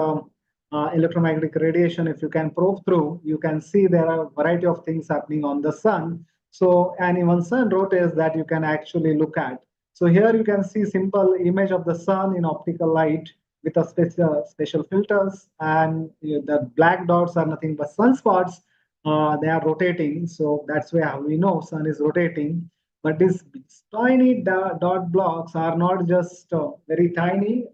electromagnetic radiation, if you can probe through, you can see there are a variety of things happening on the sun. So, and even sun rotates that you can actually look at. So here you can see simple image of the sun in optical light with a special filters, and the black dots are nothing but sunspots. They are rotating, so that's where we know sun is rotating. But these tiny dot blocks are not just very tiny.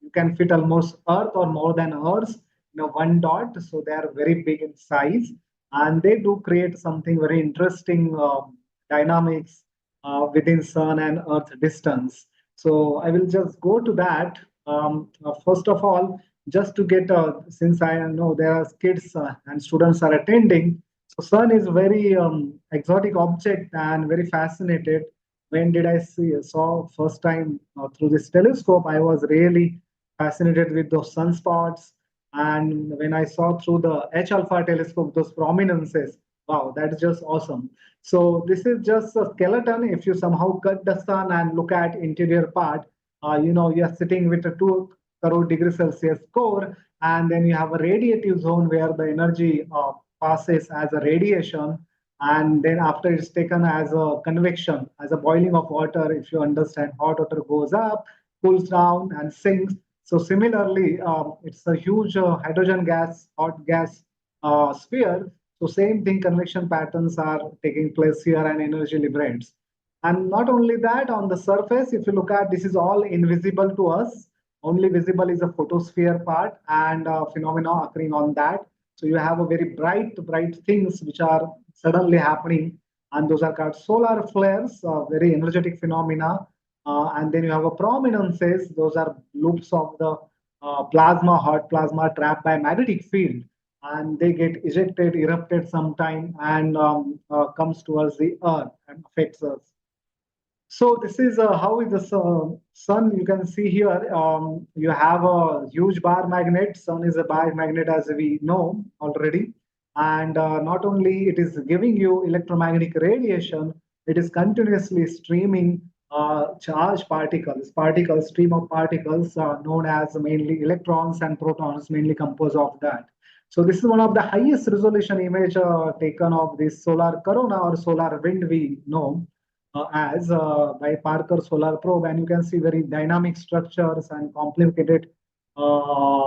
You can fit almost Earth or more than Earth in a one dot. So they are very big in size, and they do create something very interesting dynamics within Sun and Earth distance. So I will just go to that. First of all, just to get since I know there are kids and students are attending, so sun is very exotic object and very fascinated. When did I saw first time through this telescope? I was really fascinated with those sunspots. And when I saw through the H alpha telescope, those prominences, wow, that is just awesome. So this is just a skeleton. If you somehow cut the sun and look at interior part, you are sitting with a 2 crore degrees Celsius core, and then you have a radiative zone where the energy passes as a radiation, and then after it's taken as a convection, as a boiling of water. If you understand, hot water goes up, cools down, and sinks. So similarly, it's a huge hydrogen gas, hot gas sphere. So same thing, convection patterns are taking place here and energy liberates. And not only that, on the surface, if you look at, this is all invisible to us. Only visible is the photosphere part and phenomena occurring on that. So you have a very bright things which are suddenly happening, and those are called solar flares, very energetic phenomena. And then you have a prominences; those are loops of the plasma, hot plasma trapped by magnetic field, and they get ejected, erupted sometime, and comes towards the Earth and affects us. So this is how is the sun. You can see here, you have a huge bar magnet. Sun is a bar magnet, as we know already. And not only it is giving you electromagnetic radiation, it is continuously streaming charged particles, stream of particles known as mainly electrons and protons, mainly composed of that. So this is one of the highest resolution image taken of this solar corona or solar wind we know as by Parker Solar Probe, and you can see very dynamic structures and complicated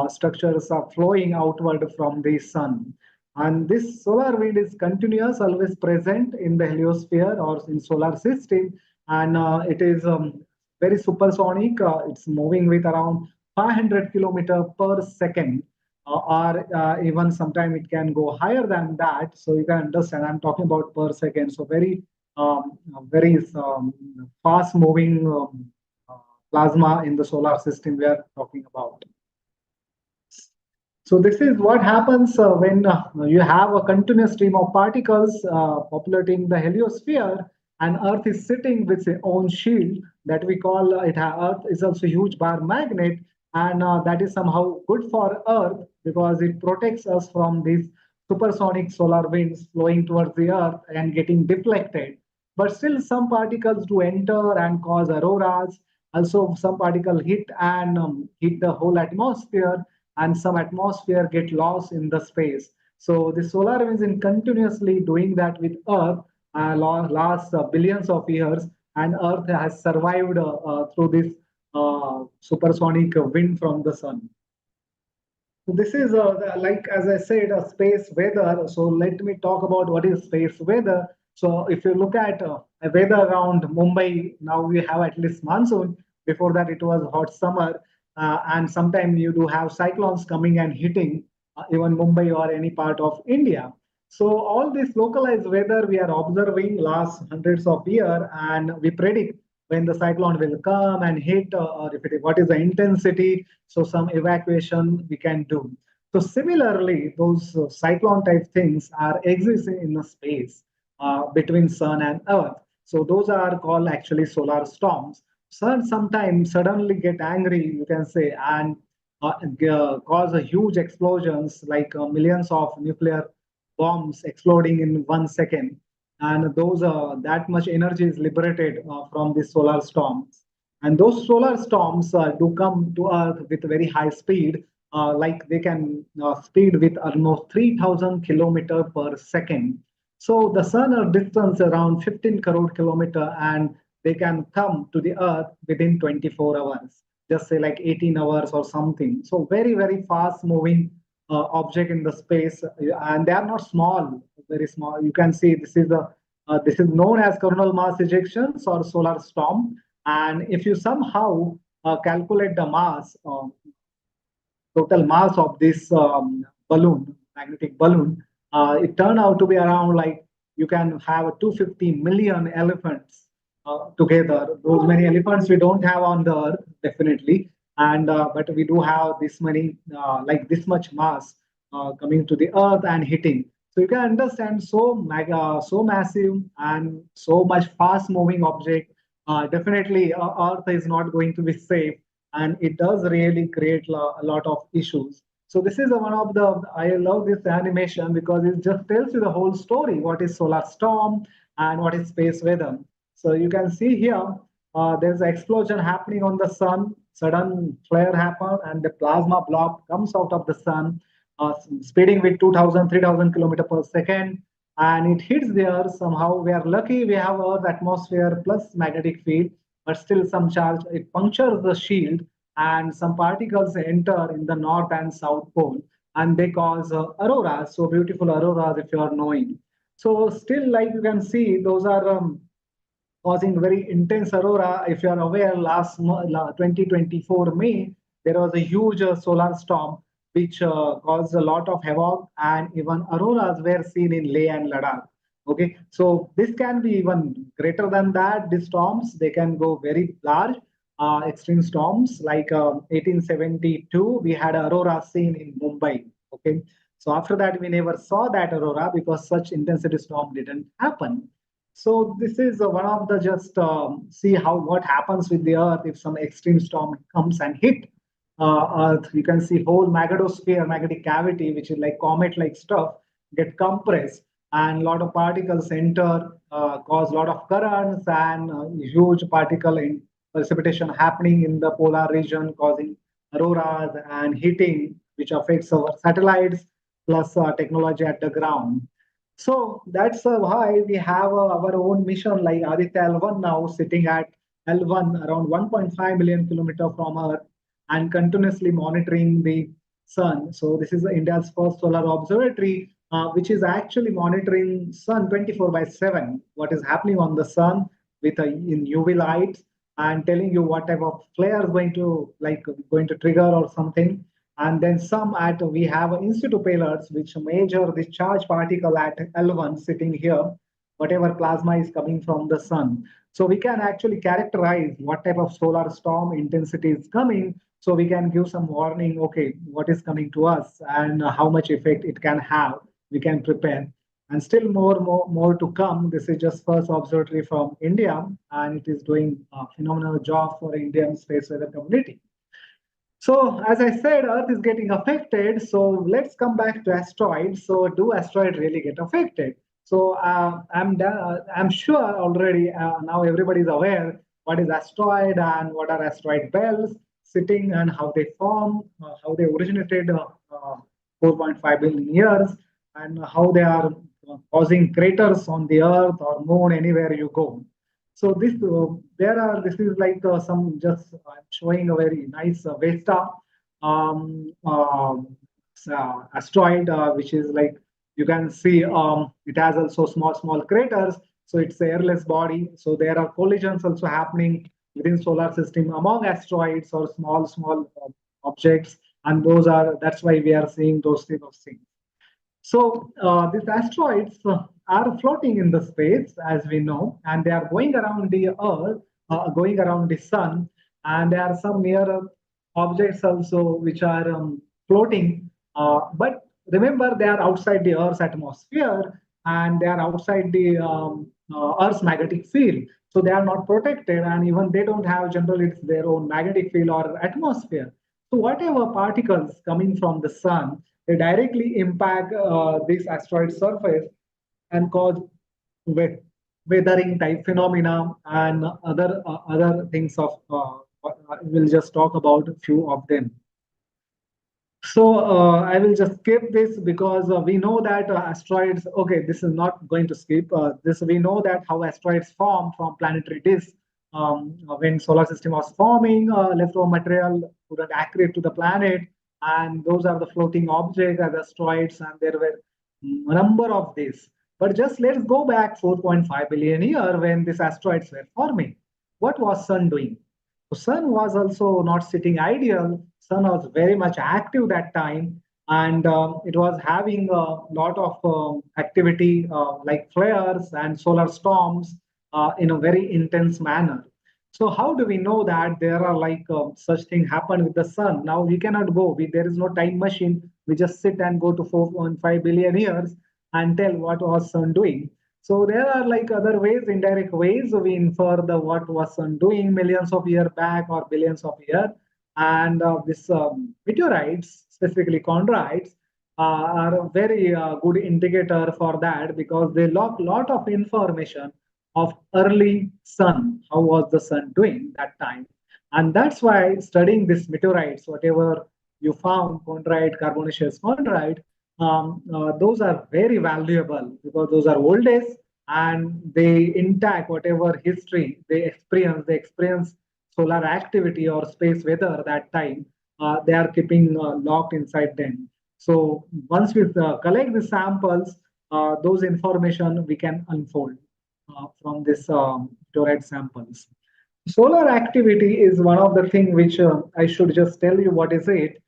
structures are flowing outward from the sun. And this solar wind is continuous, always present in the heliosphere or in solar system, and it is very supersonic. It's moving with around 500 kilometer per second. Or even sometime it can go higher than that. So you can understand, I'm talking about per second. So very fast moving plasma in the solar system we are talking about. So this is what happens when you have a continuous stream of particles populating the heliosphere. and Earth is sitting with its own shield that we call Earth is also a huge bar magnet, and that is somehow good for Earth because it protects us from these supersonic solar winds flowing towards the Earth and getting deflected. But still, some particles do enter and cause auroras. Also, some particle hit and hit the whole atmosphere, and some atmosphere get lost in the space. So the solar winds is continuously doing that with Earth last billions of years, and Earth has survived through this supersonic wind from the sun. So this is like, as I said, a space weather. So let me talk about what is space weather. So if you look at weather around Mumbai, now we have at least monsoon. Before that, it was hot summer, and sometimes you do have cyclones coming and hitting even Mumbai or any part of India. So all this localized weather we are observing last hundreds of years, and we predict when the cyclone will come and hit, or if what is the intensity. So some evacuation we can do. So similarly, those cyclone type things are existing in the space between sun and earth. So those are called actually solar storms. Sun sometimes suddenly get angry, you can say, and cause a huge explosions like millions of nuclear bombs exploding in 1 second, and those that much energy is liberated from the solar storms. And those solar storms do come to Earth with very high speed, like they can speed with almost 3,000 kilometer per second. So the sun are distance around 15 crore kilometer, and they can come to the Earth within 24 hours, just say like 18 hours or something. So very, very fast moving object in the space, and they are not small, very small. You can see this is known as coronal mass ejections or solar storm. And if you somehow calculate the mass, total mass of this balloon, magnetic balloon, it turned out to be around like you can have 250 million elephants together. Those many elephants we don't have on the Earth, definitely, and but we do have this many, like this much mass coming to the Earth and hitting. So you can understand so massive and so much fast-moving object. Definitely, Earth is not going to be safe, and it does really create a lot of issues. So this is one of the, I love this animation because it just tells you the whole story. What is solar storm and what is space weather? So you can see here, there's an explosion happening on the sun. Sudden flare happens, and the plasma blob comes out of the sun, speeding with 2,000, 3,000 kilometer per second, and it hits there. Somehow we are lucky we have Earth atmosphere plus magnetic field, but still some charge, it punctures the shield, and some particles enter in the north and south pole, and they cause auroras. So beautiful auroras, if you are knowing. So still, like you can see, those are causing very intense aurora. If you are aware, last 2024 May, there was a huge solar storm which caused a lot of havoc, and even auroras were seen in Leh and Ladakh. Okay, so this can be even greater than that. The storms, they can go very large. Extreme storms like 1872, we had aurora seen in Mumbai. Okay, so after that, we never saw that aurora because such intensity storm didn't happen. So this is one of the just see how what happens with the Earth if some extreme storm comes and hit Earth. You can see whole magnetosphere, magnetic cavity, which is like comet-like stuff, get compressed, and a lot of particles enter, cause a lot of currents, and huge particle in precipitation happening in the polar region, causing auroras and heating, which affects our satellites plus technology at the ground. So that's why we have our own mission like Aditya L1 now sitting at L1 around 1.5 million kilometer from Earth and continuously monitoring the sun. So this is India's first solar observatory, which is actually monitoring sun 24/7, what is happening on the sun with in UV lights, and telling you what type of flare is going to trigger or something. And then some at we have in situ payloads which measure the charge particle at L1 sitting here, whatever plasma is coming from the sun. So we can actually characterize what type of solar storm intensity is coming. So we can give some warning, okay, what is coming to us and how much effect it can have. We can prepare. and still more to come. This is just first observatory from India, and it is doing a phenomenal job for Indian space weather community. So as I said, Earth is getting affected. So let's come back to asteroids. So do asteroids really get affected? So I'm sure already now everybody is aware what is asteroid and what are asteroid belts sitting and how they form, how they originated 4.5 billion years, and how they are causing craters on the Earth or Moon anywhere you go. So this is like some just showing a very nice Vesta asteroid, which is like you can see it has also small craters. So it's a airless body. So there are collisions also happening within solar system among asteroids or small objects, and that's why we are seeing those type of things. So these asteroids are floating in the space, as we know, and they are going around the Earth, going around the Sun, and there are some near objects also which are floating. But remember, they are outside the Earth's atmosphere, and they are outside the Earth's magnetic field. So they are not protected, and even they don't have generally their own magnetic field or atmosphere. So whatever particles coming from the Sun, they directly impact this asteroid surface and cause weathering type phenomena and other things of we'll just talk about a few of them. So I will just skip this because we know that asteroids, okay, this is not going to skip this. We know that how asteroids form from planetary disks. When solar system was forming, leftover material couldn't accrete to the planet, and those are the floating objects as asteroids, and there were a number of these. But just let's go back 4.5 billion years when these asteroids were forming. What was Sun doing? So Sun was also not sitting idle. Sun was very much active that time, and it was having a lot of activity like flares and solar storms in a very intense manner. So how do we know that there are like such thing happen with the Sun? Now we cannot go. There is no time machine. We just sit and go to 4.5 billion years and tell what was Sun doing. So there are like other ways, indirect ways we infer the what was Sun doing millions of years back or billions of years. And this meteorites, specifically chondrites, are a very good indicator for that because they lock lot of information of early Sun. How was the Sun doing that time? And that's why studying these meteorites, whatever you found, chondrite, carbonaceous chondrite, those are very valuable because those are oldest and they intact whatever history they experience solar activity or space weather that time, they are keeping locked inside them. So once we collect the samples, those information we can unfold from this meteorite samples. Solar activity is one of the things which I should just tell you what is it,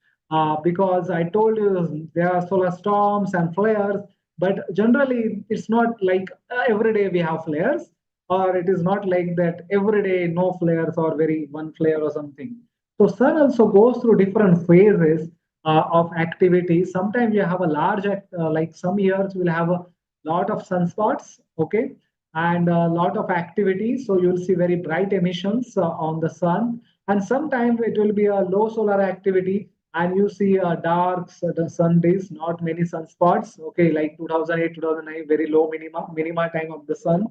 because I told you there are solar storms and flares, but generally it's not like every day we have flares, or it is not like that every day no flares or very one flare or something. So Sun also goes through different phases of activity. Sometimes you have a large, like some years we'll have a lot of sunspots, okay, and a lot of activity. So you'll see very bright emissions on the Sun, and sometimes it will be a low solar activity and you see a dark sun days, not many sunspots. Okay, like 2008, 2009, very low minima time of the Sun,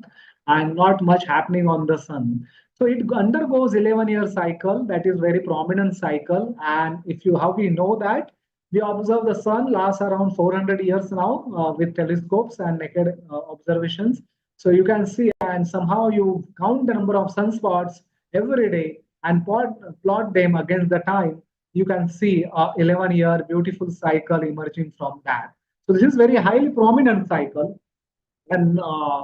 and not much happening on the Sun. So it undergoes 11-year cycle. That is very prominent cycle. And if you how we know that we observe the Sun lasts around 400 years now with telescopes and naked observations. So you can see, and somehow you count the number of sunspots every day and plot them against the time. You can see a 11-year beautiful cycle emerging from that. So this is very highly prominent cycle, and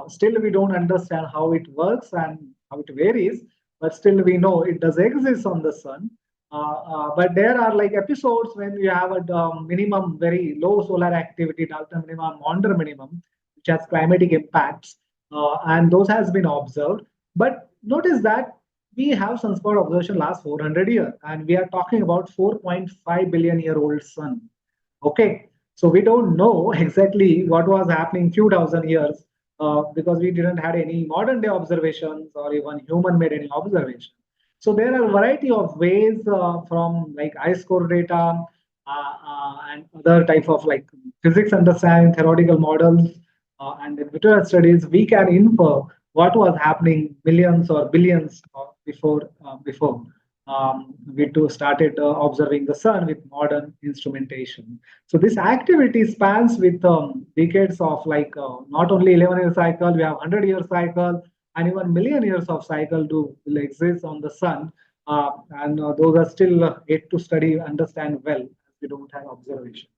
still we don't understand how it works and how it varies, but still we know it does exist on the Sun. But there are like episodes when you have a minimum very low solar activity, delta minimum, Maunder minimum, which has climatic impacts, and those has been observed. But notice that we have sunspot observation last 400 years, and we are talking about 4.5 billion year old Sun. Okay, So we don't know exactly what was happening few thousand years because we didn't had any modern day observations or even human made any observation. So there are a variety of ways from like ice core data and other type of like physics understanding, theoretical models, and in literal studies, we can infer what was happening millions or billions before we too started observing the sun with modern instrumentation. So this activity spans with decades of like not only 11-year cycle, we have 100-year cycle, and even million years of cycle will exist on the sun. And those are still yet to study, understand well, as we don't have observation.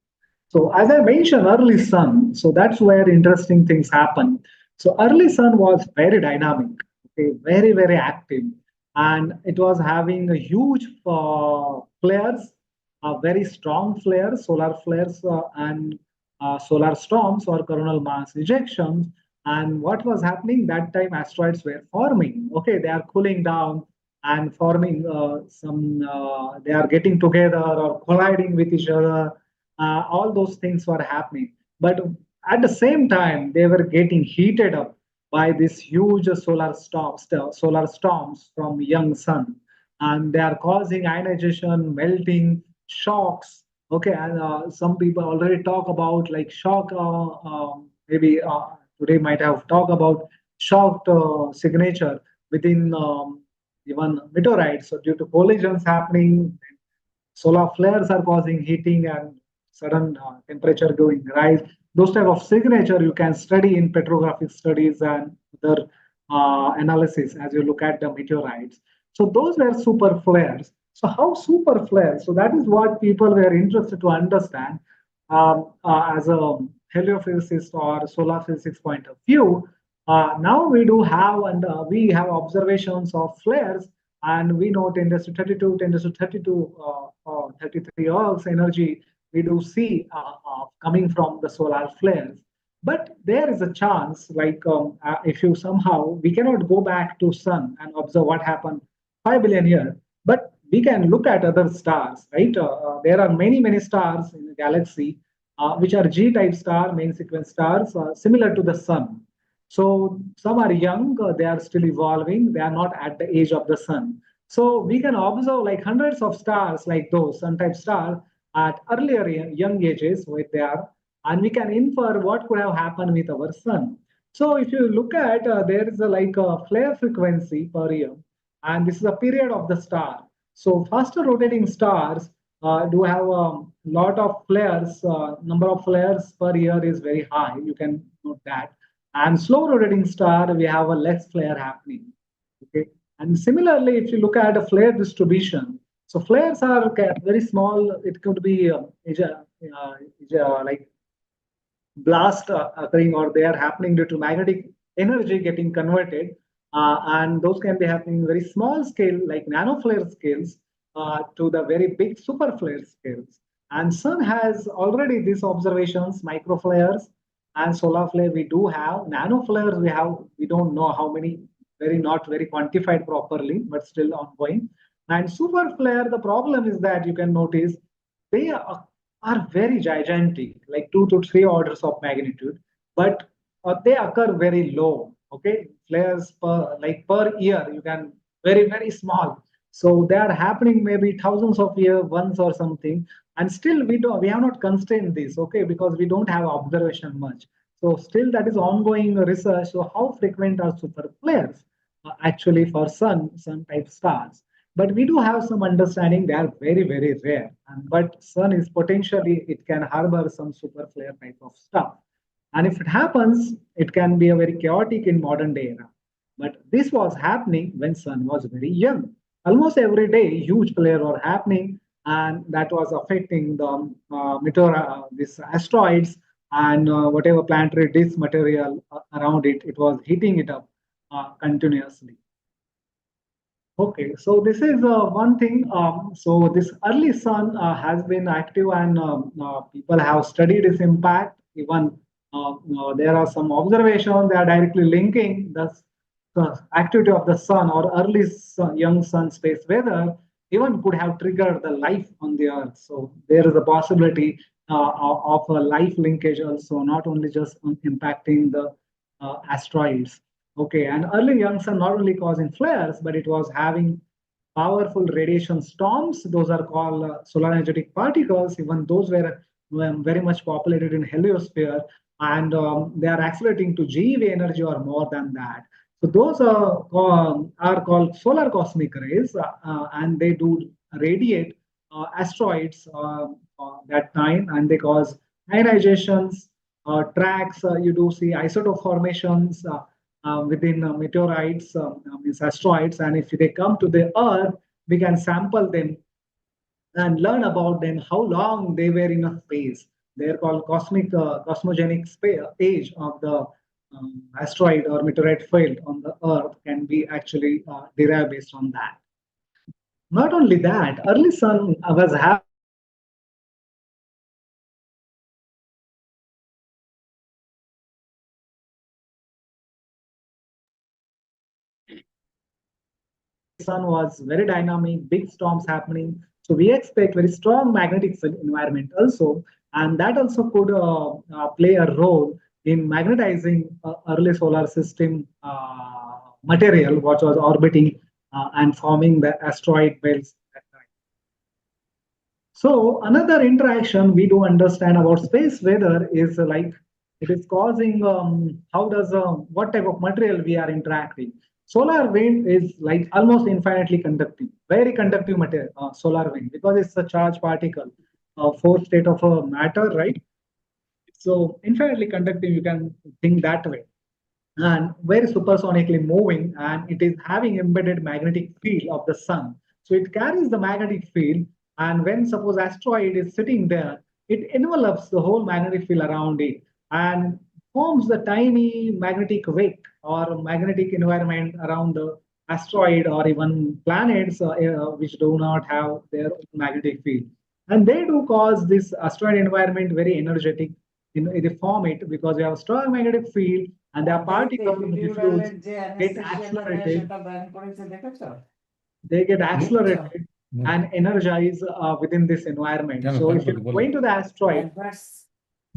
So as I mentioned, early sun, so that's where interesting things happen. So early sun was very dynamic, okay, very, very active. And it was having a huge flares, very strong flares, solar flares, and solar storms or coronal mass ejections. And what was happening that time, asteroids were forming. Okay, they are cooling down and forming they are getting together or colliding with each other. All those things were happening. But at the same time, they were getting heated up by these huge solar storms from young sun, and they are causing ionization, melting, shocks. Okay, and some people already talk about like shock. Maybe today might have talked about shocked signature within even meteorites. So due to collisions happening, solar flares are causing heating and sudden temperature going rise. Those type of signature you can study in petrographic studies and other analysis as you look at the meteorites. So those were super flares. So how super flares? So that is what people were interested to understand as a heliophysicist or solar physics point of view. Now we do have and we have observations of flares, and we know 10 to 32, 10 to 32, 33 Earth's energy we do see coming from the solar flares. But there is a chance, like if you somehow, we cannot go back to sun and observe what happened 5 billion years, but we can look at other stars, right? There are many, many stars in the galaxy, which are G-type star, main sequence stars, similar to the sun. So some are young, they are still evolving, they are not at the age of the sun. So we can observe like hundreds of stars like those sun-type stars at earlier young ages where they are, and we can infer what could have happened with our sun. So if you look at, there is like a flare frequency per year, and this is a period of the star. So faster rotating stars do have a lot of flares, number of flares per year is very high, you can note that. And slow rotating star, we have a less flare happening. Okay. And similarly, if you look at a flare distribution, so flares are very small. It could be like blast occurring, or they are happening due to magnetic energy getting converted. And those can be happening very small scale, like nano flare scales, to the very big super flare scales. And sun has already these observations, micro flares and solar flare we do have. Nano flares we don't know how many, not very quantified properly, but still ongoing. And super flare, the problem is that you can notice they are very gigantic, like 2 to 3 orders of magnitude, but they occur very low. Okay, flares per year, you can very, very small. So they are happening maybe thousands of years once or something, and still we have not constrained this, okay, because we don't have observation much. So still that is ongoing research. So how frequent are super flares actually for sun type stars? But we do have some understanding they are very, very rare. But sun is potentially, it can harbor some super flare type of stuff. And if it happens, it can be a very chaotic in modern day era. But this was happening when sun was very young. Almost every day, huge flare were happening, and that was affecting the these asteroids and whatever planetary disk material around it. It was heating it up continuously. Okay, so this is one thing. So this early sun has been active, and people have studied its impact. Even there are some observations, they are directly linking the activity of the sun or early young sun space weather even could have triggered the life on the earth. So there is a possibility of a life linkage also, not only just impacting the asteroids. Okay, and early young sun not only causing flares, but it was having powerful radiation storms. Those are called solar energetic particles. Even those were very much populated in heliosphere, and they are accelerating to GeV energy or more than that. So those are called solar cosmic rays, and they do radiate asteroids that time, and they cause ionizations, tracks. You do see isotope formations within meteorites, means asteroids, and if they come to the Earth, we can sample them and learn about them, how long they were in a space. They're called cosmogenic age of the asteroid or meteorite field on the Earth can be actually derived based on that. Not only that, early sun was having sun was very dynamic, big storms happening. So we expect very strong magnetic field environment also, and that also could play a role in magnetizing early solar system material, which was orbiting and forming the asteroid belts. So another interaction we do understand about space weather is like it is causing how does what type of material we are interacting. Solar wind is like almost infinitely conducting, very conductive material, solar wind, because it's a charged particle, fourth state of a matter, right? So infinitely conductive, you can think that way, and very supersonically moving, and it is having embedded magnetic field of the sun. So it carries the magnetic field, and when suppose asteroid is sitting there, it envelopes the whole magnetic field around it and forms the tiny magnetic wake or magnetic environment around the asteroid or even planets which do not have their own magnetic field. And they do cause this asteroid environment very energetic. They form it because we have a strong magnetic field and their particles diffuse, get accelerated. They get accelerated and energized within this environment. So if you're going to the asteroid,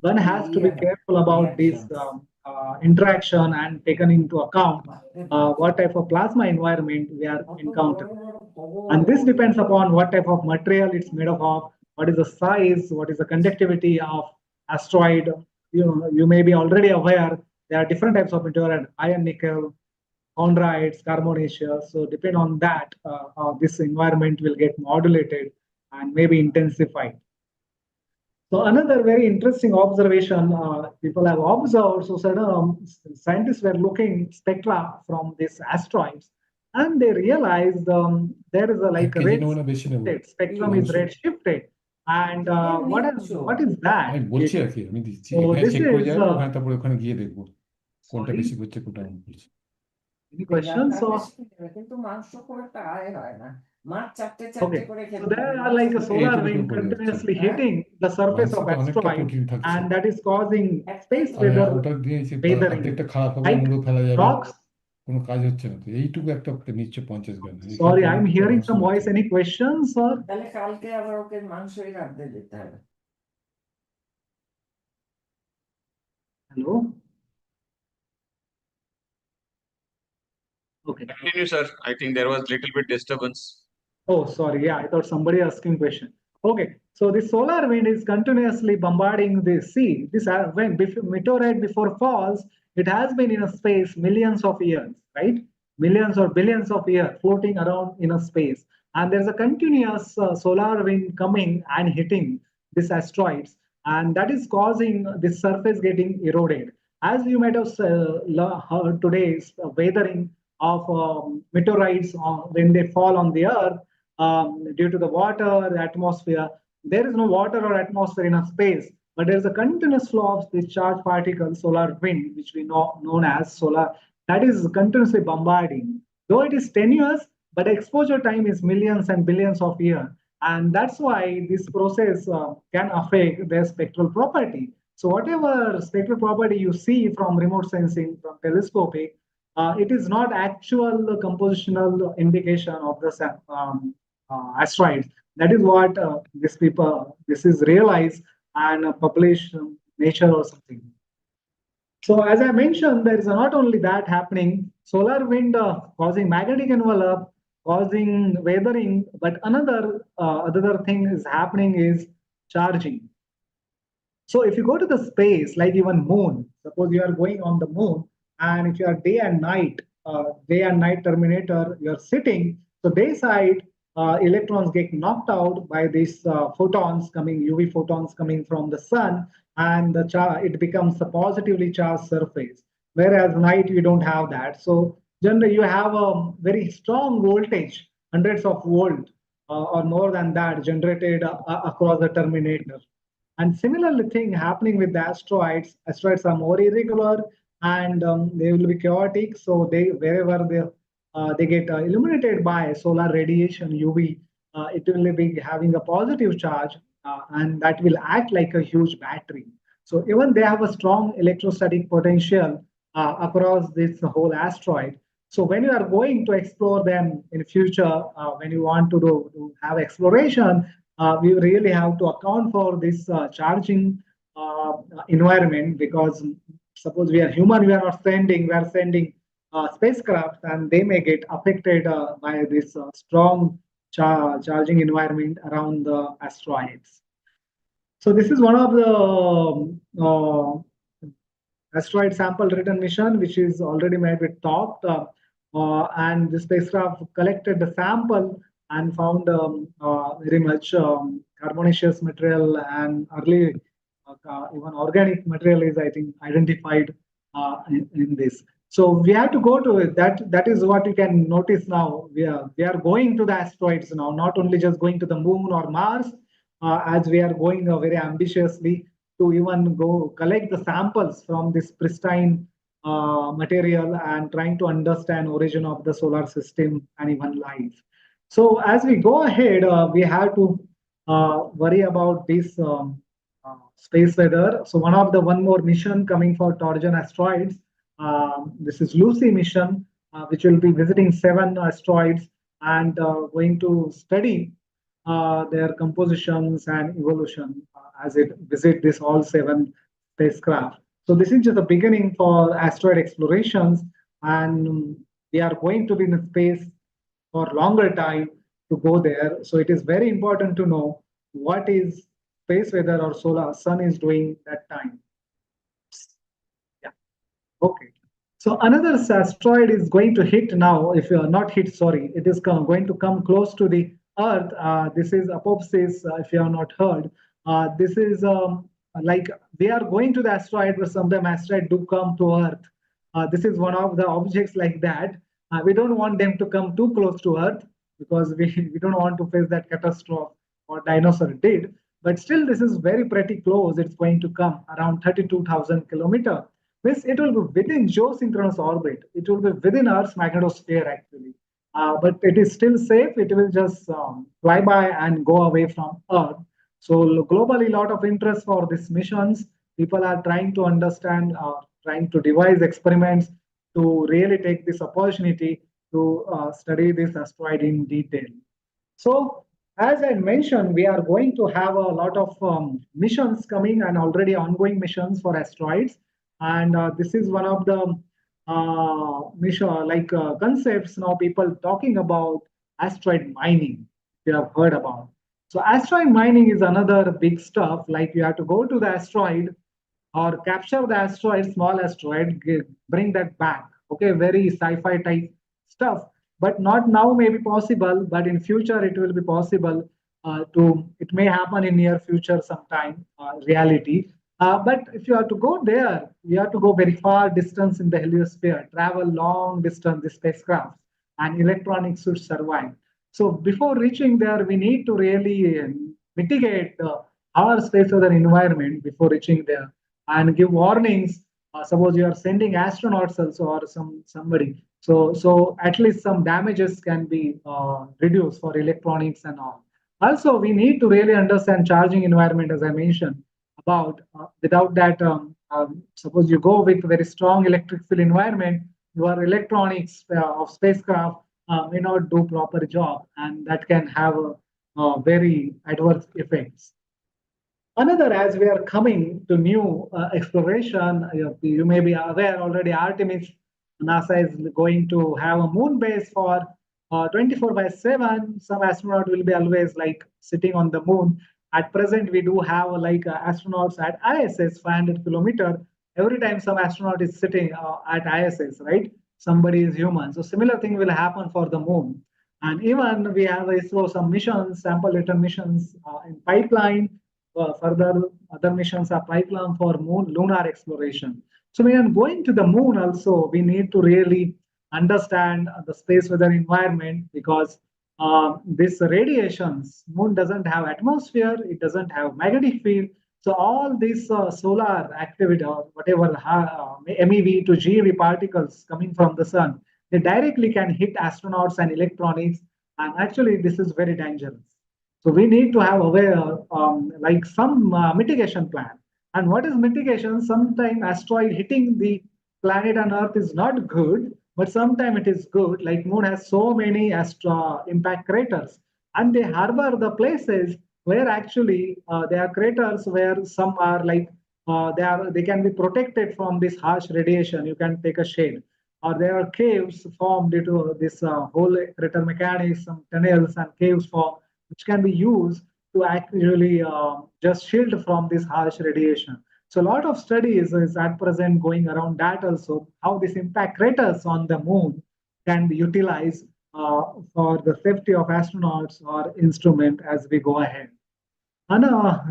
one has to be careful about this interaction and taken into account what type of plasma environment we are encountering. And this depends upon what type of material it's made of, what is the size, what is the conductivity of asteroid. You may be already aware there are different types of meteorite, iron, nickel, chondrites, carbonaceous. So depend on that, this environment will get modulated and maybe intensified. So another very interesting observation people have observed. So certain scientists were looking spectra from these asteroids, and they realized there is a like red shifted, spectrum is red shifted. And what is that? আমি বলছি আর কি আমি দিচ্ছি So এখানে this check করে is যাবো ওখানে তারপরে ওখানে গিয়ে দেখবো কোনটা sorry, বেশি করছে কোনটা কম করছে any questions? Or কিন্তু মাংস খুব একটা আয় হয় না মাছ চারটে okay, করে so খেতে there পারি are like a solar এইটুকু wind করে যাচ্ছে continuously hitting the surface of মাংসতে অনেকটা asteroid, প্রোটিন থাকছে and that is causing space আর weather ওটা দিয়েছে weathering, অর্ধেকটা খারাপ হবে like মুড়ো ফেলা যাবে rocks. কোনো কাজ হচ্ছে না তো এইটুকু একটা নিশ্চয় 50 গ্রাম এখানে Sorry, তো I'm অনেকটা hearing মাংস some হচ্ছে voice. Any questions, or তাহলে কালকে আবার ওকে মাংসই রাখতে যেতে হবে hello? Okay. Continue, sir. I think there was little bit disturbance. Oh, sorry. Yeah, I thought somebody asking question. Okay, so the solar wind is continuously bombarding the sea. This when meteorite before falls, it has been in a space millions of years, right? Millions or billions of years floating around in a space, and there's a continuous solar wind coming and hitting these asteroids, and that is causing the surface getting eroded. As you might have heard today's weathering of meteorites when they fall on the earth due to the water, the atmosphere. There is no water or atmosphere in a space, but there is a continuous flow of this charged particle, solar wind, which we know known as solar, that is continuously bombarding. Though it is tenuous, but exposure time is millions and billions of years. And that's why this process can affect their spectral property. So whatever spectral property you see from remote sensing, from telescopic, it is not actual compositional indication of the asteroids. That is what this is realized and publish Nature or something. So as I mentioned, there is not only that happening, solar wind causing magnetic envelope, causing weathering, but other thing is happening is charging. So if you go to the space, like even moon, suppose you are going on the moon, and if you are day and night terminator, you are sitting. So day side, electrons get knocked out by these photons coming, UV photons coming from the sun, and it becomes a positively charged surface. Whereas night you don't have that. So generally you have a very strong voltage, hundreds of volt or more than that generated across the terminator. And similarly thing happening with the asteroids. Asteroids are more irregular and they will be chaotic. So wherever they get illuminated by solar radiation UV, it will be having a positive charge and that will act like a huge battery. So even they have a strong electrostatic potential across this whole asteroid. So when you are going to explore them in future, when you want to have exploration, we really have to account for this charging environment, because suppose we are human, we are sending spacecraft, and they may get affected by this strong charging environment around the asteroids. So this is one of the asteroid sample return mission, which is already made with talked, and the spacecraft collected the sample and found very much carbonaceous material and early even organic material is, I think, identified in this. So we have to go to it. That is what you can notice now. We are going to the asteroids now, not only just going to the moon or Mars, as we are going very ambitiously to even go collect the samples from this pristine material and trying to understand origin of the solar system and even life. So as we go ahead, we have to worry about this space weather. So one more mission coming for Trojan asteroids. This is Lucy mission, which will be visiting 7 asteroids and going to study their compositions and evolution as it visit this all 7 spacecraft. So this is just the beginning for asteroid explorations, and we are going to be in space for longer time to go there. So it is very important to know what is space weather or solar sun is doing that time. Yeah. Okay. So another asteroid is going to hit now. If you are not hit, sorry, it is going to come close to the Earth. This is Apopsis. If you have not heard, this is like we are going to the asteroid, but sometimes asteroid do come to Earth. This is one of the objects like that. We don't want them to come too close to Earth because we don't want to face that catastrophe what dinosaur did. But still, this is very pretty close. It's going to come around 32,000 kilometers. Means it will be within geosynchronous orbit. It will be within Earth's magnetosphere actually. But it is still safe. It will just fly by and go away from Earth. So globally, a lot of interest for these missions. People are trying to understand, trying to devise experiments to really take this opportunity to study this asteroid in detail. So as I mentioned, we are going to have a lot of missions coming and already ongoing missions for asteroids. And this is one of the mission concepts now people talking about asteroid mining. You have heard about. So asteroid mining is another big stuff. Like you have to go to the asteroid or capture the asteroid, small asteroid, bring that back. Okay, very sci-fi type stuff, but not now may be possible, but in future it will be possible it may happen in near future sometime, reality. But if you have to go there, you have to go very far distance in the heliosphere, travel long distance, the spacecraft, and electronics should survive. So before reaching there, we need to really mitigate our space weather environment before reaching there and give warnings. Suppose you are sending astronauts also or somebody. So at least some damages can be reduced for electronics and all. Also, we need to really understand charging environment, as I mentioned about. Without that, suppose you go with very strong electric field environment, your electronics of spacecraft may not do proper job, and that can have very adverse effects. Another, as we are coming to new exploration, you may be aware already Artemis, NASA is going to have a moon base for 24/7. Some astronaut will be always like sitting on the moon. At present, we do have like astronauts at ISS 500 kilometer. Every time some astronaut is sitting at ISS, right? Somebody is human. So similar thing will happen for the moon. And even we have ISRO some missions, sample return missions in pipeline. Further, other missions are pipeline for moon lunar exploration. So when are going to the moon also, we need to really understand the space weather environment because this radiations, moon doesn't have atmosphere, it doesn't have magnetic field. So all these solar activity or whatever MEV to GeV particles coming from the sun, they directly can hit astronauts and electronics. And actually, this is very dangerous. So we need to have aware, like some mitigation plan. And what is mitigation? Sometimes asteroid hitting the planet and Earth is not good, but sometimes it is good. Like Moon has so many impact craters, and they harbor the places where actually there are craters where some are like they can be protected from this harsh radiation. You can take a shade, or there are caves formed due to this whole crater mechanics, some tunnels and caves formed which can be used to actually just shield from this harsh radiation. So a lot of studies is at present going around that also, how this impact craters on the moon can be utilized for the safety of astronauts or instrument as we go ahead. And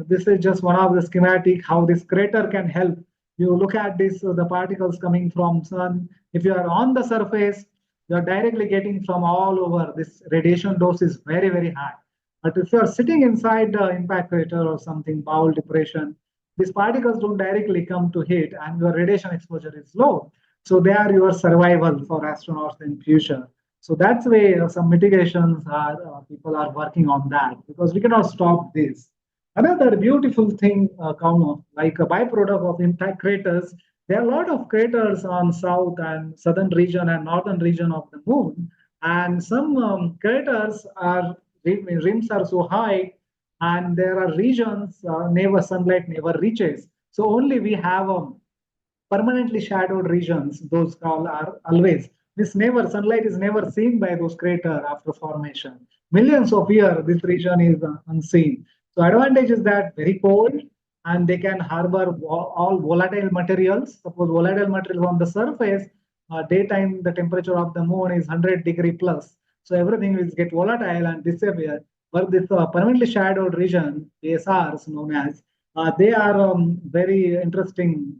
this is just one of the schematic how this crater can help. You look at this, the particles coming from sun. If you are on the surface, you are directly getting from all over. This radiation dose is very, very high. But if you are sitting inside the impact crater or something, bowel depression, these particles don't directly come to hit and your radiation exposure is low. So they are your survival for astronauts in future. So that's why some mitigations are people are working on that because we cannot stop this. Another beautiful thing, like a byproduct of impact craters, there are a lot of craters on south and southern region and northern region of the moon, and some craters are rims are so high, and there are regions never sunlight never reaches. So only we have permanently shadowed regions. Those call are always. This never sunlight is never seen by those crater after formation. Millions of years, this region is unseen. So advantage is that very cold and they can harbor all volatile materials. Suppose volatile material on the surface, daytime the temperature of the moon is 100 degree plus. So everything will get volatile and disappear. But this permanently shadowed region, PSRs known as, they are very interesting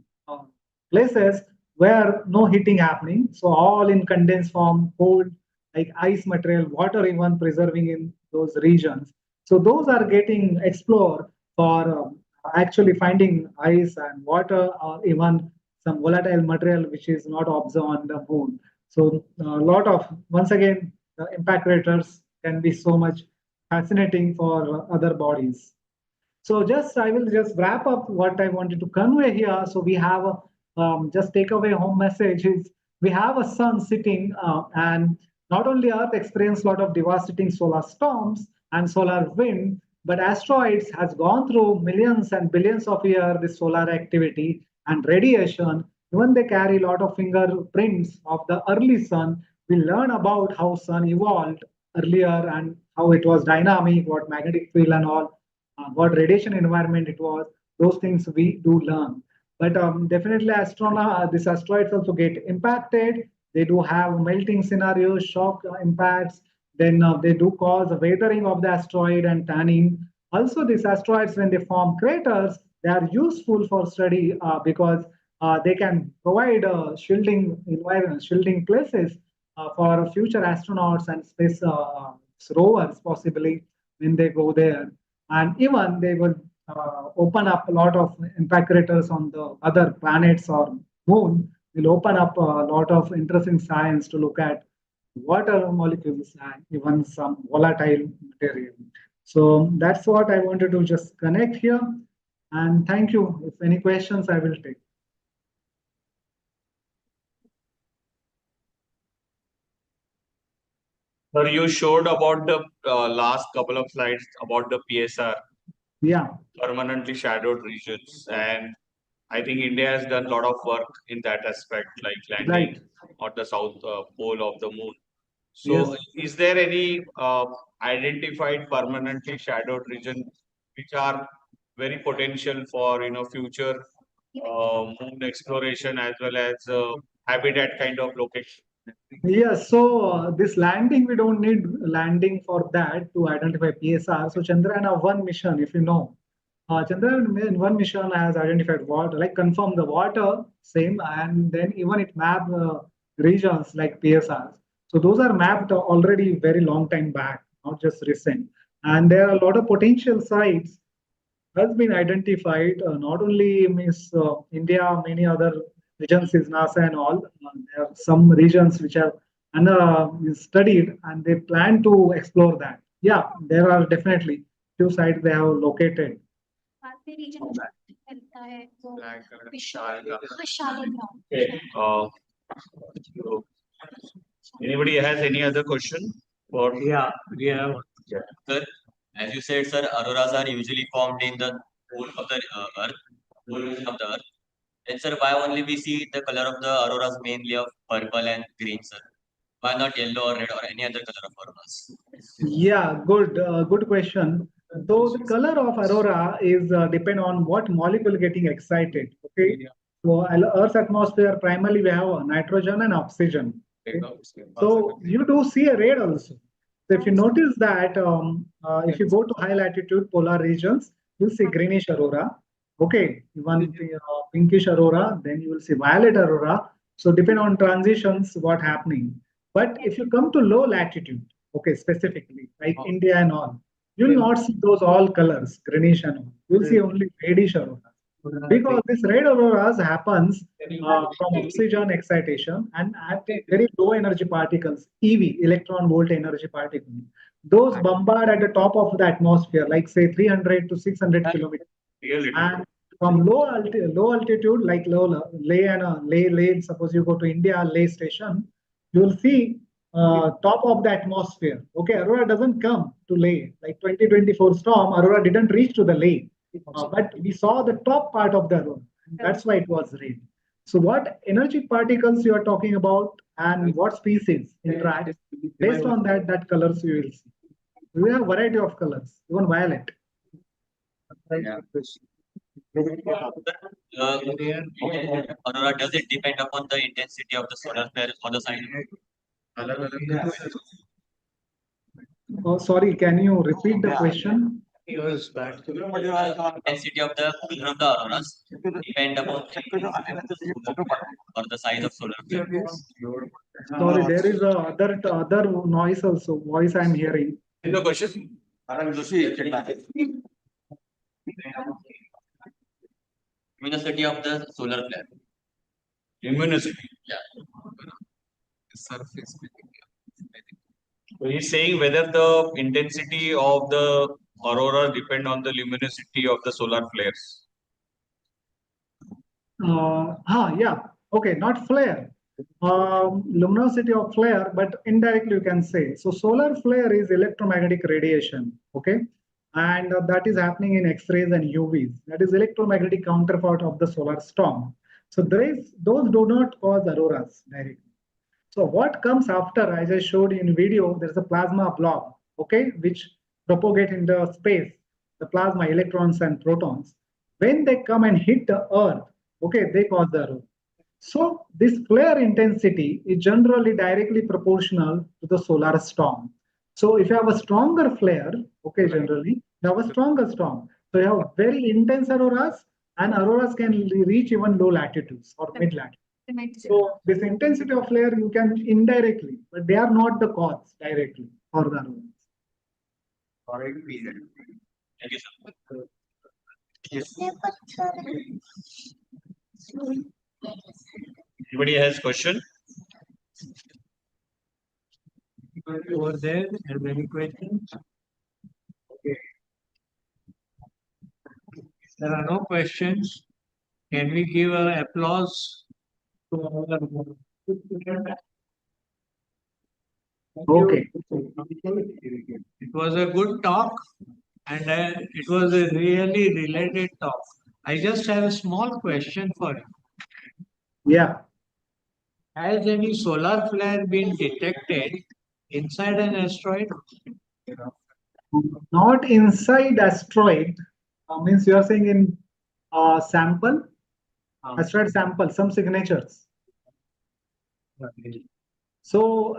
places where no heating happening. So all in condensed form, cold, like ice material, water even preserving in those regions. So those are getting explored for actually finding ice and water or even some volatile material which is not observed on the moon. So a lot of, once again, the impact craters can be so much fascinating for other bodies. So just I will just wrap up what I wanted to convey here. So we have just take away home message is we have a sun sitting and not only Earth experienced a lot of devastating solar storms and solar wind, but asteroids has gone through millions and billions of years this solar activity and radiation. Even they carry a lot of fingerprints of the early sun. We learn about how sun evolved earlier and how it was dynamic, what magnetic field and all what radiation environment it was. Those things we do learn. But definitely, these asteroids also get impacted. They do have melting scenarios, shock impacts. Then they do cause a weathering of the asteroid and tanning. Also, these asteroids, when they form craters, they are useful for study because they can provide shielding environment, shielding places for future astronauts and space rovers, possibly when they go there. And even they will open up a lot of impact craters on the other planets or moon will open up a lot of interesting science to look at water molecules and even some volatile material. So that's what I wanted to just connect here. And thank you. If any questions, I will take. Sir, you showed about the last couple of slides about the PSR. Yeah. permanently shadowed regions. And I think India has done a lot of work in that aspect, like landing on the south pole of the moon. So, is there any identified permanently shadowed region which are very potential for future moon exploration as well as habitat kind of location? Yes, so this landing, we don't need landing for that to identify PSR. So Chandrayaan-1 mission, if you know, Chandrayaan-1 mission has identified water, like confirm the water, same, and then even it map regions like PSRs. So those are mapped already very long time back, not just recent. And there are a lot of potential sites has been identified, not only means India, many other regions is NASA and all. There are some regions which are studied and they plan to explore that. Yeah, there are definitely few sites they have located. Okay. So anybody has any other question? Or Yeah, we have. Sir, as you said, sir, auroras are usually formed in the pole of the Earth, pole region of the Earth. Then, sir, why only we see the color of the auroras mainly of purple and green, sir? Why not yellow or red or any other color of auroras? Yeah, good question. So the color of aurora is depend on what molecule getting excited. Okay, so Earth's atmosphere primarily we have nitrogen and oxygen. Okay? So you do see a red also. So if you notice that if you go to high latitude polar regions, you'll see greenish aurora. Okay, one pinkish aurora, then you will see violet aurora. So depend on transitions, what happening. But if you come to low latitude, okay, specifically like India and all, you will not see those all colors, greenish and all. You will see only reddish auroras. Because this red auroras happens from oxygen excitation and at very low energy particles, EV, electron volt energy particles. Those bombard at the top of the atmosphere, like say 300 to 600 kilometers. And from low altitude, like Leh and Leh, suppose you go to India, Leh station, you will see top of the atmosphere. Okay, aurora doesn't come to Leh. Like 2024 storm, aurora didn't reach to the Leh. But we saw the top part of the aurora. That's why it was red. So what energy particles you are talking about and what species interact, based on that colors you will see. We have variety of colors, even violet. Aurora, does it depend upon the intensity of the solar flare on the side? Oh, sorry, can you repeat the question? Intensity of the color of the auroras depend upon or the size of solar flare. Sorry, there is a other noise also. Voice I'm hearing. No question. Luminosity of the solar flare. Luminosity. Yeah. Surface. So he's saying whether the intensity of the aurora depend on the luminosity of the solar flares. Yeah. Okay, not flare. Luminosity of flare, but indirectly you can say. So solar flare is electromagnetic radiation. Okay. And that is happening in X-rays and UVs. That is electromagnetic counterpart of the solar storm. So those do not cause auroras directly. So what comes after, as I showed in video, there's a plasma blob, okay, which propagate in the space, the plasma electrons and protons. When they come and hit the Earth, okay, they cause the aurora. So this flare intensity is generally directly proportional to the solar storm. So if you have a stronger flare, okay, generally, you have a stronger storm. So you have very intense auroras, and auroras can reach even low latitudes or mid latitudes. So this intensity of flare you can indirectly, but they are not the cause directly for the auroras. Thank you, sir. Anybody has question? Over there, have any questions? Okay. If there are no questions, can we give an applause to our Okay. It was a good talk and it was a really related talk. I just have a small question for you. Yeah. Has any solar flare been detected inside an asteroid? Not inside asteroid. Means you are saying in sample, asteroid sample, some signatures. So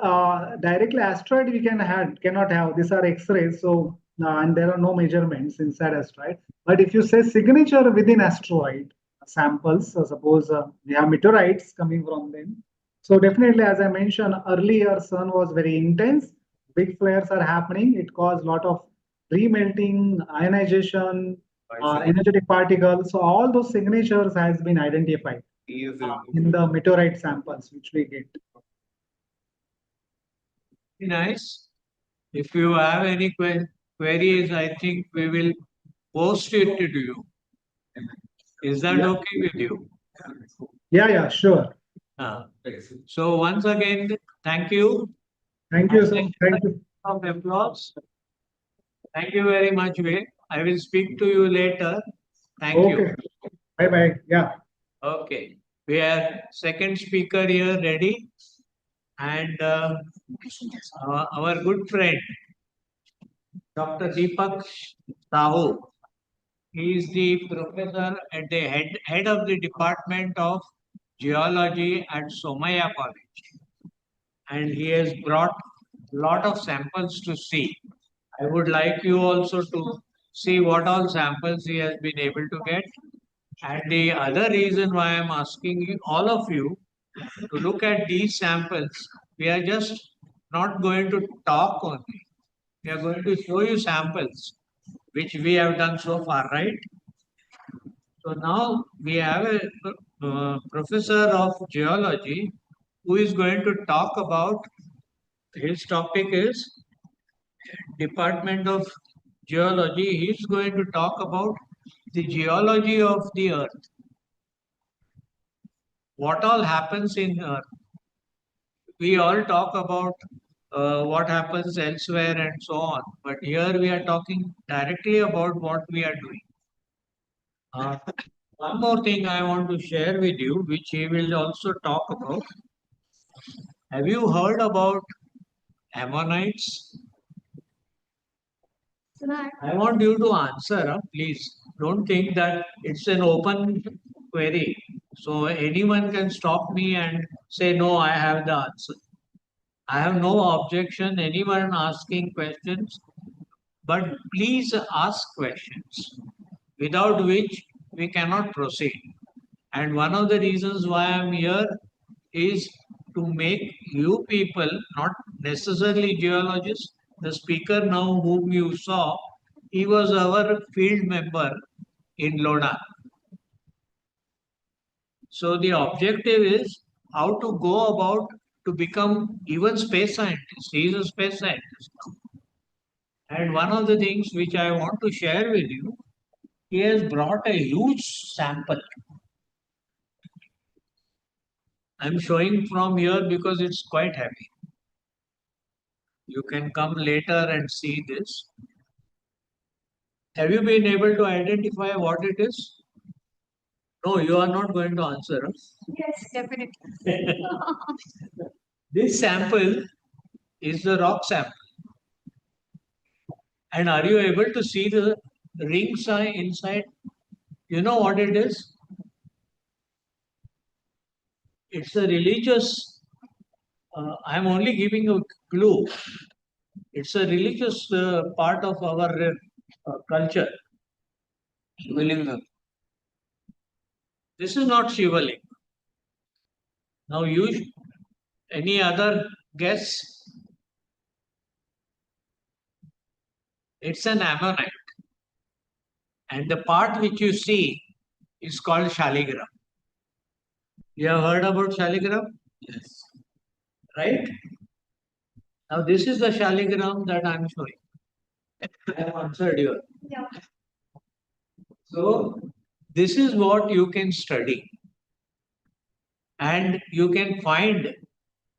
directly asteroid we cannot have. These are X-rays. So and there are no measurements inside asteroid. But if you say signature within asteroid samples, so suppose we have meteorites coming from them. So definitely, as I mentioned earlier, sun was very intense. Big flares are happening. It caused a lot of remelting, ionization, energetic particles. So all those signatures has been identified in the meteorite samples which we get. Nice. If you have any queries, I think we will post it to you. Is that okay with you? Yeah, sure. So once again, thank you. Thank you, sir. Thank you. Of applause. Thank you very much, Vivek. I will speak to you later. Thank you. Okay. Bye. Yeah. Okay. We have second speaker here ready. And our good friend, Dr. Deepak Sahu. He is the professor at the head of the Department of Geology at Somaya College. And he has brought a lot of samples to see. I would like you also to see what all samples he has been able to get. And the other reason why I'm asking you, all of you to look at these samples, we are just not going to talk only. We are going to show you samples, which we have done so far, right? So now we have a professor of geology who is going to talk about, his topic is Department of Geology. He is going to talk about the geology of the earth. What all happens in earth? We all talk about what happens elsewhere and so on, but here we are talking directly about what we are doing. One more thing I want to share with you, which he will also talk about. Have you heard about ammonites? I want you to answer, please. Don't think that it's an open query. So anyone can stop me and say, no, I have the answer. I have no objection, anyone asking questions, but please ask questions, without which we cannot proceed. And one of the reasons why I'm here is to make you people, not necessarily geologists, the speaker now whom you saw, he was our field member in Lona. So the objective is how to go about to become even space scientist. He is a space scientist. And one of the things which I want to share with you, he has brought a huge sample. I'm showing from here because it's quite heavy. You can come later and see this. Have you been able to identify what it is? No, you are not going to answer. Yes, definitely. This sample is the rock sample. And are you able to see the rings inside? You know what it is? It's a religious, I'm only giving a clue. It's a religious part of our culture. Shivalinga. This is not Shivalinga. Now, any other guess? It's an ammonite. And the part which you see is called Shaligram. You have heard about Shaligram? Yes. Right? Now, this is the Shaligram that I'm showing. I have answered you. Yeah. So, this is what you can study. And you can find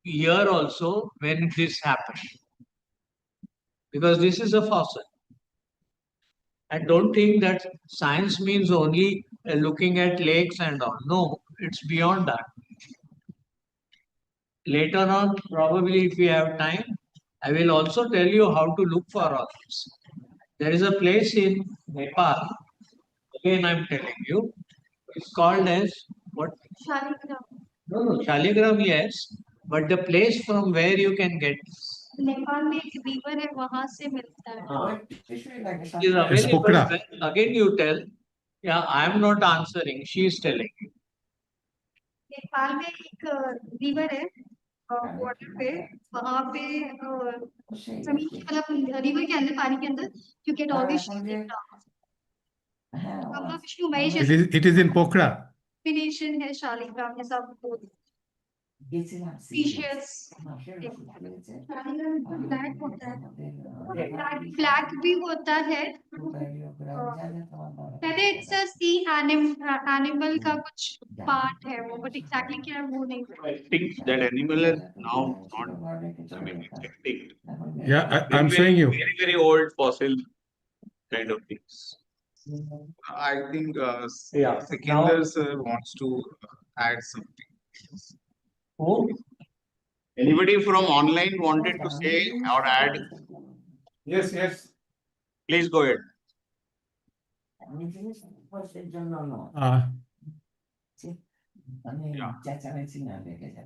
here also when this happened. Because this is a fossil. And don't think that science means only looking at lakes and all. No, it's beyond that. Later on, probably if we have time, I will also tell you how to look for all this. There is a place in Nepal. Again, I'm telling you, it's called as what? Shaligram. No, Shaligram, yes, but the place from where you can get. Nepal में एक river है वहां से मिलता है. Is available. Pokhara. Again, you tell. Yeah, I am not answering. She is telling you. Nepal में एक river है वाटर पे वहां पे जमीन की मतलब रिवर के अंदर पानी के अंदर you get all these Brahma Vishnu Mahesh It is in Pokhara. combination है शालिग्राम ये सब species ब्लैक होता है ब्लैक भी होता है कहते इट्स अ सी एनिमल का कुछ पार्ट है वो बट एग्जैक्टली क्या है वो नहीं I think that animal is now not, I mean, it's extinct. Yeah, I'm showing you. Very, very old fossil kind of things. I think Sekinder sir wants to add something. Who? Anybody from online wanted to say or add? Yes, yes. Please go ahead.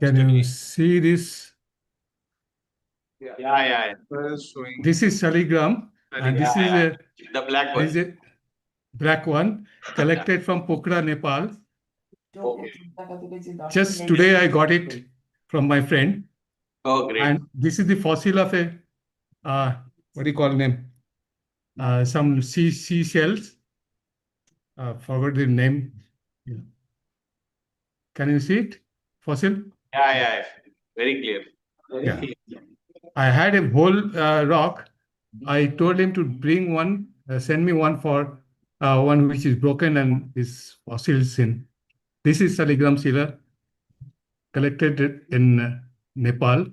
Can you see this? Yeah. Showing. This is Shaligram, and this is a The black one. this is a black one collected from Pokhara, Nepal. Just today I got it from my friend. Oh, great. And this is the fossil of a what do you call them? Some seashells. Forgot the name. Yeah. Can you see it? Fossil? Yeah. Very clear. Yeah. I had a whole rock. I told him to bring one, send me one for one which is broken and is fossils in. This is Shaligram Sila, collected in Nepal,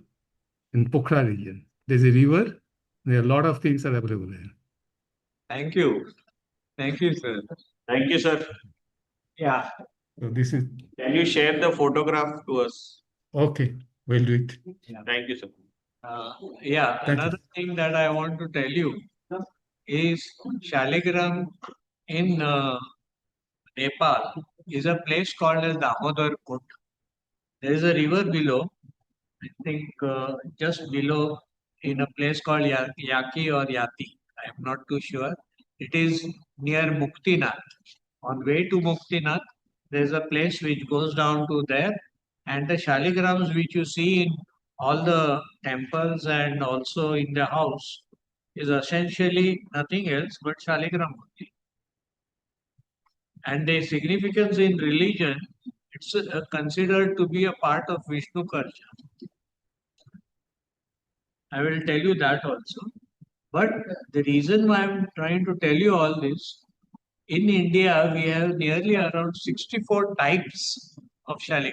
in Pokhara region. There's a river. There are a lot of things are available there. Thank you. Thank you, sir. Thank you, sir. Yeah. So this is Can you share the photograph to us? okay. We'll do it. Thank you, sir. Yeah, Thank another thing that I want to tell you is Shaligram in Nepal is a place called as Damodar Kund. There is a river below, I think just below in a place called Yaki or Yati. I am not too sure. It is near Muktinath. On way to Muktinath, there is a place which goes down to there, and the Shaligrams which you see in all the temples and also in the house is essentially nothing else but Shaligram only. And the significance in religion, it's considered to be a part of Vishnu culture. I will tell you that also. But the reason why I'm trying to tell you all this, in India, we have nearly around 64 types of Shaligram.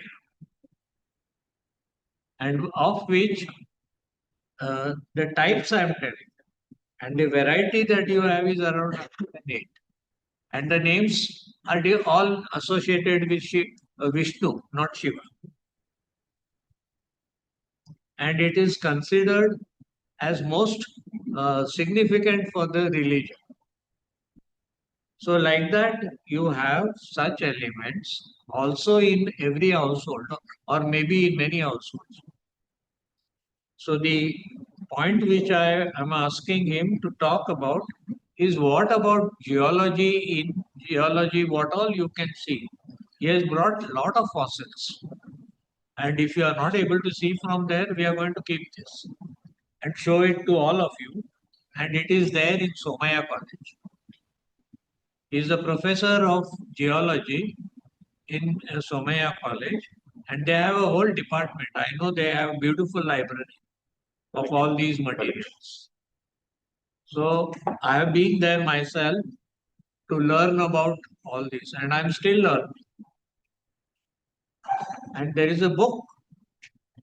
And of which the types I'm telling, and the variety that you have is around 108. And the names are all associated with Vishnu, not Shiva. And it is considered as most significant for the religion. So like that, you have such elements also in every household or maybe in many households. So the point which I am asking him to talk about is what about geology? In geology, what all you can see. He has brought a lot of fossils. And if you are not able to see from there, we are going to keep this and show it to all of you. And it is there in Somaya College. He is a professor of geology in Somaya College, and they have a whole department. I know they have a beautiful library of all these materials. So I have been there myself to learn about all this, and I'm still learning. And there is a book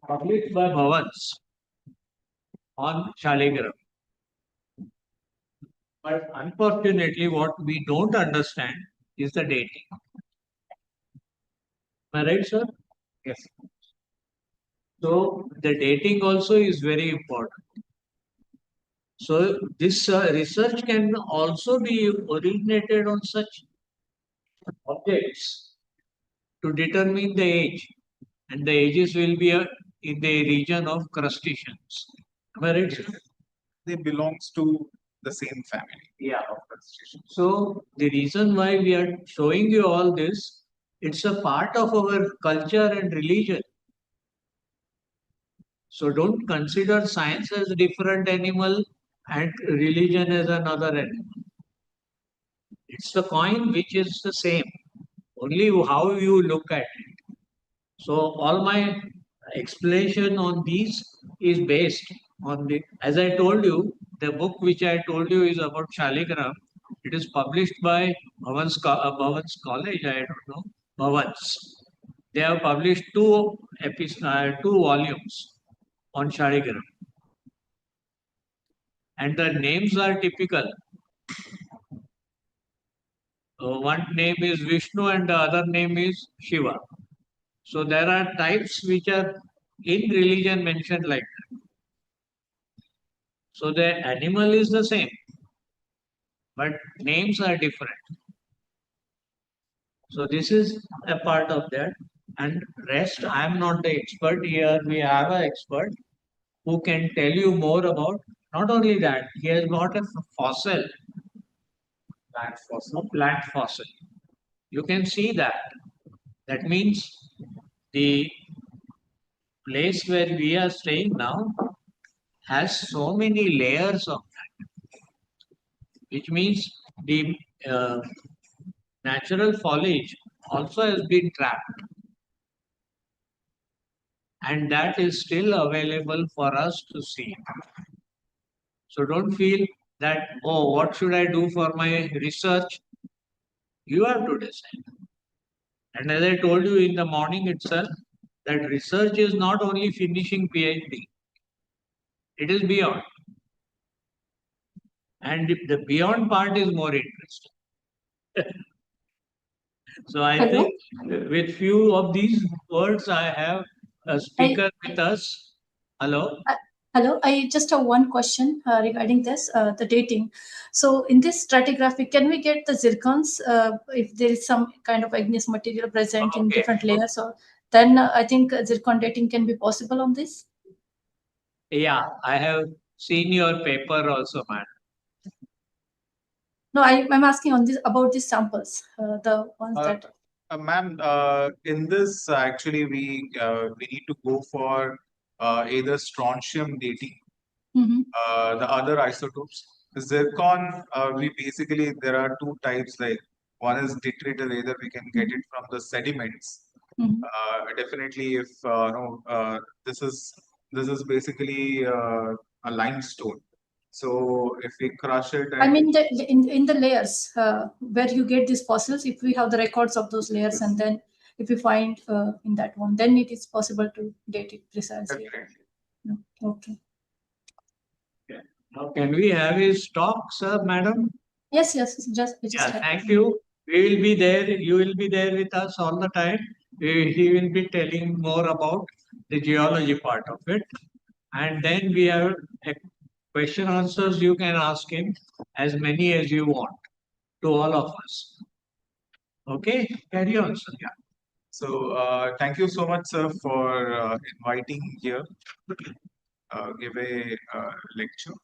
published by Bhavans on Shaligram. But unfortunately, what we don't understand is the dating. Am I right, sir? Yes. So the dating also is very important. So this research can also be originated on such objects to determine the age, and the ages will be in the region of crustaceans. Am I right, sir? They belongs to the same family. Yeah. So the reason why we are showing you all this, it's a part of our culture and religion. So don't consider science as a different animal and religion as another animal. It's the coin which is the same, only how you look at it. So all my explanation on these is based on the, as I told you, the book which I told you is about Shaligram. It is published by Bhavan's College, I don't know, Bhavan's. They have published two volumes on Shaligram. And the names are typical. One name is Vishnu and the other name is Shiva. So there are types which are in religion mentioned like that. So the animal is the same, but names are different. So this is a part of that. And rest, I am not the expert here. We have an expert who can tell you more about. Not only that, he has got a fossil. Plant fossil. You can see that. That means the place where we are staying now has so many layers of that, which means the natural foliage also has been trapped, and that is still available for us to see. So don't feel that, oh, what should I do for my research? You have to decide. And as I told you in the morning itself, that research is not only finishing PhD, it is beyond. And the beyond part is more interesting. So I Hello? think with few of these words, I have a speaker with us. Hello? Hello, I just have one question regarding this, the dating. So in this stratigraphy, can we get the zircons if there is some kind of igneous material present in different layers? Or then I think zircon dating can be possible on this? Yeah, I have seen your paper also, man. No, I'm asking on this about these samples, the ones that. Ma'am, in this actually we need to go for either strontium dating, the other isotopes. The zircon, we basically there are two types. Like one is detrital, either we can get it from the sediments. Definitely, if no, this is basically a limestone. So if we crush it, I mean, in the layers where you get these fossils, if we have the records of those layers, and then if we find in that one, then it is possible to date it precisely. Definitely. Okay. Now, can we have his talk, sir, madam? Yes, just Yeah, thank you. We will be there. You will be there with us all the time. He will be telling more about the geology part of it. And then we have a question answers. You can ask him as many as you want to all of us. Okay, carry on, sir. Yeah. So thank you so much, sir, for inviting here, give a lecture.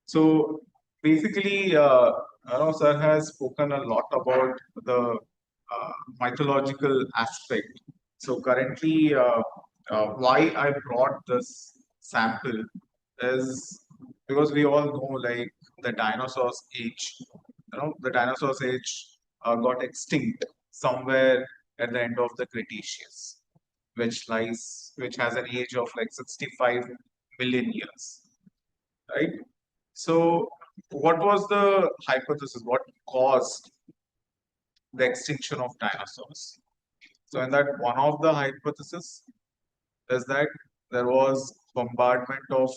So basically, sir has spoken a lot about the mythological aspect. So currently, why I brought this sample is because we all know, like, the dinosaurs age. The dinosaurs age got extinct somewhere at the end of the Cretaceous, which has an age of like 65 million years, right? So, what was the hypothesis? What caused the extinction of dinosaurs? So, in that, one of the hypotheses is that there was bombardment of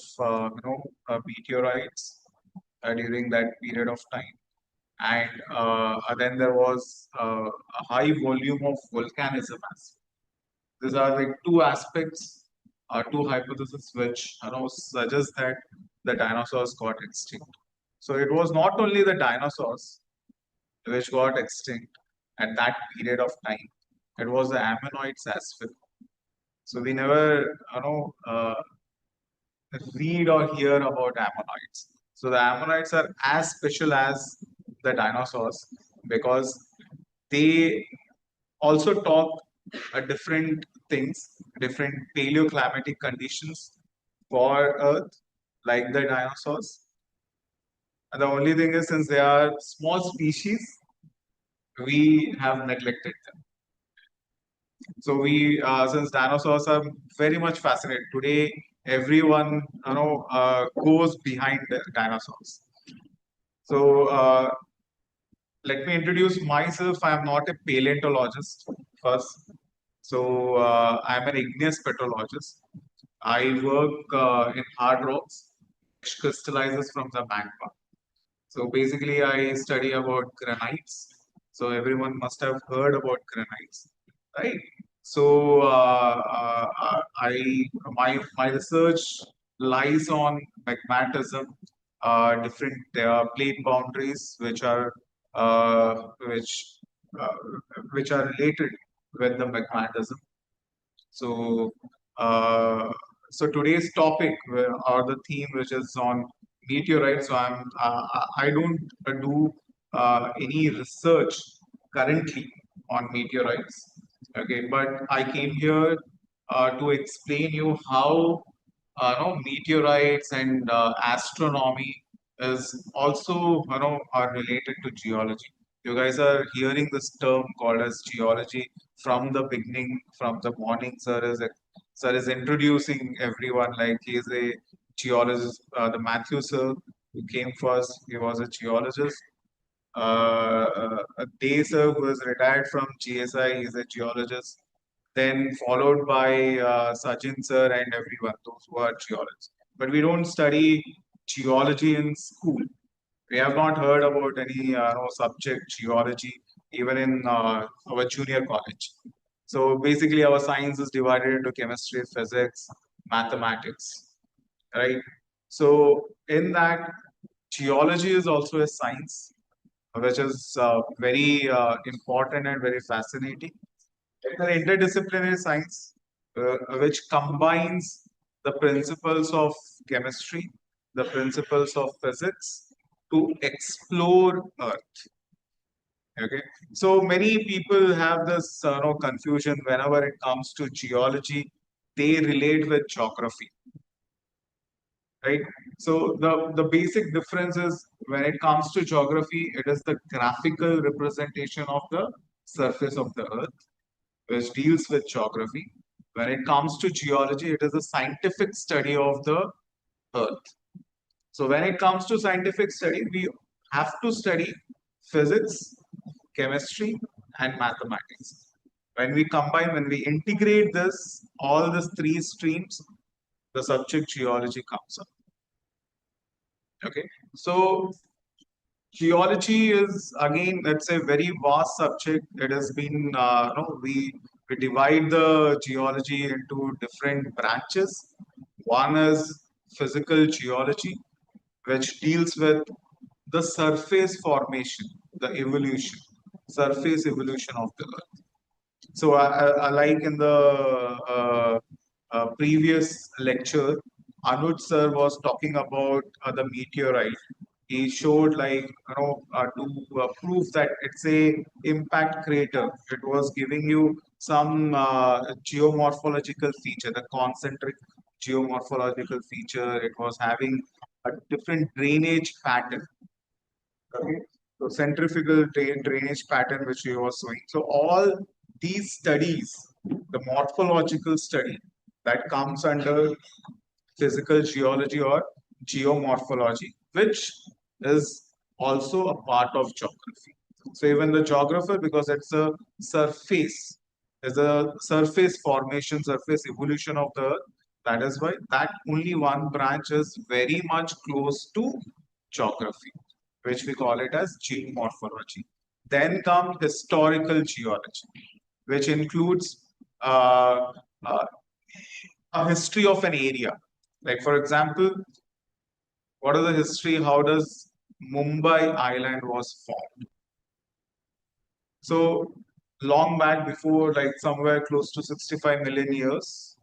meteorites during that period of time. And then there was a high volume of volcanism. These are like two aspects, two hypotheses which suggest that the dinosaurs got extinct. So it was not only the dinosaurs which got extinct at that period of time, it was the ammonites as well. So we never read or hear about ammonites. So the ammonites are as special as the dinosaurs because they also talk different things, different paleoclimatic conditions for Earth, like the dinosaurs. And the only thing is, since they are small species, we have neglected them. So since dinosaurs are very much fascinated today, everyone goes behind the dinosaurs. So let me introduce myself. I am not a paleontologist first. So I'm an igneous petrologist. I work in hard rocks, which crystallizes from the magma. So basically, I study about granites. So everyone must have heard about granites, right? So my research lies on magmatism, different plate boundaries, uh, which uh, which are related with the magmatism. So, so today's topic or the theme, which is on meteorites. So I don't do any research currently on meteorites. Okay, but I came here to explain you how meteorites and astronomy is also are related to geology. You guys are hearing this term called as geology from the beginning, from the morning. Sir is introducing everyone like he is a geologist. The Matthew sir who came first, he was a geologist. Day sir who is retired from GSI, he is a geologist. Then followed by Sachin sir and everyone, those who are geologists. But we don't study geology in school. We have not heard about any subject geology even in our junior college. So basically, our science is divided into chemistry, physics, mathematics, right? So in that, geology is also a science, which is very important and very fascinating. It's an interdisciplinary science which combines the principles of chemistry, the principles of physics to explore Earth. Okay, so many people have this confusion whenever it comes to geology. They relate with geography, right? So the basic difference is when it comes to geography, it is the graphical representation of the surface of the Earth, which deals with geography. When it comes to geology, it is a scientific study of the Earth. So when it comes to scientific study, we have to study physics, chemistry, and mathematics. When we combine, when we integrate this, all these three streams, the subject geology comes up. Okay, so geology is again, it's a very vast subject. It has been, we divide the geology into different branches. One is physical geology, which deals with the surface formation, the evolution, surface evolution of the Earth. So, like in the previous lecture, Anuj sir was talking about the meteorite. He showed to prove that it's a impact crater. It was giving you some geomorphological feature, the concentric geomorphological feature. It was having a different drainage pattern. Okay, so centrifugal drainage pattern which he was showing. So all these studies, the morphological study that comes under physical geology or geomorphology, which is also a part of geography. So even the geographer, because it's a surface, is a surface formation, surface evolution of the Earth. That is why that only one branch is very much close to geography, which we call it as geomorphology. Then comes historical geology, which includes a history of an area. Like, for example, what is the history? How does Mumbai Island was formed? So long back, before like somewhere close to 65 million years,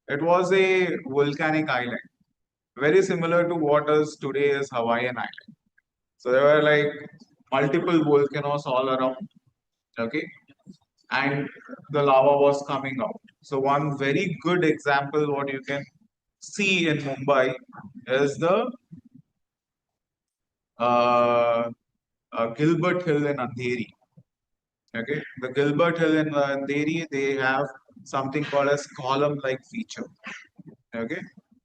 it was a volcanic island, very similar to what is today is Hawaiian Island. So there were like multiple volcanoes all around, okay, and the lava was coming out. So one very good example what you can see in Mumbai is the Gilbert Hill in Andheri. Okay, the Gilbert Hill in Andheri, they have something called as column-like feature. Okay,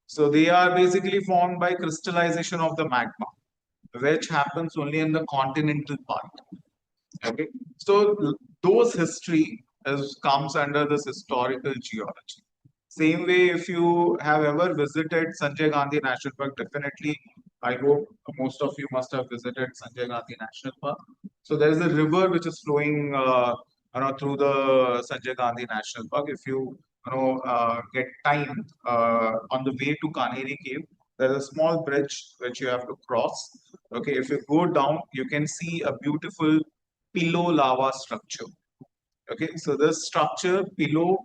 so they are basically formed by crystallization of the magma, which happens only in the continental part. Okay, so those history comes under this historical geology. Same way, if you have ever visited Sanjay Gandhi National Park, definitely, I hope most of you must have visited Sanjay Gandhi National Park. So there is a river which is flowing, through the Sanjay Gandhi National Park. If you, get time on the way to Kaneri Cave, there is a small bridge which you have to cross. Okay, if you go down, you can see a beautiful pillow lava structure. Okay, so this structure pillow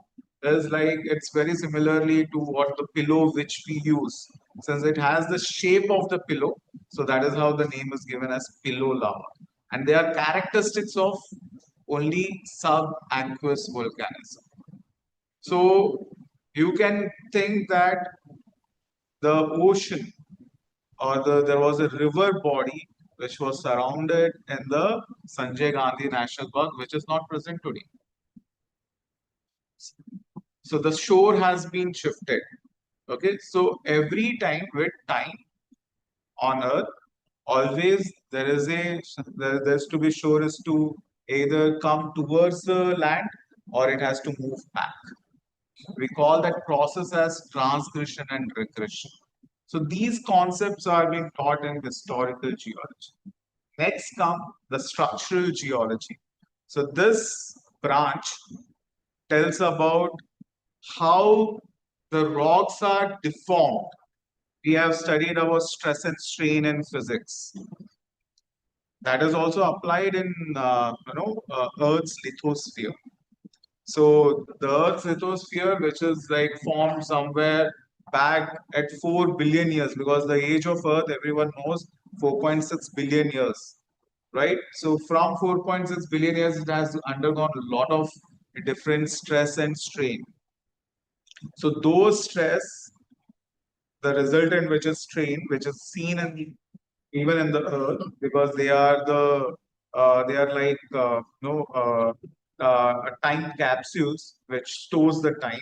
is like it's very similarly to what the pillow which we use. Since it has the shape of the pillow, so that is how the name is given as pillow lava. And they are characteristics of only subaqueous volcanism. So you can think that the ocean or there was a river body which was surrounded in the Sanjay Gandhi National Park, which is not present today. So the shore has been shifted. Okay, so every time with time on Earth, always there's to be shore is to either come towards the land or it has to move back. We call that process as transgression and regression. So these concepts are being taught in historical geology. Next come the structural geology. So this branch tells about how the rocks are deformed. We have studied about stress and strain in physics. That is also applied in Earth's lithosphere. So the Earth's lithosphere, which is like formed somewhere back at 4 billion years, because the age of Earth, everyone knows, 4.6 billion years, right? So from 4.6 billion years, it has undergone a lot of different stress and strain. So those stress, the resultant which is strain, which is seen in even in the Earth, because they are like time capsules which stores the time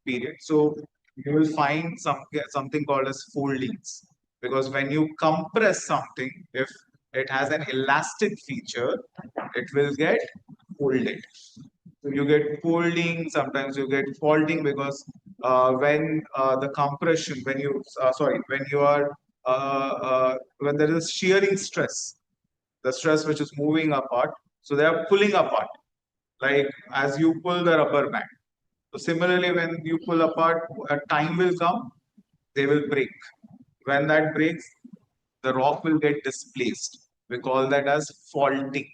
period. So you will find something called as foldings, because when you compress something, if it has an elastic feature, it will get folded. So you get folding, sometimes you get faulting, because when the compression, when you are when there is shearing stress, the stress which is moving apart, so they are pulling apart, like as you pull the rubber band. So similarly, when you pull apart, a time will come, they will break. When that breaks, the rock will get displaced. We call that as faulting.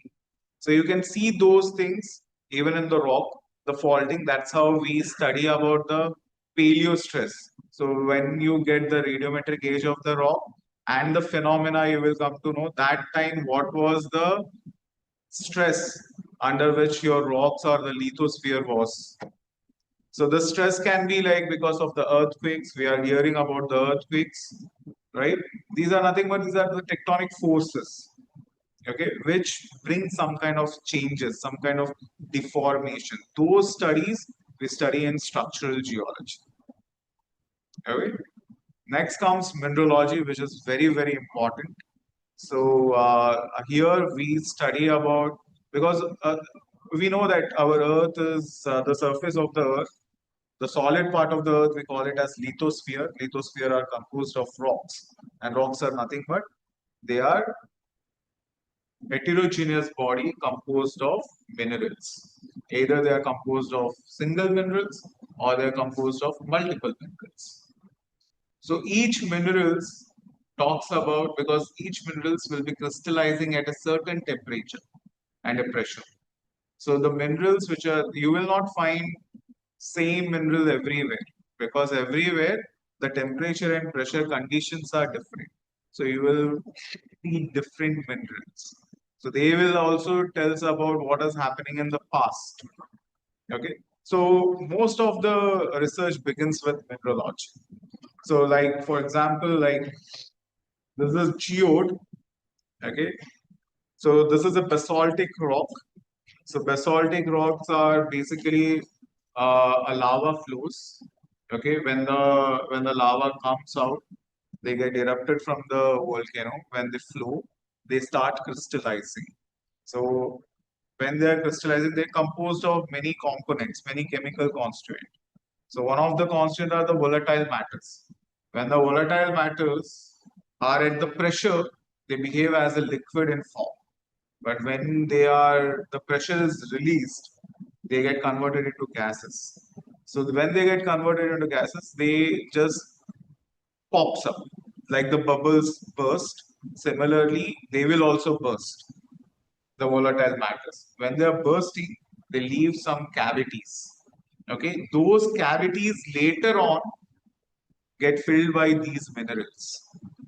So you can see those things even in the rock, the faulting. That's how we study about the paleo stress. So when you get the radiometric age of the rock and the phenomena, you will come to know that time what was the stress under which your rocks or the lithosphere was. So the stress can be like because of the earthquakes. We are hearing about the earthquakes, right? These are nothing but these are the tectonic forces, okay, which bring some kind of changes, some kind of deformation. Those studies we study in structural geology. Okay. Next comes mineralogy, which is very, very important. So here we study about, because we know that our Earth is the surface of the Earth. The solid part of the Earth, we call it as lithosphere. Lithosphere are composed of rocks, and rocks are nothing but They are heterogeneous body composed of minerals. Either they are composed of single minerals or they are composed of multiple minerals. So each minerals talks about, because each minerals will be crystallizing at a certain temperature and a pressure. So the minerals which are, you will not find same mineral everywhere, because everywhere the temperature and pressure conditions are different. So you will see different minerals. So they will also tell us about what is happening in the past. Okay. So most of the research begins with mineralogy. So like, for example, like this is geode. Okay. So this is a basaltic rock. So basaltic rocks are basically a lava flows. Okay, when the lava comes out, they get erupted from the volcano. When they flow, they start crystallizing. So when they are crystallizing, they're composed of many components, many chemical constituents. So one of the constituents are the volatile matters. When the volatile matters are at the pressure, they behave as a liquid in form. But when the pressure is released, they get converted into gases. So when they get converted into gases, they just pops up, like the bubbles burst. Similarly, they will also burst, the volatile matters. When they are bursting, they leave some cavities. Okay, those cavities later on get filled by these minerals,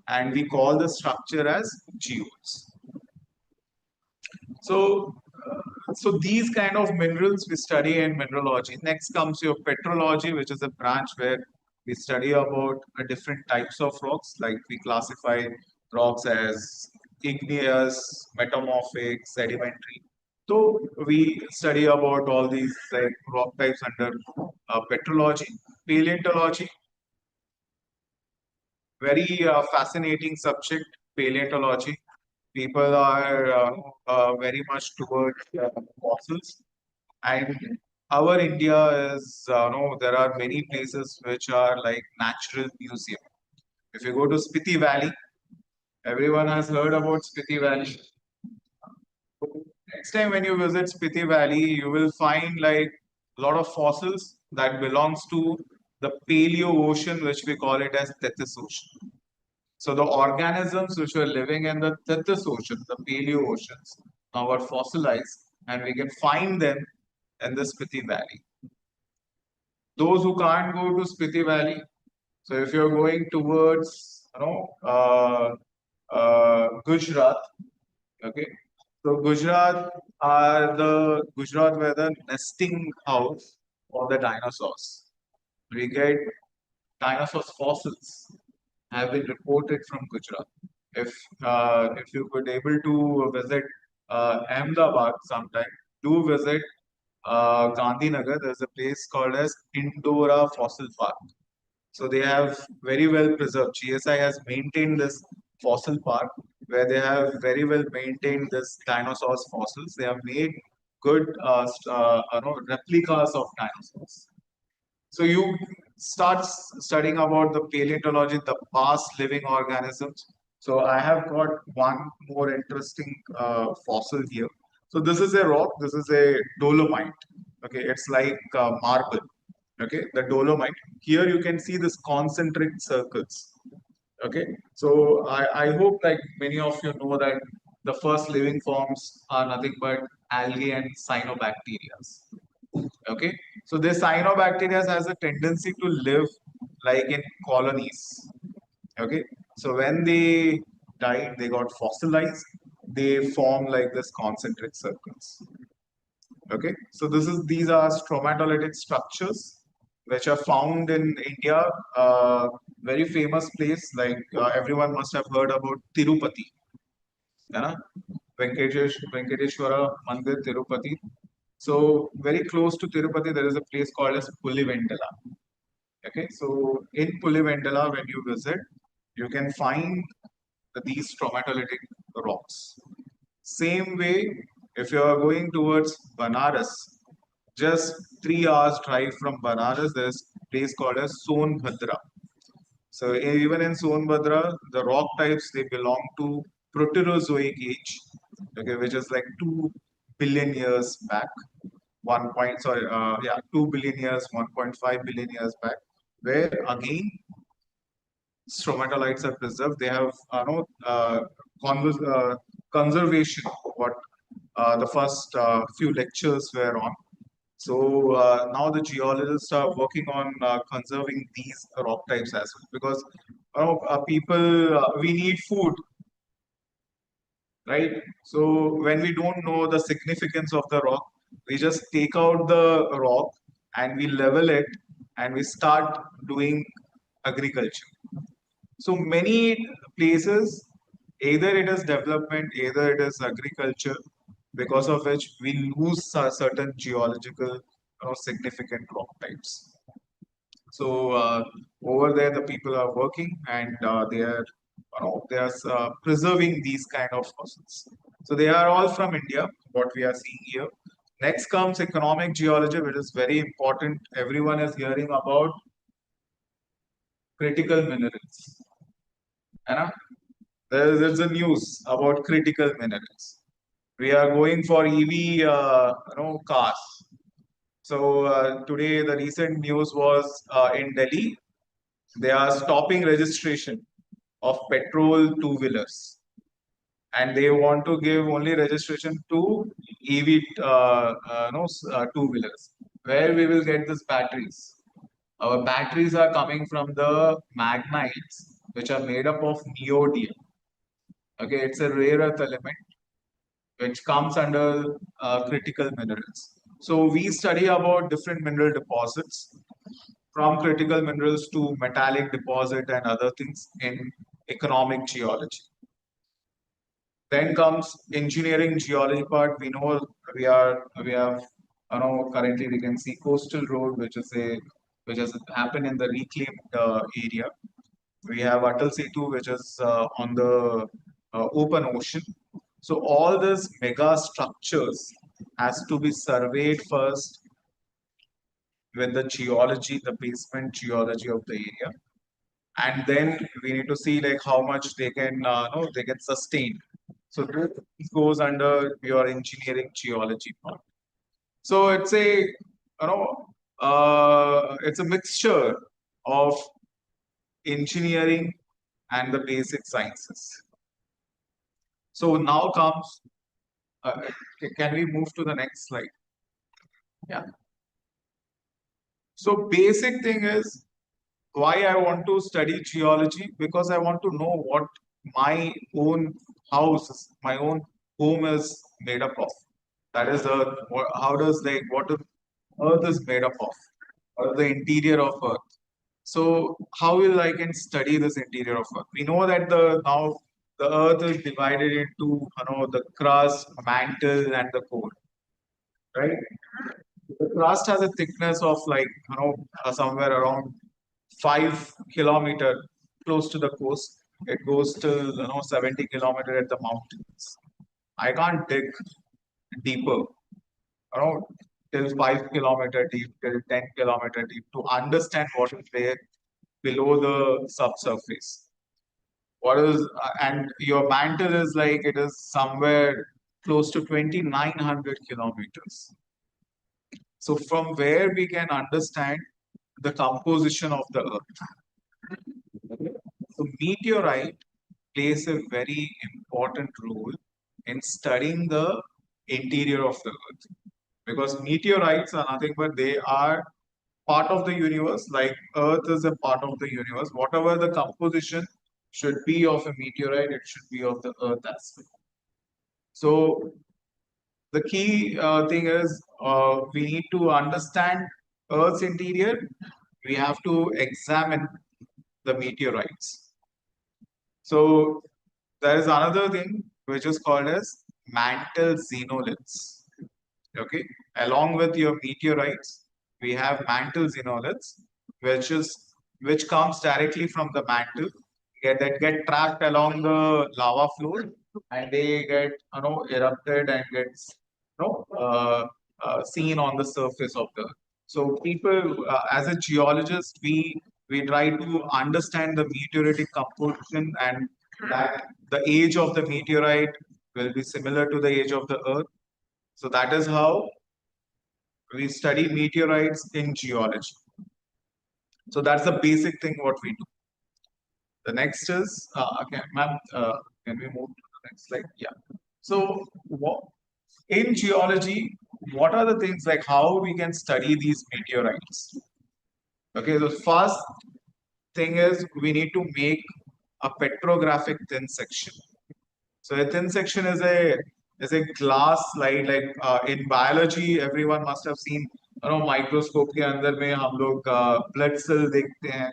and we call the structure as geodes. So these kind of minerals we study in mineralogy. Next comes your petrology, which is a branch where we study about different types of rocks. Like we classify rocks as igneous, metamorphic, sedimentary. So we study about all these like rock types under petrology. Paleontology, very fascinating subject. Paleontology. People are very much towards fossils. And our India is, there are many places which are like natural museum. If you go to Spiti Valley, everyone has heard about Spiti Valley. Next time when you visit Spiti Valley, you will find like a lot of fossils that belongs to the Paleo Ocean, which we call it as Tethys Ocean. So the organisms which were living in the Tethys Ocean, the Paleo Oceans, now are fossilized, and we can find them in the Spiti Valley. Those who can't go to Spiti Valley, so if you're going towards, Gujarat, okay. So Gujarat were the nesting house for the dinosaurs. We get dinosaurs fossils have been reported from Gujarat. If you could able to visit Ahmedabad sometime, do visit Gandhinagar. There's a place called as Indora Fossil Park. So they have very well preserved. GSI has maintained this fossil park where they have very well maintained this dinosaurs fossils. They have made good replicas of dinosaurs. So you start studying about the paleontology, the past living organisms. So I have got one more interesting fossil here. So this is a rock. This is a dolomite. Okay, it's like marble. Okay, the dolomite. Here you can see this concentric circles. Okay, so I hope like many of you know that the first living forms are nothing but algae and cyanobacteria. Okay, so the cyanobacteria has a tendency to live like in colonies. Okay, so when they died, they got fossilized. They form like this concentric circles. Okay, so these are stromatolitic structures which are found in India. Very famous place, like everyone must have heard about Tirupati. Yeah, Venkateshwara Mandir, Tirupati. So very close to Tirupati, there is a place called as Pulivendala. Okay, so in Pulivendala, when you visit, you can find these stromatolitic rocks. Same way, if you are going towards Banaras, just 3 hours drive from Banaras, there's a place called as Sonbhadra. So even in Sonbhadra, the rock types, they belong to Proterozoic age, okay, which is like 2 billion years back. 2 billion years, 1.5 billion years back, where again stromatolites are preserved. They have conservation, what the first few lectures were on. So now the geologists are working on conserving these rock types as well, because we need food, right? So when we don't know the significance of the rock, we just take out the rock and we level it and we start doing agriculture. So many places, either it is development, either it is agriculture, because of which we lose certain geological significant rock types. So over there, the people are working and they are preserving these kind of fossils. So they are all from India, what we are seeing here. Next comes economic geology, which is very important. Everyone is hearing about critical minerals. There's a news about critical minerals. We are going for EV, cars. So today, the recent news was in Delhi, they are stopping registration of petrol two-wheelers, and they want to give only registration to EV two-wheelers. Where we will get these batteries? Our batteries are coming from the magnites, which are made up of neodymium. Okay, it's a rare earth element which comes under critical minerals. So we study about different mineral deposits, from critical minerals to metallic deposit and other things in economic geology. Then comes engineering geology part. We know we have currently we can see coastal road, which has happened in the reclaimed area. We have Atal Setu, which is on the open ocean. So all these mega structures has to be surveyed first with the geology, the basement geology of the area, and then we need to see like how much they can they can sustain. So this goes under your engineering geology part. So it's a mixture of engineering and the basic sciences. So now comes, can we move to the next slide? Yeah. So basic thing is why I want to study geology, because I want to know what my own house, my own home is made up of. That is Earth. How does what Earth is made up of, or the interior of Earth. So how will I can study this interior of Earth? We know that now the Earth is divided into the crust, mantle, and the core. Right? The crust has a thickness of somewhere around 5 kilometer close to the coast. It goes till 70 kilometer at the mountains. I can't dig deeper, till 5 kilometer deep, till 10 kilometer deep to understand what is there below the subsurface. What is and your mantle is it is somewhere close to 2,900 kilometers. So from where we can understand the composition of the Earth. So meteorite plays a very important role in studying the interior of the Earth, because meteorites are nothing but they are part of the universe, like Earth is a part of the universe. Whatever the composition should be of a meteorite, it should be of the Earth as well. So the key thing is we need to understand Earth's interior. We have to examine the meteorites. So there is another thing which is called as mantle xenoliths. Okay, along with your meteorites, we have mantle xenoliths, which comes directly from the mantle. That get trapped along the lava floor, and they get erupted and gets seen on the surface of the Earth. So people, as a geologist, we try to understand the meteoritic composition and that the age of the meteorite will be similar to the age of the Earth. So that is how we study meteorites in geology. So that's the basic thing what we do. The next is, okay, ma'am, can we move to the next slide? Yeah. So in geology, what are the things like how we can study these meteorites? Okay, the first thing is we need to make a petrographic thin section. So a thin section is a glass slide. Like in biology, everyone must have seen, microscope के अंदर में हम लोग blood cell देखते हैं,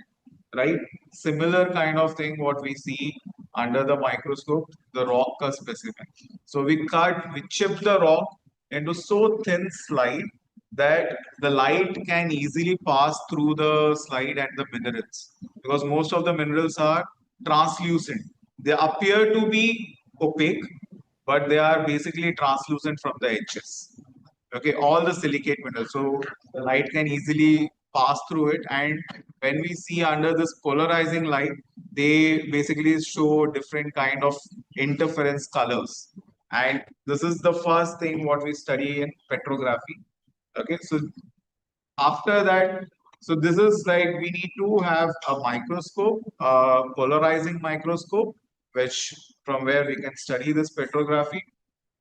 right? Similar kind of thing what we see under the microscope, the rock का specimen. So we chip the rock into so thin slide that the light can easily pass through the slide and the minerals, because most of the minerals are translucent. They appear to be opaque, but they are basically translucent from the edges. Okay, all the silicate minerals. So the light can easily pass through it, and when we see under this polarizing light, they basically show different kind of interference colors. And this is the first thing what we study in petrography. Okay, so after that, so this is like we need to have a microscope, polarizing microscope, which from where we can study this petrography.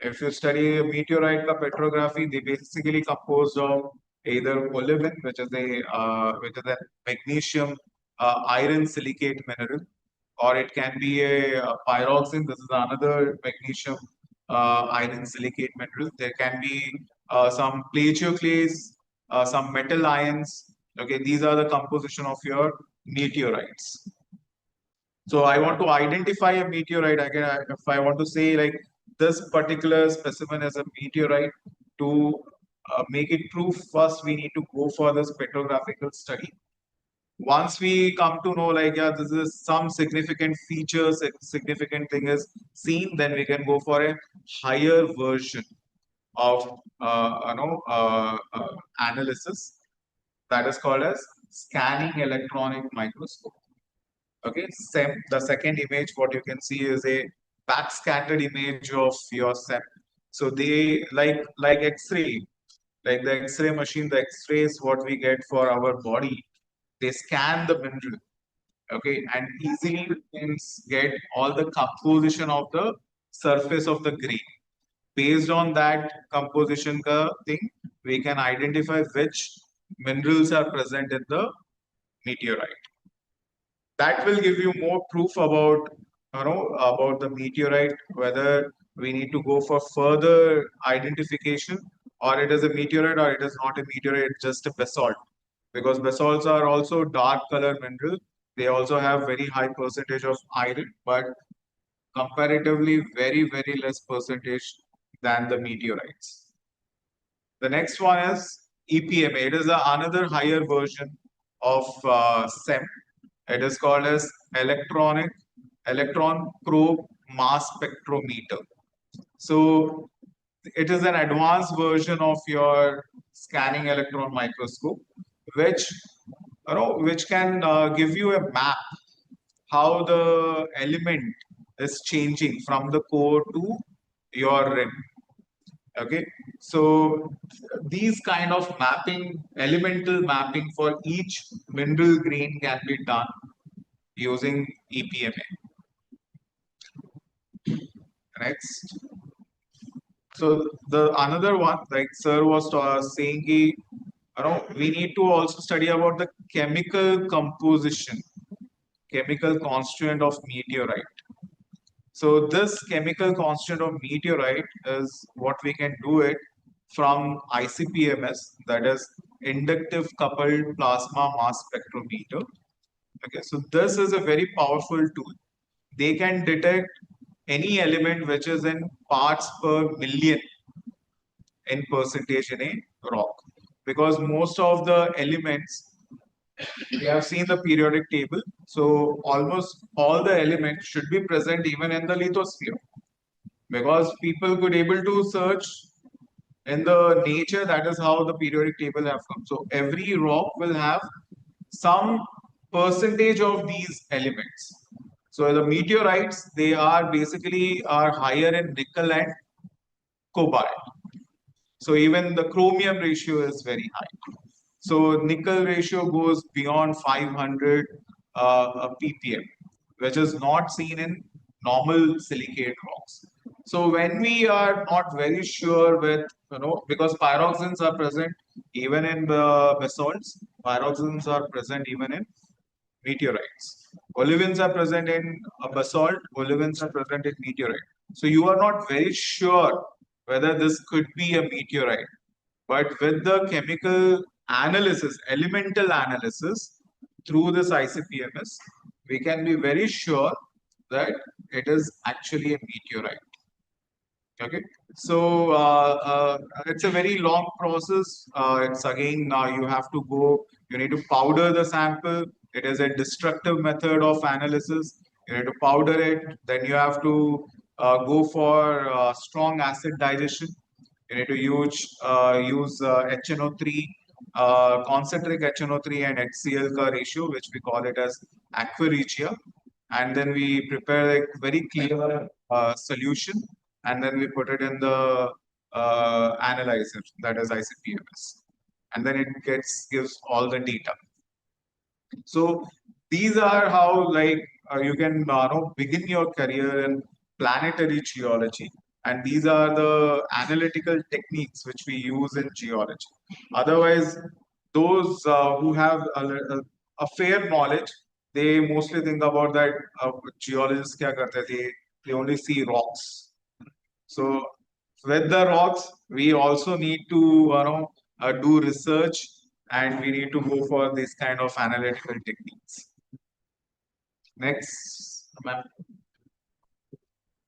If you study a meteorite petrography, they basically composed of either olivine, which is a magnesium iron silicate mineral, or it can be a pyroxene. This is another magnesium iron silicate mineral. There can be some plagioclase, some metal ions. Okay, these are the composition of your meteorites. So I want to identify a meteorite. Again, if I want to say like this particular specimen is a meteorite, to make it proof, first we need to go for this petrographical study. Once we come to know like, yeah, this is some significant features, a significant thing is seen, then we can go for a higher version of analysis, that is called as scanning electronic microscope. Okay, the second image what you can see is a backscattered image of your SEM. So they like X-ray, like the X-ray machine, the X-rays what we get for our body, they scan the mineral. Okay, and easily can get all the composition of the surface of the grain. Based on that composition thing, we can identify which minerals are present in the meteorite. That will give you more proof about about the meteorite, whether we need to go for further identification, or it is a meteorite or it is not a meteorite, it's just a basalt. Because basalts are also dark color mineral. They also have very high percentage of iron, but comparatively very, very less percentage than the meteorites. The next one is EPMA. It is another higher version of SEM. It is called as electron probe mass spectrometer. So it is an advanced version of your scanning electron microscope, which can give you a map how the element is changing from the core to your rim. Okay, so these kind of mapping, elemental mapping for each mineral grain can be done using EPMA. Next. So the another one, like sir was saying, we need to also study about the chemical composition, chemical constituent of meteorite. So this chemical constituent of meteorite is what we can do it from ICP-MS, that is inductive coupled plasma mass spectrometer. Okay, so this is a very powerful tool. They can detect any element which is in parts per million in percentage in a rock, because most of the elements, we have seen the periodic table, so almost all the elements should be present even in the lithosphere, because people could able to search in the nature. That is how the periodic table have come. So every rock will have some percentage of these elements. So the meteorites, they are basically are higher in nickel and cobalt. So even the chromium ratio is very high. So nickel ratio goes beyond 500 ppm, which is not seen in normal silicate rocks. So when we are not very sure with, because pyroxenes are present even in the basalts, pyroxenes are present even in meteorites. Olivines are present in basalt, olivines are present in meteorite. So you are not very sure whether this could be a meteorite. But with the chemical analysis, elemental analysis through this ICP-MS, we can be very sure that it is actually a meteorite. Okay, so it's a very long process. It's again, you have to go, you need to powder the sample. It is a destructive method of analysis. You need to powder it, then you have to go for strong acid digestion. You need to use HNO3, concentric HNO3 and HCl ka ratio, which we call it as aquaregia. And then we prepare a very clear solution, and then we put it in the analyzer, that is ICP-MS. And then it gives all the data. So these are how you can begin your career in planetary geology. And these are the analytical techniques which we use in geology. Otherwise, those who have a fair knowledge, they mostly think about that geologists kya karte, they only see rocks. So with the rocks, we also need to do research, and we need to go for this kind of analytical techniques. Next, ma'am.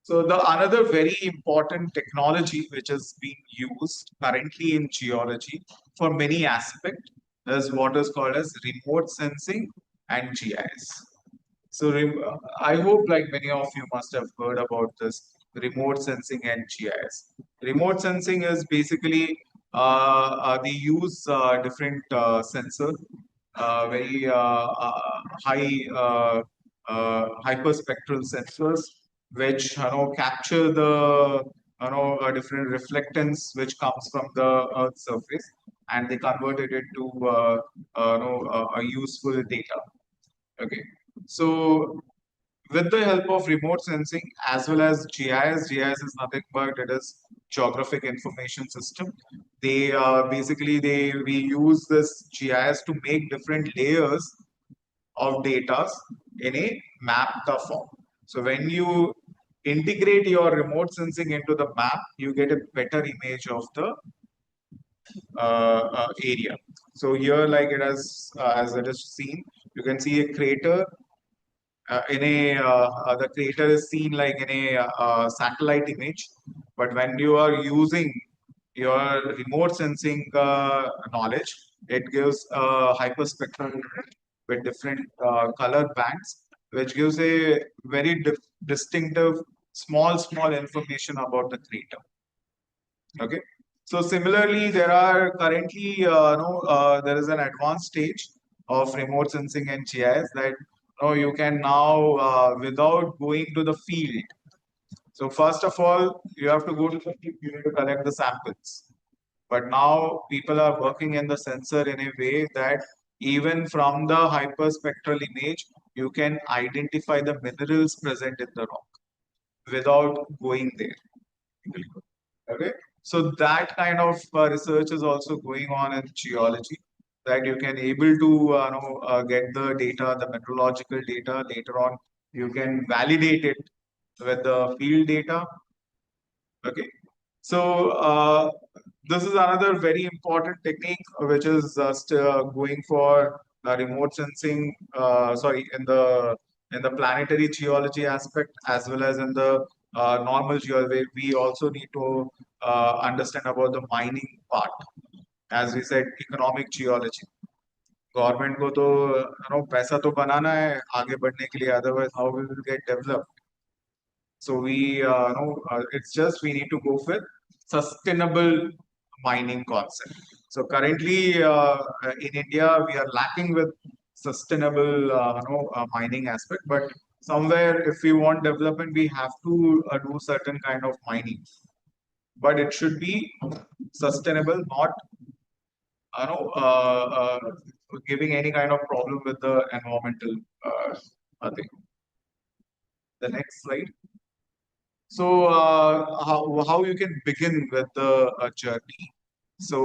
So the another very important technology which is being used currently in geology for many aspects is what is called as remote sensing and GIS. So I hope like many of you must have heard about this remote sensing and GIS. Remote sensing is basically they use different sensor, very high hyperspectral sensors, which capture the different reflectance which comes from the Earth's surface, and they converted it to a useful data. Okay, so with the help of remote sensing as well as GIS, GIS is nothing but it is geographic information system. They basically we use this GIS to make different layers of data in a mapped form. So when you integrate your remote sensing into the map, you get a better image of the area. So here, like it has, as it is seen, you can see a crater. The crater is seen like in a satellite image, but when you are using your remote sensing knowledge, it gives a hyperspectral with different color bands, which gives a very distinctive small information about the crater. Okay, so similarly, there are currently there is an advanced stage of remote sensing and GIS that you can now without going to the field. So first of all, you have to go to the field, you need to collect the samples. But now people are working in the sensor in a way that even from the hyperspectral image, you can identify the minerals present in the rock without going there. Okay, so that kind of research is also going on in geology, that you can able to get the data, the meteorological data. Later on, you can validate it with the field data. Okay, so this is another very important technique which is going for remote sensing. Sorry, in the planetary geology aspect as well as in the normal geology. We also need to understand about the mining part. As we said, economic geology. Government को तो पैसा तो बनाना है आगे बढ़ने के लिए. Otherwise, how we will get developed? So we it's just we need to go with sustainable mining concept. So currently in India we are lacking with sustainable mining aspect, but somewhere if we want development, we have to do certain kind of mining, but it should be sustainable, not you know, giving any kind of problem with the environmental thing. The next slide. So how you can begin with the journey? So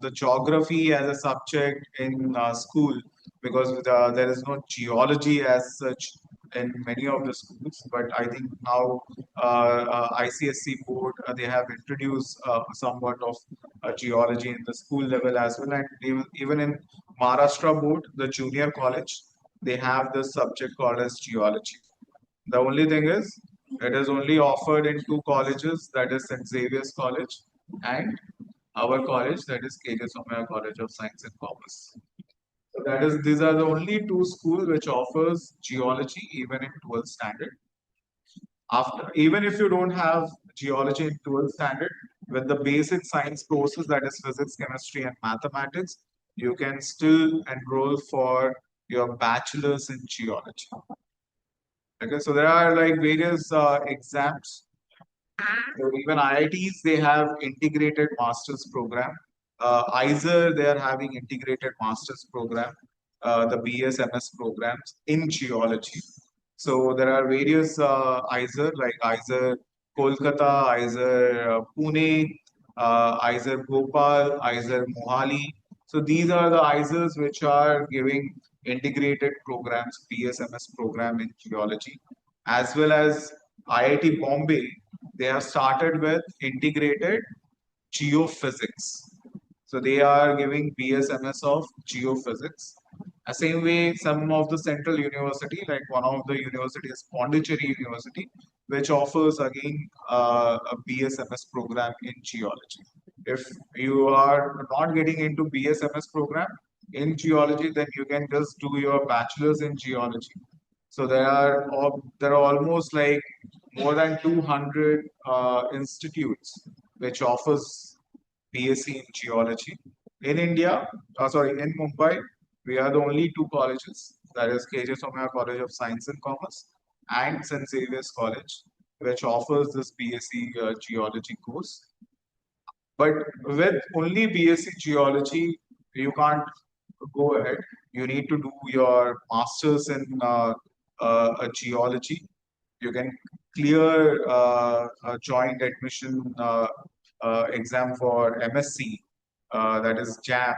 the geography as a subject in school, because there is no geology as such in many of the schools. But I think now ICSC board they have introduced somewhat of geology in the school level as well, and even in Maharashtra board, the junior college, they have this subject called as geology. The only thing is, it is only offered in two colleges, that is St. Xavier's College and our college, that is K.J. Somaiya College of Science and Commerce. So that is, these are the only two schools which offers geology even in 12th standard. Even if you don't have geology in 12th standard, with the basic science courses, that is physics, chemistry, and mathematics, you can still enroll for your bachelor's in geology. Okay, so there are like various exams. So even IITs, they have integrated master's program. ISER, they are having integrated master's program, the BSMS programs in geology. So there are various ISER like ISER Kolkata, ISER Pune, ISER Bhopal, ISER Mohali. So these are the ISERs which are giving integrated programs, BSMS program in geology, as well as IIT Bombay. They have started with integrated geophysics. So they are giving BSMS of geophysics. The same way, some of the central university, like one of the university is Pondicherry University, which offers again a BSMS program in geology. If you are not getting into BSMS program in geology, then you can just do your bachelor's in geology. So there are almost like more than 200 institutes which offers BSc in geology. In India, in Mumbai, we are the only two colleges, that is K.J. Somaiya College of Science and Commerce and St. Xavier's College, which offers this BSc geology course. But with only BSc geology, you can't go ahead. You need to do your master's in geology. You can clear a joint admission exam for MSc, that is JAM,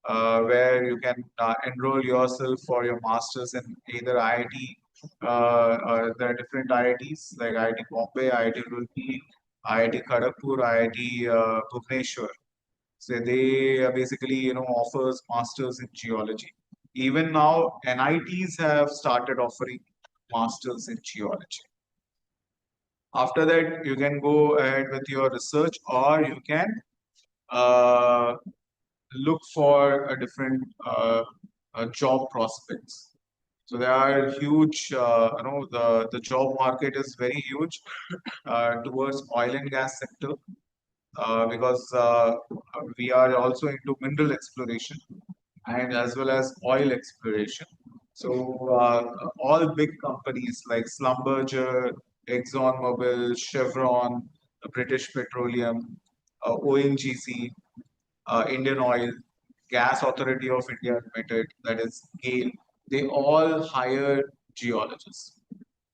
where you can enroll yourself for your master's in either IIT. There are different IITs like IIT Bombay, IIT Roorkee, IIT Kharagpur, IIT Bhubaneswar. So they basically offers masters in geology. Even now, NITs have started offering masters in geology. After that, you can go ahead with your research, or you can look for a different job prospects. So there are huge, the job market is very huge towards oil and gas sector because we are also into mineral exploration and as well as oil exploration. So all big companies like Schlumberger, ExxonMobil, Chevron, British Petroleum, ONGC, Indian Oil, Gas Authority of India Limited, that is GAIL, they all hire geologists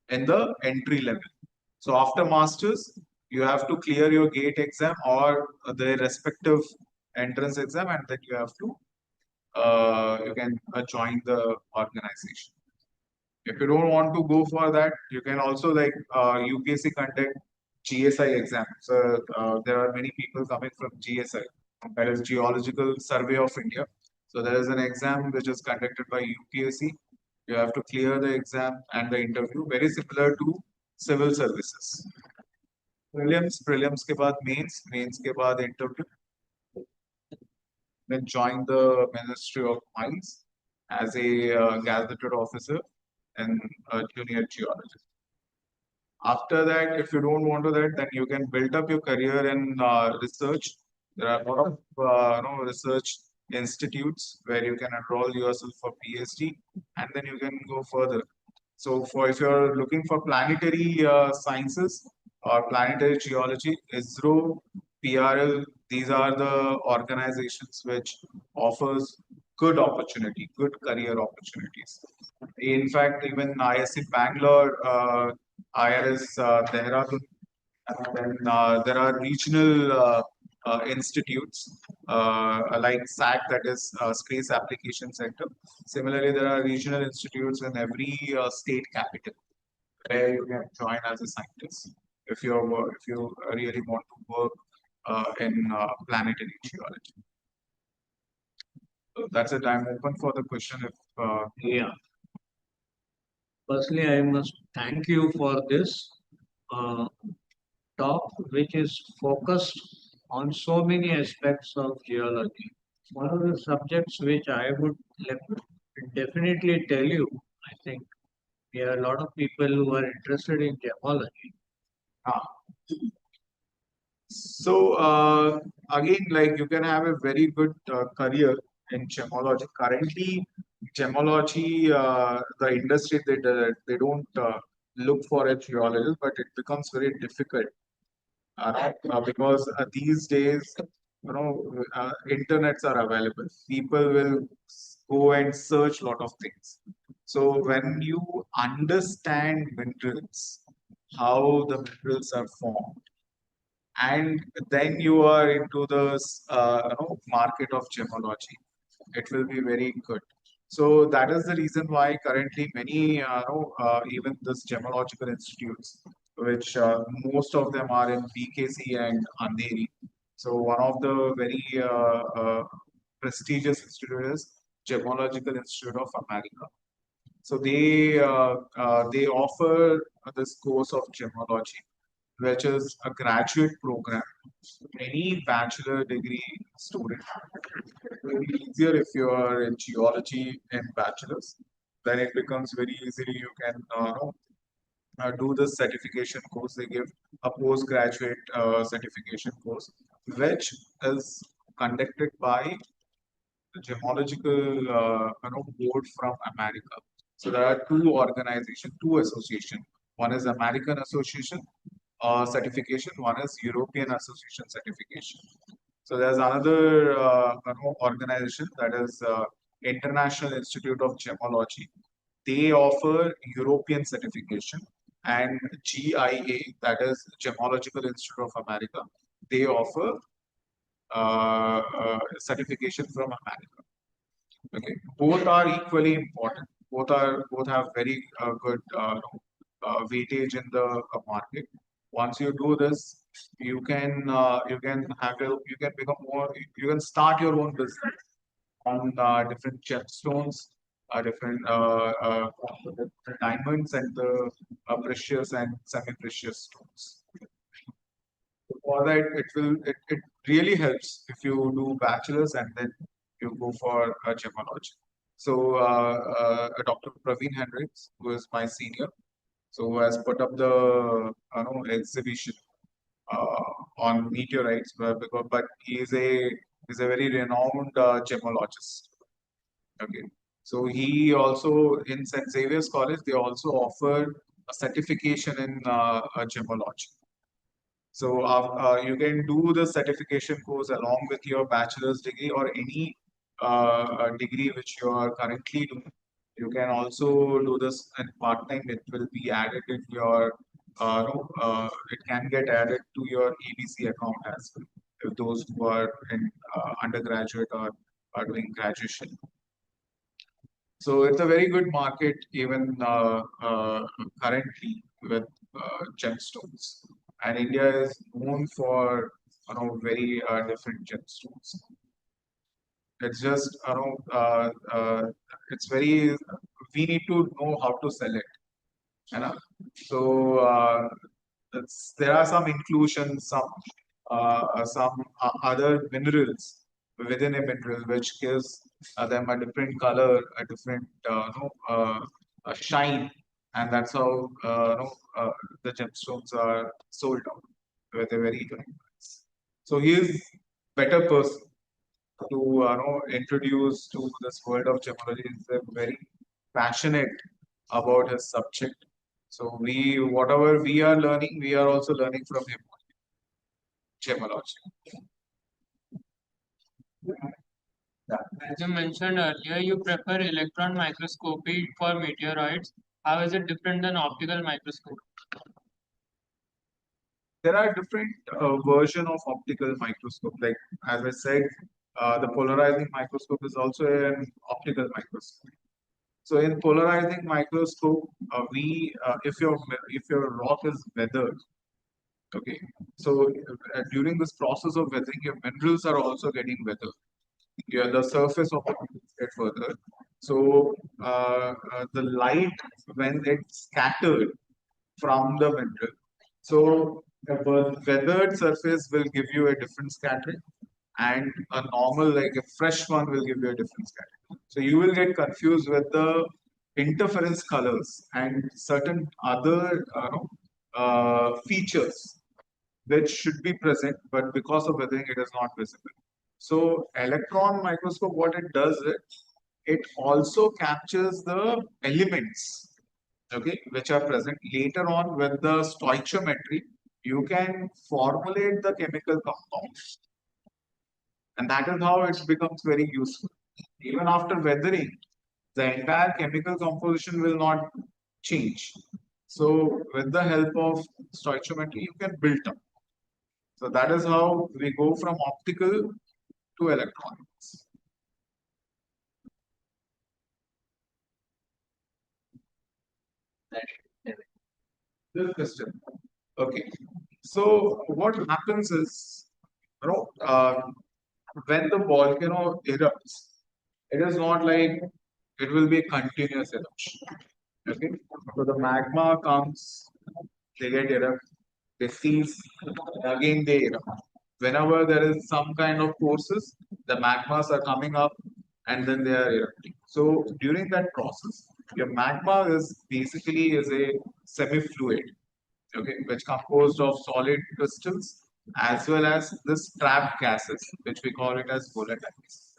in the entry level. So after masters, you have to clear your GATE exam or the respective entrance exam, and then you have to you can join the organization. If you don't want to go for that, you can also like UPSC conduct GSI exam. So there are many people coming from GSI, that is Geological Survey of India. So there is an exam which is conducted by UPSC. You have to clear the exam and the interview, very similar to civil services. Prelims के बाद mains के बाद interview. Then join the Ministry of Mines as a gazetted officer and a junior geologist. After that, if you don't want to that, then you can build up your career in research. There are a lot of research institutes where you can enroll yourself for PhD, and then you can go further. So if you're looking for planetary sciences or planetary geology, ISRO, PRL, these are the organizations which offers good opportunity, good career opportunities. In fact, even ISC Bangalore, IRS Dehradun, and then there are regional institutes like SAC, that is Space Application Center. Similarly, there are regional institutes in every state capital where you can join as a scientist if you really want to work in planetary geology. So that's it. I'm open for the question. If Yeah. Firstly, I must thank you for this uh, talk, which is focused on so many aspects of geology. One of the subjects which I would definitely tell you, I think there are a lot of people who are interested in gemology. So again, like you can have a very good career in gemology. Currently, gemology, the industry, they don't look for a geologist, but it becomes very difficult because these days, internets are available. People will go and search lot of things. So when you understand minerals, how the minerals are formed, and then you are into the market of gemology, it will be very good. So that is the reason why currently many even this gemological institutes, which most of them are in BKC and Andheri. So one of the very prestigious institutes is Gemological Institute of America. So they offer this course of gemology, which is a graduate program. Any bachelor degree student, it will be easier if you are in geology in bachelor's. Then it becomes very easily you can do the certification course. They give a postgraduate certification course, which is conducted by the Gemological Board from America. So there are two organizations, two associations. One is American Association certification, one is European Association certification. So there's another organization, that is International Institute of Gemology. They offer European certification, and GIA, that is Gemological Institute of America, they offer certification from America. Okay, both are equally important. Both have very good weightage in the market. Once you do this, you can become more. You can start your own business on different gemstones, different diamonds, and the precious and semi-precious stones. For that, it really helps if you do bachelor's and then you go for gemology. So Dr. Praveen Hendricks, who is my senior, so who has put up the exhibition on meteorites, but he is a very renowned gemologist. Okay, so he also in St. Xavier's College, they also offer a certification in gemology. So you can do the certification course along with your bachelor's degree or any degree which you are currently doing. You can also do this in part-time. It will be added in your, it can get added to your ABC account as well, if those who are in undergraduate or are doing graduation. So it's a very good market even currently with gemstones. And India is known for very different gemstones. It's just it's very, we need to know how to sell it. So there are some inclusions, some other minerals within a mineral which gives them a different color, a different a shine, and that's how the gemstones are sold out with a very unique price. So he is better person to introduce to this world of gemology. He's a very passionate about his subject. So whatever we are learning, we are also learning from him. Gemology. As you mentioned earlier, you prefer electron microscopy for meteoroids. How is it different than optical microscope? There are different version of optical microscope. Like as I said, the polarizing microscope is also an optical microscope. So in polarizing microscope, if your rock is weathered, okay, so during this process of weathering, your minerals are also getting weathered. The surface of the minerals get further. So the light, when it's scattered from the mineral, so a weathered surface will give you a different scattering, and a normal, like a fresh one, will give you a different scattering. So you will get confused with the interference colors and certain other features which should be present, but because of weathering, it is not visible. So electron microscope, what it does is, it also captures the elements, okay, which are present. Later on with the stoichiometry, you can formulate the chemical compounds, and that is how it becomes very useful. Even after weathering, the entire chemical composition will not change. So with the help of stoichiometry, you can build up. So that is how we go from optical to electronics. This question. Okay. So what happens is, when the volcano erupts, it is not like it will be a continuous eruption. Okay. So the magma comes, they get erupt, they cease, again they erupt. Whenever there is some kind of forces, the magmas are coming up and then they are erupting. So during that process, your magma is basically a semi-fluid, okay, which composed of solid crystals as well as this trapped gases, which we call it as volatiles.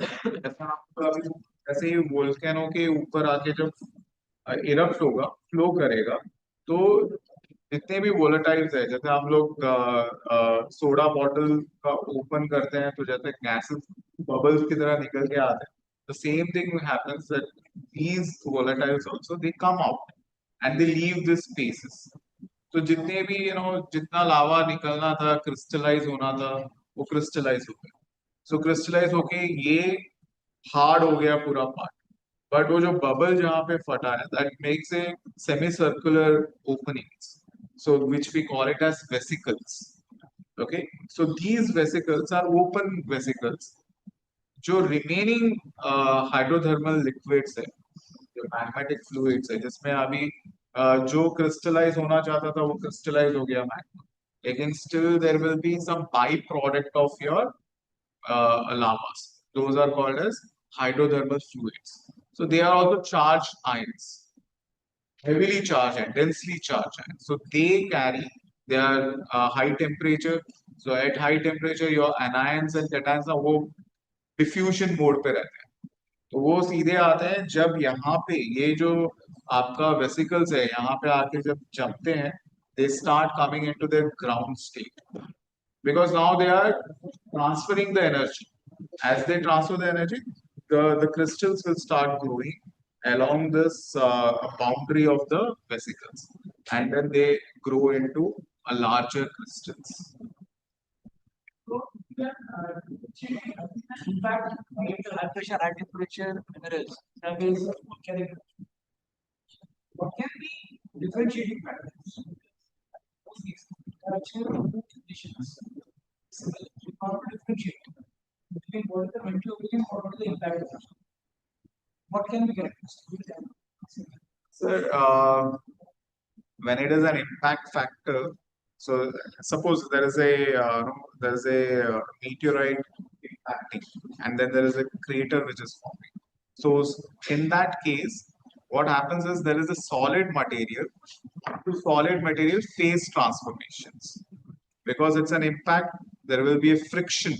ऐसे ही volcano के ऊपर आके जब erupt होगा, flow करेगा, तो जितने भी वोलेटाइल्स है, जैसे हम लोग सोडा बॉटल का ओपन करते हैं तो जैसे गैसेस बबल्स की तरह निकल के आते हैं, the same thing happens that these volatiles also they come out and they leave these spaces. तो जितने भी जितना लावा निकलना था, क्रिस्टलाइज होना था, वो क्रिस्टलाइज हो गया. सो क्रिस्टलाइज होके ये हार्ड हो गया पूरा पार्ट, बट वो जो बबल जहाँ पे फटा है, that makes a semi circular openings, so which we call it as vesicles. Okay, so these vesicles are open vesicles. जो remaining hydrothermal liquids है, जो magmatic fluids है, जिसमें अभी जो crystallize होना चाहता था वो crystallize हो गया magma, लेकिन still there will be some byproduct of your lavas. Those are called as hydrothermal fluids. So they are also charged ions, heavily charged and densely charged ions. So they carry their high temperature. So at high temperature, your anions and cations are वो diffusion mode पे रहते हैं. तो वो सीधे आते हैं जब यहाँ पे ये जो आपका vesicles है, यहाँ पे आके जब जमते हैं, they start coming into their ground state, because now they are transferring the energy. As they transfer the energy, the crystals will start growing along this boundary of the vesicles, and then they grow into a larger crystals. In fact, high pressure, high temperature minerals have been what can be differentiating factors? Conditions. How to differentiate between what the meteorology or the impact? What can be characteristic? Sir, when it is an impact factor, so suppose there is a meteorite impacting, and then there is a crater which is forming. So in that case, what happens is there is a solid material to solid material phase transformations. Because it's an impact, there will be a friction,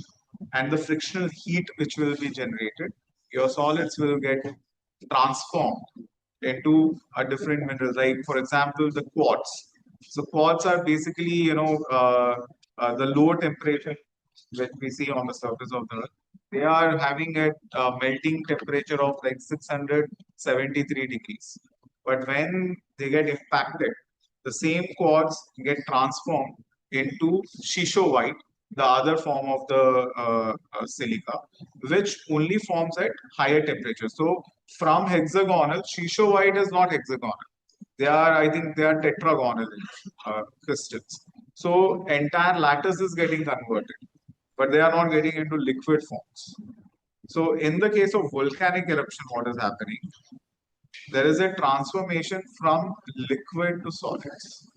and the frictional heat which will be generated, your solids will get transformed into a different mineral. Like for example, the quartz. So quartz are basically, the low temperature which we see on the surface of the Earth. They are having a melting temperature of like 673 degrees. But when they get impacted, the same quartz get transformed into white, the other form of the silica, which only forms at higher temperature. So from hexagonal, white is not hexagonal. I think they are tetragonal crystals. So entire lattice is getting converted, but they are not getting into liquid forms. So in the case of volcanic eruption, what is happening? There is a transformation from liquid to solids.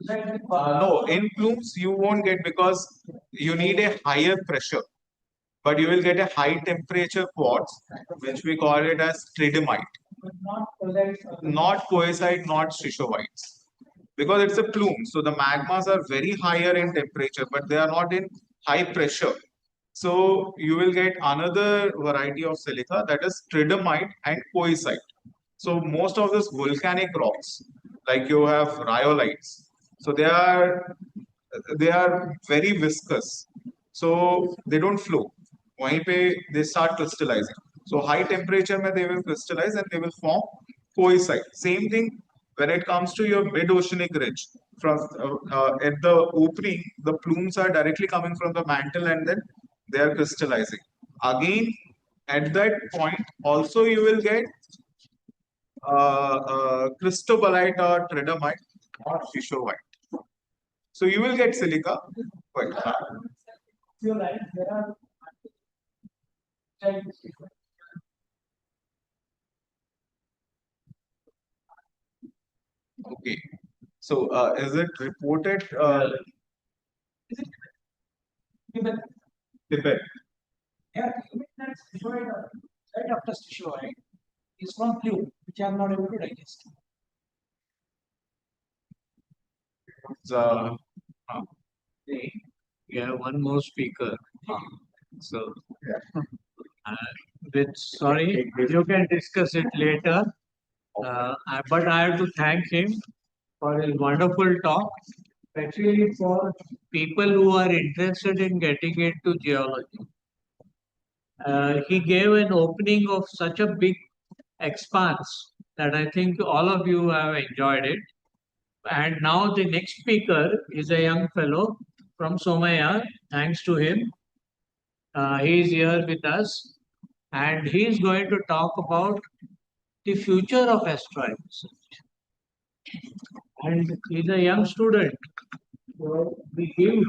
No, in plumes you won't get because you need a higher pressure, but you will get a high temperature quartz, which we call it as tridymite. Not coesite, not stishovites. Because it's a plume, so the magmas are very higher in temperature, but they are not in high pressure. So you will get another variety of silica, that is tridymite and coesite. So most of these volcanic rocks, like you have rhyolites, so they are very viscous. So they don't flow. वहीं पे they start crystallizing. So high temperature mein they will crystallize and they will form coesite. Same thing when it comes to your mid-oceanic ridge. From at the opening, the plumes are directly coming from the mantle and then they are crystallizing. Again, at that point, also you will get cristobalite or tridymite or stishovite. So you will get silica. You're right. There are Okay. So is it reported? Tibet. Yeah, that's destroyed right after destroyed is from fluid, which I am not able to digest. We have one more speaker. So, sorry, you can discuss it later. But I have to thank him for his wonderful talk, especially for people who are interested in getting into geology. He gave an opening of such a big expanse that I think all of you have enjoyed it. And now the next speaker is a young fellow from Somaya. Thanks to him, he is here with us, and he is going to talk about the future of asteroids. And he's a young student. So we give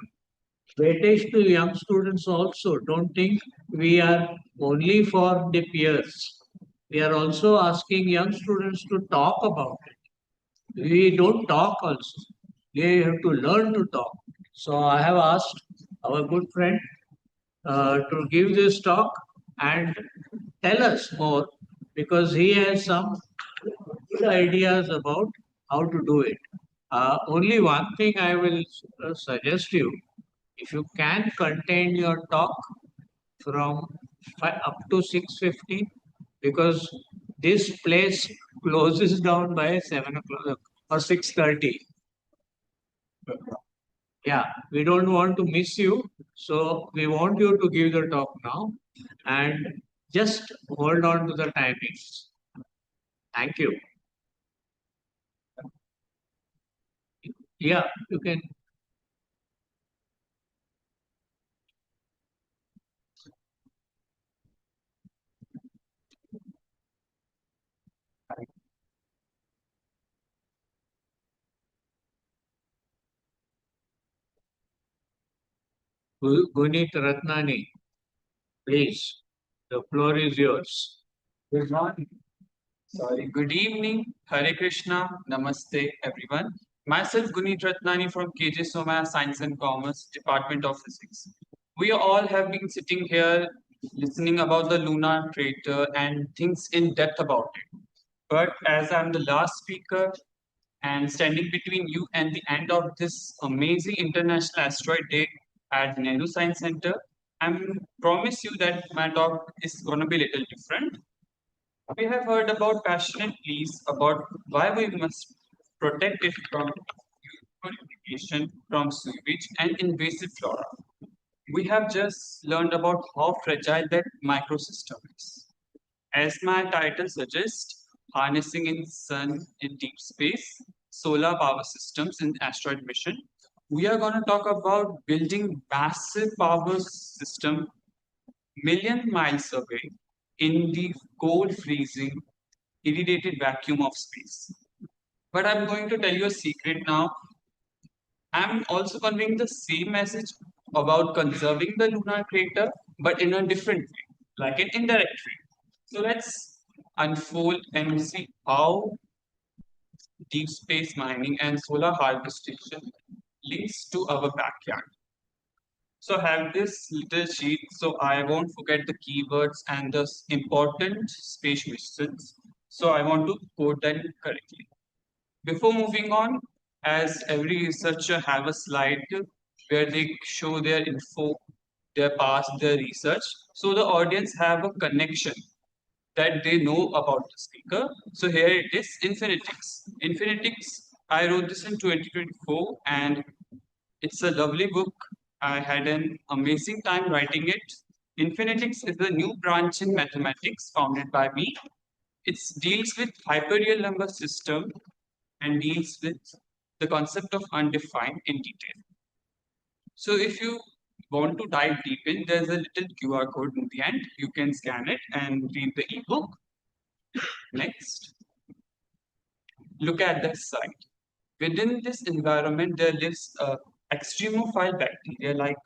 weightage to young students also. Don't think we are only for the peers. We are also asking young students to talk about it. We don't talk also. They have to learn to talk. So I have asked our good friend to give this talk and tell us more, because he has some good ideas about how to do it. Only one thing I will suggest you, if you can contain your talk from up to 6:50, because this place closes down by 7 o'clock or 6:30. Yeah, we don't want to miss you, so we want you to give the talk now and just hold on to the timings. Thank you. Yeah, you can. Gunit Ratnani, please, the floor is yours. Good morning. Sorry, good evening. Hare Krishna. Namaste, everyone. Myself, Gunit Ratnani from KJ Somaya Science and Commerce, Department of Physics. We all have been sitting here listening about the lunar crater and things in depth about it. But as I'm the last speaker and standing between you and the end of this amazing International Asteroid Day at Nehru Science Center, I promise you that my talk is going to be a little different. We have heard about passionate pleas about why we must protect it from purification, from sewage and invasive flora. We have just learned about how fragile that microsystem is. As my title suggests, harnessing in sun in deep space, solar power systems in asteroid mission, we are going to talk about building massive power system million miles away in the cold freezing irradiated vacuum of space. But I'm going to tell you a secret now. I'm also conveying the same message about conserving the lunar crater, but in a different way, like an indirect way. So let's unfold and see how deep space mining and solar harvestation links to our backyard. So I have this little sheet so I won't forget the keywords and the important space missions. So I want to quote them correctly. Before moving on, as every researcher have a slide where they show their info, their past, their research, so the audience have a connection that they know about the speaker. So here it is, Infinitix. Infinitix, I wrote this in 2024 and it's a lovely book. I had an amazing time writing it. Infinitix is a new branch in mathematics founded by me. It deals with hyperreal number system and deals with the concept of undefined in detail. So if you want to dive deep in, there's a little QR code in the end. You can scan it and read the ebook. Next. Look at this site. Within this environment, there lives a extremophile bacteria like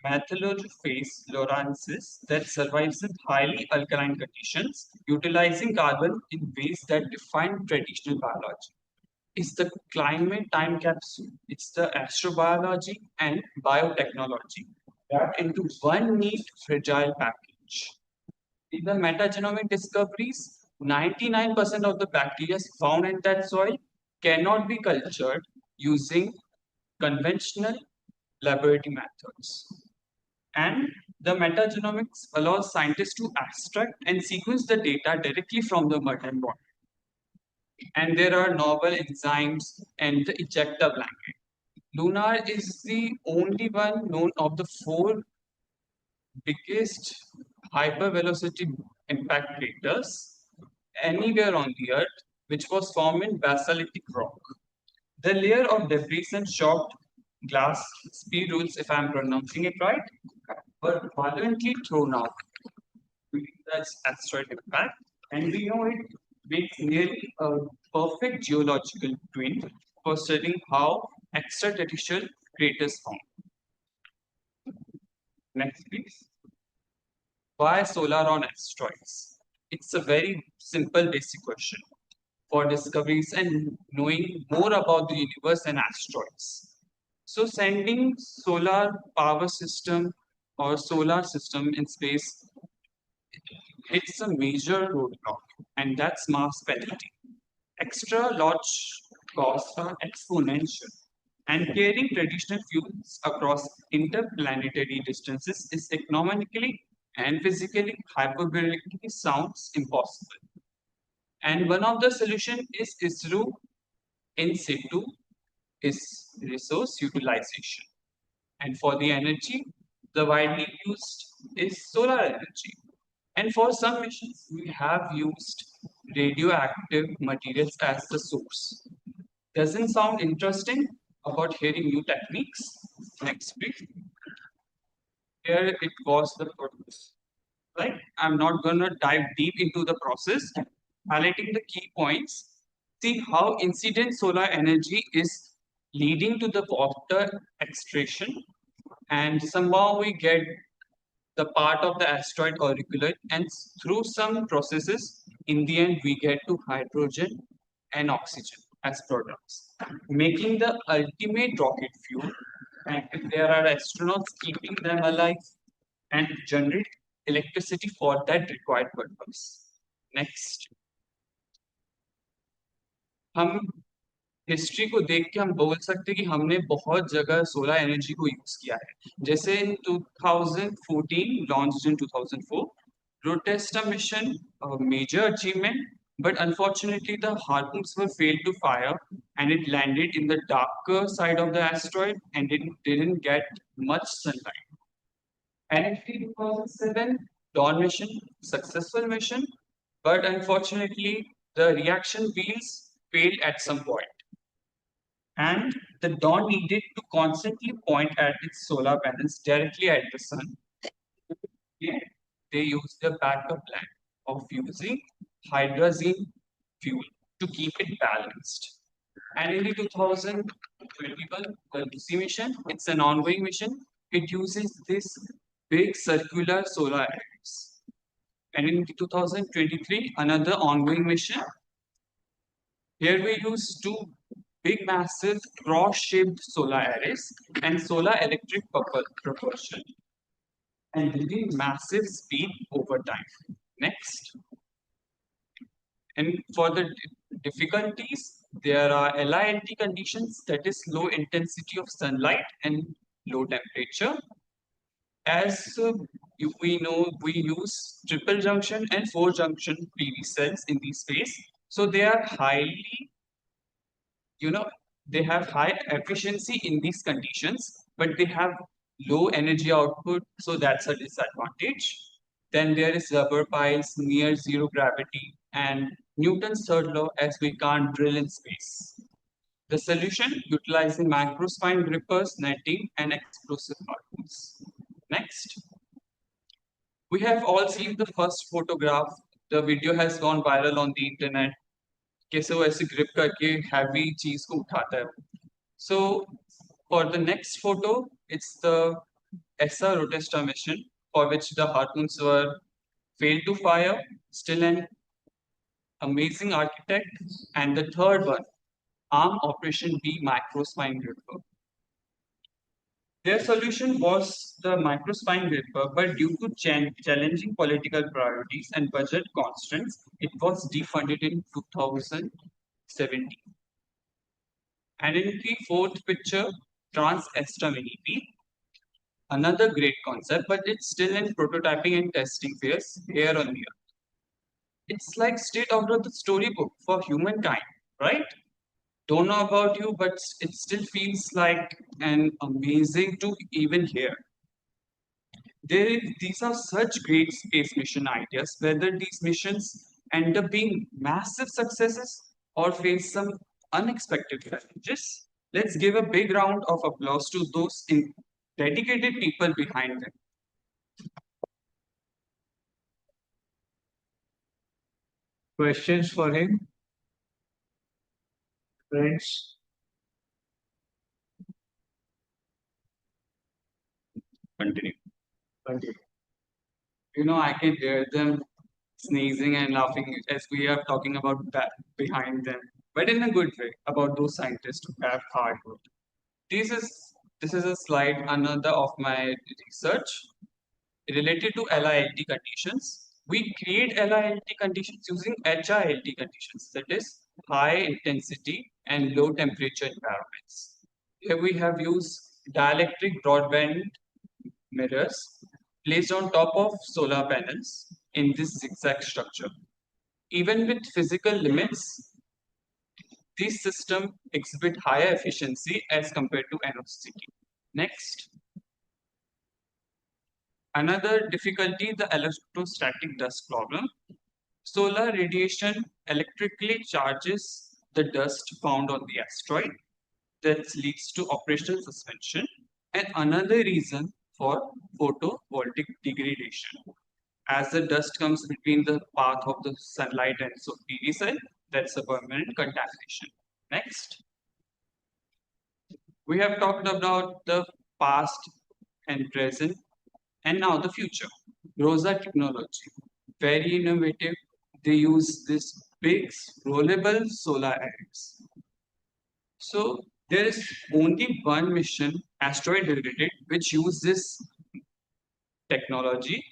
Methylophase lorensis that survives in highly alkaline conditions, utilizing carbon in ways that define traditional biology. It's the climate time capsule. It's the astrobiology and biotechnology wrapped into one neat, fragile package. In the metagenomic discoveries, 99% of the bacteria found in that soil cannot be cultured using conventional laboratory methods. And the metagenomics allows scientists to abstract and sequence the data directly from the mud and water. And there are novel enzymes and the ejecta blanket. Lunar is the only one known of the four biggest hypervelocity impact craters anywhere on the Earth, which was formed in basaltic rock. The layer of debris and shocked glass spherules, if I'm pronouncing it right, were violently thrown out during the asteroid impact, and we know it makes nearly a perfect geological twin for studying how extraterrestrial craters form. Next, please. Why solar on asteroids? It's a very simple, basic question for discoveries and knowing more about the universe and asteroids. So sending solar power system or solar system in space, it's a major roadblock, and that's mass penalty. Extra launch costs are exponential, and carrying traditional fuels across interplanetary distances is economically and physically hyperbolically sounds impossible. And one of the solution is ISRO in situ is resource utilization. And for the energy, the widely used is solar energy. And for some missions, we have used radioactive materials as the source. Doesn't sound interesting about hearing new techniques? Next, please. Here it was the process. Right? I'm not gonna dive deep into the process, highlighting the key points. See how incident solar energy is leading to the water extraction, and somehow we get the part of the asteroid auriculate, and through some processes, in the end, we get to hydrogen and oxygen as products, making the ultimate rocket fuel. And if there are astronauts keeping them alive and generate electricity for that required purpose. Next. हम history को देख के हम बोल सकते हैं कि हमने बहुत जगह सोलर एनर्जी को यूज किया है। जैसे इन 2014 launched in 2004 Protesta mission, a major achievement, but unfortunately the harpoons were failed to fire and it landed in the darker side of the asteroid and it didn't get much sunlight. NFT 2007 Dawn mission, successful mission, but unfortunately the reaction wheels failed at some point. And the Dawn needed to constantly point at its solar panels directly at the sun. Yeah, they used a backup plan of using hydrazine fuel to keep it balanced. And in the 2021, the Lucy mission, it's an ongoing mission. It uses this big circular solar arrays. And in 2023, another ongoing mission. Here we use two big massive cross-shaped solar arrays and solar electric propulsion and delivering massive speed over time. Next. And for the difficulties, there are LILT conditions, that is low intensity of sunlight and low temperature. As we know, we use triple junction and 4-junction PV cells in this phase. So they are highly, they have high efficiency in these conditions, but they have low energy output, so that's a disadvantage. Then there is rubber piles, near zero gravity, and Newton's third law, as we can't drill in space. The solution, utilizing microspine grippers, netting, and explosive harpoons. Next. We have all seen the first photograph. The video has gone viral on the internet. कैसे वो ऐसे grip करके heavy चीज को उठाता है. So for the next photo, it's the ESA Rotesta mission, for which the harpoons were failed to fire, still an amazing architect. And the third one, ARM Operation B microspine gripper. Their solution was the microspine gripper, but due to challenging political priorities and budget constraints, it was defunded in 2017. And in the fourth picture, Trans-Estra Mini-P, another great concept, but it's still in prototyping and testing phase here on the Earth. It's like straight out of the storybook for humankind, right? Don't know about you, but it still feels like an amazing to even hear. These are such great space mission ideas, whether these missions end up being massive successes or face some unexpected challenges. Let's give a big round of applause to those dedicated people behind them. Questions for him? Friends? Continue. I can hear them sneezing and laughing as we are talking about that behind them, but in a good way, about those scientists who have hard work. This is a slide, another of my research related to LILT conditions. We create LILT conditions using HILT conditions, that is high intensity and low temperature environments. Here we have used dielectric broadband mirrors placed on top of solar panels in this zigzag structure. Even with physical limits, this system exhibit higher efficiency as compared to NOCT. Next. Another difficulty, the electrostatic dust problem. Solar radiation electrically charges the dust found on the asteroid. That leads to operational suspension. And another reason for photovoltaic degradation. As the dust comes between the path of the sunlight and so PV cell, that's a permanent contamination. Next. We have talked about the past and present and now the future. ROSA technology, very innovative. They use this big rollable solar arrays. So there is only one mission, asteroid related, which uses this technology,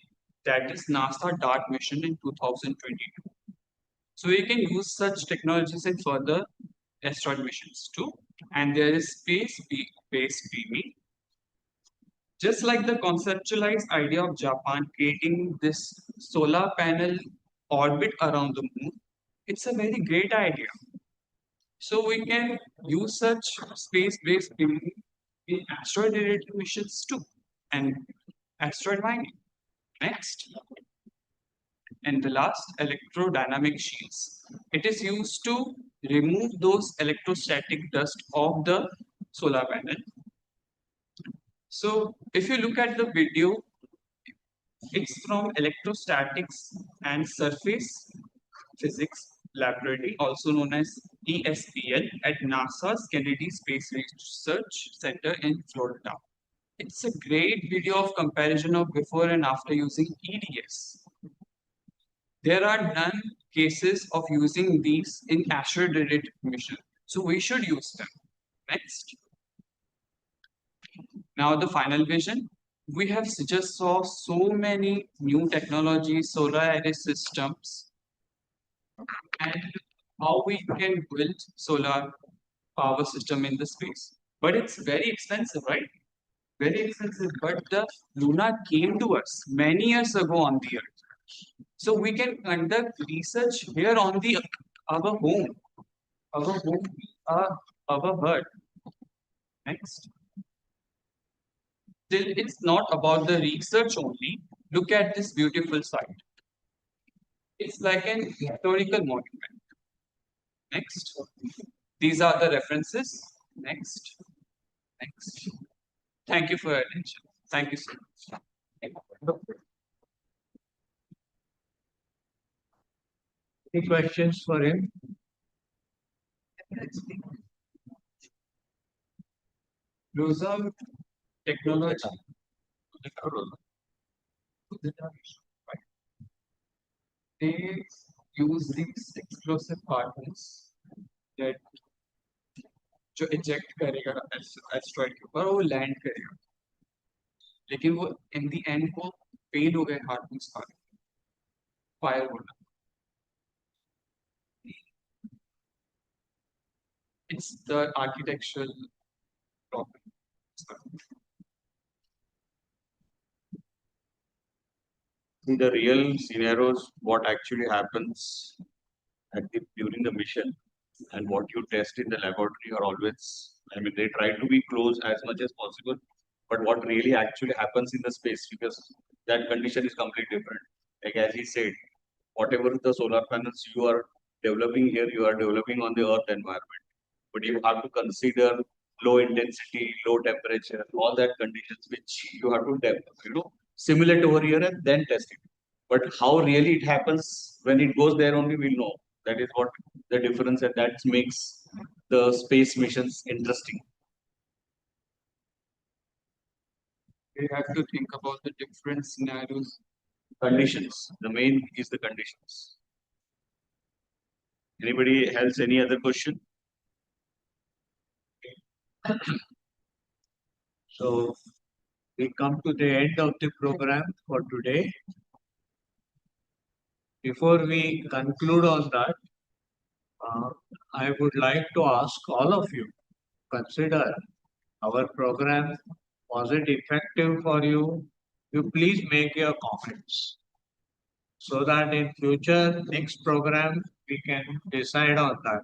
that is NASA DART mission in 2022. So we can use such technologies in further asteroid missions too. And there is space-based beaming. Just like the conceptualized idea of Japan creating this solar panel orbit around the moon, it's a very great idea. So we can use such space-based beaming in asteroid-related missions too, and asteroid mining. Next. And the last, electrodynamic shields. It is used to remove those electrostatic dust of the solar panel. So if you look at the video, it's from Electrostatics and Surface Physics Laboratory, also known as ESPL, at NASA's Kennedy Space Research Center in Florida. It's a great video of comparison of before and after using EDS. There are none cases of using these in asteroid-related mission, so we should use them. Next. Now the final vision. We have just saw so many new technologies, solar array systems, and how we can build solar power system in the space. But it's very expensive, right? Very expensive. But the Luna came to us many years ago on the Earth. So we can conduct research here on the our home, our Earth. Next. Still, it's not about the research only. Look at this beautiful site. It's like an historical monument. Next. These are the references. Next. Next. Thank you for your attention. Thank you so much. Any questions for him? Rosa technology. They use these explosive particles that जो eject करेगा asteroid के ऊपर वो land करेगा, लेकिन वो इन दी and वो fail हो गए हार्टबीट्स का फायर होना. It's the architectural problem. In the real scenarios, what actually happens during the mission and what you test in the laboratory are always, I mean, they try to be close as much as possible, but what really actually happens in the space, because that condition is completely different. Like as he said, whatever the solar panels you are developing here, you are developing on the Earth environment. But you have to consider low intensity, low temperature, all that conditions which you have to simulate over here and then test it. But how really it happens when it goes there only we'll know. That is what the difference, and that makes the space missions interesting. We have to think about the different scenarios. Conditions. The main is the conditions. Anybody else? Any other question? So we come to the end of the program for today. Before we conclude on that, I would like to ask all of you, consider our program, was it effective for you? You please make your comments so that in future next program we can decide on that.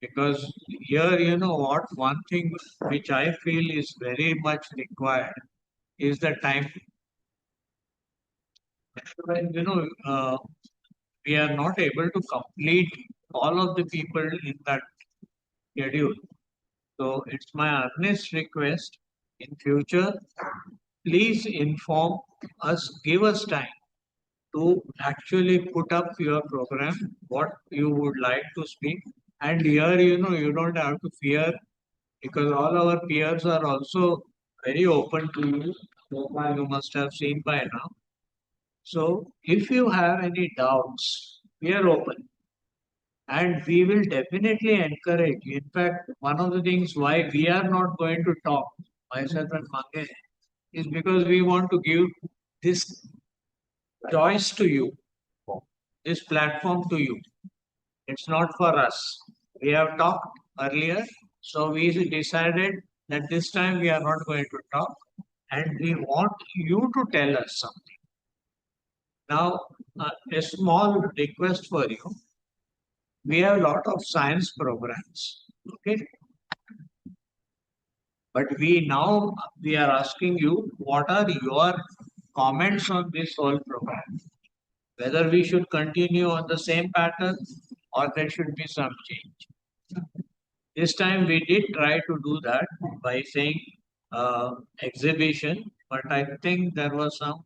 Because here, you know what, one thing which I feel is very much required is the time. You know, we are not able to complete all of the people in that schedule. So it's my earnest request in future, please inform us, give us time to actually put up your program, what you would like to speak. And here, you know, you don't have to fear because all our peers are also very open to you. So far, you must have seen by now. So if you have any doubts, we are open. And we will definitely encourage. In fact, one of the things why we are not going to talk, myself and Mange, is because we want to give this choice to you, this platform to you. It's not for us. We have talked earlier, so we decided that this time we are not going to talk, and we want you to tell us something. Now, a small request for you. We have a lot of science programs, okay? But we are asking you, what are your comments on this whole program? Whether we should continue on the same pattern or there should be some change. This time we did try to do that by saying exhibition, but I think there was some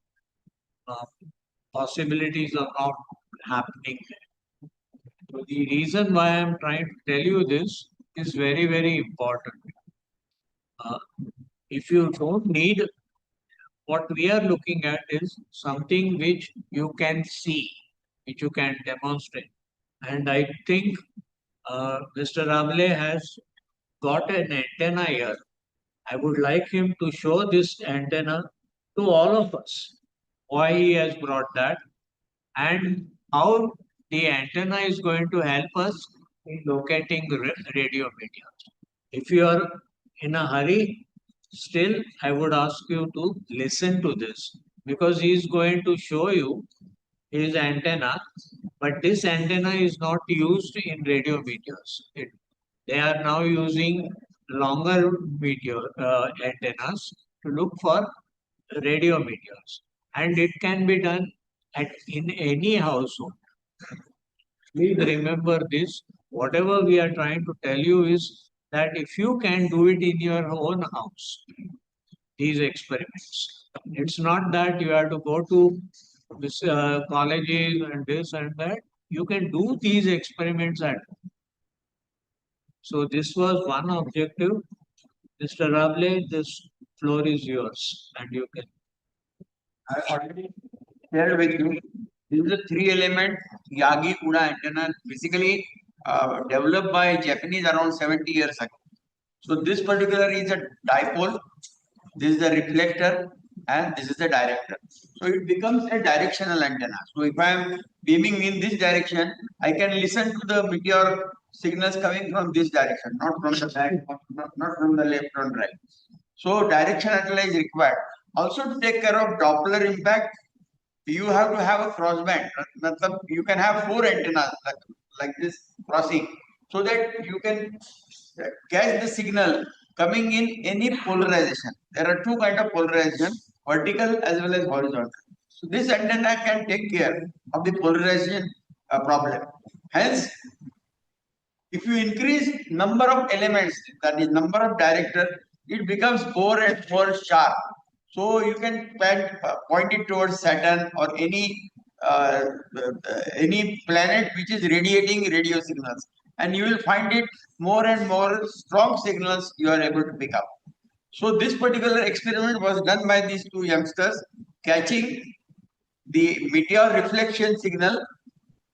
possibilities of not happening. So the reason why I'm trying to tell you this is very, very important. If you don't need, what we are looking at is something which you can see, which you can demonstrate. And I think Mr. Ramle has got an antenna here. I would like him to show this antenna to all of us, why he has brought that and how the antenna is going to help us in locating radio media. If you are in a hurry, still I would ask you to listen to this because he is going to show you his antenna, but this antenna is not used in radio meteors. They are now using longer meteor antennas to look for radio meteors, and it can be done in any household. Please remember this. Whatever we are trying to tell you is that if you can do it in your own house, these experiments, it's not that you have to go to this, colleges and this and that. You can do these experiments at home. So this was one objective. Mr. Rable, this floor is yours, and you can. I already shared with you. This is a 3-element Yagi Kuda antenna, basically developed by Japanese around 70 years ago. So this particular is a dipole, this is a reflector, and this is the director. So it becomes a directional antenna. So if I am beaming in this direction, I can listen to the meteor signals coming from this direction, not from the back, not from the left or right. So direction antenna is required. Also to take care of Doppler impact, you have to have a crossband. You can have 4 antennas like this crossing, so that you can catch the signal coming in any polarization. There are 2 kinds of polarization, vertical as well as horizontal. So this antenna can take care of the polarization problem. Hence, if you increase number of elements, that is number of director, it becomes more and more sharp. So you can point it towards Saturn or any planet which is radiating radio signals, and you will find it more and more strong signals you are able to pick up. So this particular experiment was done by these 2 youngsters, catching the meteor reflection signal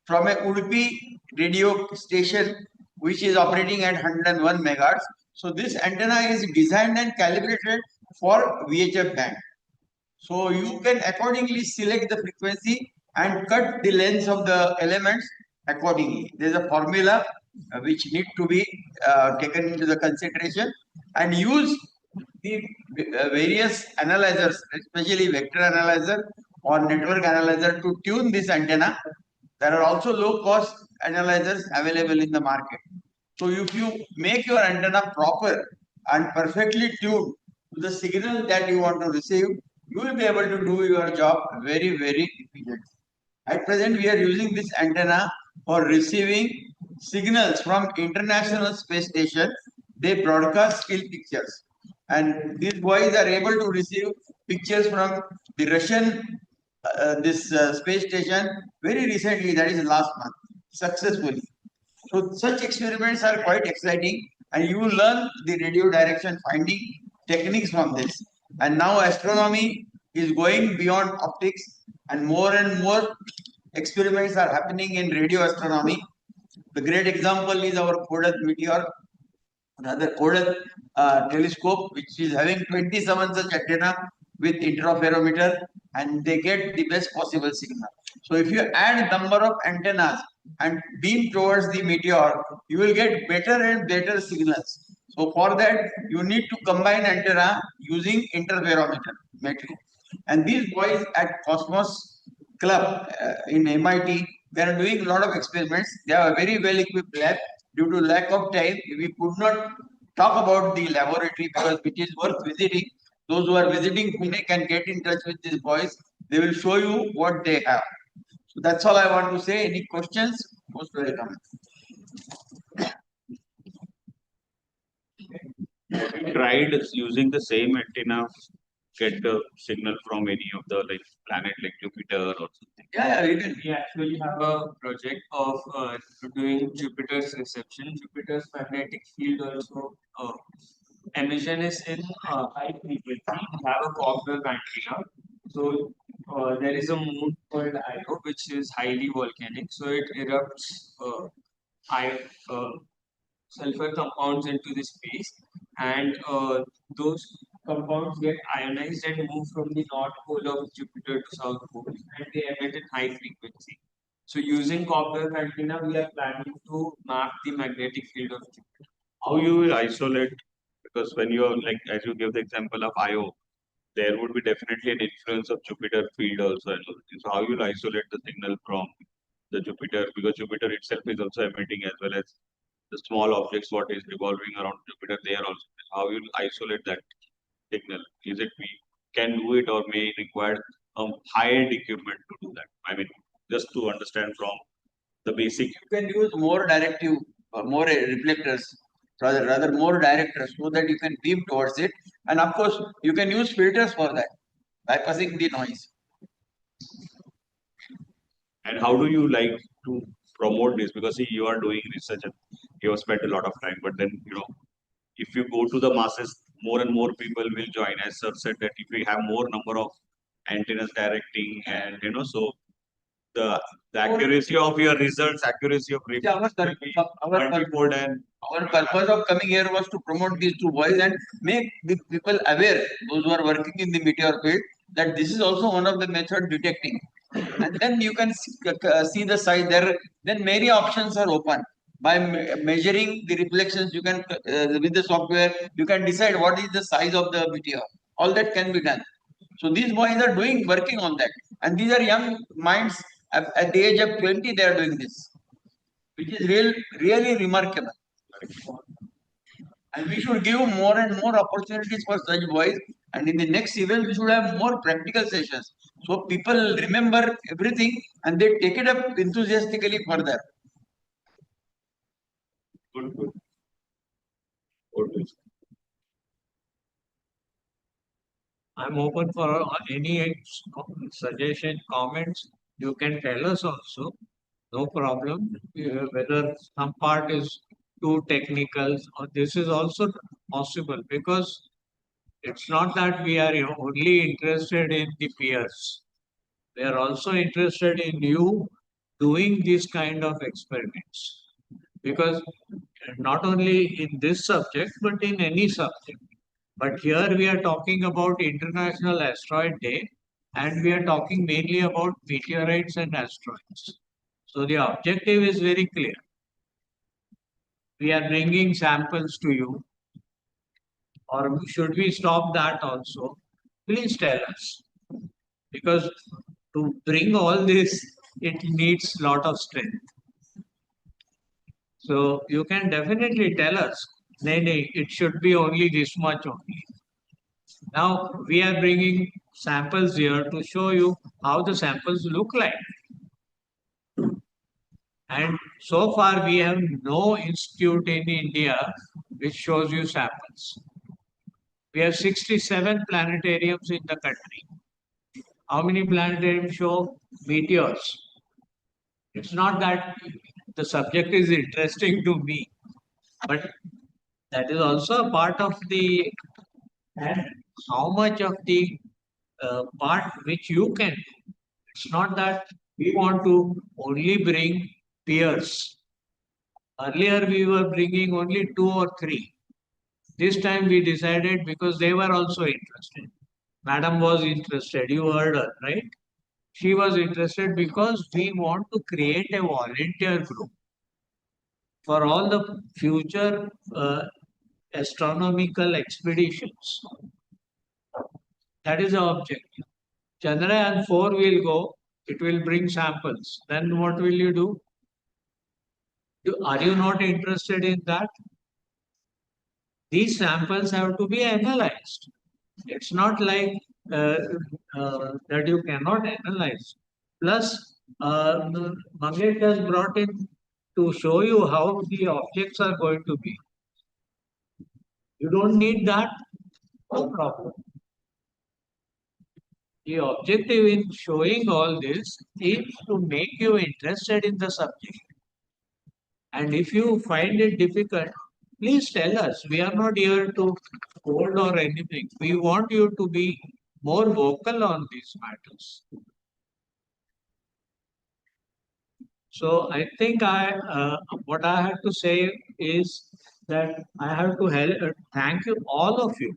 from a Udupi radio station which is operating at 101 megahertz. So this antenna is designed and calibrated for VHF band. So you can accordingly select the frequency and cut the length of the elements accordingly. There is a formula which need to be taken into the consideration, and use the various analyzers, especially vector analyzer or network analyzer, to tune this antenna. There are also low cost analyzers available in the market. So if you make your antenna proper and perfectly tuned to the signal that you want to receive, you will be able to do your job very, very efficiently. At present, we are using this antenna for receiving signals from International Space Station. They broadcast still pictures, and these boys are able to receive pictures from the Russian space station very recently, that is last month, successfully. So such experiments are quite exciting, and you will learn the radio direction finding techniques from this. And now astronomy is going beyond optics, and more experiments are happening in radio astronomy. The great example is our Kodak meteor, another Kodak telescope, which is having 27 such antenna with interferometer, and they get the best possible signal. So if you add number of antennas and beam towards the meteor, you will get better and better signals. So for that, you need to combine antenna using interferometer metric. And these boys at Cosmos Club in MIT, they are doing a lot of experiments. They have a very well equipped lab. Due to lack of time, we could not talk about the laboratory because it is worth visiting. Those who are visiting Pune can get in touch with these boys. They will show you what they have. So that's all I want to say. Any questions? Most welcome. Tried using the same antenna, get the signal from any of the like planet like Jupiter or something. Yeah, you can. We actually have a project of doing Jupiter's reception. Jupiter's magnetic field also emission is in high frequency. We have a cobweb antenna. So there is a moon called Io, which is highly volcanic. So it erupts sulfur compounds into the space, and those compounds get ionized and move from the north pole of Jupiter to south pole, and they emit in high frequency. So using cobweb antenna, we are planning to map the magnetic field of Jupiter. How you will isolate? Because when you are like, as you give the example of Io, there would be definitely an influence of Jupiter field also. So how you will isolate the signal from the Jupiter? Because Jupiter itself is also emitting as well as the small objects what is revolving around Jupiter. They are also. How you will isolate that signal? Is it we can do it or may require high-end equipment to do that? I mean, just to understand from the basic. You can use more directive, more reflectors, rather more directors, so that you can beam towards it. And of course, you can use filters for that, bypassing the noise. And how do you like to promote this? Because see, you are doing research and you have spent a lot of time, but then if you go to the masses, more and more people will join. As sir said, that if we have more number of antennas directing, and so the accuracy of your results, accuracy of multifold, and our purpose of coming here was to promote these two boys and make the people aware, those who are working in the meteor field, that this is also one of the method detecting. And then you can see the size there. Then many options are open. By measuring the reflections, you can with the software you can decide what is the size of the meteor. All that can be done. So these boys are working on that, and these are young minds. At the age of 20, they are doing this, which is really remarkable. And we should give more and more opportunities for such boys. And in the next event, we should have more practical sessions, so people remember everything and they take it up enthusiastically further. Good. I'm open for any suggestion, comments. You can tell us also. No problem. Whether some part is too technical or this is also possible, because it's not that we are only interested in the peers. We are also interested in you doing these kind of experiments, because not only in this subject but in any subject. But here we are talking about International Asteroid Day, and we are talking mainly about meteorites and asteroids. So the objective is very clear. We are bringing samples to you, or should we stop that also? Please tell us, because to bring all this, it needs lot of strength. So you can definitely tell us, nay, it should be only this much only. Now we are bringing samples here to show you how the samples look like. And so far we have no institute in India which shows you samples. We have 67 planetariums in the country. How many planetariums show meteors? It's not that the subject is interesting to me, but that is also a part of the, and how much of the part which you can do. It's not that we want to only bring peers. Earlier we were bringing only 2 or 3. This time we decided, because they were also interested. Madam was interested, you heard her, right? she was interested because we want to create a volunteer group for all the future astronomical expeditions. That is the objective. Chandrayaan 4 will go, it will bring samples. Then what will you do? Are you not interested in that? These samples have to be analyzed. It's not like that you cannot analyze. Plus, Mangesh has brought in to show you how the objects are going to be. You don't need that, no problem. The objective in showing all this is to make you interested in the subject. And if you find it difficult, please tell us. We are not here to scold or anything. We want you to be more vocal on these matters. So I think what I have to say is that I have to thank you, all of you,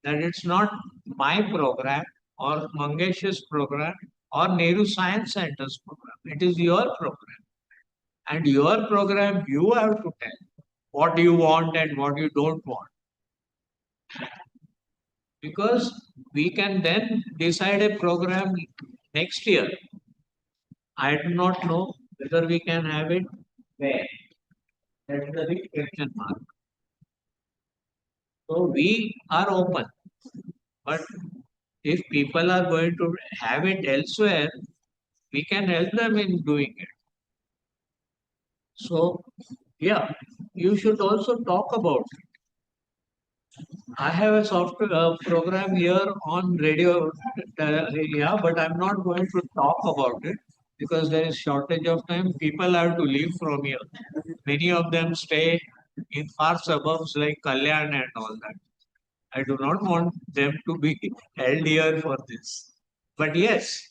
that it's not my program or Mangesh's program or Nehru Science Center's program. It is your program. And your program, you have to tell what you want and what you don't want. Because we can then decide a program next year. I do not know whether we can have it where. That is the big question mark. So we are open. But if people are going to have it elsewhere, we can help them in doing it. So, yeah, you should also talk about it. I have a software program here on radio, but I'm not going to talk about it because there is shortage of time. People have to leave from here. Many of them stay in far suburbs like Kalyan and all that. I do not want them to be held here for this. But yes,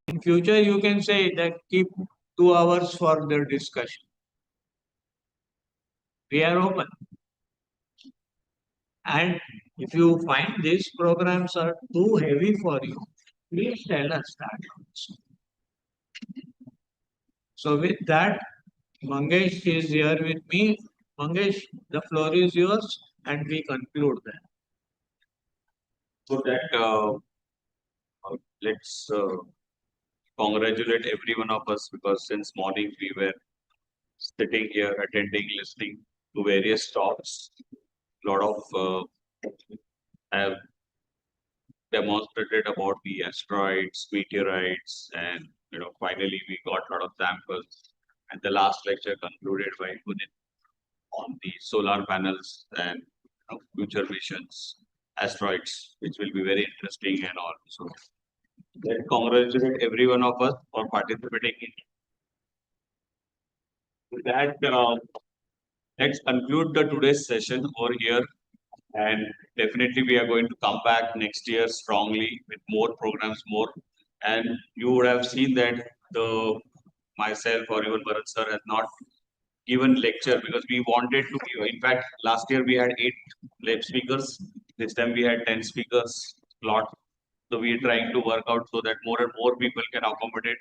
in future you can say that keep 2 hours for the discussion. We are open. And if you find these programs are too heavy for you, please tell us that also. So with that, Mangesh is here with me. Mangesh, the floor is yours and we conclude that. So that let's congratulate every one of us because since morning we were sitting here, attending, listening to various talks. A lot of have demonstrated about the asteroids, meteorites, and finally we got a lot of samples. And the last lecture concluded by Gunit on the solar panels and future missions, asteroids, which will be very interesting and all. So let's congratulate every one of us for participating in that. Let's conclude the today's session over here. And definitely we are going to come back next year strongly with more programs, more. And you would have seen that myself or even Bharat sir has not given lecture because we wanted to be, in fact, last year we had 8 lab speakers. This time we had 10 speakers slot. So we are trying to work out so that more and more people can accommodate.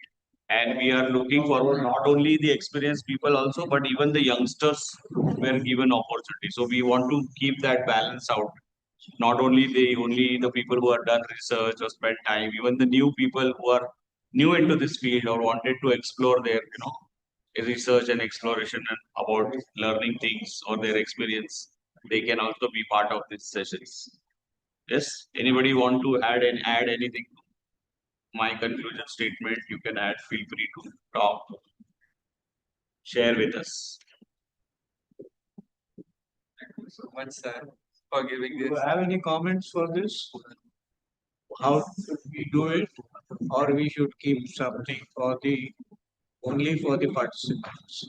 And we are looking forward not only the experienced people also, but even the youngsters were given opportunity. So we want to keep that balance out. Not only the people who have done research or spent time, even the new people who are new into this field or wanted to explore their research and exploration and about learning things or their experience, they can also be part of these sessions. Yes, anybody want to add anything to my conclusion statement? You can add, feel free to talk, share with us. Thank you so much, sir, for giving Do you this. have any comments for this? How should we do it? Or we should keep something only for the participants?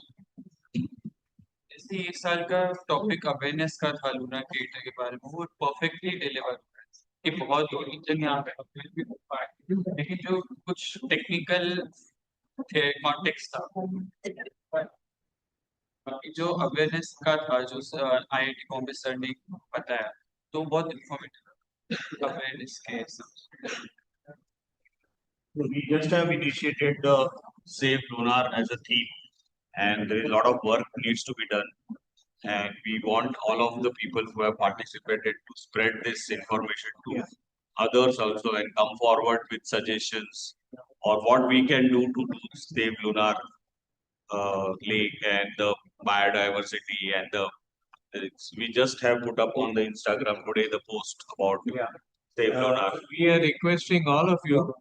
जैसे ये साल का topic awareness का था lunar creator के बारे में वो परफेक्टली डिलीवर कि बहुत रीजन यहाँ पे अवेयर भी हो पाए लेकिन जो कुछ टेक्निकल कॉन्टेक्स्ट था बाकी जो अवेयरनेस का था जो आईआईटी बॉम्बे सर ने बताया तो बहुत इंफॉर्मेटिव अवेयरनेस के We just have initiated the Save Lunar as a theme, and there is a lot of work needs to be done. And we want all of the people who have participated to spread this information to others also and come forward with suggestions or what we can do to save Lunar lake and the biodiversity and we just have put up on the Instagram today the post about Save Lunar. We are requesting all of you,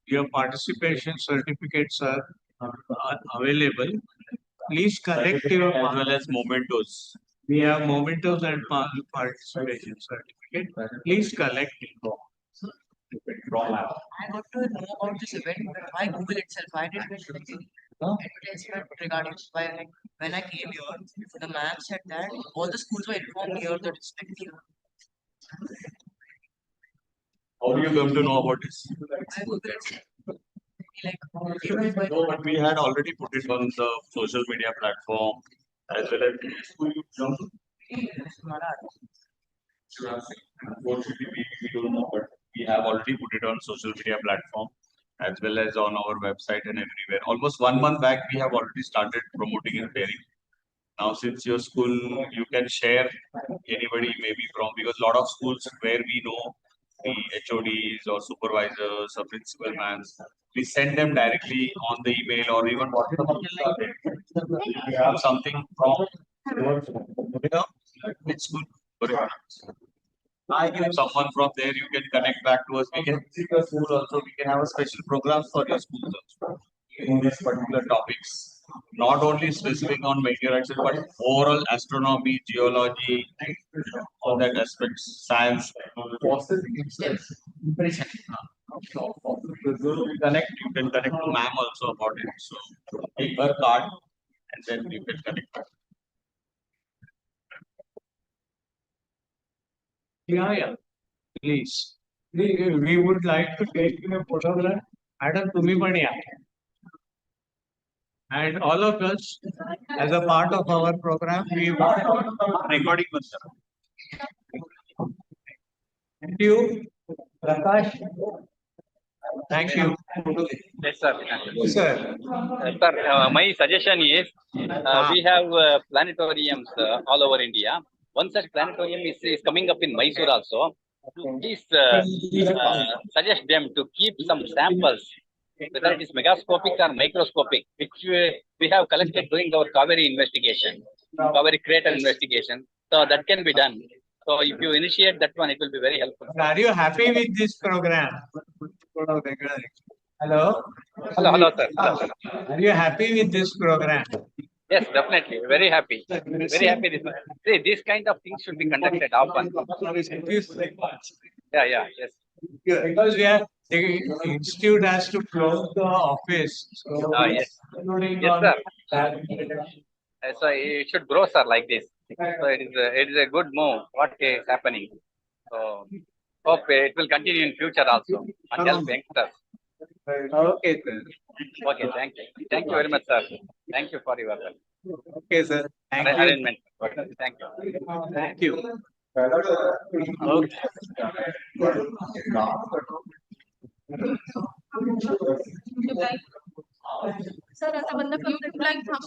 your participation certificates are available. Please collect your as well as mementos. We have mementos and participation certificate. Please collect it. I got to know about this event by Google itself. I didn't get any advertisement regarding why when I came here, the ma'am said that all the schools were informed here the district here. How do you come to know about this? I Google it. No, but we had already put it on the social media platform as well as unfortunately we don't know, but we have already put it on social media platform as well as on our website and everywhere. Almost 1 month back, we have already started promoting and sharing. Now, since your school, you can share anybody maybe from, because a lot of schools where we know the HODs or supervisors or principal mans, we send them directly on the email or even WhatsApp. If you have something from it's good. I give someone from there, you can connect back to us. We can visit your school also. We can have a special programs for your schools also in these particular topics. Not only specific on meteorites, but overall astronomy, geology, all that aspects, science. You can connect to ma'am also about it. So take her card and then you can connect back. Yeah. Please. We would like to take a photograph. Madam, तुम्ही पण या. And all of us, as a part of our program, we want recording. Thank you, Prakash. Thank you. Yes, sir. Yes, sir. Sir, my suggestion is we have planetariums all over India. One such planetarium is coming up in Mysore also. Please suggest them to keep some samples, whether it is megascopic or microscopic, which we have collected during our Kaveri investigation, Kaveri crater investigation. So that can be done. So if you initiate that one, it will be very helpful. Are you happy with this program? Hello? Hello, sir. Hello. Are you happy with this program? Yes, definitely. Very happy. Very happy. See, these kind of things should be conducted often. Yeah, yes. Because the institute has to close the office. So Yes. Yes, sir. So it should grow, sir, like this. So it is a good move. What is happening? So hope it will continue in future also and help youngsters. Okay, sir. Okay, thank you. Thank you very much, sir. Thank you for your Okay, sir. Thank you. arrangement. Thank you. Thank you. Okay. Sir आता बंद करून like थांब